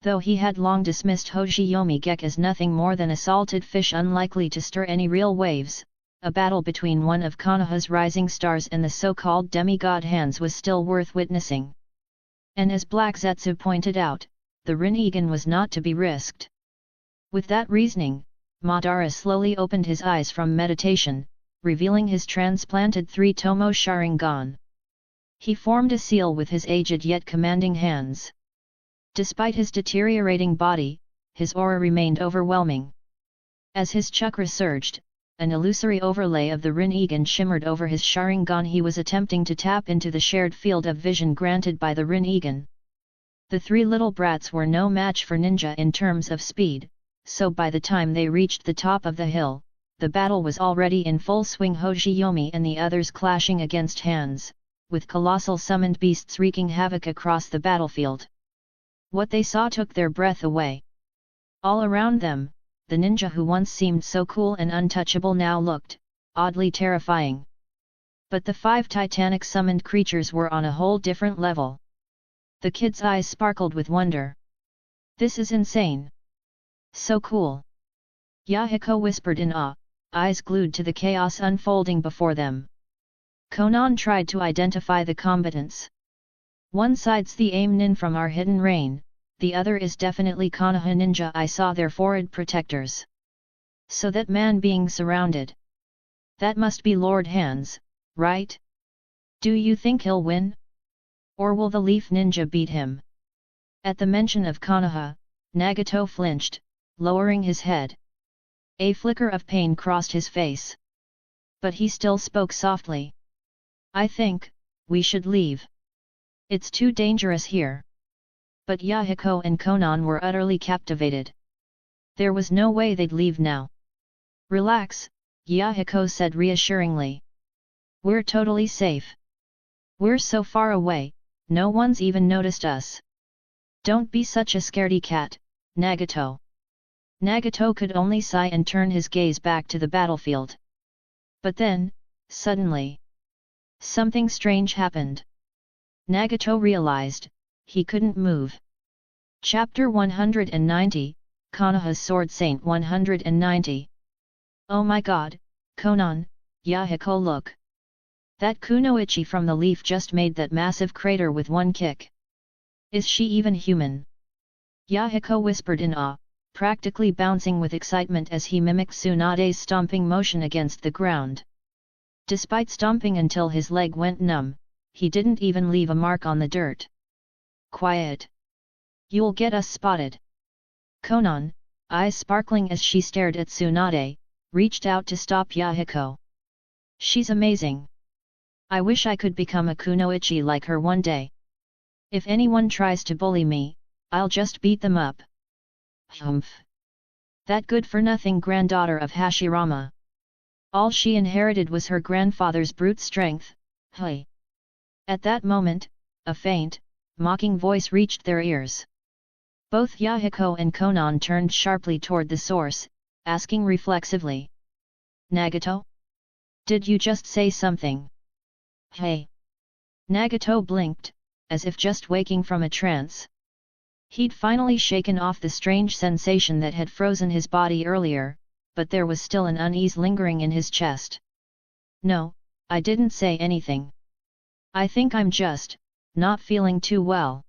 Though he had long dismissed Hoshiyomi Gekkō as nothing more than a salted fish unlikely to stir any real waves, a battle between one of Konoha's rising stars and the so-called demigod hands was still worth witnessing. And as Black Zetsu pointed out, the Rinnegan was not to be risked. With that reasoning, Madara slowly opened his eyes from meditation, revealing his transplanted three-tomo Sharingan. He formed a seal with his aged yet commanding hands. Despite his deteriorating body, his aura remained overwhelming. As his chakra surged, an illusory overlay of the Rinnegan shimmered over his Sharingan. He was attempting to tap into the shared field of vision granted by the Rinnegan. The three little brats were no match for ninja in terms of speed, so by the time they reached the top of the hill, the battle was already in full swing. Hoshiyomi and the others clashing against hands, with colossal summoned beasts wreaking havoc across the battlefield. What they saw took their breath away. All around them, the ninja who once seemed so cool and untouchable now looked oddly terrifying. But the five titanic summoned creatures were on a whole different level. The kid's eyes sparkled with wonder. This is insane. So cool. Yahiko whispered in awe, eyes glued to the chaos unfolding before them. Konan tried to identify the combatants. One side's the aim nin from our hidden rain, the other is definitely Konoha ninja. I saw their forehead protectors. So that man being surrounded. That must be Lord Hands, right? Do you think he'll win? Or will the leaf ninja beat him? At the mention of Konoha, Nagato flinched, lowering his head. A flicker of pain crossed his face. But he still spoke softly. I think we should leave. It's too dangerous here. But Yahiko and Konan were utterly captivated. There was no way they'd leave now. Relax, Yahiko said reassuringly. We're totally safe. We're so far away, no one's even noticed us. Don't be such a scaredy cat, Nagato. Nagato could only sigh and turn his gaze back to the battlefield. But then, suddenly, something strange happened. Nagato realized, he couldn't move. Chapter 190, Konoha's Sword Saint 190. Oh my god, Konan, Yahiko look. That kunoichi from the leaf just made that massive crater with one kick. Is she even human? Yahiko whispered in awe, practically bouncing with excitement as he mimicked Tsunade's stomping motion against the ground. Despite stomping until his leg went numb, he didn't even leave a mark on the dirt. Quiet. You'll get us spotted. Konan, eyes sparkling as she stared at Tsunade, reached out to stop Yahiko. She's amazing. I wish I could become a kunoichi like her one day. If anyone tries to bully me, I'll just beat them up. Humph. That good-for-nothing granddaughter of Hashirama. All she inherited was her grandfather's brute strength, hey. At that moment, a faint, mocking voice reached their ears. Both Yahiko and Konan turned sharply toward the source, asking reflexively. Nagato? Did you just say something? Hey! Nagato blinked, as if just waking from a trance. He'd finally shaken off the strange sensation that had frozen his body earlier, but there was still an unease lingering in his chest. No, I didn't say anything. I think I'm just not feeling too well.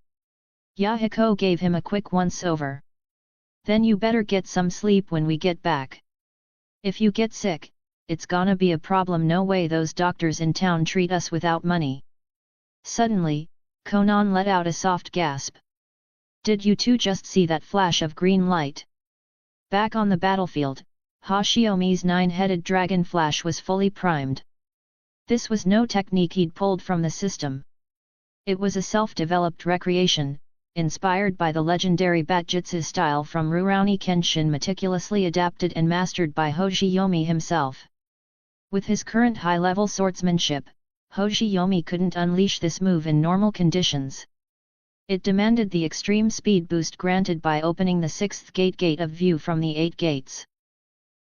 Yahiko gave him a quick once-over. Then you better get some sleep when we get back. If you get sick, it's gonna be a problem. No way those doctors in town treat us without money. Suddenly, Konan let out a soft gasp. Did you two just see that flash of green light? Back on the battlefield, Hoshiyomi's nine-headed dragon flash was fully primed. This was no technique he'd pulled from the system. It was a self-developed recreation, inspired by the legendary Batjutsu style from Rurouni Kenshin, meticulously adapted and mastered by Hoshiyomi himself. With his current high-level swordsmanship, Hoshiyomi couldn't unleash this move in normal conditions. It demanded the extreme speed boost granted by opening the sixth gate of view from the 8 gates.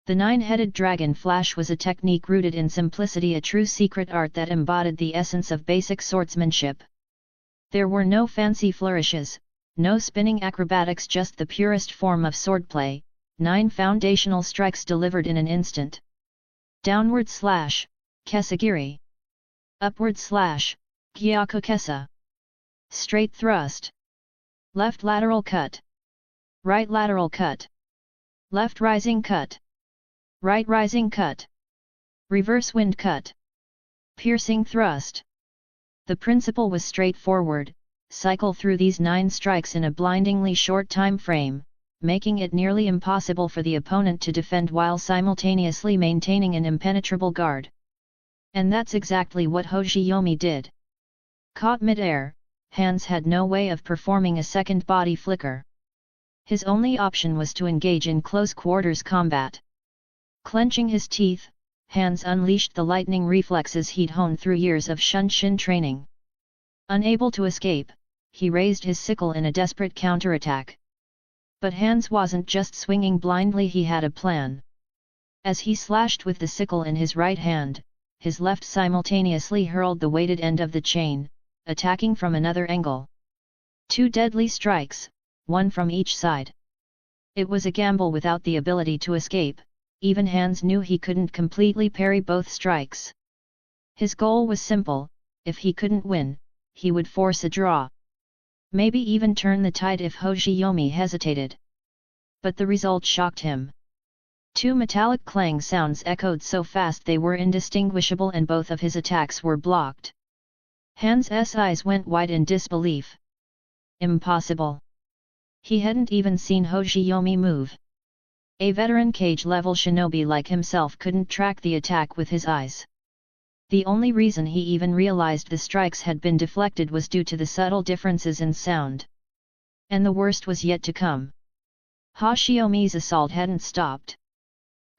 The nine-headed dragon flash was a technique rooted in simplicity, a true secret art that embodied the essence of basic swordsmanship. There were no fancy flourishes, no spinning acrobatics, just the purest form of swordplay, 9 foundational strikes delivered in an instant. Downward slash, Kesagiri. Upward slash, Gyaku Kesa. Straight thrust. Left lateral cut. Right lateral cut. Left rising cut. Right rising cut. Reverse wind cut. Piercing thrust. The principle was straightforward: cycle through these 9 strikes in a blindingly short time frame, making it nearly impossible for the opponent to defend while simultaneously maintaining an impenetrable guard. And that's exactly what Hoshiyomi did. Caught mid-air, Hans had no way of performing a second body flicker. His only option was to engage in close quarters combat. Clenching his teeth, Hans unleashed the lightning reflexes he'd honed through years of Shunshin training. Unable to escape, he raised his sickle in a desperate counterattack. But Hans wasn't just swinging blindly, he had a plan. As he slashed with the sickle in his right hand, his left simultaneously hurled the weighted end of the chain, attacking from another angle. 2 deadly strikes, one from each side. It was a gamble without the ability to escape. Even Hans knew he couldn't completely parry both strikes. His goal was simple: if he couldn't win, he would force a draw. Maybe even turn the tide if Hoshiyomi hesitated. But the result shocked him. 2 metallic clang sounds echoed so fast they were indistinguishable, and both of his attacks were blocked. Hans' eyes went wide in disbelief. Impossible! He hadn't even seen Hoshiyomi move. A veteran cage-level shinobi like himself couldn't track the attack with his eyes. The only reason he even realized the strikes had been deflected was due to the subtle differences in sound. And the worst was yet to come. Hoshiyomi's assault hadn't stopped.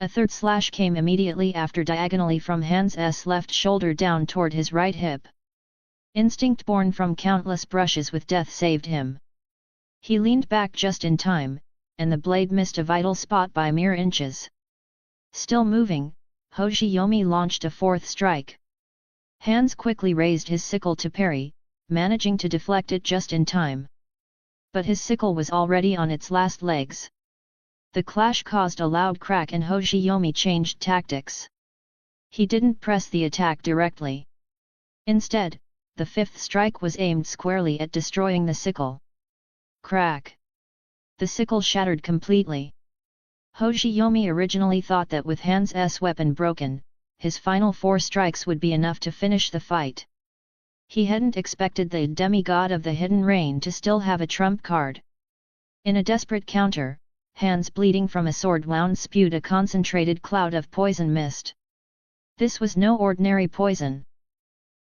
A third slash came immediately after, diagonally from Hans' left shoulder down toward his right hip. Instinct born from countless brushes with death saved him. He leaned back just in time, and the blade missed a vital spot by mere inches. Still moving, Hoshiyomi launched a 4th strike. Hans quickly raised his sickle to parry, managing to deflect it just in time. But his sickle was already on its last legs. The clash caused a loud crack and Hoshiyomi changed tactics. He didn't press the attack directly. Instead, the 5th strike was aimed squarely at destroying the sickle. Crack! The sickle shattered completely. Hoshiyomi originally thought that with Hans' weapon broken, his final 4 strikes would be enough to finish the fight. He hadn't expected the demigod of the hidden rain to still have a trump card. In a desperate counter, Hans, bleeding from a sword wound, spewed a concentrated cloud of poison mist. This was no ordinary poison.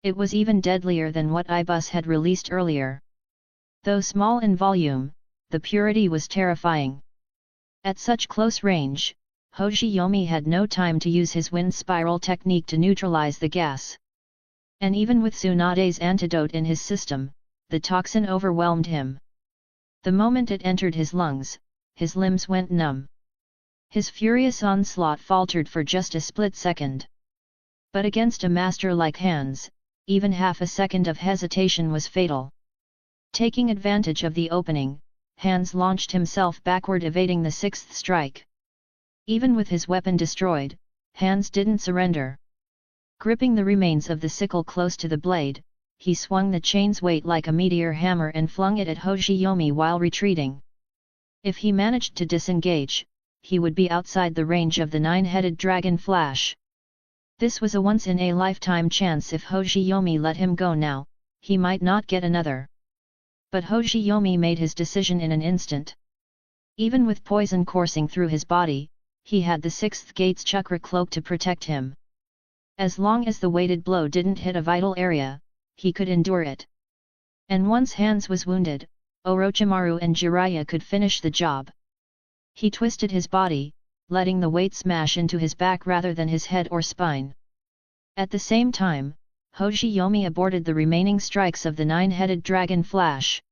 It was even deadlier than what Ibus had released earlier. Though small in volume, the purity was terrifying. At such close range, Hoshiyomi had no time to use his wind spiral technique to neutralize the gas. And even with Tsunade's antidote in his system, the toxin overwhelmed him. The moment it entered his lungs, his limbs went numb. His furious onslaught faltered for just a split second. But against a master like Hans, even half a second of hesitation was fatal. Taking advantage of the opening, Hans launched himself backward, evading the 6th strike. Even with his weapon destroyed, Hans didn't surrender. Gripping the remains of the sickle close to the blade, he swung the chain's weight like a meteor hammer and flung it at Hoshiyomi while retreating. If he managed to disengage, he would be outside the range of the 9-headed dragon flash. This was a once-in-a-lifetime chance. If Hoshiyomi let him go now, he might not get another. But Hoshiyomi made his decision in an instant. Even with poison coursing through his body, he had the 6th gate's chakra cloak to protect him. As long as the weighted blow didn't hit a vital area, he could endure it. And once Hans was wounded, Orochimaru and Jiraiya could finish the job. He twisted his body, letting the weight smash into his back rather than his head or spine. At the same time, Hoshiyomi aborted the remaining strikes of the 9-headed dragon flash.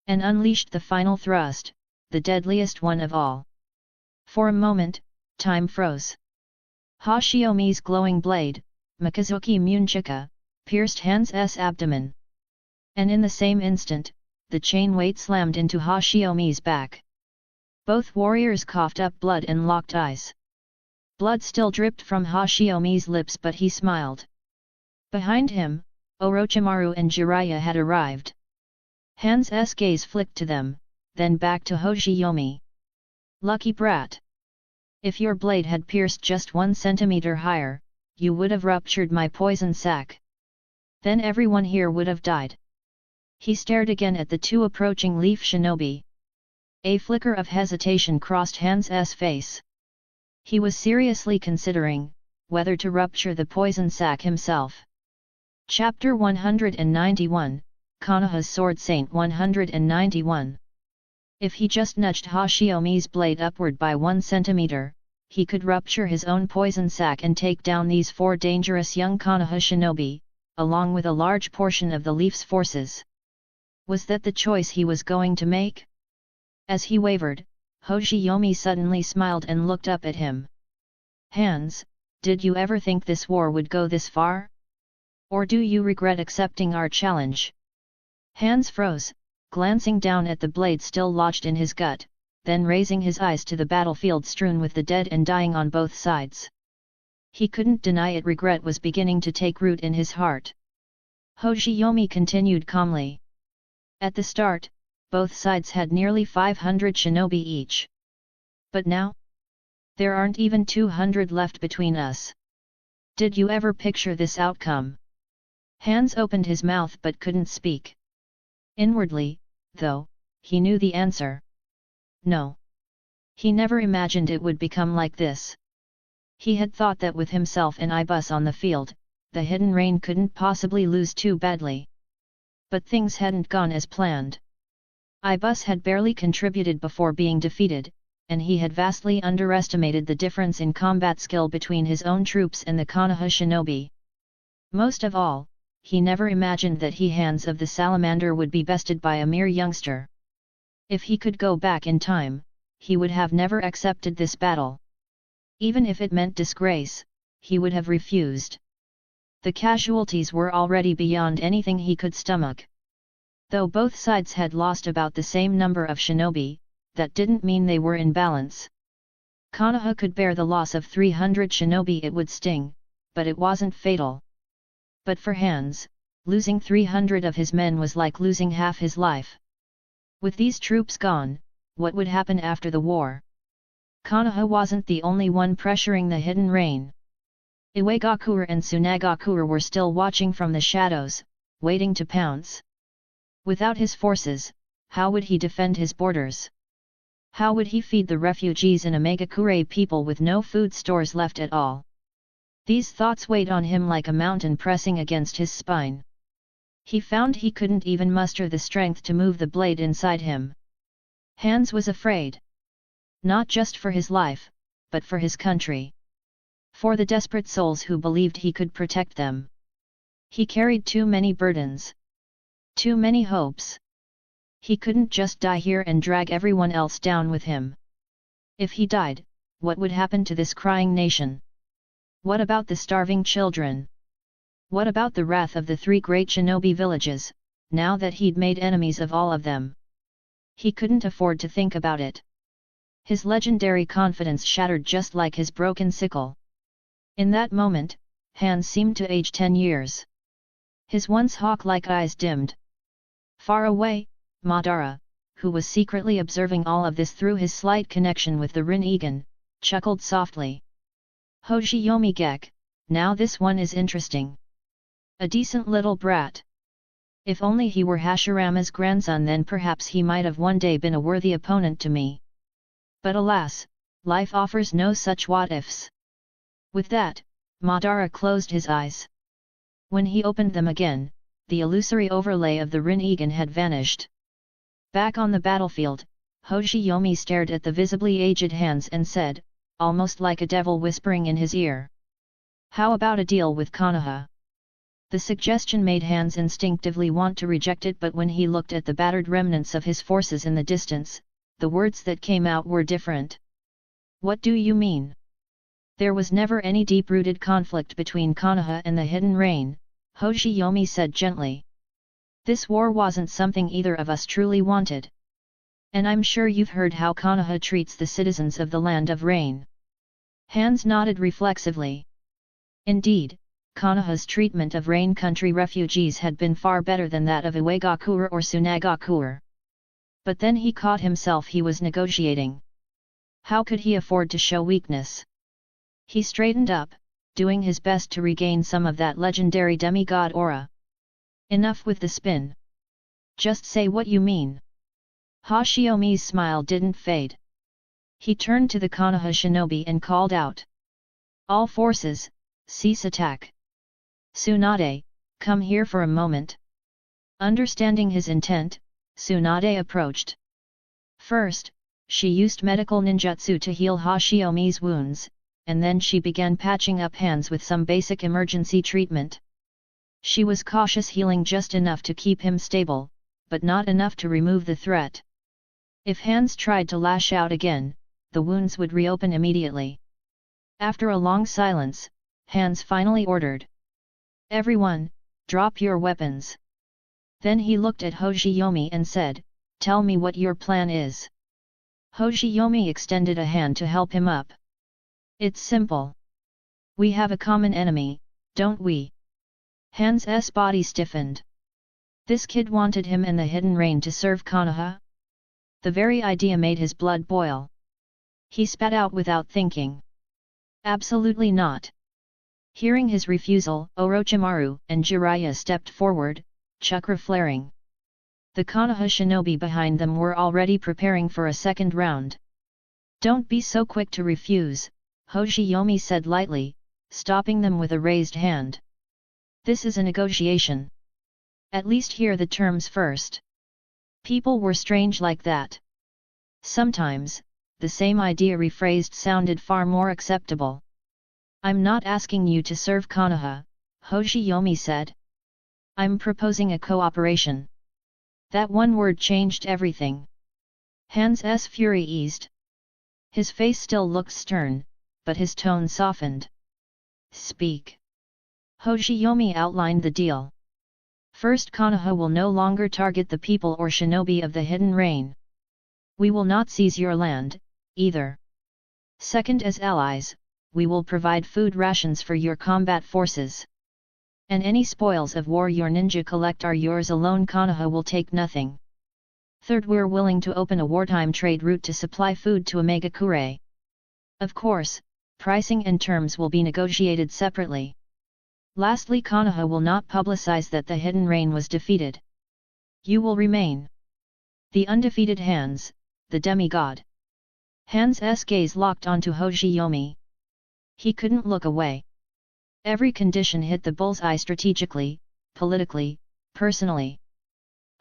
And unleashed the final thrust, the deadliest one of all. For a moment, time froze. Hoshiyomi's glowing blade, Mikazuki Munchika, pierced Han's abdomen. And in the same instant, the chain weight slammed into Hoshiyomi's back. Both warriors coughed up blood and locked eyes. Blood still dripped from Hoshiyomi's lips, but he smiled. Behind him, Orochimaru and Jiraiya had arrived. Han's gaze flicked to them, then back to Hoshiyomi. Lucky brat! If your blade had pierced just 1 centimeter higher, you would have ruptured my poison sac. Then everyone here would have died. He stared again at the two approaching leaf shinobi. A flicker of hesitation crossed Han's face. He was seriously considering whether to rupture the poison sac himself. Chapter 191, Konoha's Sword Saint 191. If he just nudged Hoshiyomi's blade upward by 1 centimeter, he could rupture his own poison sac and take down these 4 dangerous young Konoha shinobi, along with a large portion of the Leaf's forces. Was that the choice he was going to make? As he wavered, Hoshiyomi suddenly smiled and looked up at him. Hans, did you ever think this war would go this far? Or do you regret accepting our challenge? Hans froze, glancing down at the blade still lodged in his gut, then raising his eyes to the battlefield strewn with the dead and dying on both sides. He couldn't deny it. Regret was beginning to take root in his heart. Hoshiyomi continued calmly. At the start, both sides had nearly 500 shinobi each. But now? There aren't even 200 left between us. Did you ever picture this outcome? Hans opened his mouth but couldn't speak. Inwardly, though, he knew the answer. No. He never imagined it would become like this. He had thought that with himself and Ibus on the field, the Hidden Rain couldn't possibly lose too badly. But things hadn't gone as planned. Ibus had barely contributed before being defeated, and he had vastly underestimated the difference in combat skill between his own troops and the Konoha shinobi. Most of all, he never imagined that he, Hans of the Salamander, would be bested by a mere youngster. If he could go back in time, he would have never accepted this battle. Even if it meant disgrace, he would have refused. The casualties were already beyond anything he could stomach. Though both sides had lost about the same number of shinobi, that didn't mean they were in balance. Konoha could bear the loss of 300 shinobi. It would sting, but it wasn't fatal. But for Hans, losing 300 of his men was like losing half his life. With these troops gone, what would happen after the war? Konoha wasn't the only one pressuring the Hidden Rain. Iwagakure and Tsunagakure were still watching from the shadows, waiting to pounce. Without his forces, how would he defend his borders? How would he feed the refugees in Imagakure, people with no food stores left at all? These thoughts weighed on him like a mountain pressing against his spine. He found he couldn't even muster the strength to move the blade inside him. Hans was afraid. Not just for his life, but for his country. For the desperate souls who believed he could protect them. He carried too many burdens. Too many hopes. He couldn't just die here and drag everyone else down with him. If he died, what would happen to this crying nation? What about the starving children? What about the wrath of the 3 great shinobi villages, now that he'd made enemies of all of them? He couldn't afford to think about it. His legendary confidence shattered just like his broken sickle. In that moment, Hans seemed to age 10 years. His once hawk-like eyes dimmed. Far away, Madara, who was secretly observing all of this through his slight connection with the Rinnegan, chuckled softly. Hoshiyomi Gekk, now this one is interesting. A decent little brat. If only he were Hashirama's grandson, then perhaps he might have one day been a worthy opponent to me. But alas, life offers no such what-ifs. With that, Madara closed his eyes. When he opened them again, the illusory overlay of the Rinnegan had vanished. Back on the battlefield, Hoshiyomi stared at the visibly aged Hans and said, almost like a devil whispering in his ear, "How about a deal with Konoha?" The suggestion made Hans instinctively want to reject it, but when he looked at the battered remnants of his forces in the distance, the words that came out were different. "What do you mean?" There was never any deep-rooted conflict between Konoha and the Hidden Rain, Hoshiyomi said gently. This war wasn't something either of us truly wanted. And I'm sure you've heard how Konoha treats the citizens of the Land of Rain. Hands nodded reflexively. Indeed, Konoha's treatment of Rain Country refugees had been far better than that of Iwagakure or Tsunagakure. But then he caught himself he was negotiating. How could he afford to show weakness? He straightened up, doing his best to regain some of that legendary demigod aura. Enough with the spin. Just say what you mean. Hoshiyomi's smile didn't fade. He turned to the Konoha shinobi and called out. All forces, cease attack. Tsunade, come here for a moment. Understanding his intent, Tsunade approached. First, she used medical ninjutsu to heal Hoshiyomi's wounds, and then she began patching up hands with some basic emergency treatment. She was cautious, healing just enough to keep him stable, but not enough to remove the threat. If hands tried to lash out again, the wounds would reopen immediately. After a long silence, Hands finally ordered. Everyone, drop your weapons. Then he looked at Hoshiyomi and said, tell me what your plan is. Hoshiyomi extended a hand to help him up. It's simple. We have a common enemy, don't we? Han's body stiffened. This kid wanted him and the Hidden Rain to serve Konoha? The very idea made his blood boil. He spat out without thinking. Absolutely not. Hearing his refusal, Orochimaru and Jiraiya stepped forward, chakra flaring. The Konoha shinobi behind them were already preparing for a second round. Don't be so quick to refuse, Hoshiyomi said lightly, stopping them with a raised hand. This is a negotiation. At least hear the terms first. People were strange like that. Sometimes, the same idea rephrased sounded far more acceptable. I'm not asking you to serve Konoha, Hoshiyomi said. I'm proposing a cooperation. That one word changed everything. Han's fury eased. His face still looked stern, but his tone softened. Speak. Hoshiyomi outlined the deal. First, Konoha will no longer target the people or shinobi of the Hidden Rain. We will not seize your land, either. Second, as allies, we will provide food rations for your combat forces. And any spoils of war your ninja collect are yours alone. Konoha will take nothing. Third, we're willing to open a wartime trade route to supply food to Omegakure. Of course, pricing and terms will be negotiated separately. Lastly, Konoha will not publicize that the Hidden Rain was defeated. You will remain the undefeated Hands, the demigod. Han's gaze locked onto Hoshiyomi. He couldn't look away. Every condition hit the bullseye strategically, politically, personally.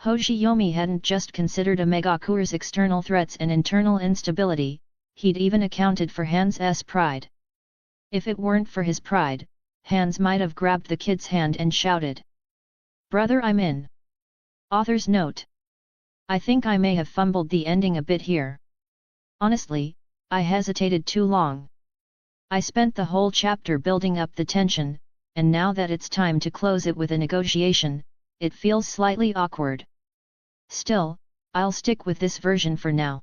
Hoshiyomi hadn't just considered Omegakure's external threats and internal instability, he'd even accounted for Han's pride. If it weren't for his pride, Han's might have grabbed the kid's hand and shouted, "Brother, I'm in." Author's note. I think I may have fumbled the ending a bit here. Honestly, I hesitated too long. I spent the whole chapter building up the tension, and now that it's time to close it with a negotiation, it feels slightly awkward. Still, I'll stick with this version for now.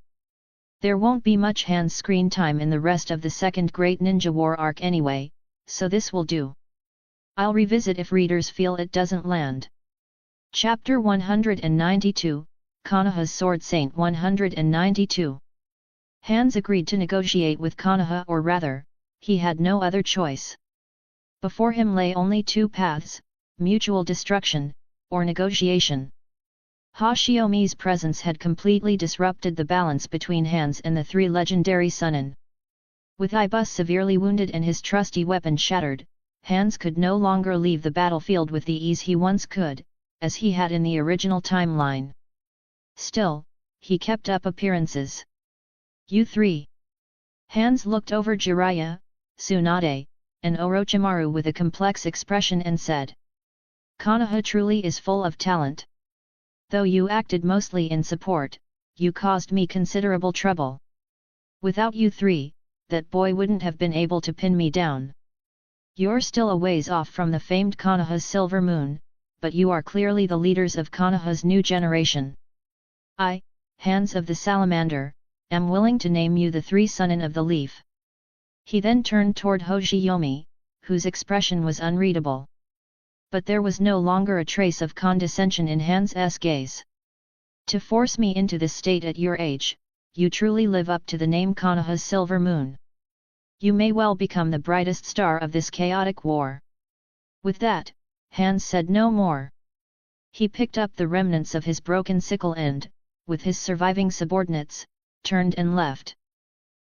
There won't be much Han's screen time in the rest of the Second Great Ninja War arc anyway, so this will do. I'll revisit if readers feel it doesn't land. Chapter 192, Konoha's Sword Saint. 192. Han's agreed to negotiate with Konoha, or rather, he had no other choice. Before him lay only two paths, mutual destruction, or negotiation. Hoshiyomi's presence had completely disrupted the balance between Han's and the three legendary Sunin. With Ibus severely wounded and his trusty weapon shattered, Han's could no longer leave the battlefield with the ease he once could, as he had in the original timeline. Still, he kept up appearances. You three. Han's looked over Jiraiya, Tsunade, and Orochimaru with a complex expression and said, Konoha truly is full of talent. Though you acted mostly in support, you caused me considerable trouble. Without you three, that boy wouldn't have been able to pin me down. You're still a ways off from the famed Konoha's Silver Moon, but you are clearly the leaders of Konoha's new generation. I, Hands of the Salamander, am willing to name you the three Sunin of the Leaf. He then turned toward Hoshiyomi, whose expression was unreadable. But there was no longer a trace of condescension in Hans' gaze. To force me into this state at your age, you truly live up to the name Konoha's Silver Moon. You may well become the brightest star of this chaotic war. With that, Hans said no more. He picked up the remnants of his broken sickle and, with his surviving subordinates, turned and left.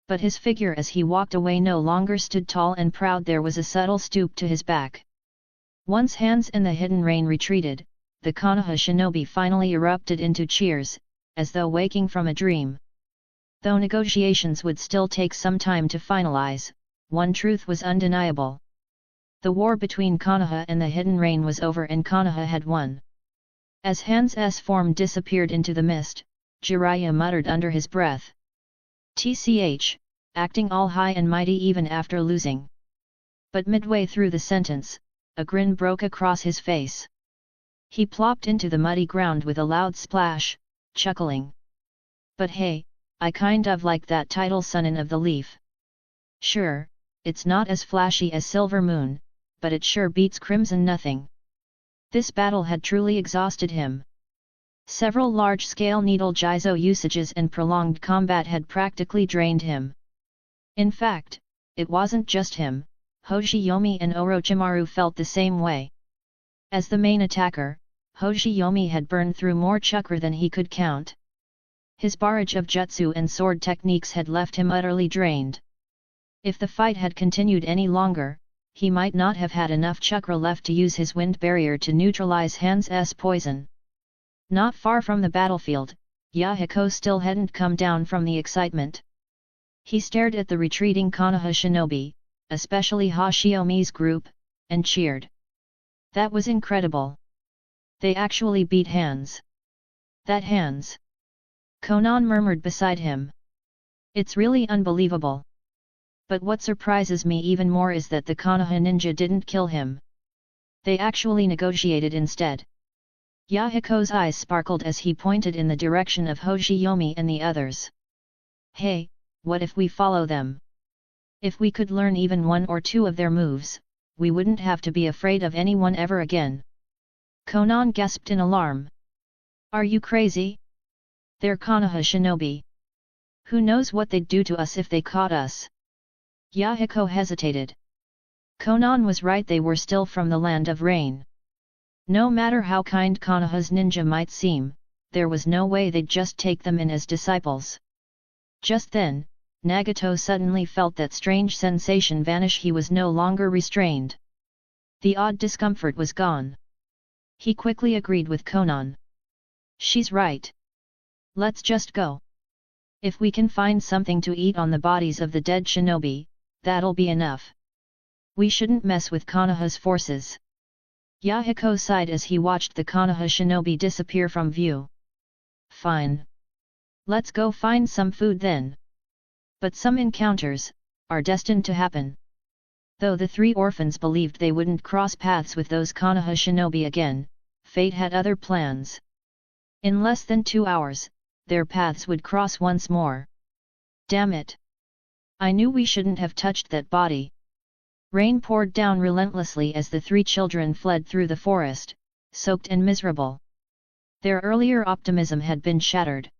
But his figure as he walked away no longer stood tall and proud. There was a subtle stoop to his back. Once Hans and the Hidden Rain retreated, the Konoha shinobi finally erupted into cheers, as though waking from a dream. Though negotiations would still take some time to finalize, one truth was undeniable. The war between Konoha and the Hidden Rain was over and Konoha had won. As Hans' form disappeared into the mist, Jiraiya muttered under his breath. "Tch, acting all high and mighty even after losing." But midway through the sentence, a grin broke across his face. He plopped into the muddy ground with a loud splash, chuckling. "But hey, I kind of like that title Sunin of the Leaf. Sure, it's not as flashy as Silver Moon, but it sure beats Crimson nothing." This battle had truly exhausted him. Several large-scale needle jizo usages and prolonged combat had practically drained him. In fact, it wasn't just him, Hoshiyomi and Orochimaru felt the same way. As the main attacker, Hoshiyomi had burned through more chakra than he could count. His barrage of jutsu and sword techniques had left him utterly drained. If the fight had continued any longer, he might not have had enough chakra left to use his wind barrier to neutralize Hans' poison. Not far from the battlefield, Yahiko still hadn't come down from the excitement. He stared at the retreating Konoha shinobi, especially Hoshiyomi's group, and cheered. That was incredible. They actually beat Hans. That Hans. Konan murmured beside him. It's really unbelievable. But what surprises me even more is that the Konoha ninja didn't kill him. They actually negotiated instead. Yahiko's eyes sparkled as he pointed in the direction of Hoshiyomi and the others. Hey, what if we follow them? If we could learn even one or two of their moves, we wouldn't have to be afraid of anyone ever again. Konan gasped in alarm. Are you crazy? They're Konoha shinobi. Who knows what they'd do to us if they caught us? Yahiko hesitated. Konan was right, they were still from the land of rain. No matter how kind Konoha's ninja might seem, there was no way they'd just take them in as disciples. Just then, Nagato suddenly felt that strange sensation vanish. He was no longer restrained. The odd discomfort was gone. He quickly agreed with Konan. She's right. Let's just go. If we can find something to eat on the bodies of the dead shinobi, that'll be enough. We shouldn't mess with Konoha's forces. Yahiko sighed as he watched the Konoha shinobi disappear from view. Fine. Let's go find some food then. But some encounters are destined to happen. Though the three orphans believed they wouldn't cross paths with those Konoha shinobi again, fate had other plans. In less than 2 hours, their paths would cross once more. Damn it! I knew we shouldn't have touched that body. Rain poured down relentlessly as the three children fled through the forest, soaked and miserable. Their earlier optimism had been shattered.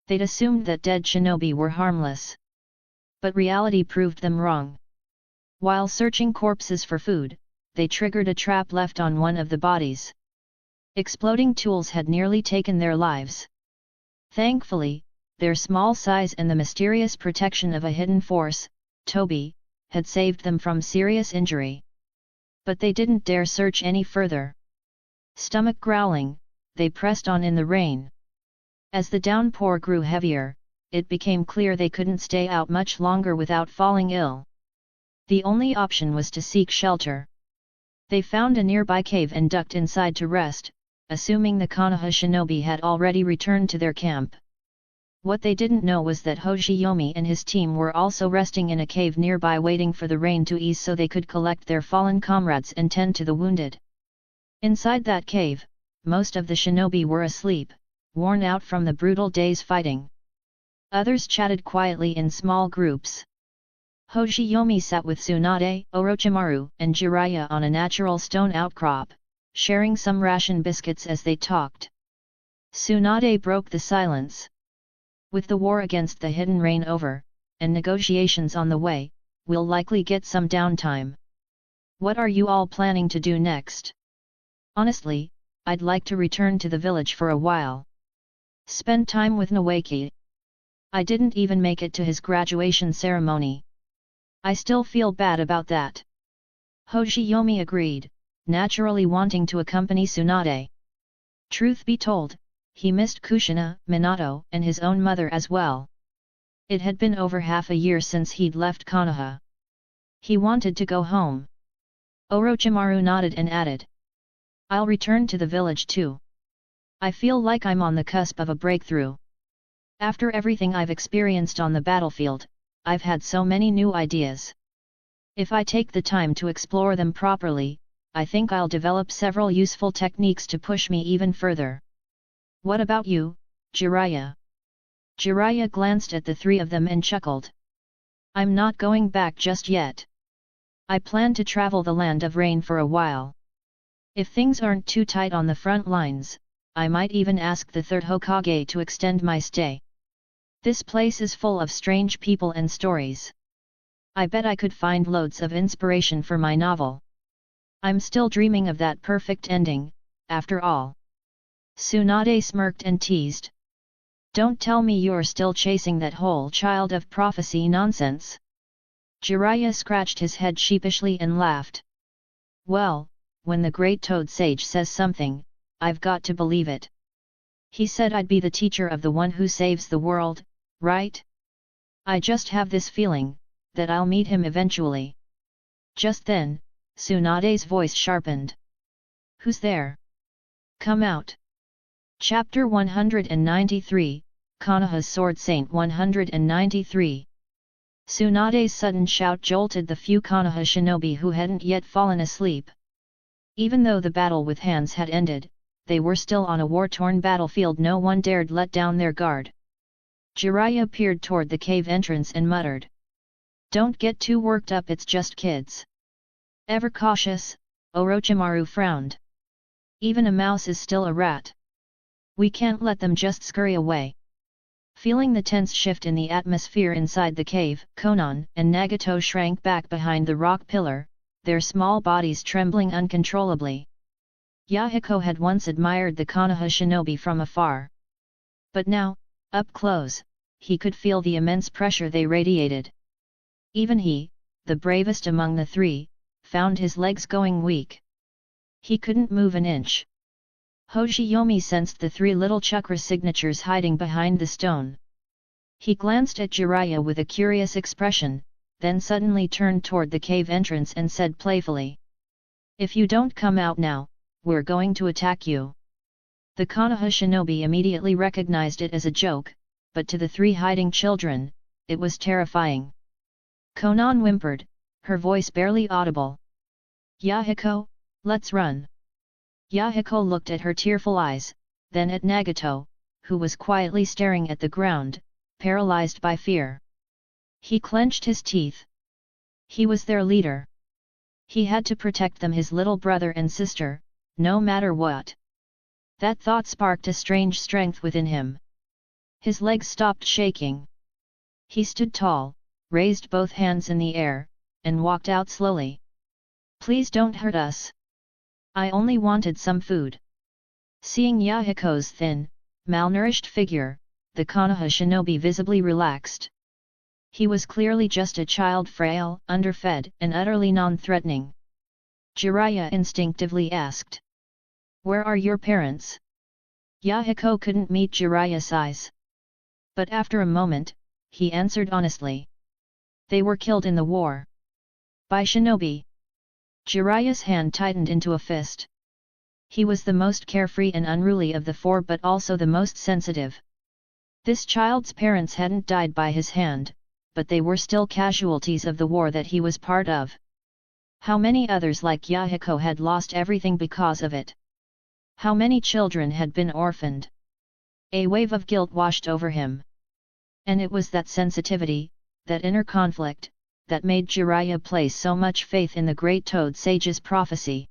They'd assumed that dead shinobi were harmless. But reality proved them wrong. While searching corpses for food, they triggered a trap left on one of the bodies. Exploding tools had nearly taken their lives. Thankfully, their small size and the mysterious protection of a hidden force, Toby, had saved them from serious injury. But they didn't dare search any further. Stomach growling, they pressed on in the rain. As the downpour grew heavier, it became clear they couldn't stay out much longer without falling ill. The only option was to seek shelter. They found a nearby cave and ducked inside to rest, assuming the Konoha shinobi had already returned to their camp. What they didn't know was that Hoshiyomi and his team were also resting in a cave nearby waiting for the rain to ease so they could collect their fallen comrades and tend to the wounded. Inside that cave, most of the shinobi were asleep, worn out from the brutal day's fighting. Others chatted quietly in small groups. Hoshiyomi sat with Tsunade, Orochimaru, and Jiraiya on a natural stone outcrop, sharing some ration biscuits as they talked. Tsunade broke the silence. With the war against the hidden rain over, and negotiations on the way, we'll likely get some downtime. What are you all planning to do next? Honestly, I'd like to return to the village for a while. Spend time with Nawaki. I didn't even make it to his graduation ceremony. I still feel bad about that. Hoshiyomi agreed, naturally wanting to accompany Tsunade. Truth be told, he missed Kushina, Minato, and his own mother as well. It had been over half a year since he'd left Konoha. He wanted to go home. Orochimaru nodded and added, I'll return to the village too. I feel like I'm on the cusp of a breakthrough. After everything I've experienced on the battlefield, I've had so many new ideas. If I take the time to explore them properly, I think I'll develop several useful techniques to push me even further. What about you, Jiraiya? Jiraiya glanced at the three of them and chuckled. I'm not going back just yet. I plan to travel the land of rain for a while. If things aren't too tight on the front lines, I might even ask the third Hokage to extend my stay. This place is full of strange people and stories. I bet I could find loads of inspiration for my novel. I'm still dreaming of that perfect ending, after all. Tsunade smirked and teased. Don't tell me you're still chasing that whole child of prophecy nonsense. Jiraiya scratched his head sheepishly and laughed. Well, when the great Toad Sage says something, I've got to believe it. He said I'd be the teacher of the one who saves the world, right? I just have this feeling, that I'll meet him eventually. Just then, Tsunade's voice sharpened. Who's there? Come out. Chapter 193, Konoha's Sword Saint 193. Tsunade's sudden shout jolted the few Konoha shinobi who hadn't yet fallen asleep. Even though the battle with hands had ended, they were still on a war-torn battlefield. No one dared let down their guard. Jiraiya peered toward the cave entrance and muttered. Don't get too worked up, it's just kids. Ever cautious, Orochimaru frowned. Even a mouse is still a rat. We can't let them just scurry away. Feeling the tense shift in the atmosphere inside the cave, Konan and Nagato shrank back behind the rock pillar, their small bodies trembling uncontrollably. Yahiko had once admired the Konoha shinobi from afar. But now, up close, he could feel the immense pressure they radiated. Even he, the bravest among the three, found his legs going weak. He couldn't move an inch. Hoshiyomi sensed the three little chakra signatures hiding behind the stone. He glanced at Jiraiya with a curious expression, then suddenly turned toward the cave entrance and said playfully. If you don't come out now, we're going to attack you. The Konoha shinobi immediately recognized it as a joke, but to the three hiding children, it was terrifying. Konan whimpered, her voice barely audible. Yahiko, let's run. Yahiko looked at her tearful eyes, then at Nagato, who was quietly staring at the ground, paralyzed by fear. He clenched his teeth. He was their leader. He had to protect them, his little brother and sister, no matter what. That thought sparked a strange strength within him. His legs stopped shaking. He stood tall, raised both hands in the air, and walked out slowly. Please don't hurt us. I only wanted some food. Seeing Yahiko's thin, malnourished figure, the Konoha shinobi visibly relaxed. He was clearly just a child, frail, underfed, and utterly non-threatening. Jiraiya instinctively asked. Where are your parents? Yahiko couldn't meet Jiraiya's eyes. But after a moment, he answered honestly. They were killed in the war. By shinobi. Jiraiya's hand tightened into a fist. He was the most carefree and unruly of the four, but also the most sensitive. This child's parents hadn't died by his hand, but they were still casualties of the war that he was part of. How many others like Yahiko had lost everything because of it? How many children had been orphaned? A wave of guilt washed over him. And it was that sensitivity, that inner conflict, that made Jiraiya place so much faith in the great Toad Sage's prophecy.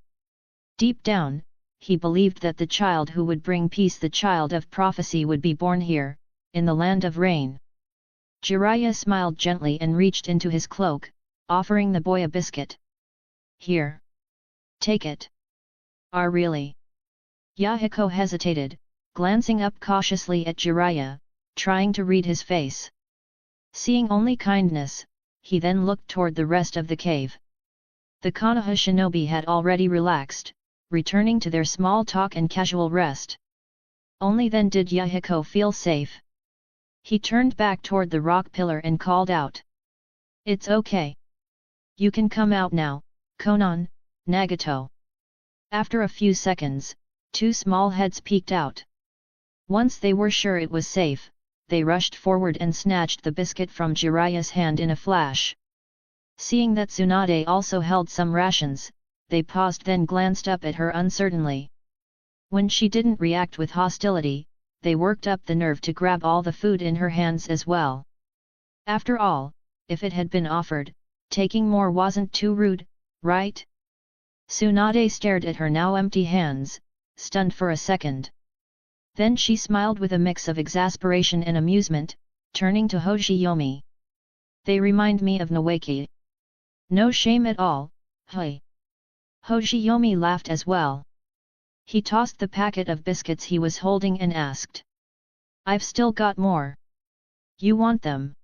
Deep down, he believed that the child who would bring peace, the child of prophecy, would be born here, in the land of rain. Jiraiya smiled gently and reached into his cloak, offering the boy a biscuit. Here. Take it. Really? Yahiko hesitated, glancing up cautiously at Jiraiya, trying to read his face. Seeing only kindness, he then looked toward the rest of the cave. The Konoha shinobi had already relaxed, returning to their small talk and casual rest. Only then did Yahiko feel safe. He turned back toward the rock pillar and called out. It's okay. You can come out now, Konan, Nagato. After a few seconds, two small heads peeked out. Once they were sure it was safe, they rushed forward and snatched the biscuit from Jiraiya's hand in a flash. Seeing that Tsunade also held some rations, they paused, then glanced up at her uncertainly. When she didn't react with hostility, they worked up the nerve to grab all the food in her hands as well. After all, if it had been offered, taking more wasn't too rude, right? Tsunade stared at her now empty hands, stunned for a second. Then she smiled with a mix of exasperation and amusement, turning to Hoshiyomi. They remind me of Nawaki. No shame at all, hey. Hoshiyomi laughed as well. He tossed the packet of biscuits he was holding and asked. I've still got more. You want them?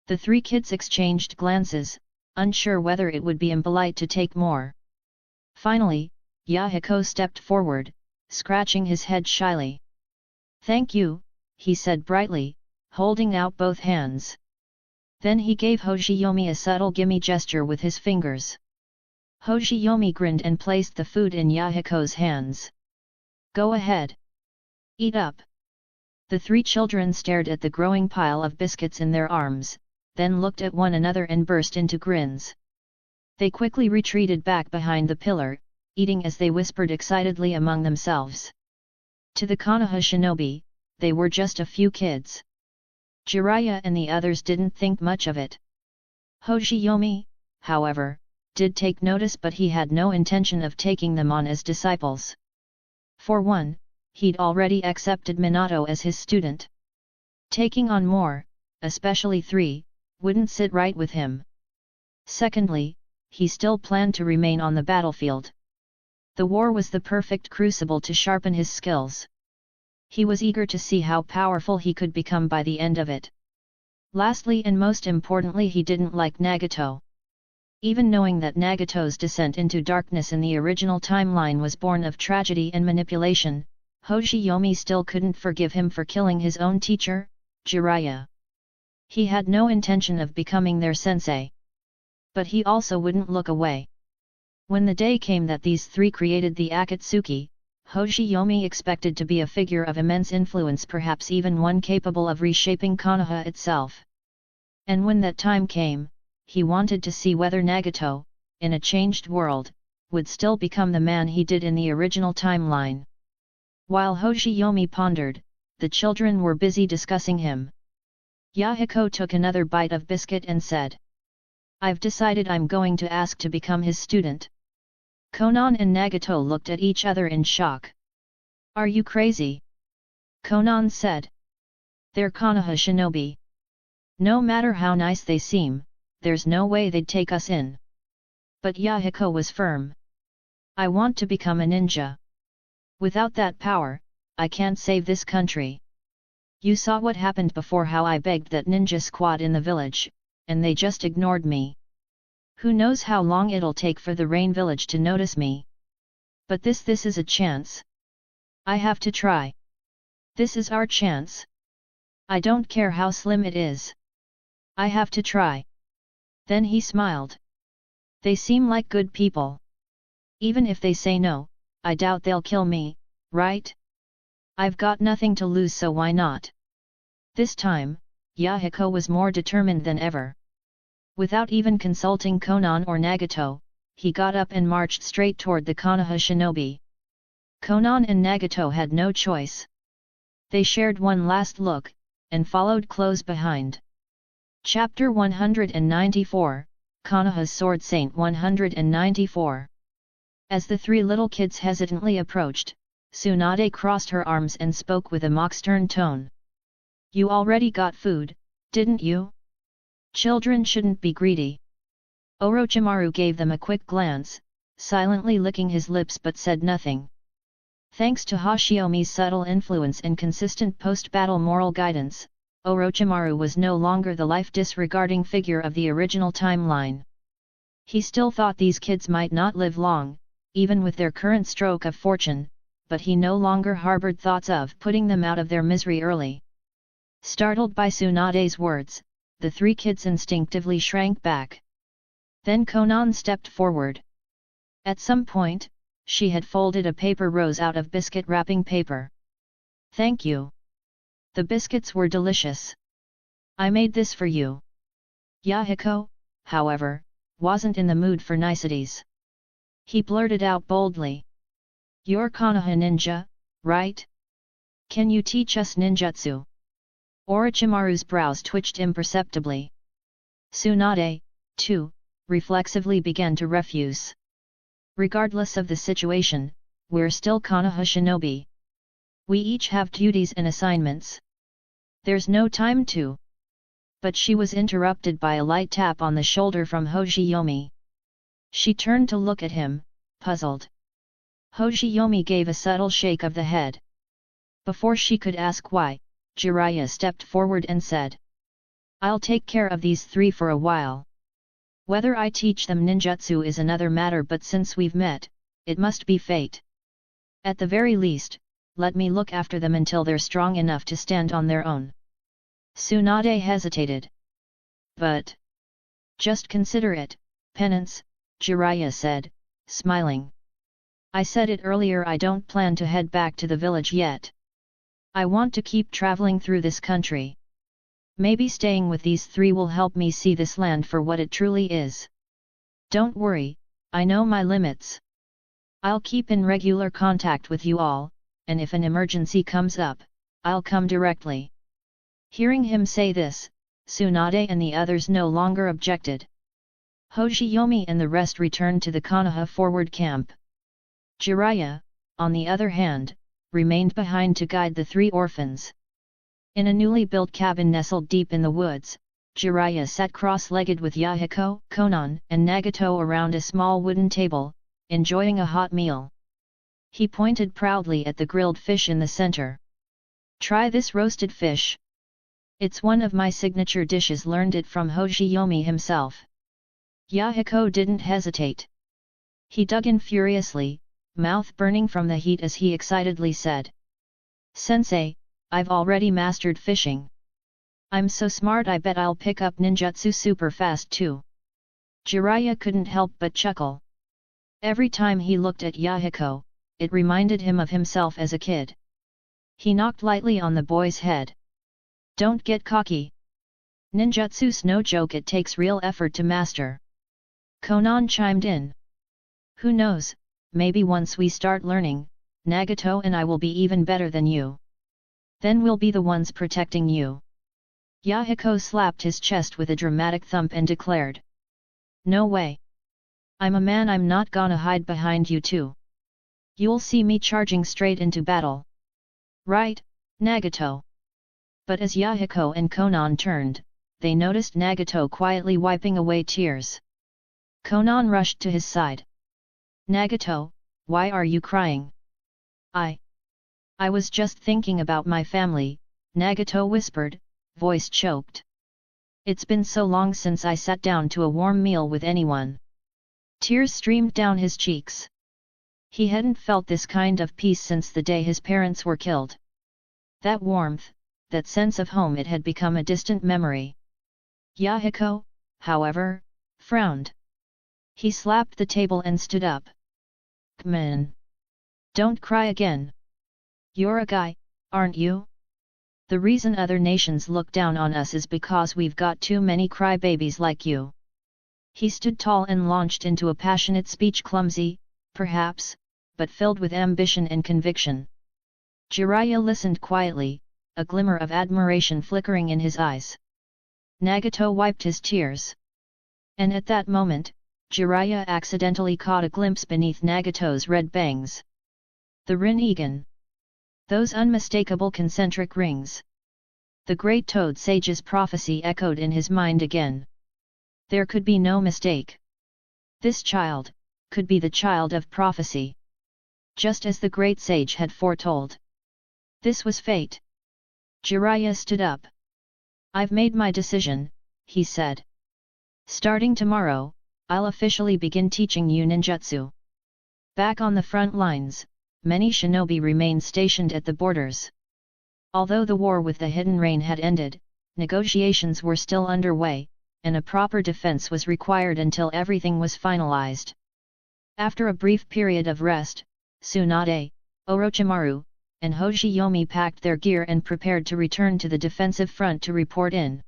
The three kids exchanged glances, unsure whether it would be impolite to take more. Finally, Yahiko stepped forward, scratching his head shyly. Thank you, he said brightly, holding out both hands. Then he gave Hoshiyomi a subtle gimme gesture with his fingers. Hoshiyomi grinned and placed the food in Yahiko's hands. Go ahead. Eat up. The three children stared at the growing pile of biscuits in their arms, then looked at one another and burst into grins. They quickly retreated back behind the pillar, eating as they whispered excitedly among themselves. To the Konoha shinobi, they were just a few kids. Jiraiya and the others didn't think much of it. Hoshiyomi, however, did take notice, but he had no intention of taking them on as disciples. For one, he'd already accepted Minato as his student. Taking on more, especially three, wouldn't sit right with him. Secondly, he still planned to remain on the battlefield. The war was the perfect crucible to sharpen his skills. He was eager to see how powerful he could become by the end of it. Lastly and most importantly, he didn't like Nagato. Even knowing that Nagato's descent into darkness in the original timeline was born of tragedy and manipulation, Hoshiyomi still couldn't forgive him for killing his own teacher, Jiraiya. He had no intention of becoming their sensei. But he also wouldn't look away. When the day came that these three created the Akatsuki, Hoshiyomi expected to be a figure of immense influence, perhaps even one capable of reshaping Konoha itself. And when that time came, he wanted to see whether Nagato, in a changed world, would still become the man he did in the original timeline. While Hoshiyomi pondered, the children were busy discussing him. Yahiko took another bite of biscuit and said, I've decided I'm going to ask to become his student. Konan and Nagato looked at each other in shock. Are you crazy? Konan said. They're Konoha shinobi. No matter how nice they seem, there's no way they'd take us in. But Yahiko was firm. I want to become a ninja. Without that power, I can't save this country. You saw what happened before, how I begged that ninja squad in the village, and they just ignored me. Who knows how long it'll take for the Rain Village to notice me. But this is a chance. I have to try. This is our chance. I don't care how slim it is. I have to try. Then he smiled. They seem like good people. Even if they say no, I doubt they'll kill me, right? I've got nothing to lose, so why not? This time, Yahiko was more determined than ever. Without even consulting Konan or Nagato, he got up and marched straight toward the Konoha shinobi. Konan and Nagato had no choice. They shared one last look, and followed close behind. Chapter 194, Konoha's Sword Saint 194. As the three little kids hesitantly approached, Tsunade crossed her arms and spoke with a mock-stern tone. "You already got food, didn't you? Children shouldn't be greedy." Orochimaru gave them a quick glance, silently licking his lips but said nothing. Thanks to Hoshiyomi's subtle influence and consistent post-battle moral guidance, Orochimaru was no longer the life-disregarding figure of the original timeline. He still thought these kids might not live long, even with their current stroke of fortune, but he no longer harbored thoughts of putting them out of their misery early. Startled by Tsunade's words, the three kids instinctively shrank back. Then Konan stepped forward. At some point, she had folded a paper rose out of biscuit wrapping paper. "Thank you. The biscuits were delicious. I made this for you." Yahiko, however, wasn't in the mood for niceties. He blurted out boldly. "You're Konoha ninja, right? Can you teach us ninjutsu?" Orochimaru's brows twitched imperceptibly. Tsunade, too, reflexively began to refuse. "Regardless of the situation, we're still Konoha shinobi. We each have duties and assignments. There's no time to..." But she was interrupted by a light tap on the shoulder from Hoshiyomi. She turned to look at him, puzzled. Hoshiyomi gave a subtle shake of the head. Before she could ask why, Jiraiya stepped forward and said, "I'll take care of these three for a while. Whether I teach them ninjutsu is another matter, but since we've met, it must be fate. At the very least, let me look after them until they're strong enough to stand on their own." Tsunade hesitated. "But... just consider it, penance," Jiraiya said, smiling. "I said it earlier, I don't plan to head back to the village yet. I want to keep traveling through this country. Maybe staying with these three will help me see this land for what it truly is. Don't worry, I know my limits. I'll keep in regular contact with you all, and if an emergency comes up, I'll come directly." Hearing him say this, Tsunade and the others no longer objected. Hoshiyomi and the rest returned to the Konoha forward camp. Jiraiya, on the other hand, remained behind to guide the three orphans. In a newly built cabin nestled deep in the woods, Jiraiya sat cross-legged with Yahiko, Konan, and Nagato around a small wooden table, enjoying a hot meal. He pointed proudly at the grilled fish in the center. "Try this roasted fish. It's one of my signature dishes, learned it from Hoshiyomi himself." Yahiko didn't hesitate. He dug in furiously, mouth burning from the heat as he excitedly said, "Sensei, I've already mastered fishing. I'm so smart I bet I'll pick up ninjutsu super fast too." Jiraiya couldn't help but chuckle. Every time he looked at Yahiko, it reminded him of himself as a kid. He knocked lightly on the boy's head. "Don't get cocky. Ninjutsu's no joke, it takes real effort to master." Konan chimed in. "Who knows, maybe once we start learning, Nagato and I will be even better than you. Then we'll be the ones protecting you." Yahiko slapped his chest with a dramatic thump and declared, "No way. I'm a man, I'm not gonna hide behind you two. You'll see me charging straight into battle. Right, Nagato?" But as Yahiko and Konan turned, they noticed Nagato quietly wiping away tears. Konan rushed to his side. "Nagato, why are you crying?" I was just thinking about my family," Nagato whispered, voice choked. "It's been so long since I sat down to a warm meal with anyone." Tears streamed down his cheeks. He hadn't felt this kind of peace since the day his parents were killed. That warmth, that sense of home, it had become a distant memory. Yahiko, however, frowned. He slapped the table and stood up. "Come on. Don't cry again. You're a guy, aren't you? The reason other nations look down on us is because we've got too many crybabies like you." He stood tall and launched into a passionate speech, clumsy, perhaps, but filled with ambition and conviction. Jiraiya listened quietly, a glimmer of admiration flickering in his eyes. Nagato wiped his tears. And at that moment, Jiraiya accidentally caught a glimpse beneath Nagato's red bangs. The Rinnegan. Those unmistakable concentric rings. The great Toad Sage's prophecy echoed in his mind again. There could be no mistake. This child could be the child of prophecy. Just as the great sage had foretold. This was fate. Jiraiya stood up. "I've made my decision," he said. "Starting tomorrow, I'll officially begin teaching you ninjutsu." Back on the front lines, many shinobi remained stationed at the borders. Although the war with the Hidden Rain had ended, negotiations were still underway, and a proper defense was required until everything was finalized. After a brief period of rest, Tsunade, Orochimaru, and Hoshiyomi packed their gear and prepared to return to the defensive front to report in.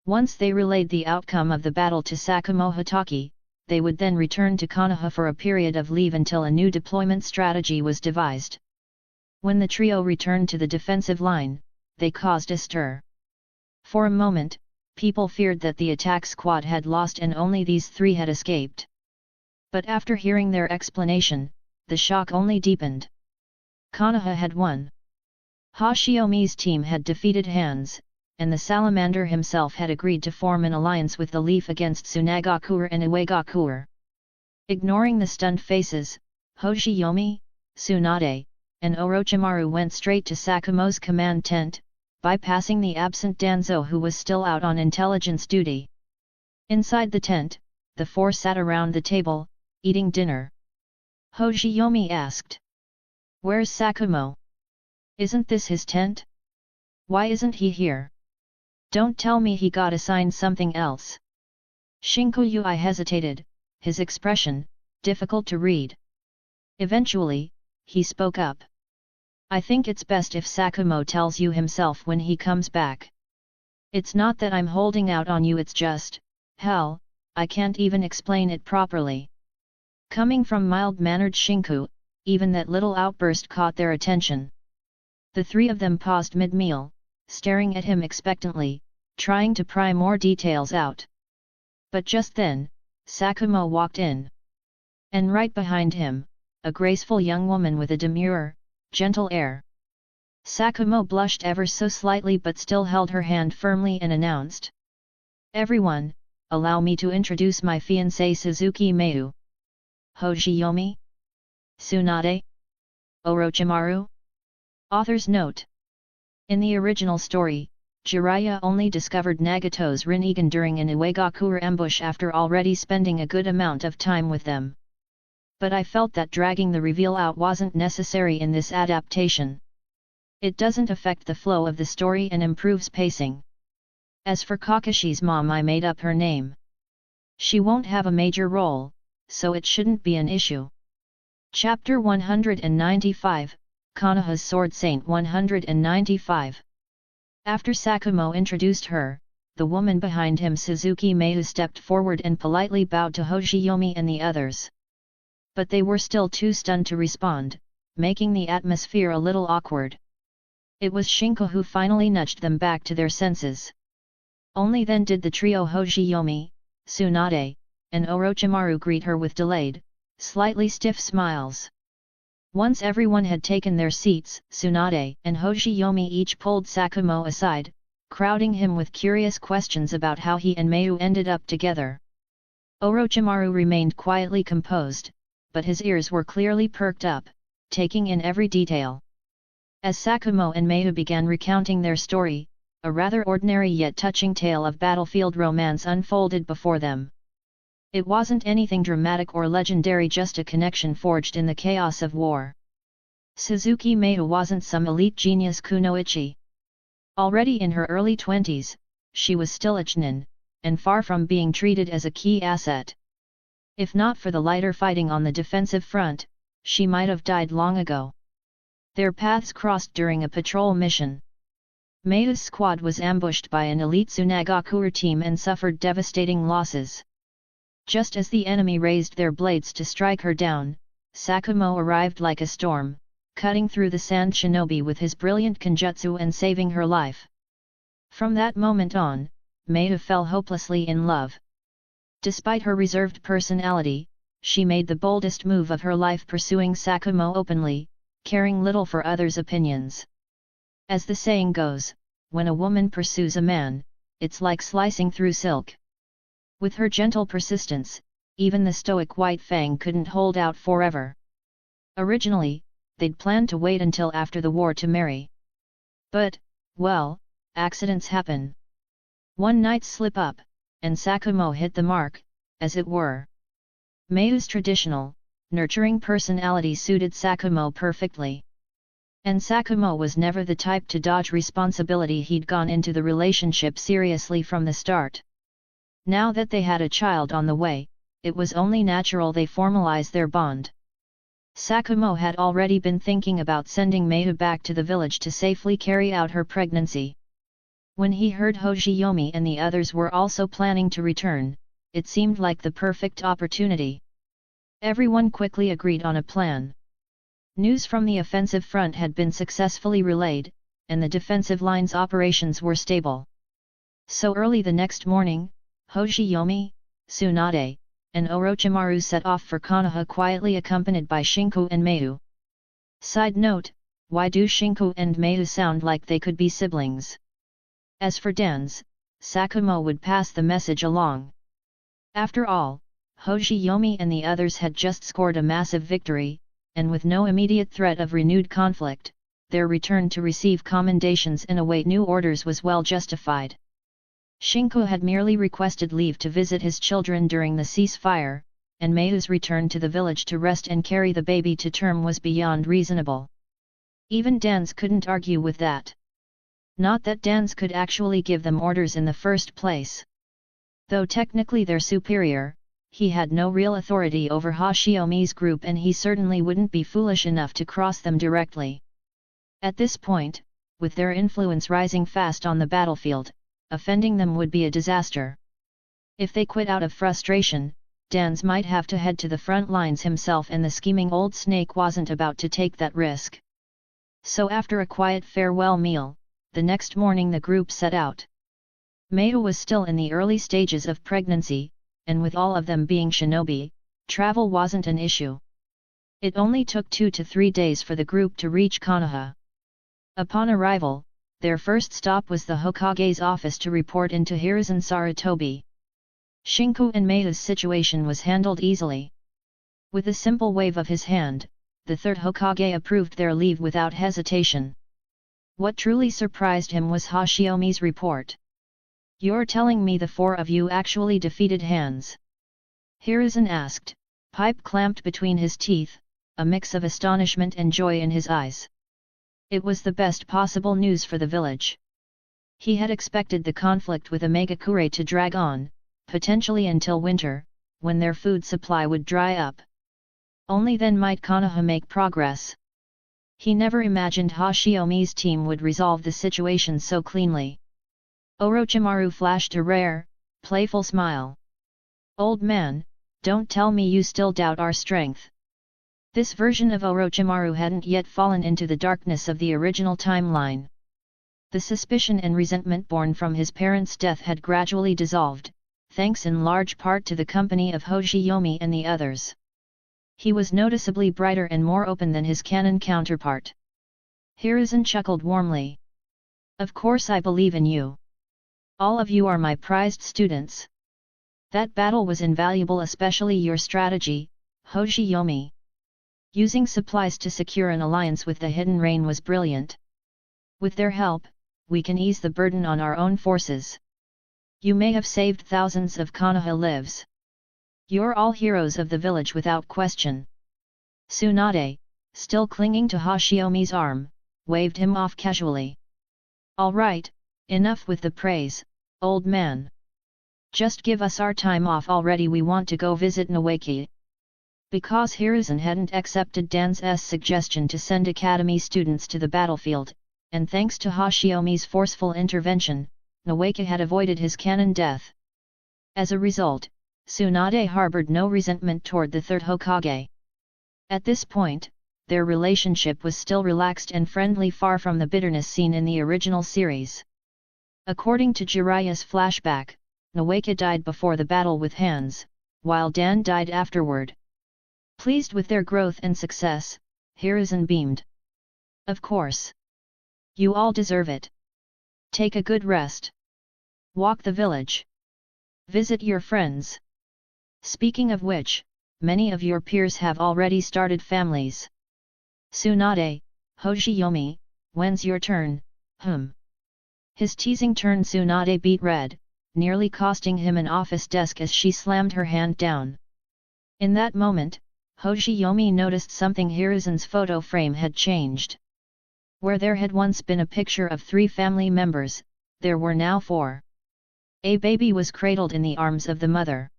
Once they relayed the outcome of the battle to Sakumo Hatake, they would then return to Konoha for a period of leave until a new deployment strategy was devised. When the trio returned to the defensive line, they caused a stir. For a moment, people feared that the attack squad had lost and only these three had escaped. But after hearing their explanation, the shock only deepened. Konoha had won. Hoshiyomi's team had defeated Hans, and the Salamander himself had agreed to form an alliance with the Leaf against Tsunagakuer and Iwagakuer. Ignoring the stunned faces, Hoshiyomi, Tsunade, and Orochimaru went straight to Sakumo's command tent, bypassing the absent Danzo who was still out on intelligence duty. Inside the tent, the four sat around the table, eating dinner. Hoshiyomi asked. "Where's Sakumo? Isn't this his tent? Why isn't he here? Don't tell me he got assigned something else." Shinkuyui hesitated, his expression difficult to read. Eventually, he spoke up. "I think it's best if Sakumo tells you himself when he comes back. It's not that I'm holding out on you, it's just, hell, I can't even explain it properly." Coming from mild-mannered Shinku, even that little outburst caught their attention. The three of them paused mid-meal, staring at him expectantly, trying to pry more details out. But just then, Sakumo walked in. And right behind him, a graceful young woman with a demure, gentle air. Sakumo blushed ever so slightly but still held her hand firmly and announced. "Everyone, allow me to introduce my fiancée Suzuki Mayu. Hoshiyomi? Tsunade? Orochimaru?" Author's note. In the original story, Jiraiya only discovered Nagato's Rinnegan during an Iwagakuer ambush after already spending a good amount of time with them. But I felt that dragging the reveal out wasn't necessary in this adaptation. It doesn't affect the flow of the story and improves pacing. As for Kakashi's mom, I made up her name. She won't have a major role, so it shouldn't be an issue. Chapter 195, Konoha's Sword Saint 195. After Sakumo introduced her, the woman behind him, Suzuki Mayu, stepped forward and politely bowed to Hoshiyomi and the others. But they were still too stunned to respond, making the atmosphere a little awkward. It was Shinku who finally nudged them back to their senses. Only then did the trio Hoshiyomi, Tsunade, and Orochimaru greet her with delayed, slightly stiff smiles. Once everyone had taken their seats, Tsunade and Hoshiyomi each pulled Sakumo aside, crowding him with curious questions about how he and Mayu ended up together. Orochimaru remained quietly composed, but his ears were clearly perked up, taking in every detail. As Sakumo and Mayu began recounting their story, a rather ordinary yet touching tale of battlefield romance unfolded before them. It wasn't anything dramatic or legendary, just a connection forged in the chaos of war. Suzuki Mayu wasn't some elite genius kunoichi. Already in her early 20s, she was still a chnin, and far from being treated as a key asset. If not for the lighter fighting on the defensive front, she might have died long ago. Their paths crossed during a patrol mission. Meida's squad was ambushed by an elite Tsunagakure team and suffered devastating losses. Just as the enemy raised their blades to strike her down, Sakumo arrived like a storm, cutting through the sand shinobi with his brilliant kenjutsu and saving her life. From that moment on, Meida fell hopelessly in love. Despite her reserved personality, she made the boldest move of her life, pursuing Sakumo openly, caring little for others' opinions. As the saying goes, when a woman pursues a man, it's like slicing through silk. With her gentle persistence, even the stoic White Fang couldn't hold out forever. Originally, they'd planned to wait until after the war to marry. But, well, accidents happen. One night slip up, and Sakumo hit the mark, as it were. Meida's traditional, nurturing personality suited Sakumo perfectly. And Sakumo was never the type to dodge responsibility. He'd gone into the relationship seriously from the start. Now that they had a child on the way, it was only natural they formalize their bond. Sakumo had already been thinking about sending Meida back to the village to safely carry out her pregnancy. When he heard Hoshiyomi and the others were also planning to return, it seemed like the perfect opportunity. Everyone quickly agreed on a plan. News from the offensive front had been successfully relayed, and the defensive line's operations were stable. So early the next morning, Hoshiyomi, Tsunade, and Orochimaru set off for Konoha, quietly accompanied by Shinku and Meidu. Side note, why do Shinku and Meidu sound like they could be siblings? As for dance, Sakumo would pass the message along. After all, Hoshiyomi and the others had just scored a massive victory, and with no immediate threat of renewed conflict, their return to receive commendations and await new orders was well justified. Shinku had merely requested leave to visit his children during the ceasefire, and Meidu's return to the village to rest and carry the baby to term was beyond reasonable. Even Dan's couldn't argue with that. Not that Dan's could actually give them orders in the first place. Though technically their superior, he had no real authority over Hoshiyomi's group, and he certainly wouldn't be foolish enough to cross them directly. At this point, with their influence rising fast on the battlefield, offending them would be a disaster. If they quit out of frustration, Dan's might have to head to the front lines himself, and the scheming old snake wasn't about to take that risk. So after a quiet farewell meal, the next morning the group set out. Meida was still in the early stages of pregnancy, and with all of them being shinobi, travel wasn't an issue. It only took 2 to 3 days for the group to reach Konoha. Upon arrival, their first stop was the Hokage's office to report into Hiruzen Sarutobi. Shinku and Meida's situation was handled easily. With a simple wave of his hand, the third Hokage approved their leave without hesitation. What truly surprised him was Hoshiyomi's report. "You're telling me the 4 of you actually defeated Hans?" Hiruzen asked, pipe clamped between his teeth, a mix of astonishment and joy in his eyes. It was the best possible news for the village. He had expected the conflict with Omegakure to drag on, potentially until winter, when their food supply would dry up. Only then might Konoha make progress. He never imagined Hoshiyomi's team would resolve the situation so cleanly. Orochimaru flashed a rare, playful smile. "Old man, don't tell me you still doubt our strength." This version of Orochimaru hadn't yet fallen into the darkness of the original timeline. The suspicion and resentment born from his parents' death had gradually dissolved, thanks in large part to the company of Hoshiyomi and the others. He was noticeably brighter and more open than his canon counterpart. Hiruzen chuckled warmly. "Of course I believe in you. All of you are my prized students. That battle was invaluable, especially your strategy, Hoshiyomi. Using supplies to secure an alliance with the Hidden Rain was brilliant. With their help, we can ease the burden on our own forces. You may have saved thousands of Konoha lives. You're all heroes of the village without question." Tsunade, still clinging to Hoshiyomi's arm, waved him off casually. "All right, enough with the praise, old man. Just give us our time off already, we want to go visit Nawaki." Because Hiruzen hadn't accepted Dan's suggestion to send academy students to the battlefield, and thanks to Hoshiyomi's forceful intervention, Nawaka had avoided his canon death. As a result, Tsunade harbored no resentment toward the third Hokage. At this point, their relationship was still relaxed and friendly, far from the bitterness seen in the original series. According to Jiraiya's flashback, Nawaka died before the battle with Hands, while Dan died afterward. Pleased with their growth and success, Hiruzen beamed. Of course. You all deserve it. Take a good rest. Walk the village. Visit your friends. Speaking of which, many of your peers have already started families. Tsunade, Hoshiyomi, when's your turn? His teasing turned Tsunade beet red, nearly costing him an office desk as she slammed her hand down. In that moment, Hoshiyomi noticed something. Hiruzen's photo frame had changed. Where there had once been a picture of 3 family members, there were now 4. A baby was cradled in the arms of the mother.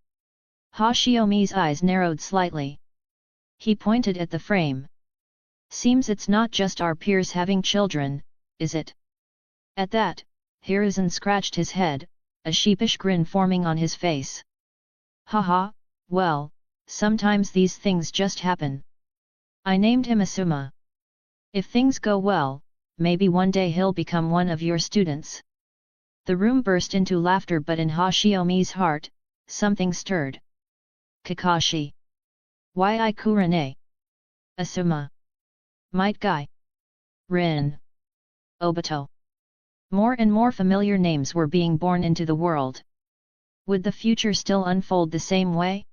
Hoshiyomi's eyes narrowed slightly. He pointed at the frame. Seems it's not just our peers having children, is it? At that, Hiruzen scratched his head, a sheepish grin forming on his face. Haha, well, sometimes these things just happen. I named him Asuma. If things go well, maybe one day he'll become one of your students. The room burst into laughter, but in Hoshiyomi's heart, something stirred. Kakashi. Yi Kurane. Asuma. Might Guy. Rin. Obito. More and more familiar names were being born into the world. Would the future still unfold the same way?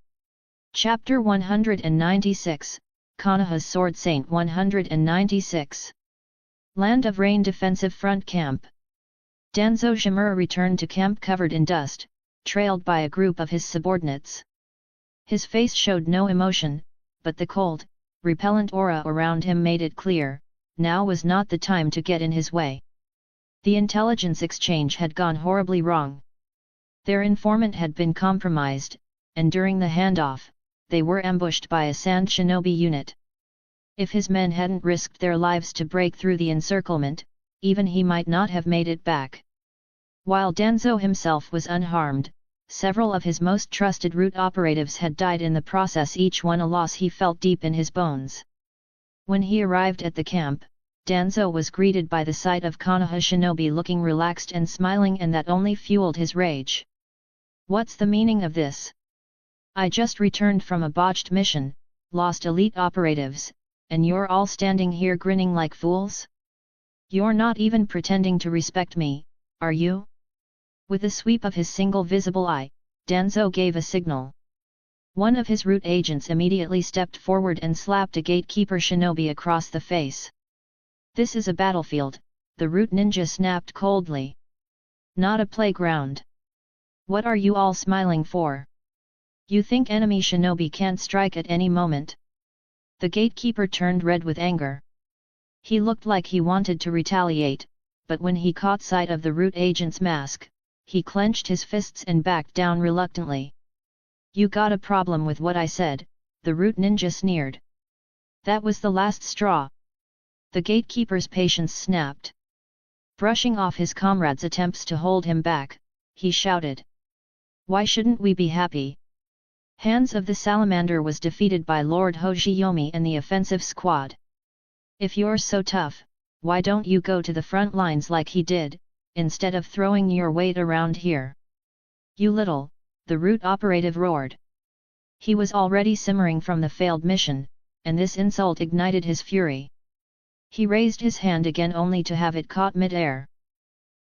Chapter 196, Konoha's Sword Saint. 196. Land of Rain Defensive Front Camp. Danzo Shimura returned to camp covered in dust, trailed by a group of his subordinates. His face showed no emotion, but the cold, repellent aura around him made it clear, now was not the time to get in his way. The intelligence exchange had gone horribly wrong. Their informant had been compromised, and during the handoff, they were ambushed by a sand shinobi unit. If his men hadn't risked their lives to break through the encirclement, even he might not have made it back. While Danzo himself was unharmed, several of his most trusted route operatives had died in the process, each one a loss he felt deep in his bones. When he arrived at the camp, Danzo was greeted by the sight of Konoha shinobi looking relaxed and smiling, and that only fueled his rage. What's the meaning of this? I just returned from a botched mission, lost elite operatives, and you're all standing here grinning like fools? You're not even pretending to respect me, are you? With a sweep of his single visible eye, Danzo gave a signal. One of his route agents immediately stepped forward and slapped a gatekeeper shinobi across the face. This is a battlefield, the route ninja snapped coldly. Not a playground. What are you all smiling for? You think enemy shinobi can't strike at any moment? The gatekeeper turned red with anger. He looked like he wanted to retaliate, but when he caught sight of the route agent's mask, he clenched his fists and backed down reluctantly. You got a problem with what I said, the route ninja sneered. That was the last straw. The gatekeeper's patience snapped. Brushing off his comrade's attempts to hold him back, he shouted. Why shouldn't we be happy? Hands of the Salamander was defeated by Lord Hoshiyomi and the offensive squad. If you're so tough, why don't you go to the front lines like he did, instead of throwing your weight around here? You little, the route operative roared. He was already simmering from the failed mission, and this insult ignited his fury. He raised his hand again only to have it caught mid-air.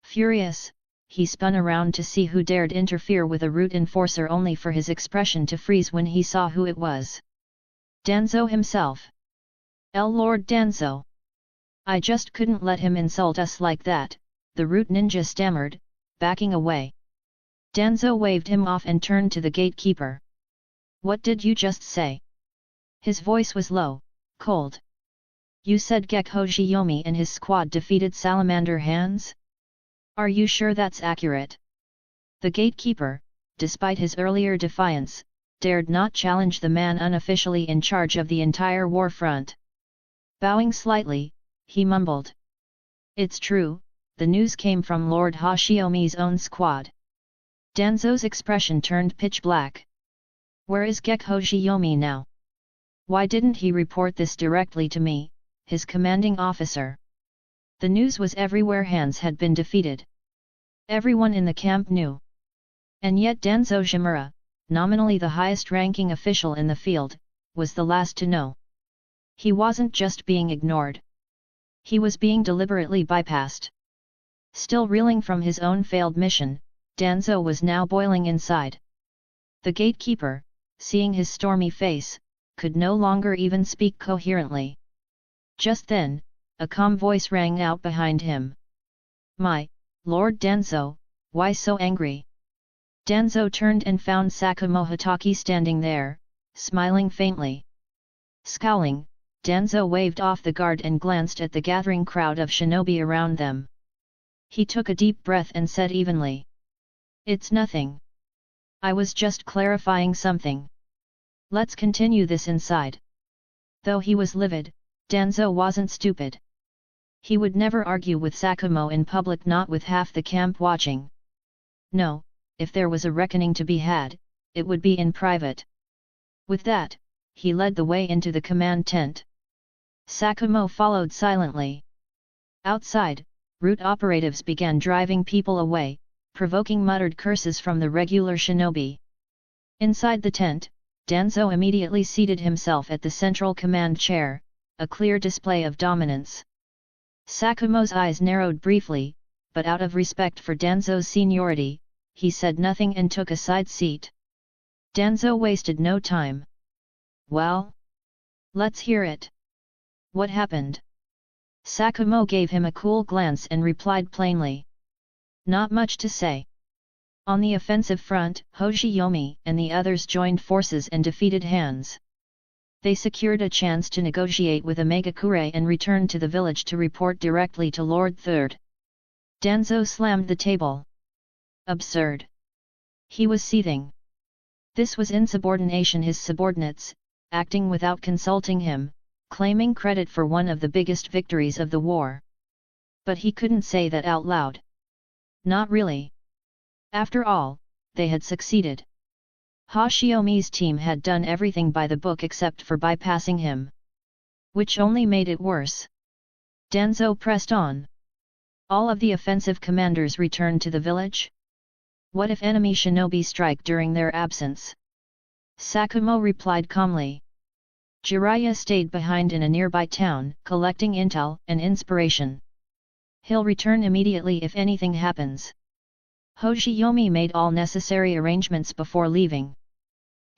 Furious, he spun around to see who dared interfere with a route enforcer, only for his expression to freeze when he saw who it was. Danzo himself. Lord Danzo. I just couldn't let him insult us like that, the route ninja stammered, backing away. Danzo waved him off and turned to the gatekeeper. What did you just say? His voice was low, cold. You said Gekkō Hoshiyomi and his squad defeated Salamander Hands? Are you sure that's accurate? The gatekeeper, despite his earlier defiance, dared not challenge the man unofficially in charge of the entire war front. Bowing slightly, he mumbled. It's true, the news came from Lord Hoshiyomi's own squad. Danzo's expression turned pitch black. Where is Gekkō Hoshiyomi now? Why didn't he report this directly to me, his commanding officer? The news was everywhere. Hans had been defeated. Everyone in the camp knew. And yet Danzo Shimura, nominally the highest-ranking official in the field, was the last to know. He wasn't just being ignored. He was being deliberately bypassed. Still reeling from his own failed mission, Danzo was now boiling inside. The gatekeeper, seeing his stormy face, could no longer even speak coherently. Just then, a calm voice rang out behind him. "My, Lord Danzo, why so angry?" Danzo turned and found Sakumo Hatake standing there, smiling faintly. Scowling, Danzo waved off the guard and glanced at the gathering crowd of shinobi around them. He took a deep breath and said evenly, "It's nothing. I was just clarifying something. Let's continue this inside." Though he was livid, Danzo wasn't stupid. He would never argue with Sakumo in public, not with half the camp watching. No, if there was a reckoning to be had, it would be in private. With that, he led the way into the command tent. Sakumo followed silently. Outside, route operatives began driving people away, provoking muttered curses from the regular shinobi. Inside the tent, Danzo immediately seated himself at the central command chair, a clear display of dominance. Sakumo's eyes narrowed briefly, but out of respect for Danzo's seniority, he said nothing and took a side seat. Danzo wasted no time. "Well? Let's hear it. What happened?" Sakumo gave him a cool glance and replied plainly. "Not much to say. On the offensive front, Hoshiyomi and the others joined forces and defeated Hans. They secured a chance to negotiate with Omegakure and returned to the village to report directly to Lord Third." Danzo slammed the table. Absurd. He was seething. This was insubordination. His subordinates, acting without consulting him, claiming credit for one of the biggest victories of the war. But he couldn't say that out loud. Not really. After all, they had succeeded. Hoshiyomi's team had done everything by the book except for bypassing him. Which only made it worse. Danzo pressed on. All of the offensive commanders returned to the village? What if enemy shinobi strike during their absence? Sakumo replied calmly. Jiraiya stayed behind in a nearby town, collecting intel and inspiration. He'll return immediately if anything happens. Hoshiyomi made all necessary arrangements before leaving.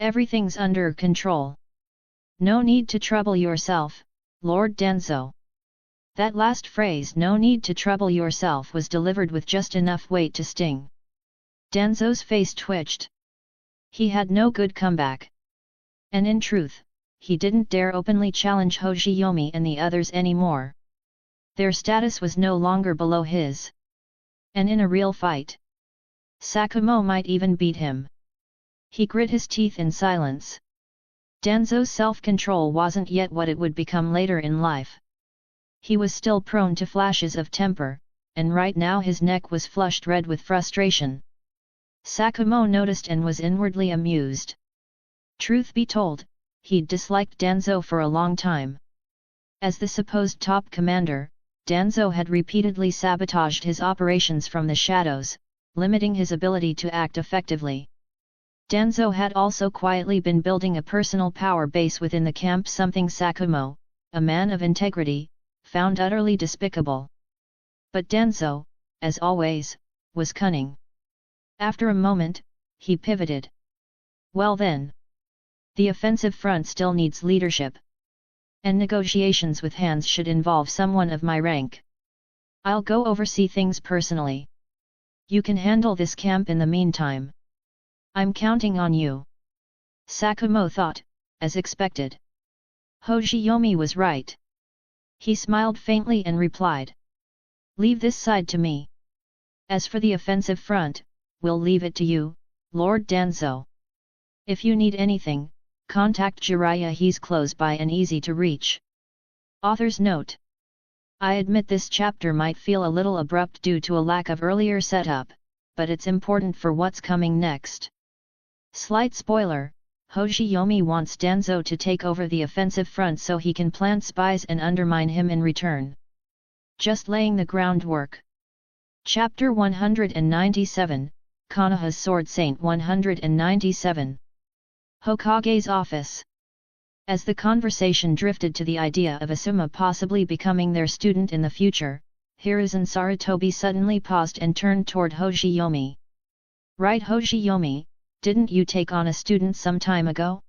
Everything's under control. No need to trouble yourself, Lord Danzo. That last phrase, "no need to trouble yourself," was delivered with just enough weight to sting. Danzo's face twitched. He had no good comeback. And in truth, he didn't dare openly challenge Hoshiyomi and the others anymore. Their status was no longer below his. And in a real fight, Sakumo might even beat him. He grit his teeth in silence. Danzo's self-control wasn't yet what it would become later in life. He was still prone to flashes of temper, and right now his neck was flushed red with frustration. Sakumo noticed and was inwardly amused. Truth be told, he'd disliked Danzo for a long time. As the supposed top commander, Danzo had repeatedly sabotaged his operations from the shadows, limiting his ability to act effectively. Danzo had also quietly been building a personal power base within the camp, something Sakumo, a man of integrity, found utterly despicable. But Danzo, as always, was cunning. After a moment, he pivoted. "Well then. The offensive front still needs leadership. And negotiations with Hans should involve someone of my rank. I'll go oversee things personally. You can handle this camp in the meantime. I'm counting on you." Sakumo thought, as expected. Hoshiyomi was right. He smiled faintly and replied. "Leave this side to me. As for the offensive front, we'll leave it to you, Lord Danzo. If you need anything, contact Jiraiya, he's close by and easy to reach." Author's note. I admit this chapter might feel a little abrupt due to a lack of earlier setup, but it's important for what's coming next. Slight spoiler, Hoshiyomi wants Danzo to take over the offensive front so he can plant spies and undermine him in return. Just laying the groundwork. Chapter 197, Konoha's Sword Saint 197. Hokage's office. As the conversation drifted to the idea of Asuma possibly becoming their student in the future, Hiruzen Sarutobi suddenly paused and turned toward Hoshiyomi. Right, Hoshiyomi, didn't you take on a student some time ago?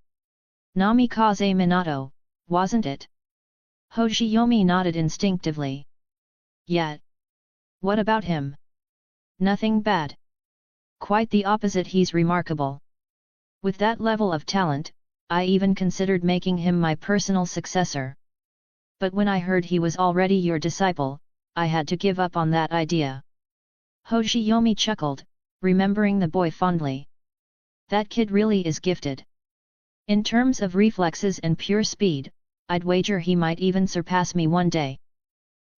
Namikaze Minato, wasn't it? Hoshiyomi nodded instinctively. Yet. What about him? Nothing bad. Quite the opposite, he's remarkable. With that level of talent, I even considered making him my personal successor. But when I heard he was already your disciple, I had to give up on that idea. Hoshiyomi chuckled, remembering the boy fondly. That kid really is gifted. In terms of reflexes and pure speed, I'd wager he might even surpass me one day.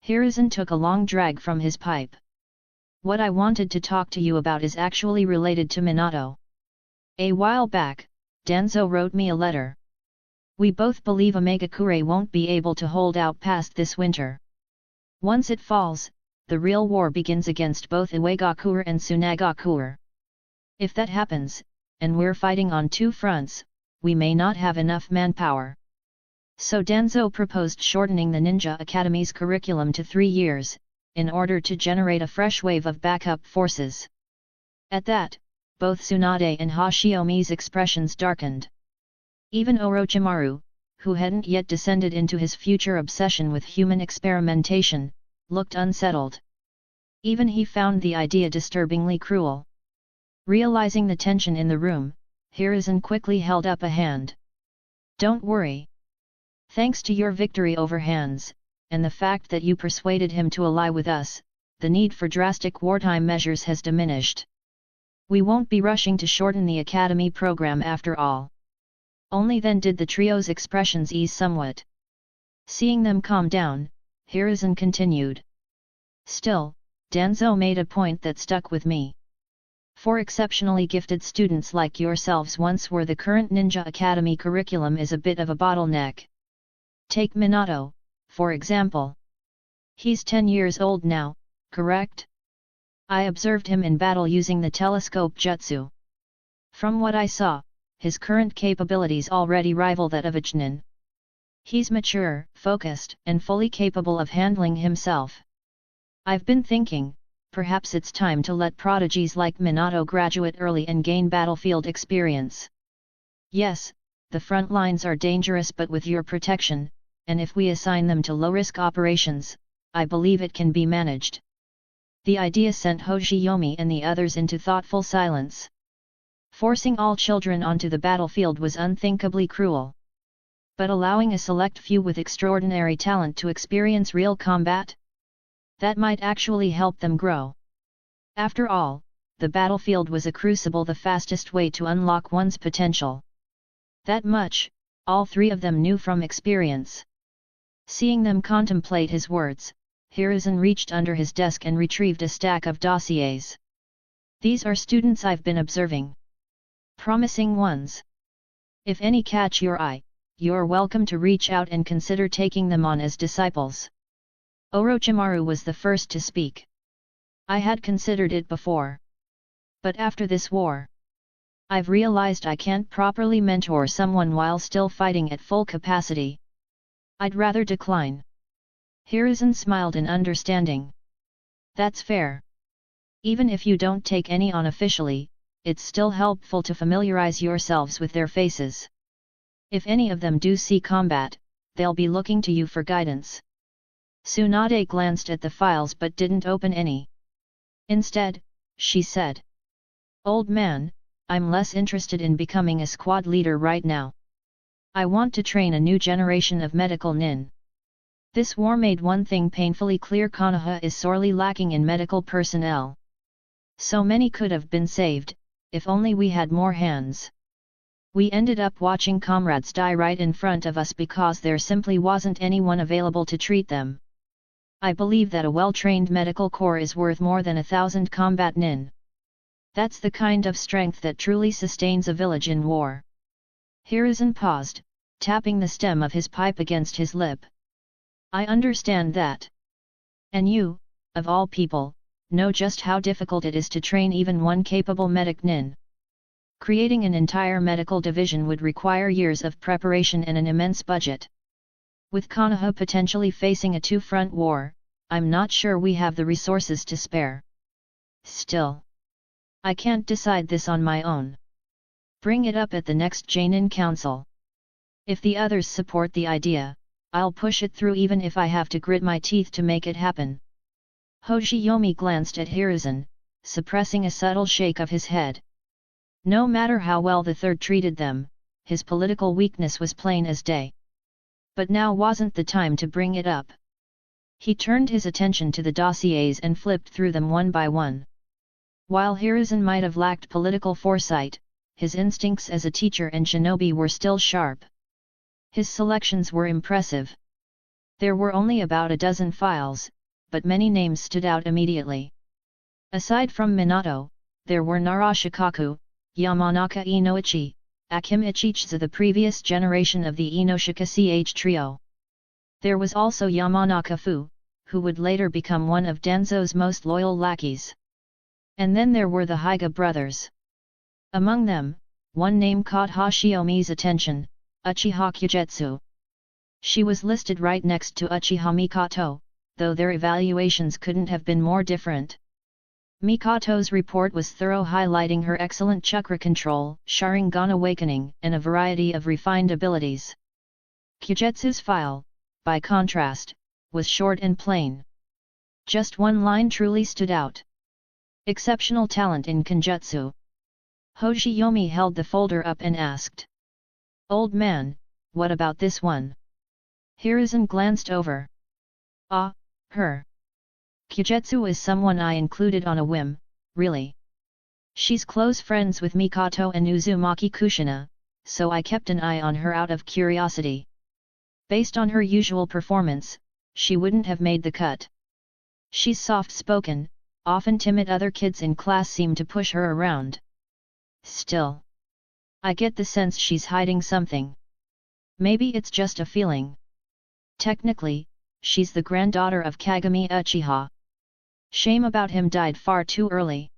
Hiruzen took a long drag from his pipe. What I wanted to talk to you about is actually related to Minato. A while back, Danzo wrote me a letter. We both believe Omegakure won't be able to hold out past this winter. Once it falls, the real war begins against both Iwagakure and Tsunagakure. If that happens, and we're fighting on two fronts, we may not have enough manpower. So Danzo proposed shortening the Ninja Academy's curriculum to 3 years, in order to generate a fresh wave of backup forces. At that, both Tsunade and Hoshiyomi's expressions darkened. Even Orochimaru, who hadn't yet descended into his future obsession with human experimentation, looked unsettled. Even he found the idea disturbingly cruel. Realizing the tension in the room, Hiruzen quickly held up a hand. Don't worry. Thanks to your victory over Hans, and the fact that you persuaded him to ally with us, the need for drastic wartime measures has diminished. We won't be rushing to shorten the academy program after all. Only then did the trio's expressions ease somewhat. Seeing them calm down, Hiruzen continued. Still, Danzo made a point that stuck with me. 4 exceptionally gifted students like yourselves once were the current Ninja Academy curriculum is a bit of a bottleneck. Take Minato, for example. He's 10 years old now, correct? I observed him in battle using the telescope jutsu. From what I saw, his current capabilities already rival that of a Chunin. He's mature, focused, and fully capable of handling himself. I've been thinking, perhaps it's time to let prodigies like Minato graduate early and gain battlefield experience. Yes, the front lines are dangerous, but with your protection, and if we assign them to low-risk operations, I believe it can be managed. The idea sent Hoshiyomi and the others into thoughtful silence. Forcing all children onto the battlefield was unthinkably cruel. But allowing a select few with extraordinary talent to experience real combat? That might actually help them grow. After all, the battlefield was a crucible, the fastest way to unlock one's potential. That much, all 3 of them knew from experience. Seeing them contemplate his words, Hiruzen reached under his desk and retrieved a stack of dossiers. These are students I've been observing. Promising ones. If any catch your eye, you're welcome to reach out and consider taking them on as disciples. Orochimaru was the first to speak. I had considered it before. But after this war, I've realized I can't properly mentor someone while still fighting at full capacity. I'd rather decline. Hiruzen smiled in understanding. That's fair. Even if you don't take any on officially, it's still helpful to familiarize yourselves with their faces. If any of them do see combat, they'll be looking to you for guidance. Tsunade glanced at the files but didn't open any. Instead, she said, "Old man, I'm less interested in becoming a squad leader right now. I want to train a new generation of medical nin. This war made one thing painfully clear: Konoha is sorely lacking in medical personnel. So many could have been saved, if only we had more hands. We ended up watching comrades die right in front of us because there simply wasn't anyone available to treat them. I believe that a well-trained medical corps is worth more than 1,000 combat nin. That's the kind of strength that truly sustains a village in war. Hiruzen paused, tapping the stem of his pipe against his lip. I understand that. And you, of all people, know just how difficult it is to train even one capable medic nin. Creating an entire medical division would require years of preparation and an immense budget. With Konoha potentially facing a two-front war, I'm not sure we have the resources to spare. Still, I can't decide this on my own. Bring it up at the next Jainin Council. If the others support the idea, I'll push it through even if I have to grit my teeth to make it happen. Hoshiyomi glanced at Hiruzen, suppressing a subtle shake of his head. No matter how well the third treated them, his political weakness was plain as day. But now wasn't the time to bring it up. He turned his attention to the dossiers and flipped through them one by one. While Hiruzen might have lacked political foresight, his instincts as a teacher and shinobi were still sharp. His selections were impressive. There were only about a dozen files, but many names stood out immediately. Aside from Minato, there were Narashikaku, Yamanaka Inoichi, Akim Ichichza, the previous generation of the Inoshika CH trio. There was also Yamanaka Fu, who would later become one of Danzo's most loyal lackeys. And then there were the Hyga brothers. Among them, one name caught Hoshiyomi's attention, Uchiha Kyujetsu. She was listed right next to Uchiha Mikoto, though their evaluations couldn't have been more different. Mikoto's report was thorough, highlighting her excellent chakra control, Sharingan awakening, and a variety of refined abilities. Kyujetsu's file, by contrast, was short and plain. Just one line truly stood out. Exceptional talent in Kenjutsu. Hoshiyomi held the folder up and asked. Old man, what about this one? Hiruzen glanced over. Ah, her. Kyujetsu is someone I included on a whim, really. She's close friends with Mikoto and Uzumaki Kushina, so I kept an eye on her out of curiosity. Based on her usual performance, she wouldn't have made the cut. She's soft-spoken, often timid. Other kids in class seem to push her around. Still, I get the sense she's hiding something. Maybe it's just a feeling. Technically, she's the granddaughter of Kagami Uchiha. Shame about him, died far too early.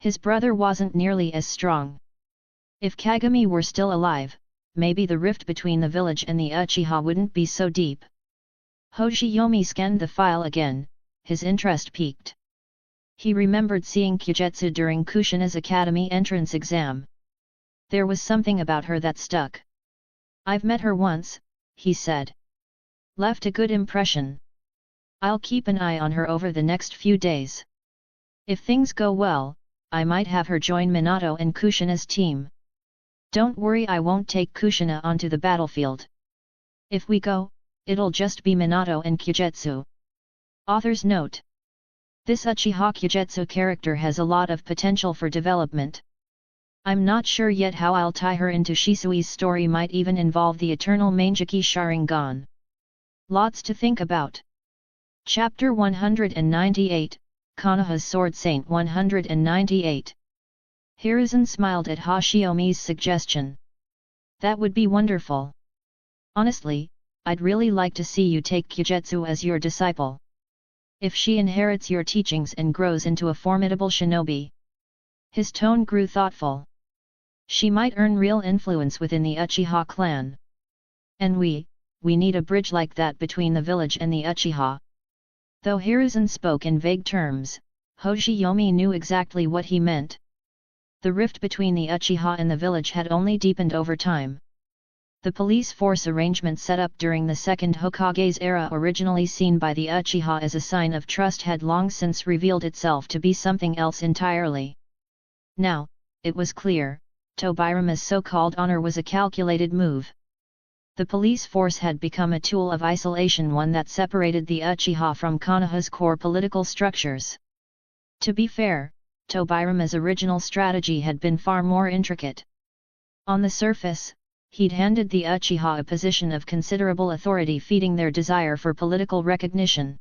His brother wasn't nearly as strong. If Kagami were still alive, maybe the rift between the village and the Uchiha wouldn't be so deep. Hoshiyomi scanned the file again, his interest piqued. He remembered seeing Kyujetsu during Kushina's academy entrance exam. There was something about her that stuck. I've met her once, he said. Left a good impression. I'll keep an eye on her over the next few days. If things go well, I might have her join Minato and Kushina's team. Don't worry, I won't take Kushina onto the battlefield. If we go, it'll just be Minato and Kyujetsu. Author's note. This Uchiha Kyujetsu character has a lot of potential for development. I'm not sure yet how I'll tie her into Shisui's story, might even involve the eternal Mangeki Sharingan. Lots to think about. Chapter 198, Konoha's Sword Saint. 198. Hiruzen smiled at Hoshiyomi's suggestion. That would be wonderful. Honestly, I'd really like to see you take Kyujetsu as your disciple. If she inherits your teachings and grows into a formidable shinobi. His tone grew thoughtful. She might earn real influence within the Uchiha clan. And we need a bridge like that between the village and the Uchiha. Though Hiruzen spoke in vague terms, Hoshiyomi knew exactly what he meant. The rift between the Uchiha and the village had only deepened over time. The police force arrangement set up during the Second Hokage's era, originally seen by the Uchiha as a sign of trust, had long since revealed itself to be something else entirely. Now, it was clear, Tobirama's so-called honor was a calculated move. The police force had become a tool of isolation, one that separated the Uchiha from Konoha's core political structures. To be fair, Tobirama's original strategy had been far more intricate. On the surface, he'd handed the Uchiha a position of considerable authority, feeding their desire for political recognition.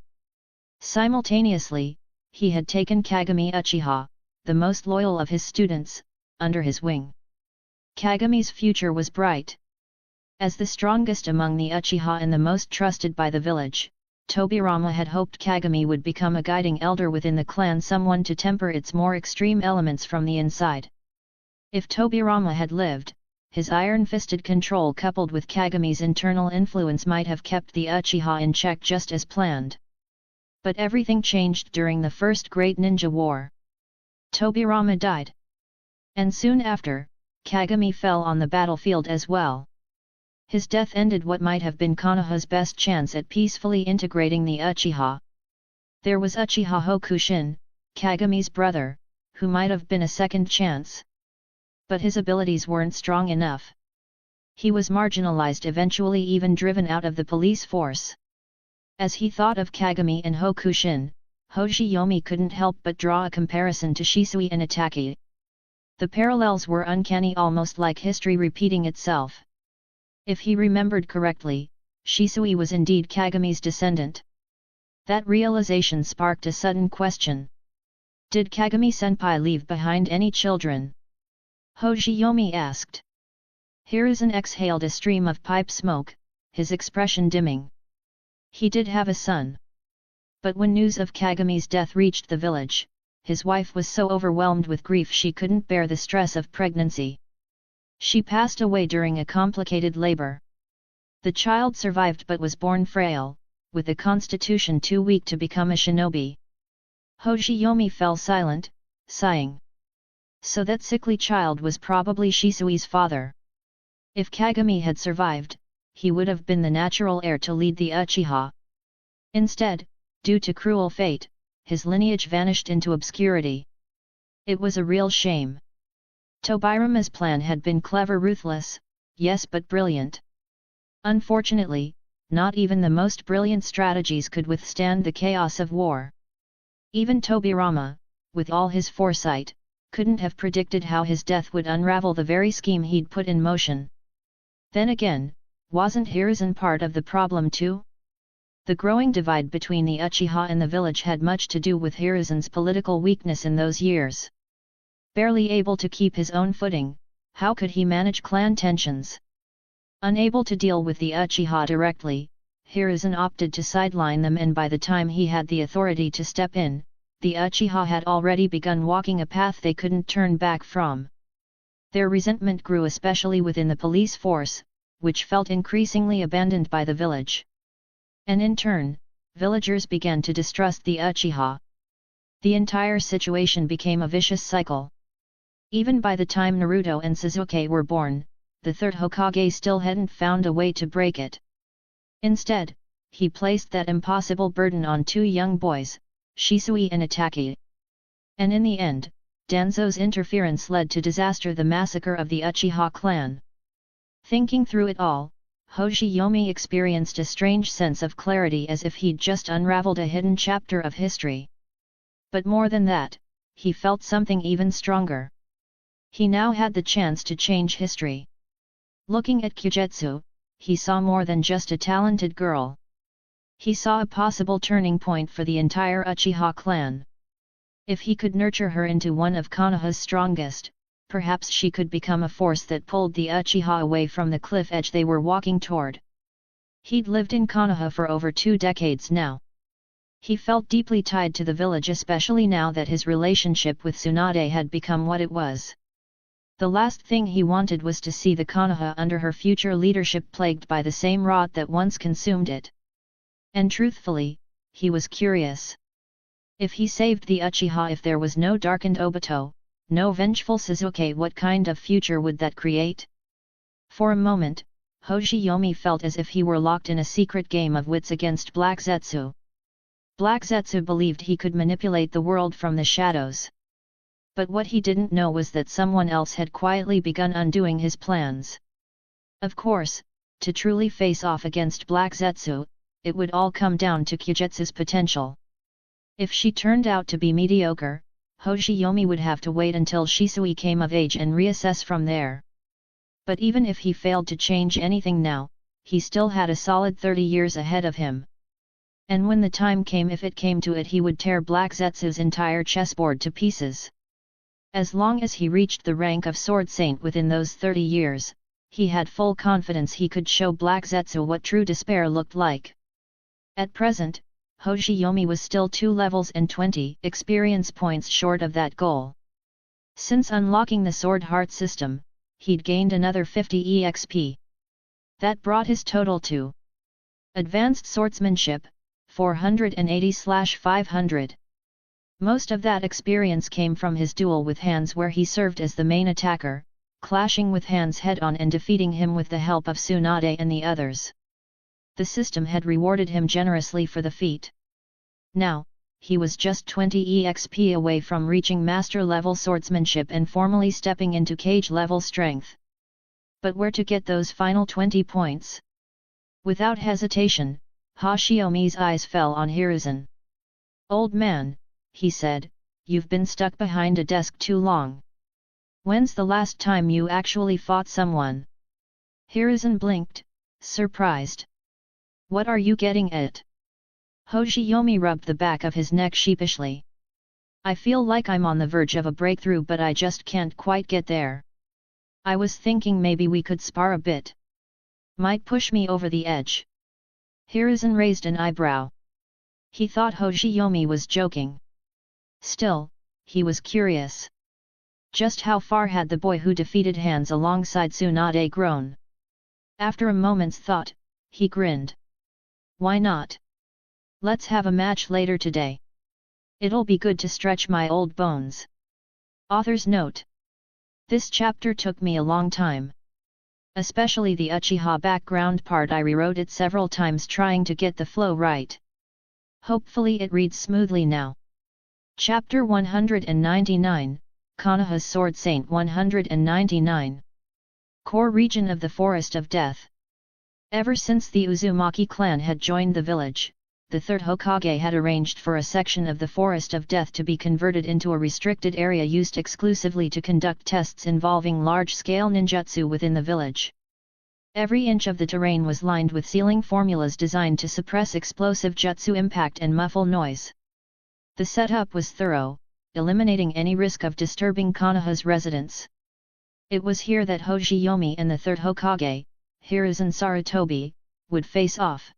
Simultaneously, he had taken Kagami Uchiha, the most loyal of his students, under his wing. Kagami's future was bright. As the strongest among the Uchiha and the most trusted by the village, Tobirama had hoped Kagami would become a guiding elder within the clan, someone to temper its more extreme elements from the inside. If Tobirama had lived, his iron-fisted control coupled with Kagami's internal influence might have kept the Uchiha in check just as planned. But everything changed during the First Great Ninja War. Tobirama died. And soon after, Kagami fell on the battlefield as well. His death ended what might have been Konoha's best chance at peacefully integrating the Uchiha. There was Uchiha Hokushin, Kagami's brother, who might have been a second chance. But his abilities weren't strong enough. He was marginalized, eventually even driven out of the police force. As he thought of Kagami and Hokushin, Hoshiyomi couldn't help but draw a comparison to Shisui and Itachi. The parallels were uncanny, almost like history repeating itself. If he remembered correctly, Shisui was indeed Kagami's descendant. That realization sparked a sudden question. Did Kagami-senpai leave behind any children? Hoshiyomi asked. Hiruzen exhaled a stream of pipe smoke, his expression dimming. He did have a son. But when news of Kagami's death reached the village, his wife was so overwhelmed with grief she couldn't bear the stress of pregnancy. She passed away during a complicated labor. The child survived but was born frail, with a constitution too weak to become a shinobi. Hoshiyomi fell silent, sighing. So that sickly child was probably Shisui's father. If Kagami had survived, he would have been the natural heir to lead the Uchiha. Instead, due to cruel fate, his lineage vanished into obscurity. It was a real shame. Tobirama's plan had been clever, ruthless, yes, but brilliant. Unfortunately, not even the most brilliant strategies could withstand the chaos of war. Even Tobirama, with all his foresight, couldn't have predicted how his death would unravel the very scheme he'd put in motion. Then again, wasn't Hiruzen part of the problem too? The growing divide between the Uchiha and the village had much to do with Hiruzen's political weakness in those years. Barely able to keep his own footing, how could he manage clan tensions? Unable to deal with the Uchiha directly, Hiruzen opted to sideline them, and by the time he had the authority to step in, the Uchiha had already begun walking a path they couldn't turn back from. Their resentment grew especially within the police force, which felt increasingly abandoned by the village. And in turn, villagers began to distrust the Uchiha. The entire situation became a vicious cycle. Even by the time Naruto and Sasuke were born, the third Hokage still hadn't found a way to break it. Instead, he placed that impossible burden on two young boys, Shisui and Itachi. And in the end, Danzo's interference led to disaster, the massacre of the Uchiha clan. Thinking through it all, Hoshiyomi experienced a strange sense of clarity, as if he'd just unraveled a hidden chapter of history. But more than that, he felt something even stronger. He now had the chance to change history. Looking at Kyujetsu, he saw more than just a talented girl. He saw a possible turning point for the entire Uchiha clan. If he could nurture her into one of Konoha's strongest, perhaps she could become a force that pulled the Uchiha away from the cliff edge they were walking toward. He'd lived in Konoha for over 2 decades now. He felt deeply tied to the village, especially now that his relationship with Tsunade had become what it was. The last thing he wanted was to see the Konoha under her future leadership plagued by the same rot that once consumed it. And truthfully, he was curious. If he saved the Uchiha, if there was no darkened Obito, no vengeful Sasuke, what kind of future would that create? For a moment, Hoshiyomi felt as if he were locked in a secret game of wits against Black Zetsu. Black Zetsu believed he could manipulate the world from the shadows. But what he didn't know was that someone else had quietly begun undoing his plans. Of course, to truly face off against Black Zetsu, it would all come down to Kyujetsu's potential. If she turned out to be mediocre, Hoshiyomi would have to wait until Shisui came of age and reassess from there. But even if he failed to change anything now, he still had a solid 30 years ahead of him. And when the time came, if it came to it, he would tear Black Zetsu's entire chessboard to pieces. As long as he reached the rank of Sword Saint within those 30 years, he had full confidence he could show Black Zetsu what true despair looked like. At present, Hoshiyomi was still 2 levels and 20 experience points short of that goal. Since unlocking the Swordheart System, he'd gained another 50 EXP. That brought his total to Advanced Swordsmanship, 480/500. Most of that experience came from his duel with Hands, where he served as the main attacker, clashing with Hands head-on and defeating him with the help of Tsunade and the others. The system had rewarded him generously for the feat. Now, he was just 20 EXP away from reaching master-level swordsmanship and formally stepping into cage-level strength. But where to get those final 20 points? Without hesitation, Hoshiyomi's eyes fell on Hiruzen. "Old man," he said, "you've been stuck behind a desk too long. When's the last time you actually fought someone?" Hiruzen blinked, surprised. "What are you getting at?" Hoshiyomi rubbed the back of his neck sheepishly. "I feel like I'm on the verge of a breakthrough, but I just can't quite get there. I was thinking maybe we could spar a bit. Might push me over the edge." Hiruzen raised an eyebrow. He thought Hoshiyomi was joking. Still, he was curious. Just how far had the boy who defeated Hands alongside Tsunade grown? After a moment's thought, he grinned. "Why not? Let's have a match later today. It'll be good to stretch my old bones." Author's note: this chapter took me a long time. Especially the Uchiha background part. I rewrote it several times trying to get the flow right. Hopefully it reads smoothly now. Chapter 199, Konoha's Sword Saint. 199. Core region of the Forest of Death. Ever since the Uzumaki clan had joined the village, the third Hokage had arranged for a section of the Forest of Death to be converted into a restricted area used exclusively to conduct tests involving large-scale ninjutsu within the village. Every inch of the terrain was lined with sealing formulas designed to suppress explosive jutsu impact and muffle noise. The setup was thorough, eliminating any risk of disturbing Konoha's residents. It was here that Hoshiyomi and the third Hokage, Hiruzen Sarutobi, would face off.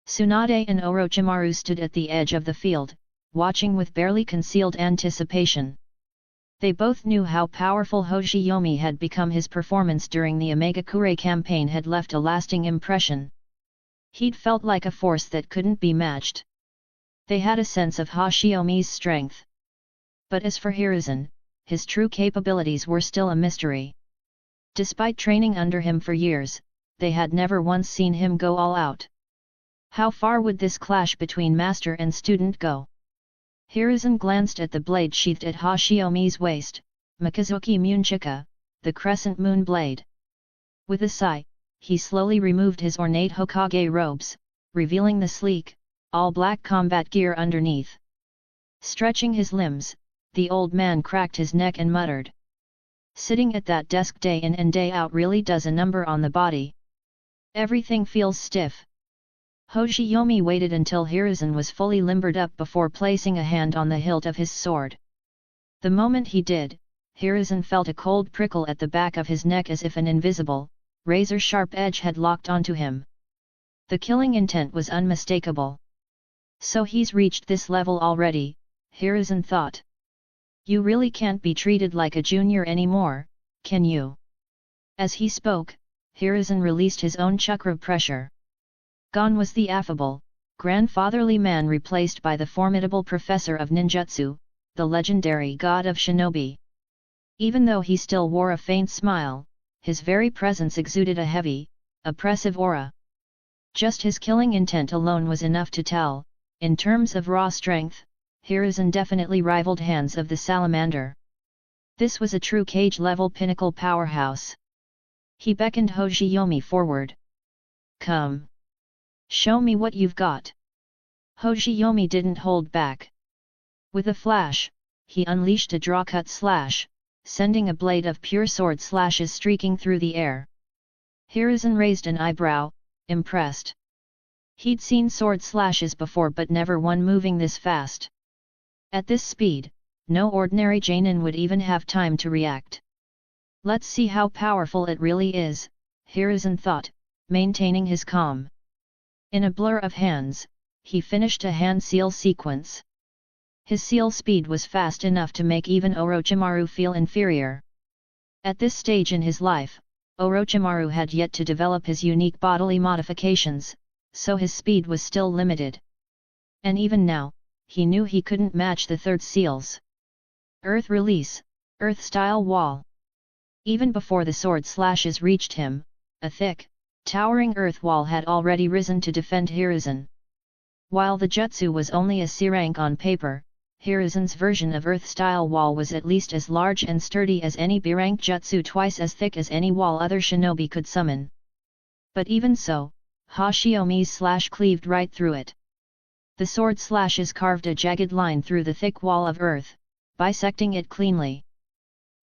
Tsunade and Orochimaru stood at the edge of the field, watching with barely concealed anticipation. They both knew how powerful Hoshiyomi had become. His performance during the Omegakure campaign had left a lasting impression. He'd felt like a force that couldn't be matched. They had a sense of Hoshiyomi's strength. But as for Hiruzen, his true capabilities were still a mystery. Despite training under him for years, they had never once seen him go all out. How far would this clash between master and student go? Hiruzen glanced at the blade sheathed at Hoshiyomi's waist, Mikazuki Munchika, the crescent moon blade. With a sigh, he slowly removed his ornate Hokage robes, revealing the sleek, all-black combat gear underneath. Stretching his limbs, the old man cracked his neck and muttered. "Sitting at that desk day in and day out really does a number on the body. Everything feels stiff." Hoshiyomi waited until Hiruzen was fully limbered up before placing a hand on the hilt of his sword. The moment he did, Hiruzen felt a cold prickle at the back of his neck as if an invisible, razor-sharp edge had locked onto him. The killing intent was unmistakable. So he's reached this level already, Hiruzen thought. You really can't be treated like a junior anymore, can you? As he spoke, Hiruzen released his own chakra pressure. Gone was the affable, grandfatherly man, replaced by the formidable professor of ninjutsu, the legendary god of shinobi. Even though he still wore a faint smile, his very presence exuded a heavy, oppressive aura. Just his killing intent alone was enough to tell. In terms of raw strength, Hiruzen definitely rivaled Hands of the Salamander. This was a true cage-level pinnacle powerhouse. He beckoned Hoshiyomi forward. "Come. Show me what you've got." Hoshiyomi didn't hold back. With a flash, he unleashed a draw-cut slash, sending a blade of pure sword slashes streaking through the air. Hiruzen raised an eyebrow, impressed. He'd seen sword slashes before but never one moving this fast. At this speed, no ordinary Jainin would even have time to react. Let's see how powerful it really is, Hiruzen thought, maintaining his calm. In a blur of hands, he finished a hand seal sequence. His seal speed was fast enough to make even Orochimaru feel inferior. At this stage in his life, Orochimaru had yet to develop his unique bodily modifications, so his speed was still limited. And even now, he knew he couldn't match the third seal's Earth Release, Earth-style wall. Even before the sword slashes reached him, a thick, towering earth wall had already risen to defend Hiruzen. While the jutsu was only a C rank on paper, Hiruzen's version of Earth-style wall was at least as large and sturdy as any B-rank jutsu, twice as thick as any wall other shinobi could summon. But even so, Hoshiyomi's slash cleaved right through it. The sword slashes carved a jagged line through the thick wall of earth, bisecting it cleanly.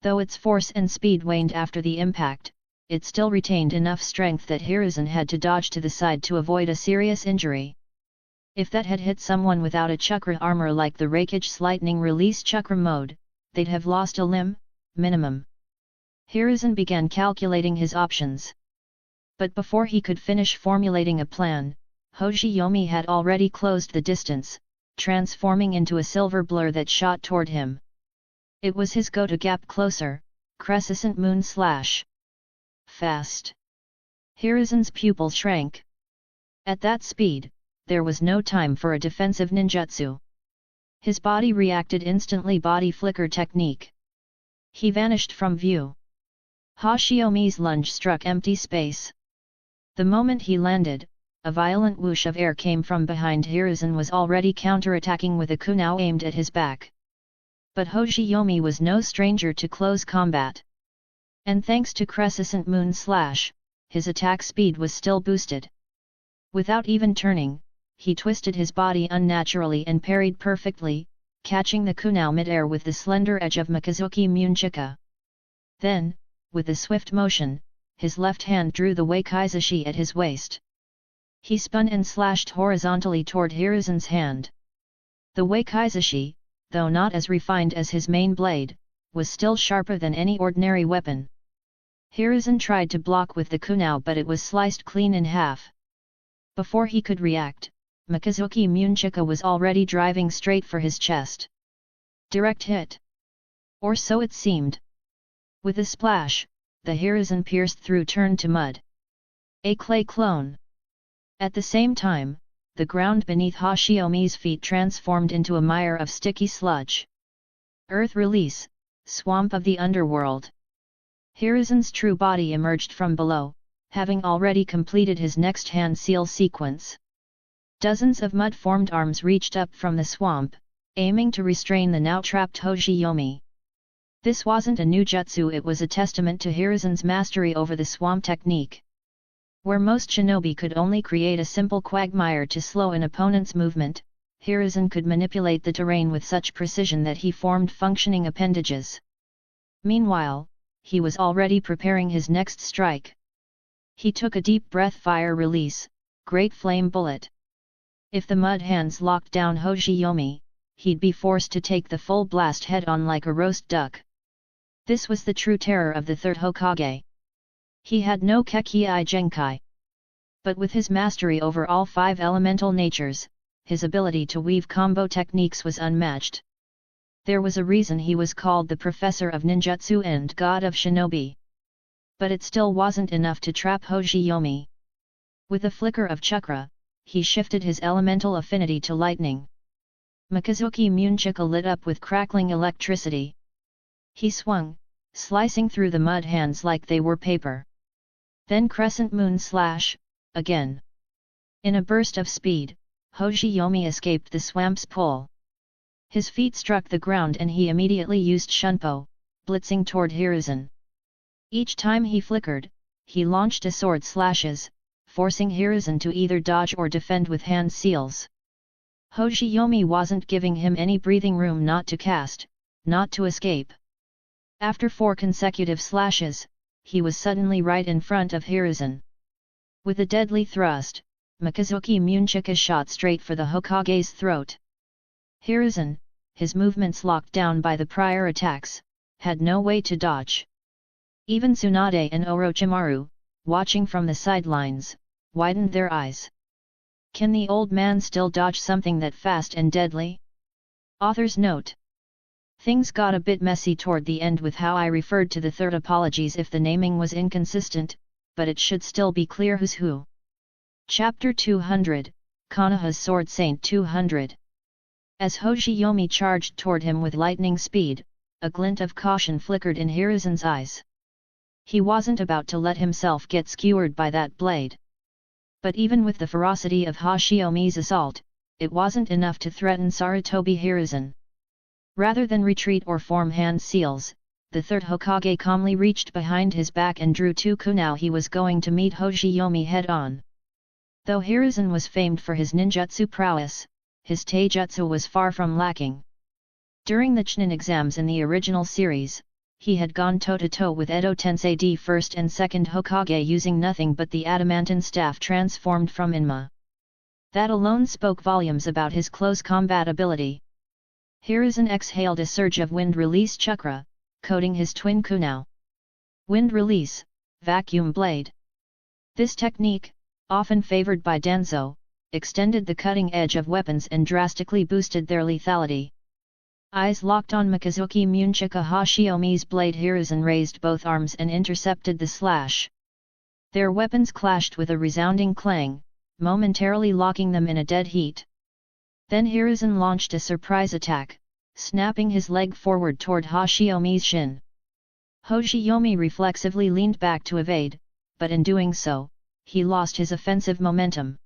Though its force and speed waned after the impact, it still retained enough strength that Hiruzen had to dodge to the side to avoid a serious injury. If that had hit someone without a chakra armor like the Raikage lightning release chakra mode, they'd have lost a limb, minimum. Hiruzen began calculating his options. But before he could finish formulating a plan, Hoshiyomi had already closed the distance, transforming into a silver blur that shot toward him. It was his go-to gap closer, Crescent Moon Slash. Fast. Hiruzen's pupil shrank. At that speed, there was no time for a defensive ninjutsu. His body reacted instantly, body flicker technique. He vanished from view. Hoshiyomi's lunge struck empty space. The moment he landed, a violent whoosh of air came from behind. Hiruzen was already counterattacking with a kunao aimed at his back. But Hoshiyomi was no stranger to close combat. And thanks to Crescent Moon Slash, his attack speed was still boosted. Without even turning, he twisted his body unnaturally and parried perfectly, catching the kunao mid-air with the slender edge of Mikazuki Munchika. Then, with a swift motion, his left hand drew the Wakaizashi at his waist. He spun and slashed horizontally toward Hiruzen's hand. The Wakaizashi, though not as refined as his main blade, was still sharper than any ordinary weapon. Hiruzen tried to block with the kunao, but it was sliced clean in half. Before he could react, Mikazuki Munchika was already driving straight for his chest. Direct hit. Or so it seemed. With a splash, the Hiruzen pierced through turned to mud. A clay clone. At the same time, the ground beneath Hoshiyomi's feet transformed into a mire of sticky sludge. Earth Release, Swamp of the Underworld. Hiruzen's true body emerged from below, having already completed his next hand seal sequence. Dozens of mud-formed arms reached up from the swamp, aiming to restrain the now trapped Hoshiyomi. This wasn't a new jutsu, it was a testament to Hiruzen's mastery over the swamp technique. Where most shinobi could only create a simple quagmire to slow an opponent's movement, Hiruzen could manipulate the terrain with such precision that he formed functioning appendages. Meanwhile, he was already preparing his next strike. He took a deep breath. Fire release, Great Flame Bullet. If the mud hands locked down Hoshiyomi, he'd be forced to take the full blast head-on like a roast duck. This was the true terror of the third Hokage. He had no Kekkei Genkai. But with his mastery over all five elemental natures, his ability to weave combo techniques was unmatched. There was a reason he was called the Professor of Ninjutsu and God of Shinobi. But it still wasn't enough to trap Hoshiyomi. With a flicker of chakra, he shifted his elemental affinity to lightning. Mikazuki Munchika lit up with crackling electricity. He swung, slicing through the mud hands like they were paper. Then Crescent Moon Slash, again. In a burst of speed, Hoshiyomi escaped the swamp's pull. His feet struck the ground and he immediately used Shunpo, blitzing toward Hiruzen. Each time he flickered, he launched a sword slashes, forcing Hiruzen to either dodge or defend with hand seals. Hoshiyomi wasn't giving him any breathing room, not to cast, not to escape. After 4 consecutive slashes, he was suddenly right in front of Hiruzen. With a deadly thrust, Mikazuki Munchika shot straight for the Hokage's throat. Hiruzen, his movements locked down by the prior attacks, had no way to dodge. Even Tsunade and Orochimaru, watching from the sidelines, widened their eyes. Can the old man still dodge something that fast and deadly? Author's note. Things got a bit messy toward the end with how I referred to the third. Apologies if the naming was inconsistent, but it should still be clear who's who. Chapter 200, Konoha's Sword Saint 200. As Hoshiyomi charged toward him with lightning speed, a glint of caution flickered in Hiruzen's eyes. He wasn't about to let himself get skewered by that blade. But even with the ferocity of Hoshiyomi's assault, it wasn't enough to threaten Sarutobi Hiruzen. Rather than retreat or form hand seals, the third Hokage calmly reached behind his back and drew two kunai. He was going to meet Hoshiyomi head-on. Though Hiruzen was famed for his ninjutsu prowess, his taijutsu was far from lacking. During the Chunin exams in the original series, he had gone toe-to-toe with Edo Tensei the first and second Hokage using nothing but the adamantine staff transformed from Inma. That alone spoke volumes about his close combat ability. Hiruzen exhaled a surge of wind release chakra, coating his twin kunai. Wind release, vacuum blade. This technique, often favored by Danzo, extended the cutting edge of weapons and drastically boosted their lethality. Eyes locked on Mikazuki Munchika Hoshiyomi's blade, Hiruzen raised both arms and intercepted the slash. Their weapons clashed with a resounding clang, momentarily locking them in a dead heat. Then Hiruzen launched a surprise attack, snapping his leg forward toward Hoshiyomi's shin. Hoshiyomi reflexively leaned back to evade, but in doing so, he lost his offensive momentum.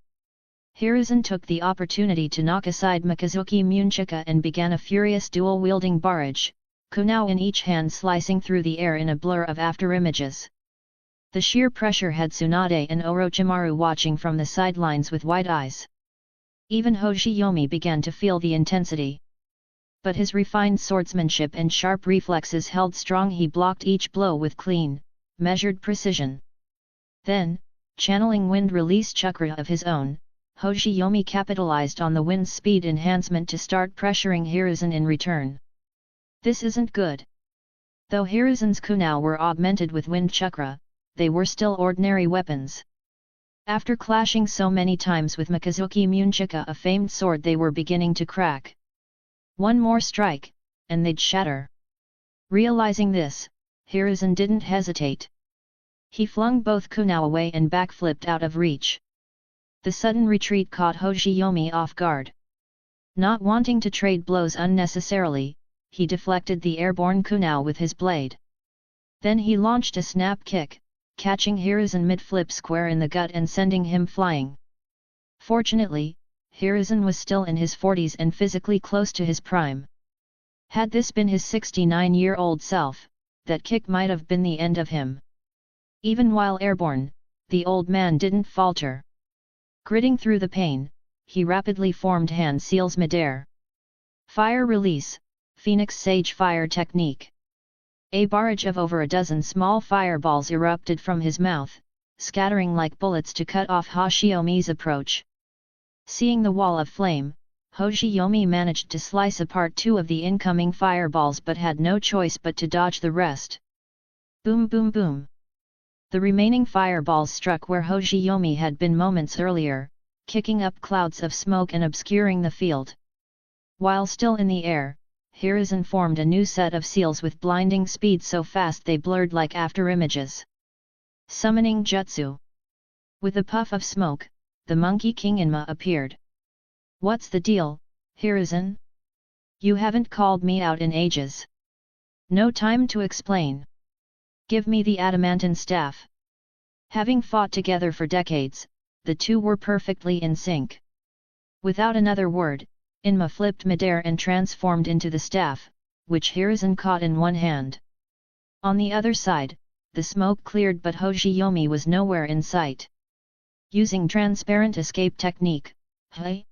Hiruzen took the opportunity to knock aside Mikazuki Munchika and began a furious dual-wielding barrage, kunai in each hand slicing through the air in a blur of afterimages. The sheer pressure had Tsunade and Orochimaru watching from the sidelines with wide eyes. Even Hoshiyomi began to feel the intensity. But his refined swordsmanship and sharp reflexes held strong. He blocked each blow with clean, measured precision. Then, channeling wind release chakra of his own, Hoshiyomi capitalized on the wind's speed enhancement to start pressuring Hiruzen in return. This isn't good. Though Hiruzen's kunai were augmented with wind chakra, they were still ordinary weapons. After clashing so many times with Mikazuki Munchika, a famed sword, they were beginning to crack. One more strike, and they'd shatter. Realizing this, Hiruzen didn't hesitate. He flung both kunai away and backflipped out of reach. The sudden retreat caught Hoshiyomi off guard. Not wanting to trade blows unnecessarily, he deflected the airborne kunai with his blade. Then he launched a snap kick, catching Hiruzen mid-flip square in the gut and sending him flying. Fortunately, Hiruzen was still in his 40s and physically close to his prime. Had this been his 69-year-old self, that kick might have been the end of him. Even while airborne, the old man didn't falter. Gritting through the pain, he rapidly formed hand seals midair. Fire release, Phoenix Sage Fire Technique. A barrage of over a dozen small fireballs erupted from his mouth, scattering like bullets to cut off Hoshiyomi's approach. Seeing the wall of flame, Hoshiyomi managed to slice apart two of the incoming fireballs but had no choice but to dodge the rest. Boom boom boom. The remaining fireballs struck where Hoshiyomi had been moments earlier, kicking up clouds of smoke and obscuring the field. While still in the air, Hiruzen formed a new set of seals with blinding speed so fast they blurred like afterimages. Summoning Jutsu. With a puff of smoke, the Monkey King Inma appeared. What's the deal, Hiruzen? You haven't called me out in ages. No time to explain. Give me the adamantine staff. Having fought together for decades, the two were perfectly in sync. Without another word, Inma flipped midair and transformed into the staff, which Hiruzen caught in one hand. On the other side, the smoke cleared but Hoshiyomi was nowhere in sight. Using transparent escape technique, hey?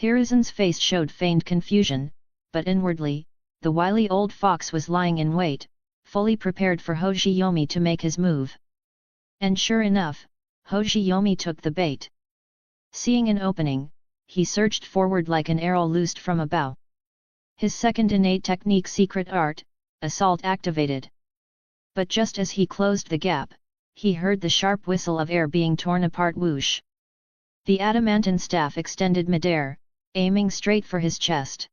Hiruzen's face showed feigned confusion, but inwardly, the wily old fox was lying in wait, fully prepared for Hoshiyomi to make his move. And sure enough, Hoshiyomi took the bait. Seeing an opening, he surged forward like an arrow loosed from a bow. His second innate technique, secret art, assault, activated. But just as he closed the gap, he heard the sharp whistle of air being torn apart. Whoosh! The adamantine staff extended midair, aiming straight for his chest.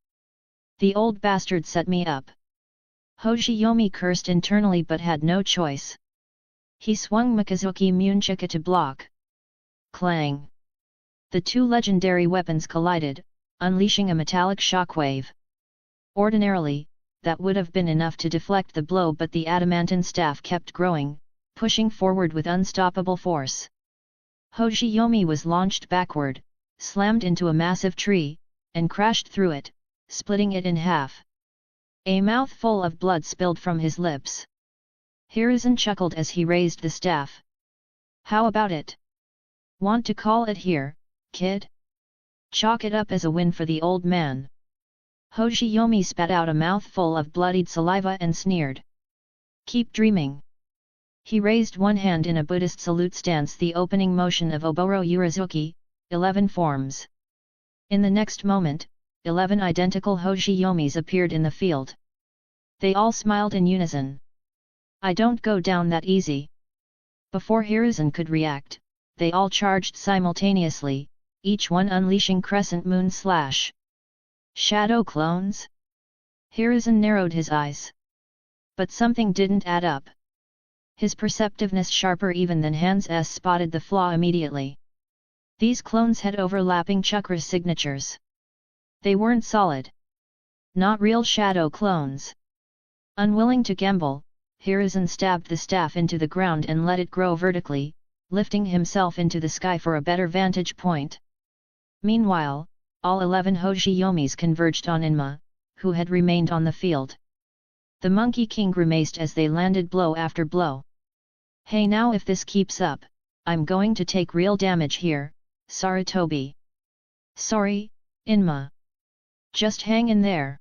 The old bastard set me up. Hoshiyomi cursed internally but had no choice. He swung Mikazuki Munchika to block. Clang! The two legendary weapons collided, unleashing a metallic shockwave. Ordinarily, that would have been enough to deflect the blow, but the adamantine staff kept growing, pushing forward with unstoppable force. Hoshiyomi was launched backward, slammed into a massive tree, and crashed through it, splitting it in half. A mouthful of blood spilled from his lips. Hiruzen chuckled as he raised the staff. How about it? Want to call it here, kid? Chalk it up as a win for the old man. Hoshiyomi spat out a mouthful of bloodied saliva and sneered. Keep dreaming. He raised one hand in a Buddhist salute stance, the opening motion of Oboro Urazuki, 11 forms. In the next moment, 11 identical Hoshiyomis appeared in the field. They all smiled in unison. I don't go down that easy. Before Hiruzen could react, they all charged simultaneously, each one unleashing Crescent Moon Slash. Shadow clones? Hiruzen narrowed his eyes. But something didn't add up. His perceptiveness, sharper even than Hans' spotted the flaw immediately. These clones had overlapping chakra signatures. They weren't solid. Not real shadow clones. Unwilling to gamble, Hiruzen stabbed the staff into the ground and let it grow vertically, lifting himself into the sky for a better vantage point. Meanwhile, all 11 Hoshiyomis converged on Inma, who had remained on the field. The Monkey King grimaced as they landed blow after blow. Hey, now if this keeps up, I'm going to take real damage here, Sarutobi. Sorry, Inma. Just hang in there.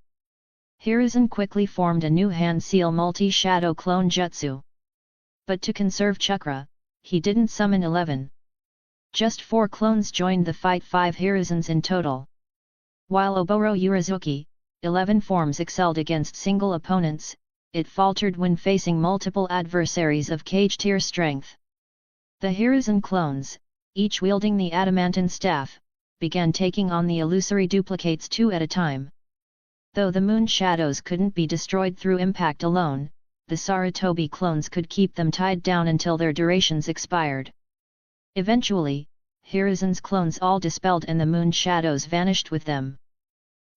Hiruzen quickly formed a new hand seal multi-shadow clone jutsu. But to conserve chakra, he didn't summon 11. Just 4 clones joined the fight, 5 Hiruzens in total. While Oboro Urazuki, 11 forms excelled against single opponents, it faltered when facing multiple adversaries of cage tier strength. The Hiruzen clones, each wielding the adamantine staff, began taking on the illusory duplicates 2 at a time. Though the moon shadows couldn't be destroyed through impact alone, the Sarutobi clones could keep them tied down until their durations expired. Eventually, Hiruzen's clones all dispelled and the moon shadows vanished with them.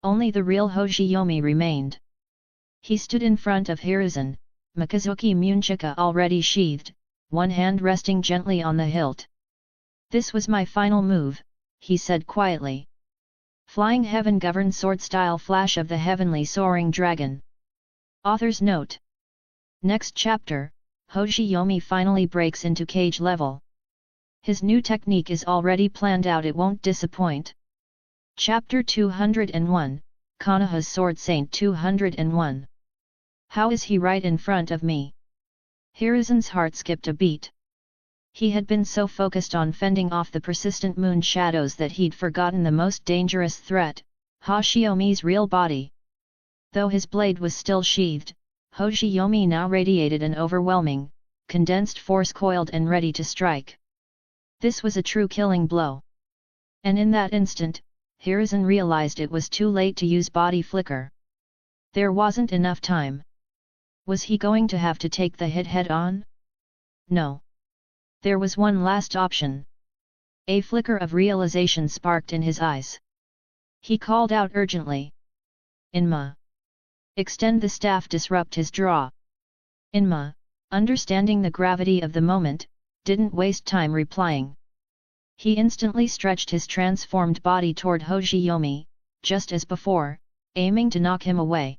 Only the real Hoshiyomi remained. He stood in front of Hiruzen, Mikazuki Munchika already sheathed, one hand resting gently on the hilt. This was my final move, he said quietly. Flying Heaven Governed Sword Style Flash of the Heavenly Soaring Dragon. Author's note. Next chapter, Hoshiyomi finally breaks into cage level. His new technique is already planned out, it won't disappoint. Chapter 201, Konoha's Sword Saint 201. How is he right in front of me? Hiruzen's heart skipped a beat. He had been so focused on fending off the persistent moon shadows that he'd forgotten the most dangerous threat, Hoshiyomi's real body. Though his blade was still sheathed, Hoshiyomi now radiated an overwhelming, condensed force, coiled and ready to strike. This was a true killing blow. And in that instant, Hiruzen realized it was too late to use body flicker. There wasn't enough time. Was he going to have to take the hit head on? No. There was one last option. A flicker of realization sparked in his eyes. He called out urgently. Inma. Extend the staff, disrupt his draw. Inma, understanding the gravity of the moment, didn't waste time replying. He instantly stretched his transformed body toward Hoshiyomi, just as before, aiming to knock him away.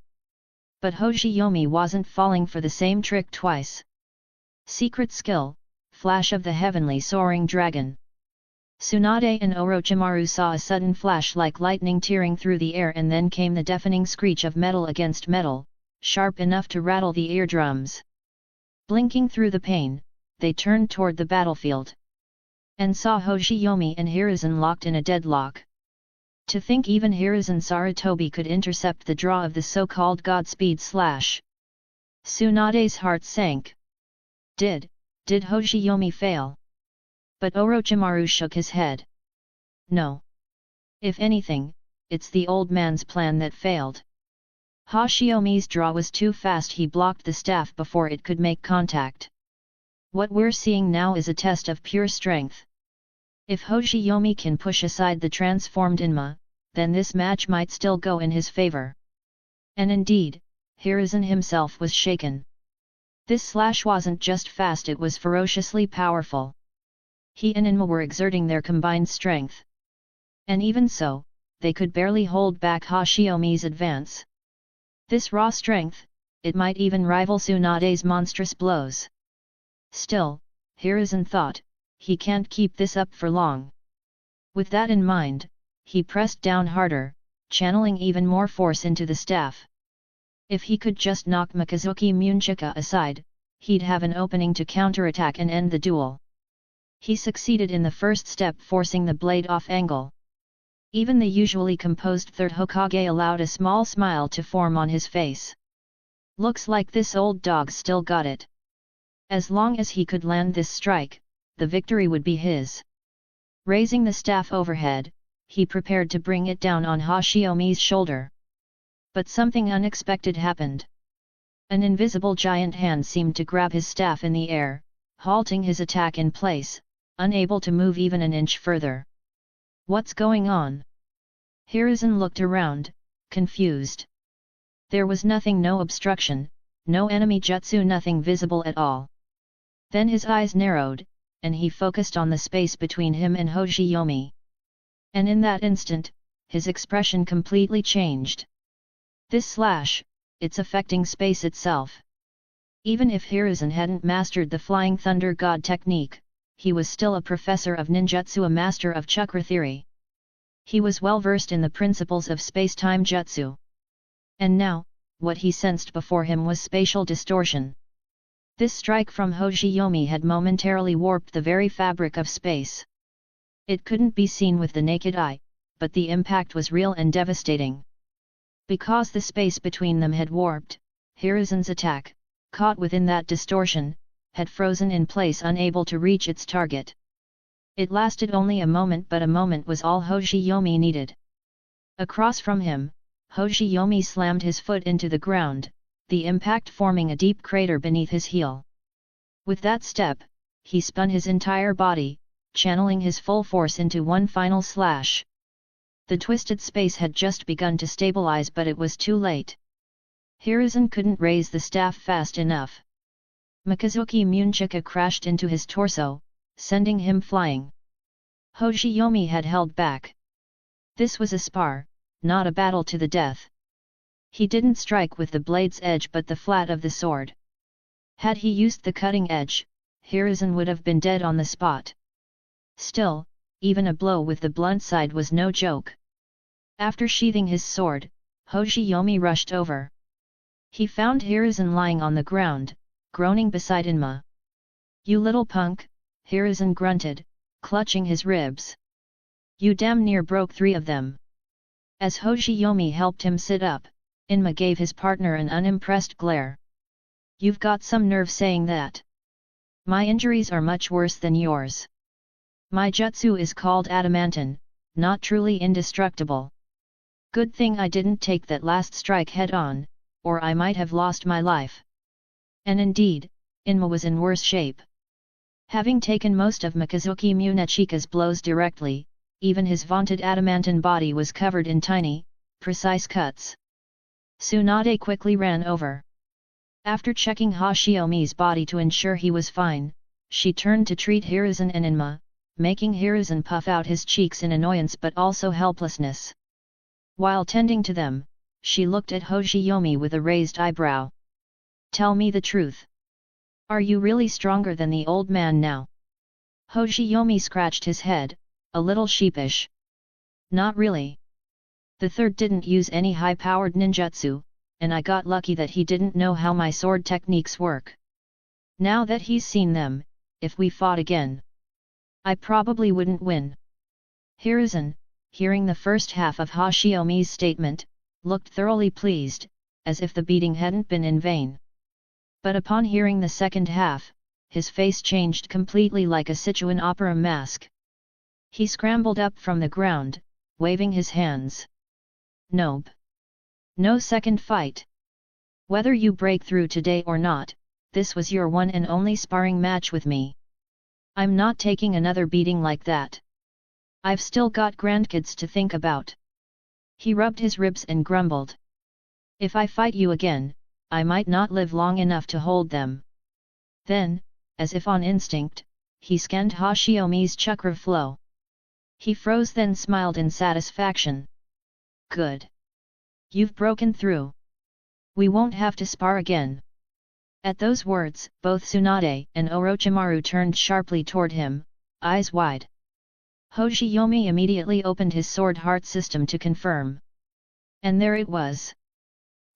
But Hoshiyomi wasn't falling for the same trick twice. Secret skill, Flash of the Heavenly Soaring Dragon. Tsunade and Orochimaru saw a sudden flash like lightning tearing through the air, and then came the deafening screech of metal against metal, sharp enough to rattle the eardrums. Blinking through the pain, they turned toward the battlefield. and saw Hoshiyomi and Hiruzen locked in a deadlock. To think even Hiruzen Sarutobi could intercept the draw of the so-called Godspeed slash. Tsunade's heart sank. Did Hoshiyomi fail? But Orochimaru shook his head. No. If anything, it's the old man's plan that failed. Hoshiyomi's draw was too fast. He blocked the staff before it could make contact. What we're seeing now is a test of pure strength. If Hoshiyomi can push aside the transformed Inma, then this match might still go in his favor. And indeed, Hiruzen himself was shaken. This slash wasn't just fast, it was ferociously powerful. He and Inma were exerting their combined strength. And even so, they could barely hold back Hoshiyomi's advance. This raw strength, it might even rival Tsunade's monstrous blows. Still, Hiruzen thought, he can't keep this up for long. With that in mind, he pressed down harder, channeling even more force into the staff. If he could just knock Mikazuki Munchika aside, he'd have an opening to counterattack and end the duel. He succeeded in the first step, forcing the blade off angle. Even the usually composed third Hokage allowed a small smile to form on his face. Looks like this old dog still got it. As long as he could land this strike, the victory would be his. Raising the staff overhead, he prepared to bring it down on Hoshiyomi's shoulder. But something unexpected happened. An invisible giant hand seemed to grab his staff in the air, halting his attack in place, unable to move even an inch further. What's going on? Hiruzen looked around, confused. There was nothing, no obstruction, no enemy jutsu, nothing visible at all. Then his eyes narrowed, and he focused on the space between him and Hoshiyomi. And in that instant, his expression completely changed. This slash, it's affecting space itself. Even if Hiruzen hadn't mastered the Flying Thunder God technique, he was still a professor of ninjutsu, a master of chakra theory. He was well versed in the principles of space-time jutsu. And now, what he sensed before him was spatial distortion. This strike from Hoshiyomi had momentarily warped the very fabric of space. It couldn't be seen with the naked eye, but the impact was real and devastating. Because the space between them had warped, Hiruzen's attack, caught within that distortion, had frozen in place, unable to reach its target. It lasted only a moment, but a moment was all Hoshiyomi needed. Across from him, Hoshiyomi slammed his foot into the ground, the impact forming a deep crater beneath his heel. With that step, he spun his entire body, channeling his full force into one final slash. The twisted space had just begun to stabilize, but it was too late. Hiruzen couldn't raise the staff fast enough. Mikazuki Munchika crashed into his torso, sending him flying. Hoshiyomi had held back. This was a spar, not a battle to the death. He didn't strike with the blade's edge but the flat of the sword. Had he used the cutting edge, Hiruzen would have been dead on the spot. Still, even a blow with the blunt side was no joke. After sheathing his sword, Hoshiyomi rushed over. He found Hiruzen lying on the ground, groaning beside Inma. "You little punk," Hiruzen grunted, clutching his ribs. "You damn near broke 3 of them." As Hoshiyomi helped him sit up, Inma gave his partner an unimpressed glare. "You've got some nerve saying that. My injuries are much worse than yours. My jutsu is called adamantine, not truly indestructible. Good thing I didn't take that last strike head-on, or I might have lost my life." And indeed, Inma was in worse shape. Having taken most of Mikazuki Munechika's blows directly, even his vaunted adamantine body was covered in tiny, precise cuts. Tsunade quickly ran over. After checking Hoshiyomi's body to ensure he was fine, she turned to treat Hiruzen and Inma, making Hiruzen puff out his cheeks in annoyance but also helplessness. While tending to them, she looked at Hoshiyomi with a raised eyebrow. "Tell me the truth. Are you really stronger than the old man now?" Hoshiyomi scratched his head, a little sheepish. "Not really. The third didn't use any high-powered ninjutsu, and I got lucky that he didn't know how my sword techniques work. Now that he's seen them, if we fought again..." I probably wouldn't win. Hiruzen, hearing the first half of Hoshiyomi's statement, looked thoroughly pleased, as if the beating hadn't been in vain. But upon hearing the second half, his face changed completely like a Sichuan opera mask. He scrambled up from the ground, waving his hands. Nope. No second fight. Whether you break through today or not, this was your one and only sparring match with me. I'm not taking another beating like that. I've still got grandkids to think about. He rubbed his ribs and grumbled. If I fight you again, I might not live long enough to hold them. Then, as if on instinct, he scanned Hoshiyomi's chakra flow. He froze then smiled in satisfaction. Good. You've broken through. We won't have to spar again. At those words, both Tsunade and Orochimaru turned sharply toward him, eyes wide. Hoshiyomi immediately opened his Swordheart System to confirm. And there it was.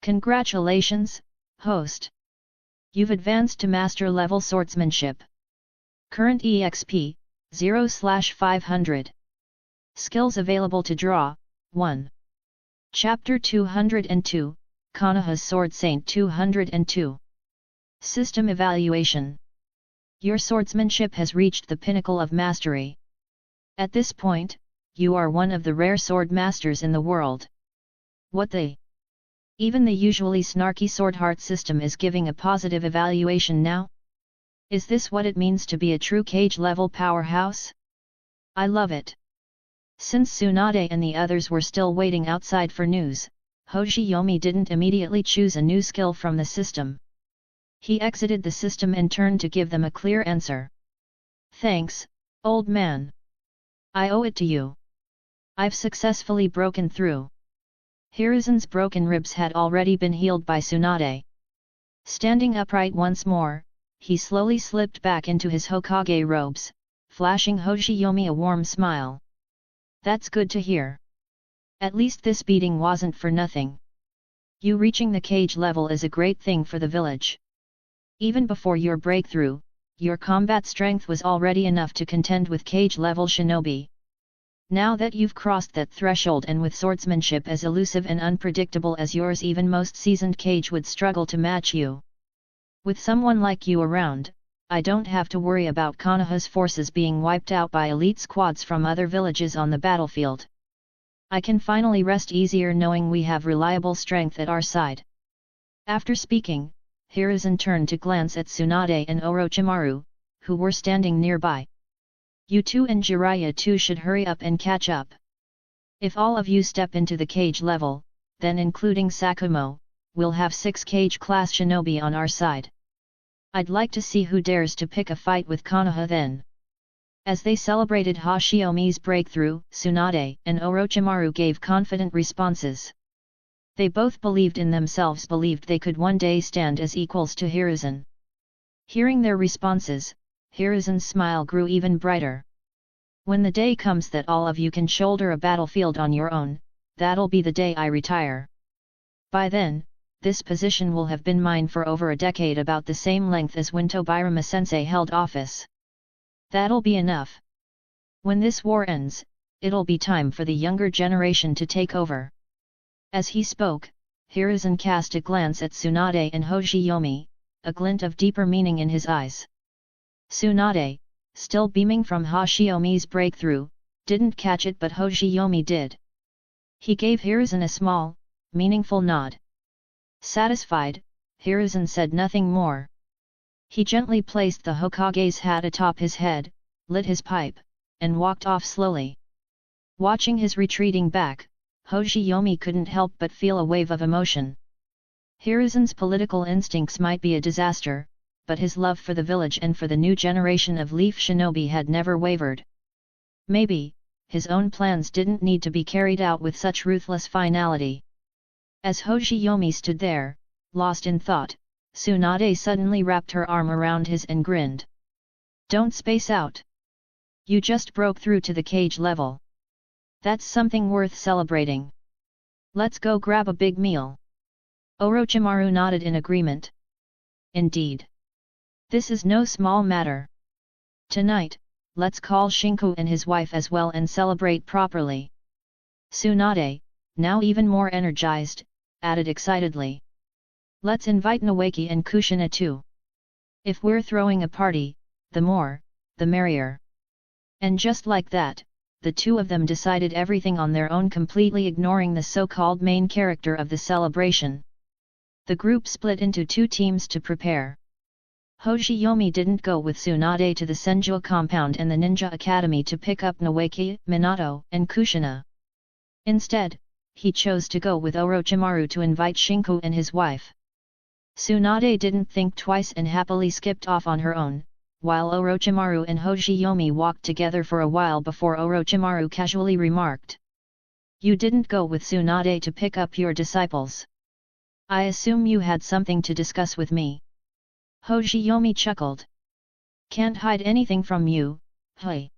Congratulations, host. You've advanced to master level swordsmanship. Current EXP, 0/500. Skills available to draw, 1. Chapter 202, Konoha's Sword Saint 202. System Evaluation. Your swordsmanship has reached the pinnacle of mastery. At this point, you are one of the rare sword masters in the world. What the? Even the usually snarky Swordheart System is giving a positive evaluation now? Is this what it means to be a true cage-level powerhouse? I love it. Since Tsunade and the others were still waiting outside for news, Hoshiyomi didn't immediately choose a new skill from the system. He exited the system and turned to give them a clear answer. Thanks, old man. I owe it to you. I've successfully broken through. Hiruzen's broken ribs had already been healed by Tsunade. Standing upright once more, he slowly slipped back into his Hokage robes, flashing Hoshiyomi a warm smile. That's good to hear. At least this beating wasn't for nothing. You reaching the cage level is a great thing for the village. Even before your breakthrough, your combat strength was already enough to contend with cage-level shinobi. Now that you've crossed that threshold and with swordsmanship as elusive and unpredictable as yours, even most seasoned cage would struggle to match you. With someone like you around, I don't have to worry about Konoha's forces being wiped out by elite squads from other villages on the battlefield. I can finally rest easier knowing we have reliable strength at our side. After speaking, Hiruzen turned to glance at Tsunade and Orochimaru, who were standing nearby. You two and Jiraiya too should hurry up and catch up. If all of you step into the cage level, then including Sakumo, we'll have 6 cage-class shinobi on our side. I'd like to see who dares to pick a fight with Konoha then. As they celebrated Hoshiyomi's breakthrough, Tsunade and Orochimaru gave confident responses. They both believed in themselves, believed they could one day stand as equals to Hiruzen. Hearing their responses, Hiruzen's smile grew even brighter. When the day comes that all of you can shoulder a battlefield on your own, that'll be the day I retire. By then, this position will have been mine for over a decade, about the same length as when Tobirama-sensei held office. That'll be enough. When this war ends, it'll be time for the younger generation to take over. As he spoke, Hiruzen cast a glance at Tsunade and Hoshiyomi, a glint of deeper meaning in his eyes. Tsunade, still beaming from Hoshiyomi's breakthrough, didn't catch it, but Hoshiyomi did. He gave Hiruzen a small, meaningful nod. Satisfied, Hiruzen said nothing more. He gently placed the Hokage's hat atop his head, lit his pipe, and walked off slowly. Watching his retreating back, Hoshiyomi couldn't help but feel a wave of emotion. Hiruzen's political instincts might be a disaster, but his love for the village and for the new generation of Leaf Shinobi had never wavered. Maybe, his own plans didn't need to be carried out with such ruthless finality. As Hoshiyomi stood there, lost in thought, Tsunade suddenly wrapped her arm around his and grinned. Don't space out. You just broke through to the cage level. That's something worth celebrating. Let's go grab a big meal. Orochimaru nodded in agreement. Indeed. This is no small matter. Tonight, let's call Shinku and his wife as well and celebrate properly. Tsunade, now even more energized, added excitedly. Let's invite Nawaki and Kushina too. If we're throwing a party, the more, the merrier. And just like that, the two of them decided everything on their own, completely ignoring the so-called main character of the celebration. The group split into two teams to prepare. Hoshiyomi didn't go with Tsunade to the Senju compound and the Ninja Academy to pick up Nawaki, Minato, and Kushina. Instead, he chose to go with Orochimaru to invite Shinku and his wife. Tsunade didn't think twice and happily skipped off on her own, while Orochimaru and Hoshiyomi walked together for a while before Orochimaru casually remarked. You didn't go with Tsunade to pick up your disciples. I assume you had something to discuss with me. Hoshiyomi chuckled. Can't hide anything from you, hey.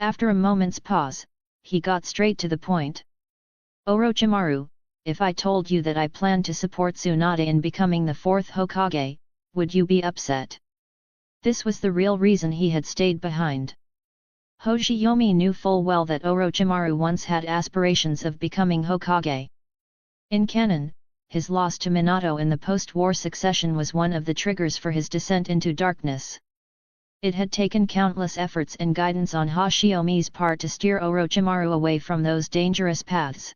After a moment's pause, he got straight to the point. Orochimaru, if I told you that I plan to support Tsunade in becoming the fourth Hokage, would you be upset? This was the real reason he had stayed behind. Hoshiyomi knew full well that Orochimaru once had aspirations of becoming Hokage. In canon, his loss to Minato in the post-war succession was one of the triggers for his descent into darkness. It had taken countless efforts and guidance on Hoshiyomi's part to steer Orochimaru away from those dangerous paths.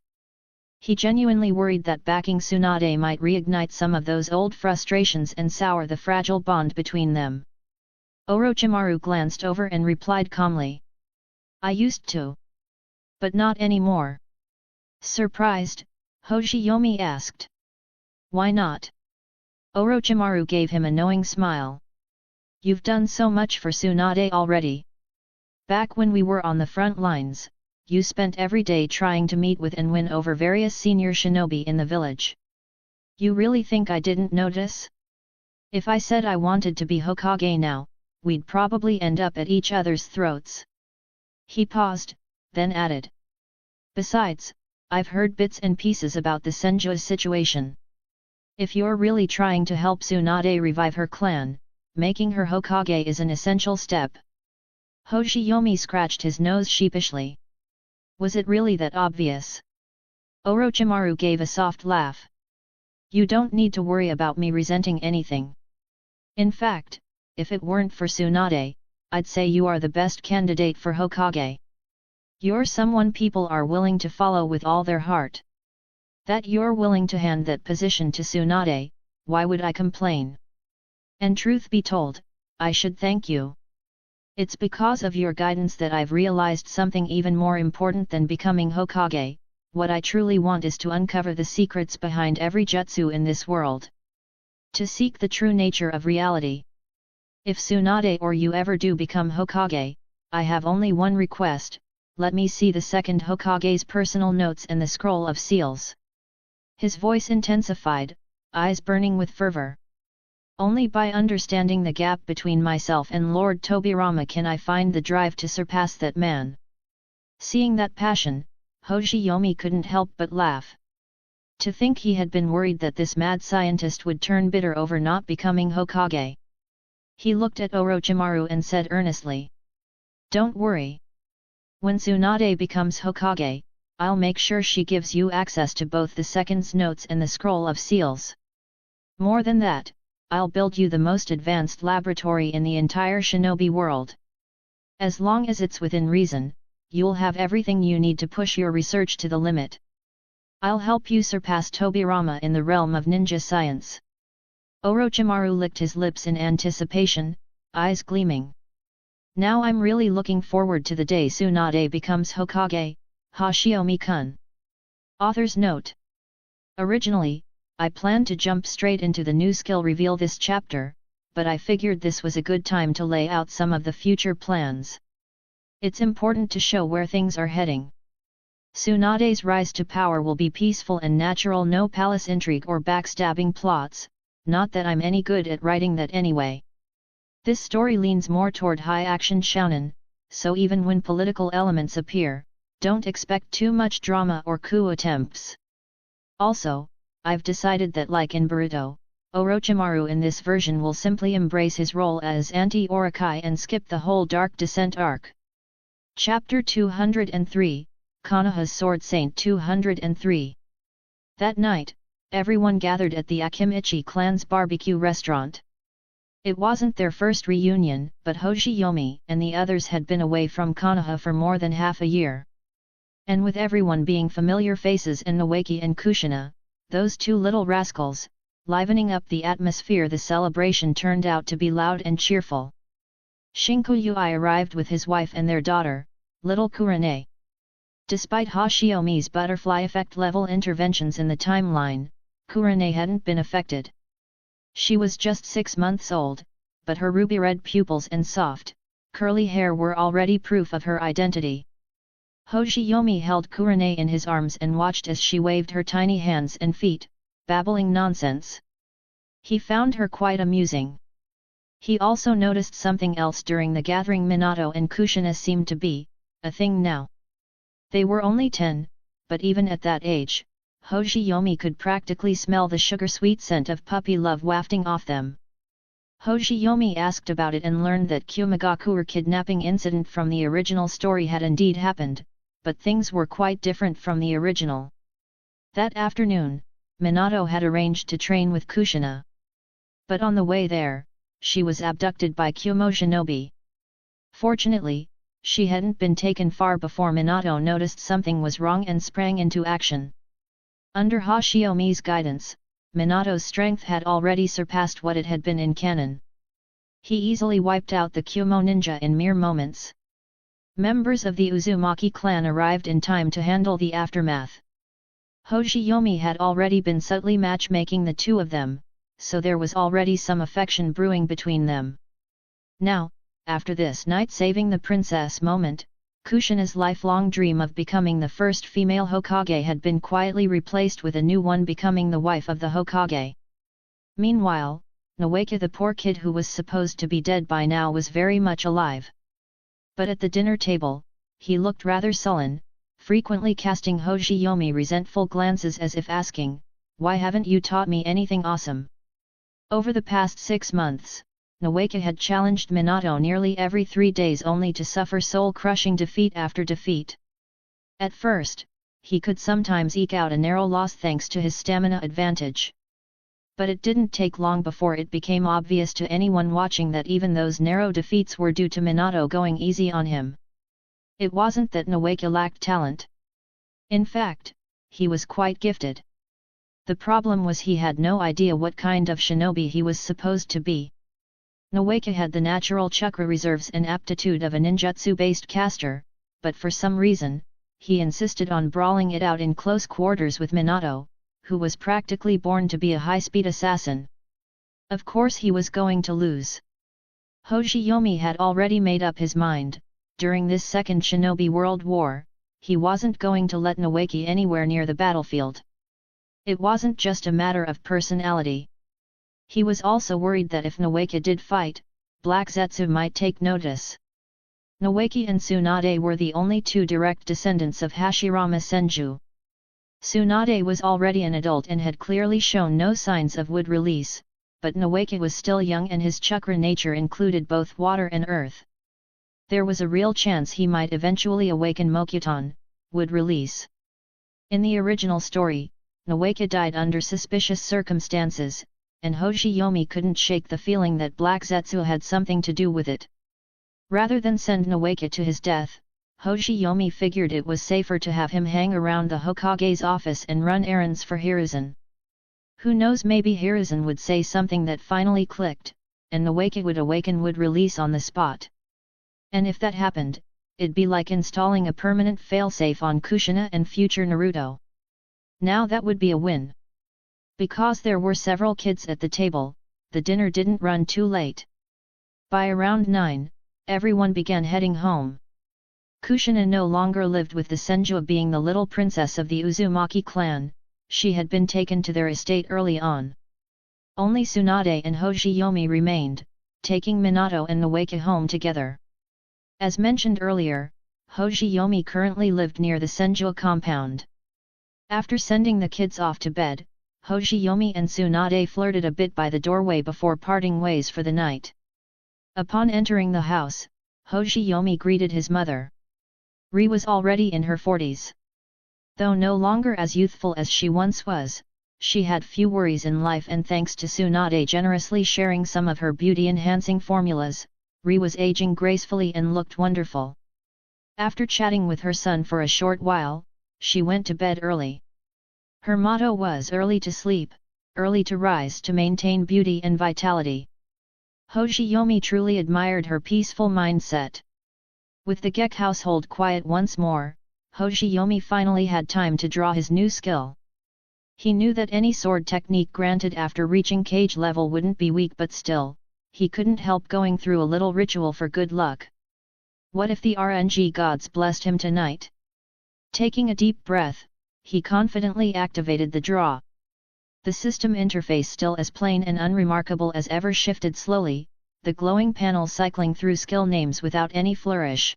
He genuinely worried that backing Tsunade might reignite some of those old frustrations and sour the fragile bond between them. Orochimaru glanced over and replied calmly. I used to. But not anymore. Surprised, Hoshiyomi asked. Why not? Orochimaru gave him a knowing smile. You've done so much for Tsunade already. Back when we were on the front lines, you spent every day trying to meet with and win over various senior shinobi in the village. You really think I didn't notice? If I said I wanted to be Hokage now, we'd probably end up at each other's throats. He paused, then added. Besides, I've heard bits and pieces about the Senju's situation. If you're really trying to help Tsunade revive her clan, making her Hokage is an essential step. Hoshiyomi scratched his nose sheepishly. Was it really that obvious? Orochimaru gave a soft laugh. You don't need to worry about me resenting anything. In fact, if it weren't for Tsunade, I'd say you are the best candidate for Hokage. You're someone people are willing to follow with all their heart. That you're willing to hand that position to Tsunade, why would I complain? And truth be told, I should thank you. It's because of your guidance that I've realized something even more important than becoming Hokage. What I truly want is to uncover the secrets behind every jutsu in this world. To seek the true nature of reality. If Tsunade or you ever do become Hokage, I have only one request, let me see the second Hokage's personal notes and the scroll of seals. His voice intensified, eyes burning with fervor. Only by understanding the gap between myself and Lord Tobirama can I find the drive to surpass that man. Seeing that passion, Hoshiyomi couldn't help but laugh. To think he had been worried that this mad scientist would turn bitter over not becoming Hokage. He looked at Orochimaru and said earnestly. Don't worry. When Tsunade becomes Hokage, I'll make sure she gives you access to both the second's notes and the scroll of seals. More than that, I'll build you the most advanced laboratory in the entire shinobi world. As long as it's within reason, you'll have everything you need to push your research to the limit. I'll help you surpass Tobirama in the realm of ninja science. Orochimaru licked his lips in anticipation, eyes gleaming. Now I'm really looking forward to the day Tsunade becomes Hokage, Hoshiyomi-kun. Author's note. Originally, I planned to jump straight into the new skill reveal this chapter, but I figured this was a good time to lay out some of the future plans. It's important to show where things are heading. Tsunade's rise to power will be peaceful and natural, no palace intrigue or backstabbing plots, not that I'm any good at writing that anyway. This story leans more toward high-action shounen, so even when political elements appear, don't expect too much drama or coup attempts. Also, I've decided that like in Naruto, Orochimaru in this version will simply embrace his role as anti-Orochi and skip the whole Dark Descent arc. Chapter 203, Konoha's Sword Saint 203. That night, everyone gathered at the Akimichi clan's barbecue restaurant. It wasn't their first reunion, but Hoshiyomi and the others had been away from Konoha for more than half a year. And with everyone being familiar faces in Noeki and Kushina, those two little rascals, livening up the atmosphere, the celebration turned out to be loud and cheerful. Shinkoyui arrived with his wife and their daughter, little Kurane. Despite Hoshiyomi's butterfly effect level interventions in the timeline, Kurane hadn't been affected. She was just 6 months old, but her ruby-red pupils and soft, curly hair were already proof of her identity. Hoshiyomi held Kurane in his arms and watched as she waved her tiny hands and feet, babbling nonsense. He found her quite amusing. He also noticed something else during the gathering. Minato and Kushina seemed to be a thing now. They were only 10, but even at that age, Hoshiyomi could practically smell the sugar-sweet scent of puppy love wafting off them. Hoshiyomi asked about it and learned that Kyumagakure kidnapping incident from the original story had indeed happened, but things were quite different from the original. That afternoon, Minato had arranged to train with Kushina. But on the way there, she was abducted by Kyumo Shinobi. Fortunately, she hadn't been taken far before Minato noticed something was wrong and sprang into action. Under Hoshiyomi's guidance, Minato's strength had already surpassed what it had been in canon. He easily wiped out the Kyumo ninja in mere moments. Members of the Uzumaki clan arrived in time to handle the aftermath. Hoshiyomi had already been subtly matchmaking the two of them, so there was already some affection brewing between them. Now, after this night saving the princess moment, Kushina's lifelong dream of becoming the first female Hokage had been quietly replaced with a new one, becoming the wife of the Hokage. Meanwhile, Noeki, the poor kid who was supposed to be dead by now, was very much alive. But at the dinner table, he looked rather sullen, frequently casting Hoshiyomi resentful glances as if asking, "Why haven't you taught me anything awesome?" Over the past 6 months, Noeki had challenged Minato nearly every 3 days only to suffer soul-crushing defeat after defeat. At first, he could sometimes eke out a narrow loss thanks to his stamina advantage. But it didn't take long before it became obvious to anyone watching that even those narrow defeats were due to Minato going easy on him. It wasn't that Noeki lacked talent. In fact, he was quite gifted. The problem was he had no idea what kind of shinobi he was supposed to be. Noeki had the natural chakra reserves and aptitude of a ninjutsu-based caster, but for some reason, he insisted on brawling it out in close quarters with Minato, who was practically born to be a high-speed assassin. Of course he was going to lose. Hoshiyomi had already made up his mind, during this second Shinobi World War, he wasn't going to let Noeki anywhere near the battlefield. It wasn't just a matter of personality. He was also worried that if Noeki did fight, Black Zetsu might take notice. Noeki and Tsunade were the only two direct descendants of Hashirama Senju. Tsunade was already an adult and had clearly shown no signs of wood release, but Noeki was still young and his chakra nature included both water and earth. There was a real chance he might eventually awaken Mokuton, wood release. In the original story, Noeki died under suspicious circumstances, and Hoshiyomi couldn't shake the feeling that Black Zetsu had something to do with it. Rather than send Noeki to his death, Hoshiyomi figured it was safer to have him hang around the Hokage's office and run errands for Hiruzen. Who knows, maybe Hiruzen would say something that finally clicked, and Noeki would awaken wood release on the spot. And if that happened, it'd be like installing a permanent failsafe on Kushina and future Naruto. Now that would be a win. Because there were several kids at the table, the dinner didn't run too late. By around 9, everyone began heading home. Kushina no longer lived with the Senju, being the little princess of the Uzumaki clan. She had been taken to their estate early on. Only Tsunade and Hoshiyomi remained, taking Minato and Noeki home together. As mentioned earlier, Hoshiyomi currently lived near the Senju compound. After sending the kids off to bed, Hoshiyomi and Tsunade flirted a bit by the doorway before parting ways for the night. Upon entering the house, Hoshiyomi greeted his mother. Ri was already in her 40s. Though no longer as youthful as she once was, she had few worries in life, and thanks to Tsunade generously sharing some of her beauty-enhancing formulas, Ri was aging gracefully and looked wonderful. After chatting with her son for a short while, she went to bed early. Her motto was early to sleep, early to rise to maintain beauty and vitality. Hoshiyomi truly admired her peaceful mindset. With the Gekkō household quiet once more, Hoshiyomi finally had time to draw his new skill. He knew that any sword technique granted after reaching cage level wouldn't be weak, but still, he couldn't help going through a little ritual for good luck. What if the RNG gods blessed him tonight? Taking a deep breath, he confidently activated the draw. The system interface, still as plain and unremarkable as ever, shifted slowly, the glowing panel cycling through skill names without any flourish.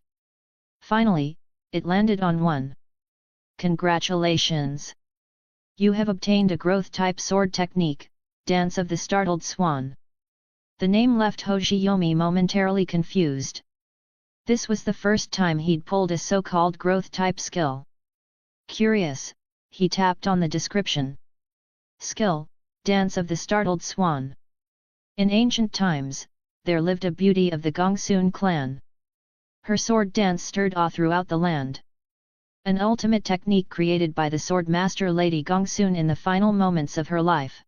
Finally, it landed on one. Congratulations! You have obtained a growth-type sword technique, Dance of the Startled Swan. The name left Hoshiyomi momentarily confused. This was the first time he'd pulled a so-called growth-type skill. Curious, he tapped on the description. Skill, Dance of the Startled Swan. In ancient times, there lived a beauty of the Gekkō Clan. Her sword dance stirred awe throughout the land. An ultimate technique created by the sword master Lady Gekkō in the final moments of her life.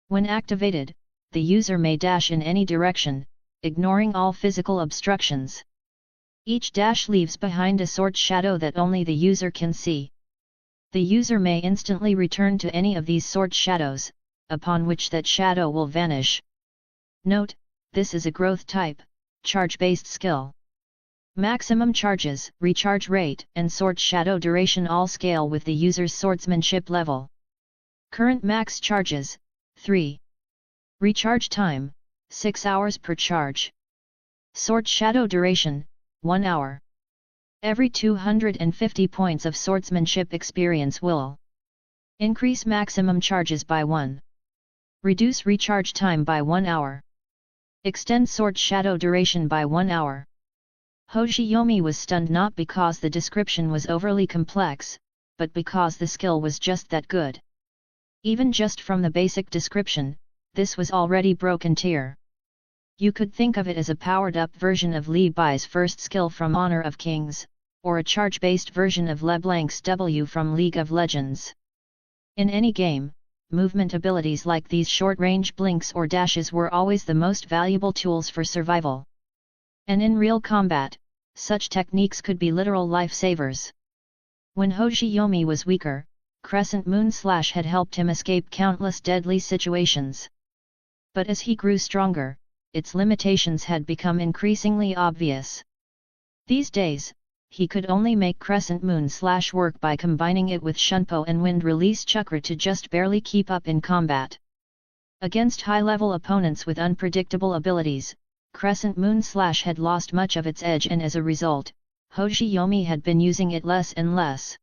When activated, the user may dash in any direction, ignoring all physical obstructions. Each dash leaves behind a sword shadow that only the user can see. The user may instantly return to any of these sword shadows, upon which that shadow will vanish. Note, this is a growth type, charge-based skill. Maximum charges, recharge rate, and sword shadow duration all scale with the user's swordsmanship level. Current max charges, 3. Recharge time, 6 hours per charge. Sword shadow duration, 1 hour. Every 250 points of swordsmanship experience will increase maximum charges by 1. Reduce recharge time by 1 hour. Extend sword shadow duration by 1 hour. Hoshiyomi was stunned not because the description was overly complex, but because the skill was just that good. Even just from the basic description, this was already broken tier. You could think of it as a powered-up version of Li Bai's first skill from Honor of Kings, or a charge-based version of LeBlanc's W from League of Legends. In any game, movement abilities like these short-range blinks or dashes were always the most valuable tools for survival. And in real combat, such techniques could be literal lifesavers. When Hoshiyomi was weaker, Crescent Moon Slash had helped him escape countless deadly situations. But as he grew stronger, its limitations had become increasingly obvious. These days, he could only make Crescent Moon Slash work by combining it with Shunpo and Wind Release Chakra to just barely keep up in combat. Against high-level opponents with unpredictable abilities, Crescent Moon Slash had lost much of its edge, and as a result, Hoshiyomi had been using it less and less.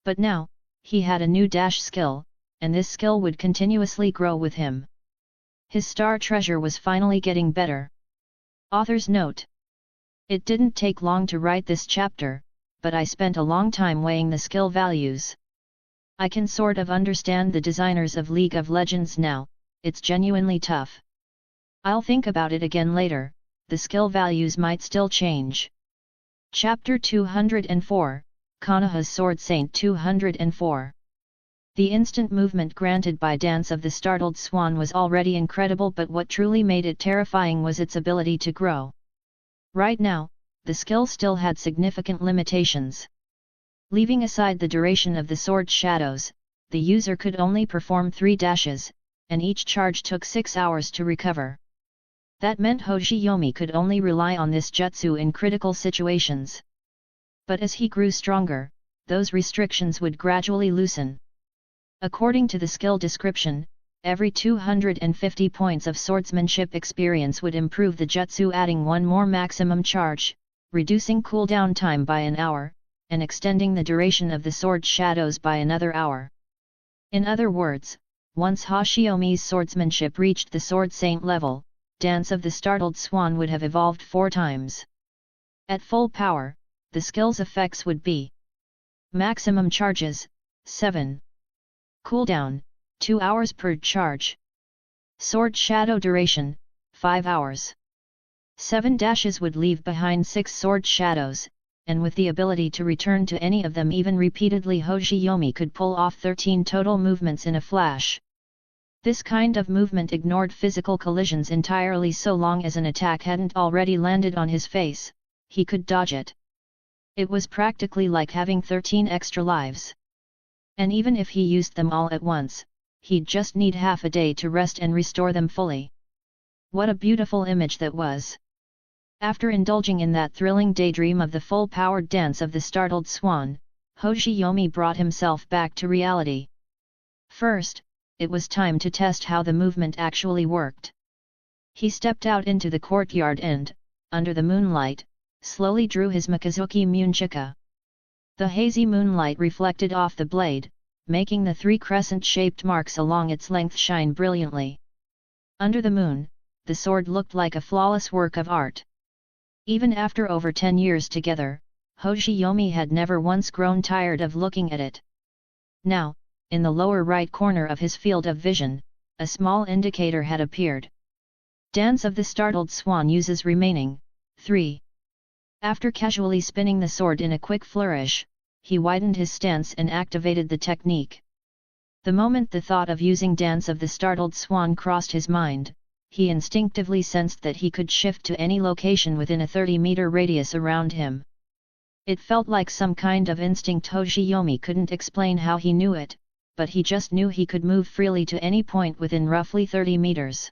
But now, he had a new dash skill, and this skill would continuously grow with him. His star treasure was finally getting better. Author's note: it didn't take long to write this chapter, but I spent a long time weighing the skill values. I can sort of understand the designers of League of Legends now, it's genuinely tough. I'll think about it again later, the skill values might still change. Chapter 204, Konoha's Sword Saint 204. The instant movement granted by Dance of the Startled Swan was already incredible, but what truly made it terrifying was its ability to grow. Right now, the skill still had significant limitations. Leaving aside the duration of the sword shadows, the user could only perform 3 dashes, and each charge took 6 hours to recover. That meant Hoshiyomi could only rely on this jutsu in critical situations. But as he grew stronger, those restrictions would gradually loosen. According to the skill description, every 250 points of swordsmanship experience would improve the jutsu, adding 1 more maximum charge, reducing cooldown time by an hour, and extending the duration of the sword shadows by another hour. In other words, Once Hoshiyomi's swordsmanship reached the Sword Saint level, Dance of the Startled Swan would have evolved 4 times. At full power, the skill's effects would be: maximum charges, 7. Cooldown, 2 hours per charge. Sword shadow duration, 5 hours. 7 dashes would leave behind 6 sword shadows, and with the ability to return to any of them even repeatedly, Hoshiyomi could pull off 13 total movements in a flash. This kind of movement ignored physical collisions entirely. So long as an attack hadn't already landed on his face, he could dodge it. It was practically like having 13 extra lives. And even if he used them all at once, he'd just need half a day to rest and restore them fully. What a beautiful image that was! After indulging in that thrilling daydream of the full-powered Dance of the Startled Swan, Hoshiyomi brought himself back to reality. First, it was time to test how the movement actually worked. He stepped out into the courtyard and, under the moonlight, slowly drew his Mikazuki Munchika. The hazy moonlight reflected off the blade, making the 3 crescent-shaped marks along its length shine brilliantly. Under the moon, the sword looked like a flawless work of art. Even after over 10 years together, Hoshiyomi had never once grown tired of looking at it. Now, in the lower right corner of his field of vision, a small indicator had appeared. Dance of the Startled Swan uses remaining 3. After casually spinning the sword in a quick flourish, he widened his stance and activated the technique. The moment the thought of using Dance of the Startled Swan crossed his mind, he instinctively sensed that he could shift to any location within a 30-meter radius around him. It felt like some kind of instinct. Hoshiyomi couldn't explain how he knew it, but he just knew he could move freely to any point within roughly 30 meters.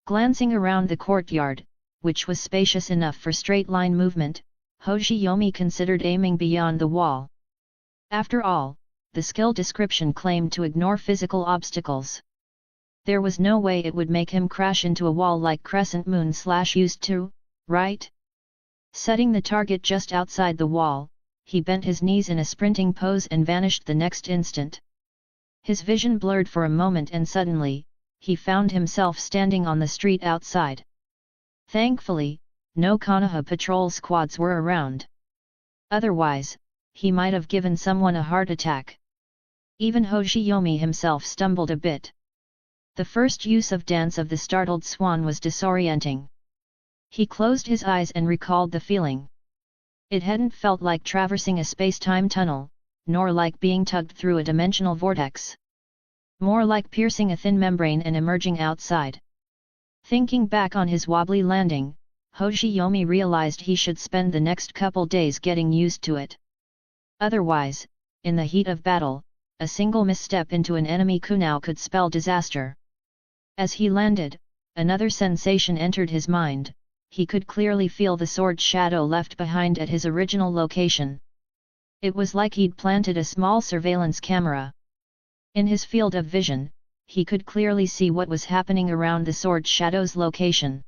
Glancing around the courtyard, which was spacious enough for straight-line movement, Hoshiyomi considered aiming beyond the wall. After all, the skill description claimed to ignore physical obstacles. There was no way it would make him crash into a wall like Crescent Moon / used to, right? Setting the target just outside the wall, he bent his knees in a sprinting pose and vanished the next instant. His vision blurred for a moment and suddenly, he found himself standing on the street outside. Thankfully, no Konoha patrol squads were around. Otherwise, he might have given someone a heart attack. Even Hoshiyomi himself stumbled a bit. The first use of Dance of the Startled Swan was disorienting. He closed his eyes and recalled the feeling. It hadn't felt like traversing a space-time tunnel, nor like being tugged through a dimensional vortex. More like piercing a thin membrane and emerging outside. Thinking back on his wobbly landing, Hoshiyomi realized he should spend the next couple days getting used to it. Otherwise, in the heat of battle, a single misstep into an enemy kunai could spell disaster. As he landed, another sensation entered his mind. He could clearly feel the sword shadow left behind at his original location. It was like he'd planted a small surveillance camera. In his field of vision, he could clearly see what was happening around the sword shadow's location.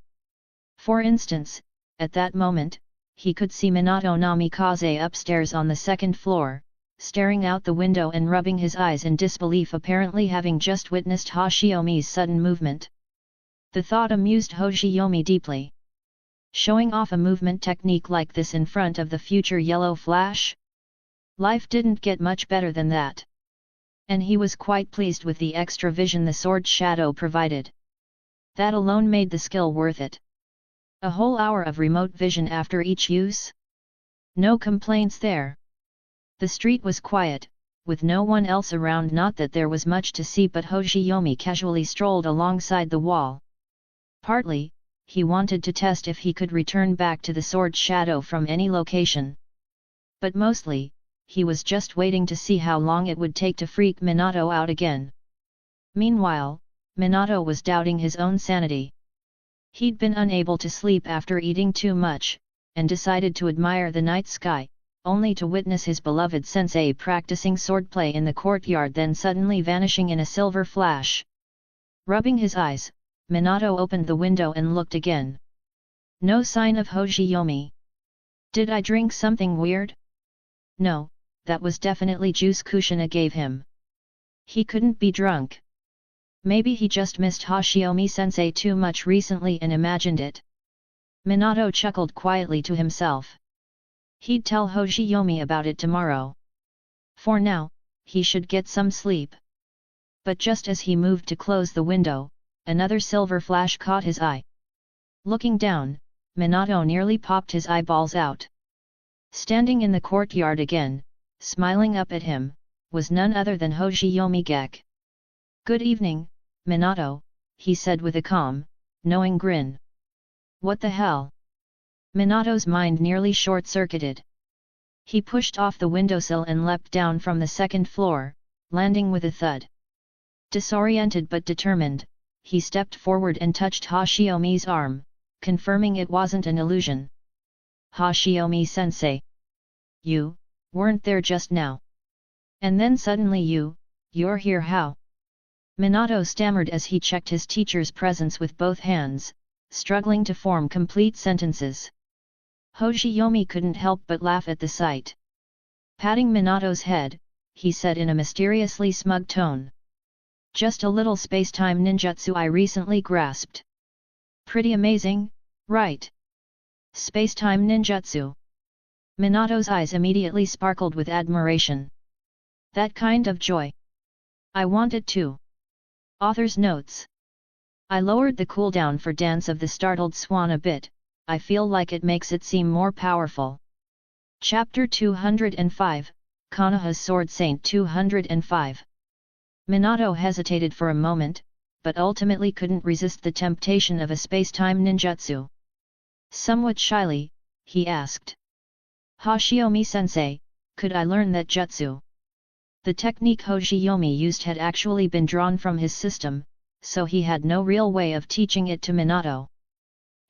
For instance, at that moment, he could see Minato Namikaze upstairs on the 2nd floor, staring out the window and rubbing his eyes in disbelief, apparently having just witnessed Hoshiyomi's sudden movement. The thought amused Hoshiyomi deeply. Showing off a movement technique like this in front of the future Yellow Flash? Life didn't get much better than that. And he was quite pleased with the extra vision the sword shadow provided. That alone made the skill worth it. A whole hour of remote vision after each use? No complaints there. The street was quiet, with no one else around. Not that there was much to see, but Hoshiyomi casually strolled alongside the wall. Partly, he wanted to test if he could return back to the sword shadow from any location. But mostly, he was just waiting to see how long it would take to freak Minato out again. Meanwhile, Minato was doubting his own sanity. He'd been unable to sleep after eating too much, and decided to admire the night sky, only to witness his beloved sensei practicing swordplay in the courtyard, then suddenly vanishing in a silver flash. Rubbing his eyes, Minato opened the window and looked again. No sign of Hoshiyomi. Did I drink something weird? No, that was definitely juice Kushina gave him. He couldn't be drunk. Maybe he just missed Hoshiyomi-sensei too much recently and imagined it. Minato chuckled quietly to himself. He'd tell Hoshiyomi about it tomorrow. For now, he should get some sleep. But just as he moved to close the window, another silver flash caught his eye. Looking down, Minato nearly popped his eyeballs out. Standing in the courtyard again, smiling up at him, was none other than Hoshiyomi Gekkō. "Good evening, Minato," he said with a calm, knowing grin. "What the hell?" Minato's mind nearly short-circuited. He pushed off the windowsill and leapt down from the second floor, landing with a thud. Disoriented but determined, he stepped forward and touched Hoshiyomi's arm, confirming it wasn't an illusion. "Hoshiyomi-sensei. You weren't there just now. And then suddenly you're here how?" Minato stammered as he checked his teacher's presence with both hands, struggling to form complete sentences. Hoshiyomi couldn't help but laugh at the sight. Patting Minato's head, he said in a mysteriously smug tone. "Just a little space-time ninjutsu I recently grasped. Pretty amazing, right? Space-time ninjutsu." Minato's eyes immediately sparkled with admiration. "That kind of joy. I want it too." Author's notes. I lowered the cooldown for Dance of the Startled Swan a bit, I feel like it makes it seem more powerful. Chapter 205, Konoha's Sword Saint 205. Minato hesitated for a moment, but ultimately couldn't resist the temptation of a space-time ninjutsu. Somewhat shyly, he asked. "Hoshiyomi-sensei, could I learn that jutsu?" The technique Hoshiyomi used had actually been drawn from his system, so he had no real way of teaching it to Minato.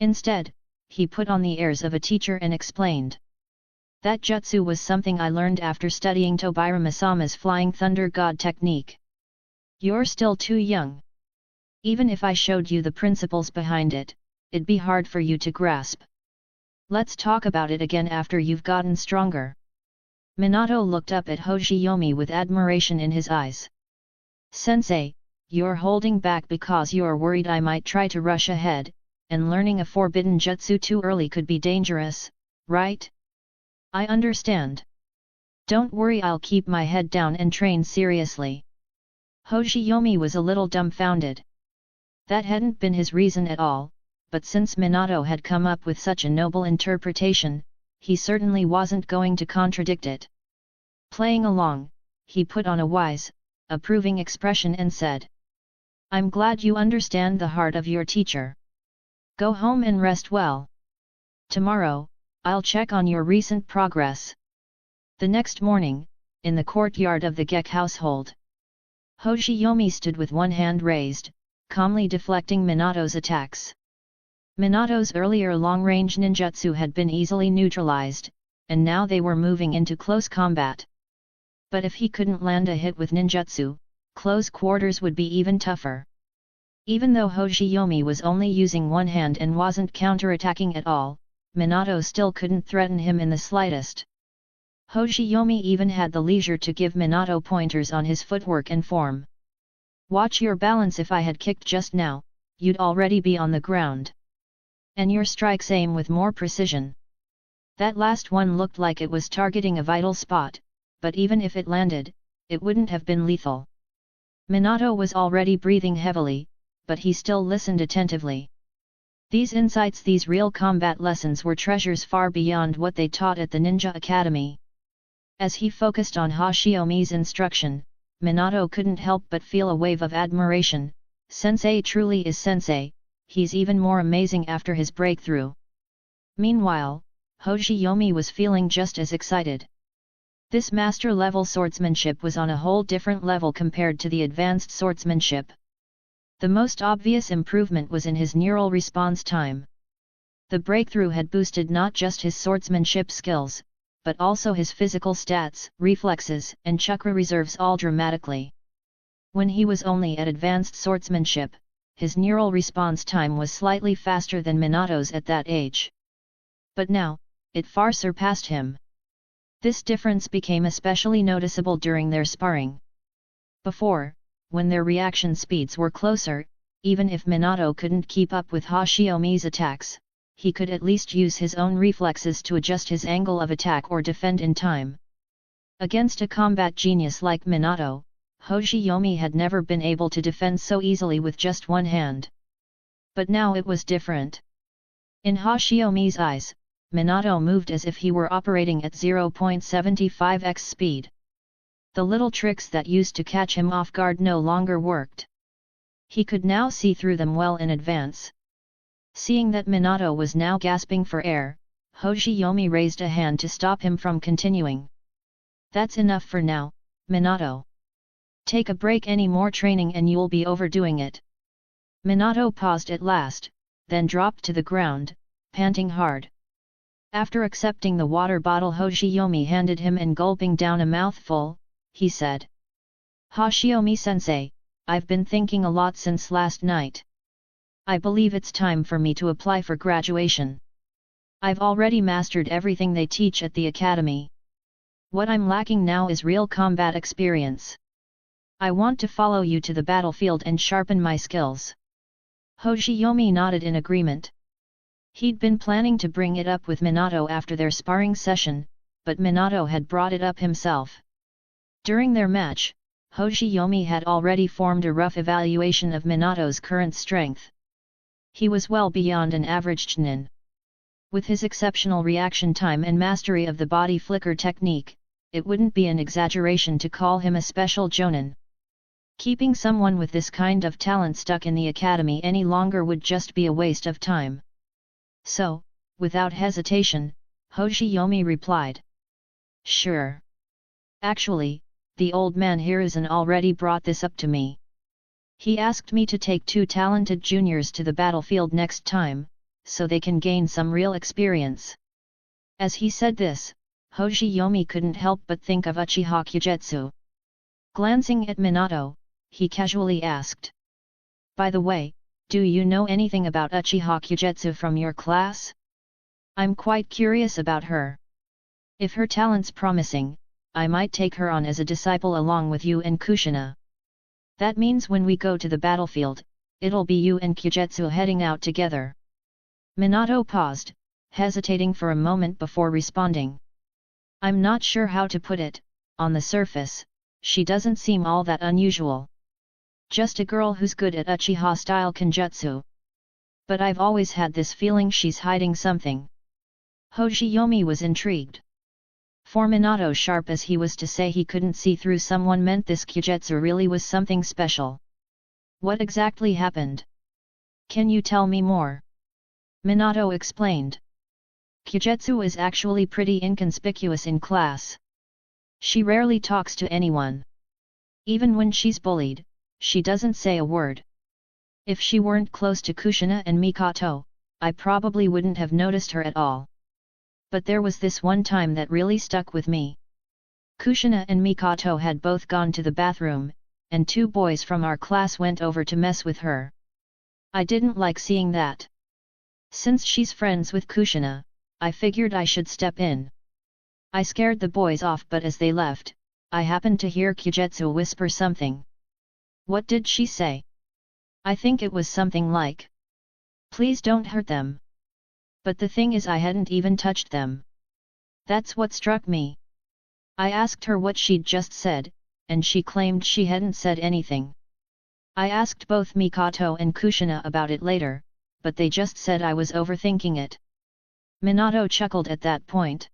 Instead, he put on the airs of a teacher and explained. "That jutsu was something I learned after studying Tobira Masama's Flying Thunder God technique. You're still too young. Even if I showed you the principles behind it, it'd be hard for you to grasp. Let's talk about it again after you've gotten stronger." Minato looked up at Hoshiyomi with admiration in his eyes. "Sensei, you're holding back because you're worried I might try to rush ahead, and learning a forbidden jutsu too early could be dangerous, right?" "I understand. Don't worry, I'll keep my head down and train seriously." Hoshiyomi was a little dumbfounded. That hadn't been his reason at all, but since Minato had come up with such a noble interpretation, he certainly wasn't going to contradict it. Playing along, he put on a wise, approving expression and said, "I'm glad you understand the heart of your teacher. Go home and rest well. Tomorrow, I'll check on your recent progress." The next morning, in the courtyard of the Gekkō household, Hoshiyomi stood with one hand raised, calmly deflecting Minato's attacks. Minato's earlier long-range ninjutsu had been easily neutralized, and now they were moving into close combat. But if he couldn't land a hit with ninjutsu, close quarters would be even tougher. Even though Hoshiyomi was only using one hand and wasn't counterattacking at all, Minato still couldn't threaten him in the slightest. Hoshiyomi even had the leisure to give Minato pointers on his footwork and form. "Watch your balance, if I had kicked just now, you'd already be on the ground. And your strikes aim with more precision." That last one looked like it was targeting a vital spot, but even if it landed, it wouldn't have been lethal. Minato was already breathing heavily, but he still listened attentively. These insights, these real combat lessons, were treasures far beyond what they taught at the Ninja Academy. As he focused on Hoshiyomi's instruction, Minato couldn't help but feel a wave of admiration. Sensei truly is sensei, he's even more amazing after his breakthrough. Meanwhile, Hoshiyomi was feeling just as excited. This master-level swordsmanship was on a whole different level compared to the advanced swordsmanship. The most obvious improvement was in his neural response time. The breakthrough had boosted not just his swordsmanship skills, but also his physical stats, reflexes, and chakra reserves all dramatically. When he was only at advanced swordsmanship, his neural response time was slightly faster than Minato's at that age. But now, it far surpassed him. This difference became especially noticeable during their sparring. Before, when their reaction speeds were closer, even if Minato couldn't keep up with Hoshiyomi's attacks, he could at least use his own reflexes to adjust his angle of attack or defend in time. Against a combat genius like Minato, Hoshiyomi had never been able to defend so easily with just one hand. But now it was different. In Hoshiyomi's eyes, Minato moved as if he were operating at 0.75x speed. The little tricks that used to catch him off guard no longer worked. He could now see through them well in advance. Seeing that Minato was now gasping for air, Hoshiyomi raised a hand to stop him from continuing. "That's enough for now, Minato. Take a break, any more training and you'll be overdoing it." Minato paused at last, then dropped to the ground, panting hard. After accepting the water bottle Hoshiyomi handed him and gulping down a mouthful, he said, "Hoshiyomi-sensei, I've been thinking a lot since last night. I believe it's time for me to apply for graduation. I've already mastered everything they teach at the academy. What I'm lacking now is real combat experience. I want to follow you to the battlefield and sharpen my skills." Hoshiyomi nodded in agreement. He'd been planning to bring it up with Minato after their sparring session, but Minato had brought it up himself. During their match, Hoshiyomi had already formed a rough evaluation of Minato's current strength. He was well beyond an average Chunin. With his exceptional reaction time and mastery of the body flicker technique, it wouldn't be an exaggeration to call him a special Jonin. Keeping someone with this kind of talent stuck in the academy any longer would just be a waste of time. So, without hesitation, Hoshiyomi replied, "Sure. Actually, the old man Hiruzen already brought this up to me. He asked me to take 2 talented juniors to the battlefield next time, so they can gain some real experience." As he said this, Hoshiyomi couldn't help but think of Uchiha Kyujetsu. Glancing at Minato, he casually asked, "By the way, do you know anything about Uchiha Kyujetsu from your class? I'm quite curious about her. If her talent's promising, I might take her on as a disciple along with you and Kushina. That means when we go to the battlefield, it'll be you and Kyujetsu heading out together." Minato paused, hesitating for a moment before responding. "I'm not sure how to put it. On the surface, she doesn't seem all that unusual. Just a girl who's good at Uchiha-style kenjutsu. But I've always had this feeling she's hiding something." Hoshiyomi was intrigued. For Minato, sharp as he was to say he couldn't see through someone meant this kyujutsu really was something special. "What exactly happened? Can you tell me more?" Minato explained. "Kyujutsu is actually pretty inconspicuous in class. She rarely talks to anyone. Even when she's bullied, she doesn't say a word. If she weren't close to Kushina and Mikoto, I probably wouldn't have noticed her at all. But there was this one time that really stuck with me. Kushina and Mikoto had both gone to the bathroom, and 2 boys from our class went over to mess with her. I didn't like seeing that. Since she's friends with Kushina, I figured I should step in. I scared the boys off, but as they left, I happened to hear Kyujutsu whisper something." "What did she say?" "I think it was something like, 'Please don't hurt them.' But the thing is I hadn't even touched them. That's what struck me. I asked her what she'd just said, and she claimed she hadn't said anything. I asked both Mikoto and Kushina about it later, but they just said I was overthinking it." Minato chuckled at that point.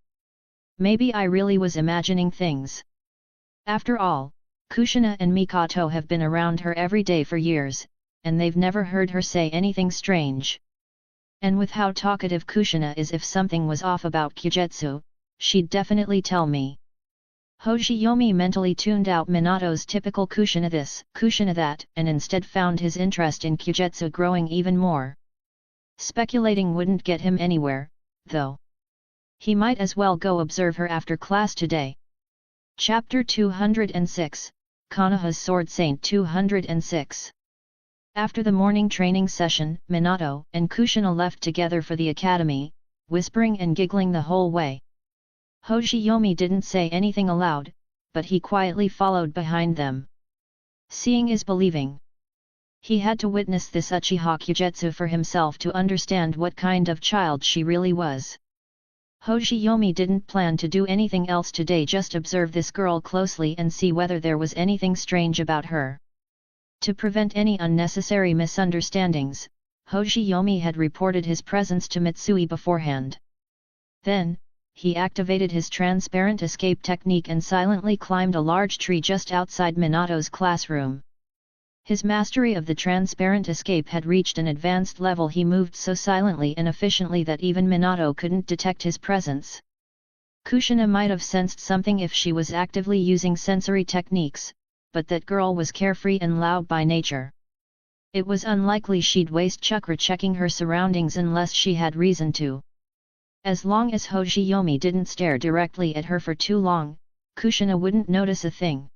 Maybe I really was imagining things. After all, Kushina and Mikoto have been around her every day for years, and they've never heard her say anything strange. And with how talkative Kushina is, if something was off about Kyujutsu, she'd definitely tell me." Hoshiyomi mentally tuned out Minato's typical Kushina this, Kushina that, and instead found his interest in Kyujutsu growing even more. Speculating wouldn't get him anywhere, though. He might as well go observe her after class today. Chapter 206, Konoha's Sword Saint 206. After the morning training session, Minato and Kushina left together for the academy, whispering and giggling the whole way. Hoshiyomi didn't say anything aloud, but he quietly followed behind them. Seeing is believing. He had to witness this Uchiha Kyujutsu for himself to understand what kind of child she really was. Hoshiyomi didn't plan to do anything else today, just observe this girl closely and see whether there was anything strange about her. To prevent any unnecessary misunderstandings, Hoshiyomi had reported his presence to Mitsui beforehand. Then, he activated his transparent escape technique and silently climbed a large tree just outside Minato's classroom. His mastery of the transparent escape had reached an advanced level. He moved so silently and efficiently that even Minato couldn't detect his presence. Kushina might have sensed something if she was actively using sensory techniques, but that girl was carefree and loud by nature. It was unlikely she'd waste chakra checking her surroundings unless she had reason to. As long as Hoshiyomi didn't stare directly at her for too long, Kushina wouldn't notice a thing.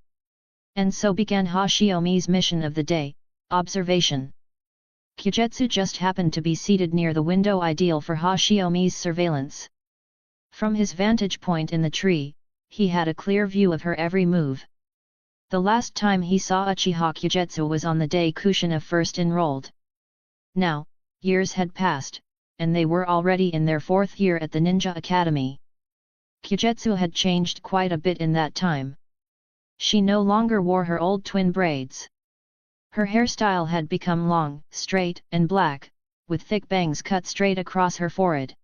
And so began Hoshiyomi's mission of the day, observation. Kyujutsu just happened to be seated near the window, ideal for Hoshiyomi's surveillance. From his vantage point in the tree, he had a clear view of her every move. The last time he saw Uchiha Kyujutsu was on the day Kushina first enrolled. Now, years had passed, and they were already in their 4th year at the Ninja Academy. Kyujutsu had changed quite a bit in that time. She no longer wore her old twin braids. Her hairstyle had become long, straight, and black, with thick bangs cut straight across her forehead.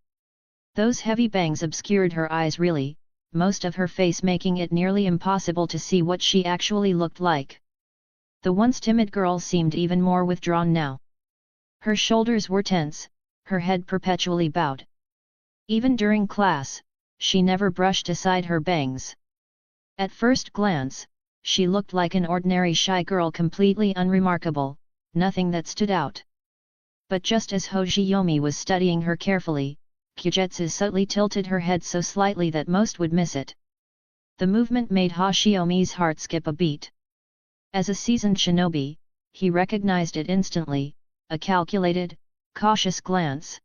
Those heavy bangs obscured her eyes, really, most of her face, making it nearly impossible to see what she actually looked like. The once timid girl seemed even more withdrawn now. Her shoulders were tense, her head perpetually bowed. Even during class, she never brushed aside her bangs. At first glance, she looked like an ordinary shy girl, completely unremarkable, nothing that stood out. But just as Hoshiyomi was studying her carefully, Kyujutsu subtly tilted her head so slightly that most would miss it. The movement made Hoshiyomi's heart skip a beat. As a seasoned shinobi, he recognized it instantly, a calculated, cautious glance.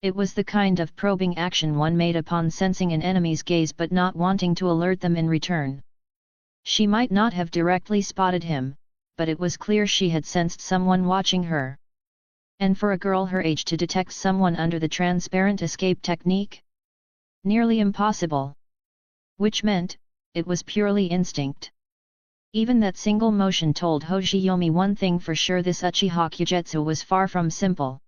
It was the kind of probing action one made upon sensing an enemy's gaze but not wanting to alert them in return. She might not have directly spotted him, but it was clear she had sensed someone watching her. And for a girl her age to detect someone under the transparent escape technique? Nearly impossible. Which meant, it was purely instinct. Even that single motion told Hoshiyomi one thing for sure: this Uchiha Kyujutsu was far from simple.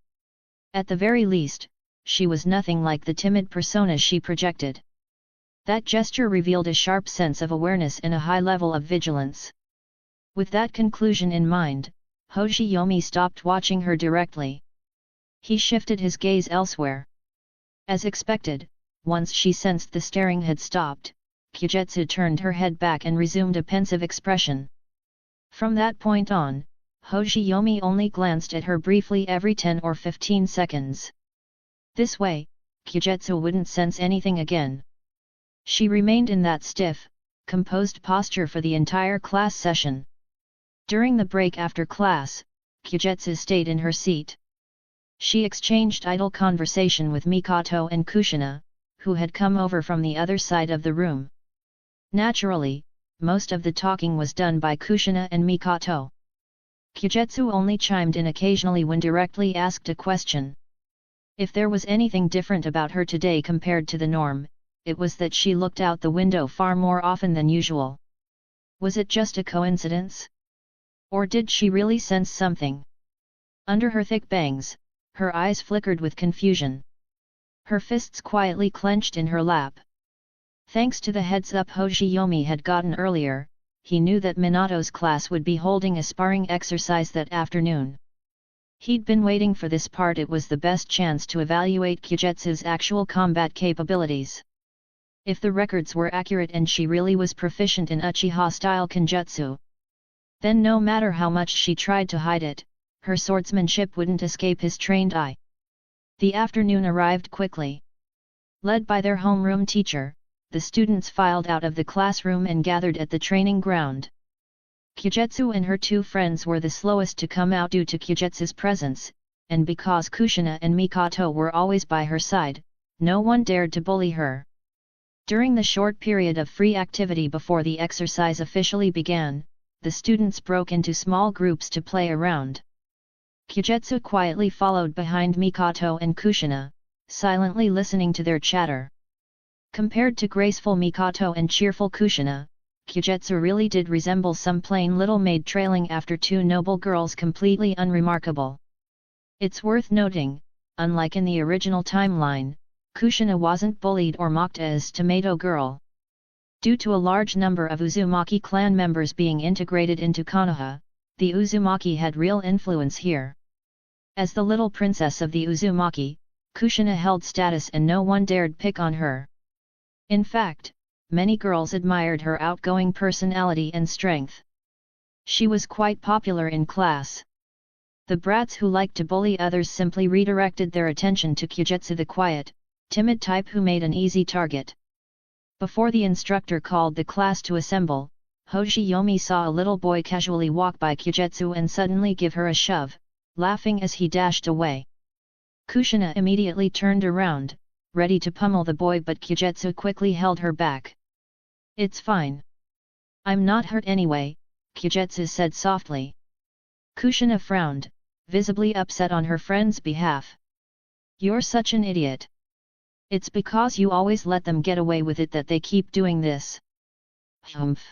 At the very least, she was nothing like the timid persona she projected. That gesture revealed a sharp sense of awareness and a high level of vigilance. With that conclusion in mind, Hoshiyomi stopped watching her directly. He shifted his gaze elsewhere. As expected, once she sensed the staring had stopped, Kyujutsu turned her head back and resumed a pensive expression. From that point on, Hoshiyomi only glanced at her briefly every 10 or 15 seconds. This way, Kyujutsu wouldn't sense anything again. She remained in that stiff, composed posture for the entire class session. During the break after class, Kyujutsu stayed in her seat. She exchanged idle conversation with Mikoto and Kushina, who had come over from the other side of the room. Naturally, most of the talking was done by Kushina and Mikoto. Kyujutsu only chimed in occasionally when directly asked a question. If there was anything different about her today compared to the norm, it was that she looked out the window far more often than usual. Was it just a coincidence? Or did she really sense something? Under her thick bangs, her eyes flickered with confusion. Her fists quietly clenched in her lap. Thanks to the heads-up Hoshiyomi had gotten earlier, he knew that Minato's class would be holding a sparring exercise that afternoon. He'd been waiting for this part. It was the best chance to evaluate Kyujutsu's actual combat capabilities. If the records were accurate and she really was proficient in Uchiha-style Kenjutsu, then no matter how much she tried to hide it, her swordsmanship wouldn't escape his trained eye. The afternoon arrived quickly. Led by their homeroom teacher, the students filed out of the classroom and gathered at the training ground. Kyujutsu and her two friends were the slowest to come out due to Kyujutsu's presence, and because Kushina and Mikoto were always by her side, no one dared to bully her. During the short period of free activity before the exercise officially began, the students broke into small groups to play around. Kyujetsu quietly followed behind Mikoto and Kushina, silently listening to their chatter. Compared to graceful Mikoto and cheerful Kushina, Kyujetsu really did resemble some plain little maid trailing after two noble girls, completely unremarkable. It's worth noting, unlike in the original timeline, Kushina wasn't bullied or mocked as Tomato Girl. Due to a large number of Uzumaki clan members being integrated into Konoha, the Uzumaki had real influence here. As the little princess of the Uzumaki, Kushina held status and no one dared pick on her. In fact, many girls admired her outgoing personality and strength. She was quite popular in class. The brats who liked to bully others simply redirected their attention to Kyujetsu, the quiet, timid type who made an easy target. Before the instructor called the class to assemble, Hoshiyomi saw a little boy casually walk by Kyujetsu and suddenly give her a shove, laughing as he dashed away. Kushina immediately turned around, ready to pummel the boy, but Kyujetsu quickly held her back. "It's fine. I'm not hurt anyway," Kyujetsu said softly. Kushina frowned, visibly upset on her friend's behalf. "You're such an idiot. It's because you always let them get away with it that they keep doing this." "Humph.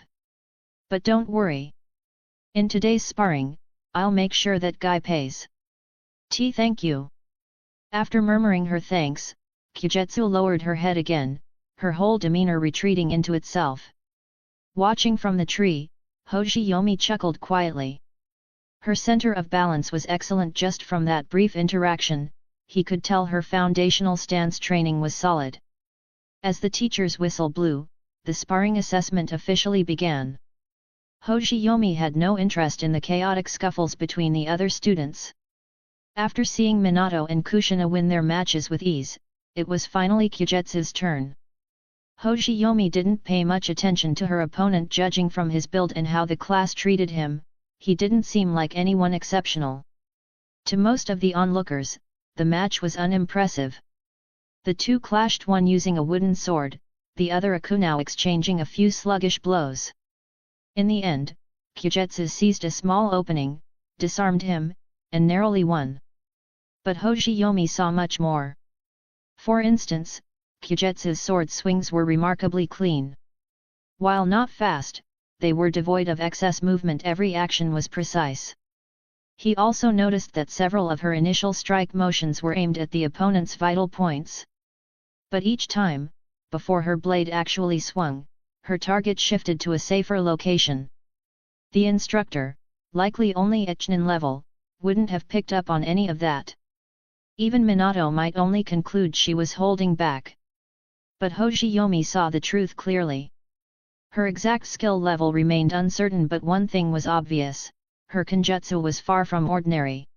But don't worry. In today's sparring, I'll make sure that guy pays." Thank you." After murmuring her thanks, Kyujetsu lowered her head again, her whole demeanor retreating into itself. Watching from the tree, Hoshiyomi chuckled quietly. Her center of balance was excellent. Just from that brief interaction, he could tell her foundational stance training was solid. As the teacher's whistle blew, the sparring assessment officially began. Hoshiyomi had no interest in the chaotic scuffles between the other students. After seeing Minato and Kushina win their matches with ease, it was finally Kyujetsu's turn. Hoshiyomi didn't pay much attention to her opponent. Judging from his build and how the class treated him, he didn't seem like anyone exceptional. To most of the onlookers, the match was unimpressive. The two clashed, one using a wooden sword, the other a kunai, exchanging a few sluggish blows. In the end, Kyujetsu seized a small opening, disarmed him, and narrowly won. But Hoshiyomi saw much more. For instance, Kyujetsu's sword swings were remarkably clean. While not fast, they were devoid of excess movement. Every action was precise. He also noticed that several of her initial strike motions were aimed at the opponent's vital points. But each time, before her blade actually swung, her target shifted to a safer location. The instructor, likely only at Chunin level, wouldn't have picked up on any of that. Even Minato might only conclude she was holding back. But Hoshiyomi saw the truth clearly. Her exact skill level remained uncertain, but one thing was obvious: her kenjutsu was far from ordinary.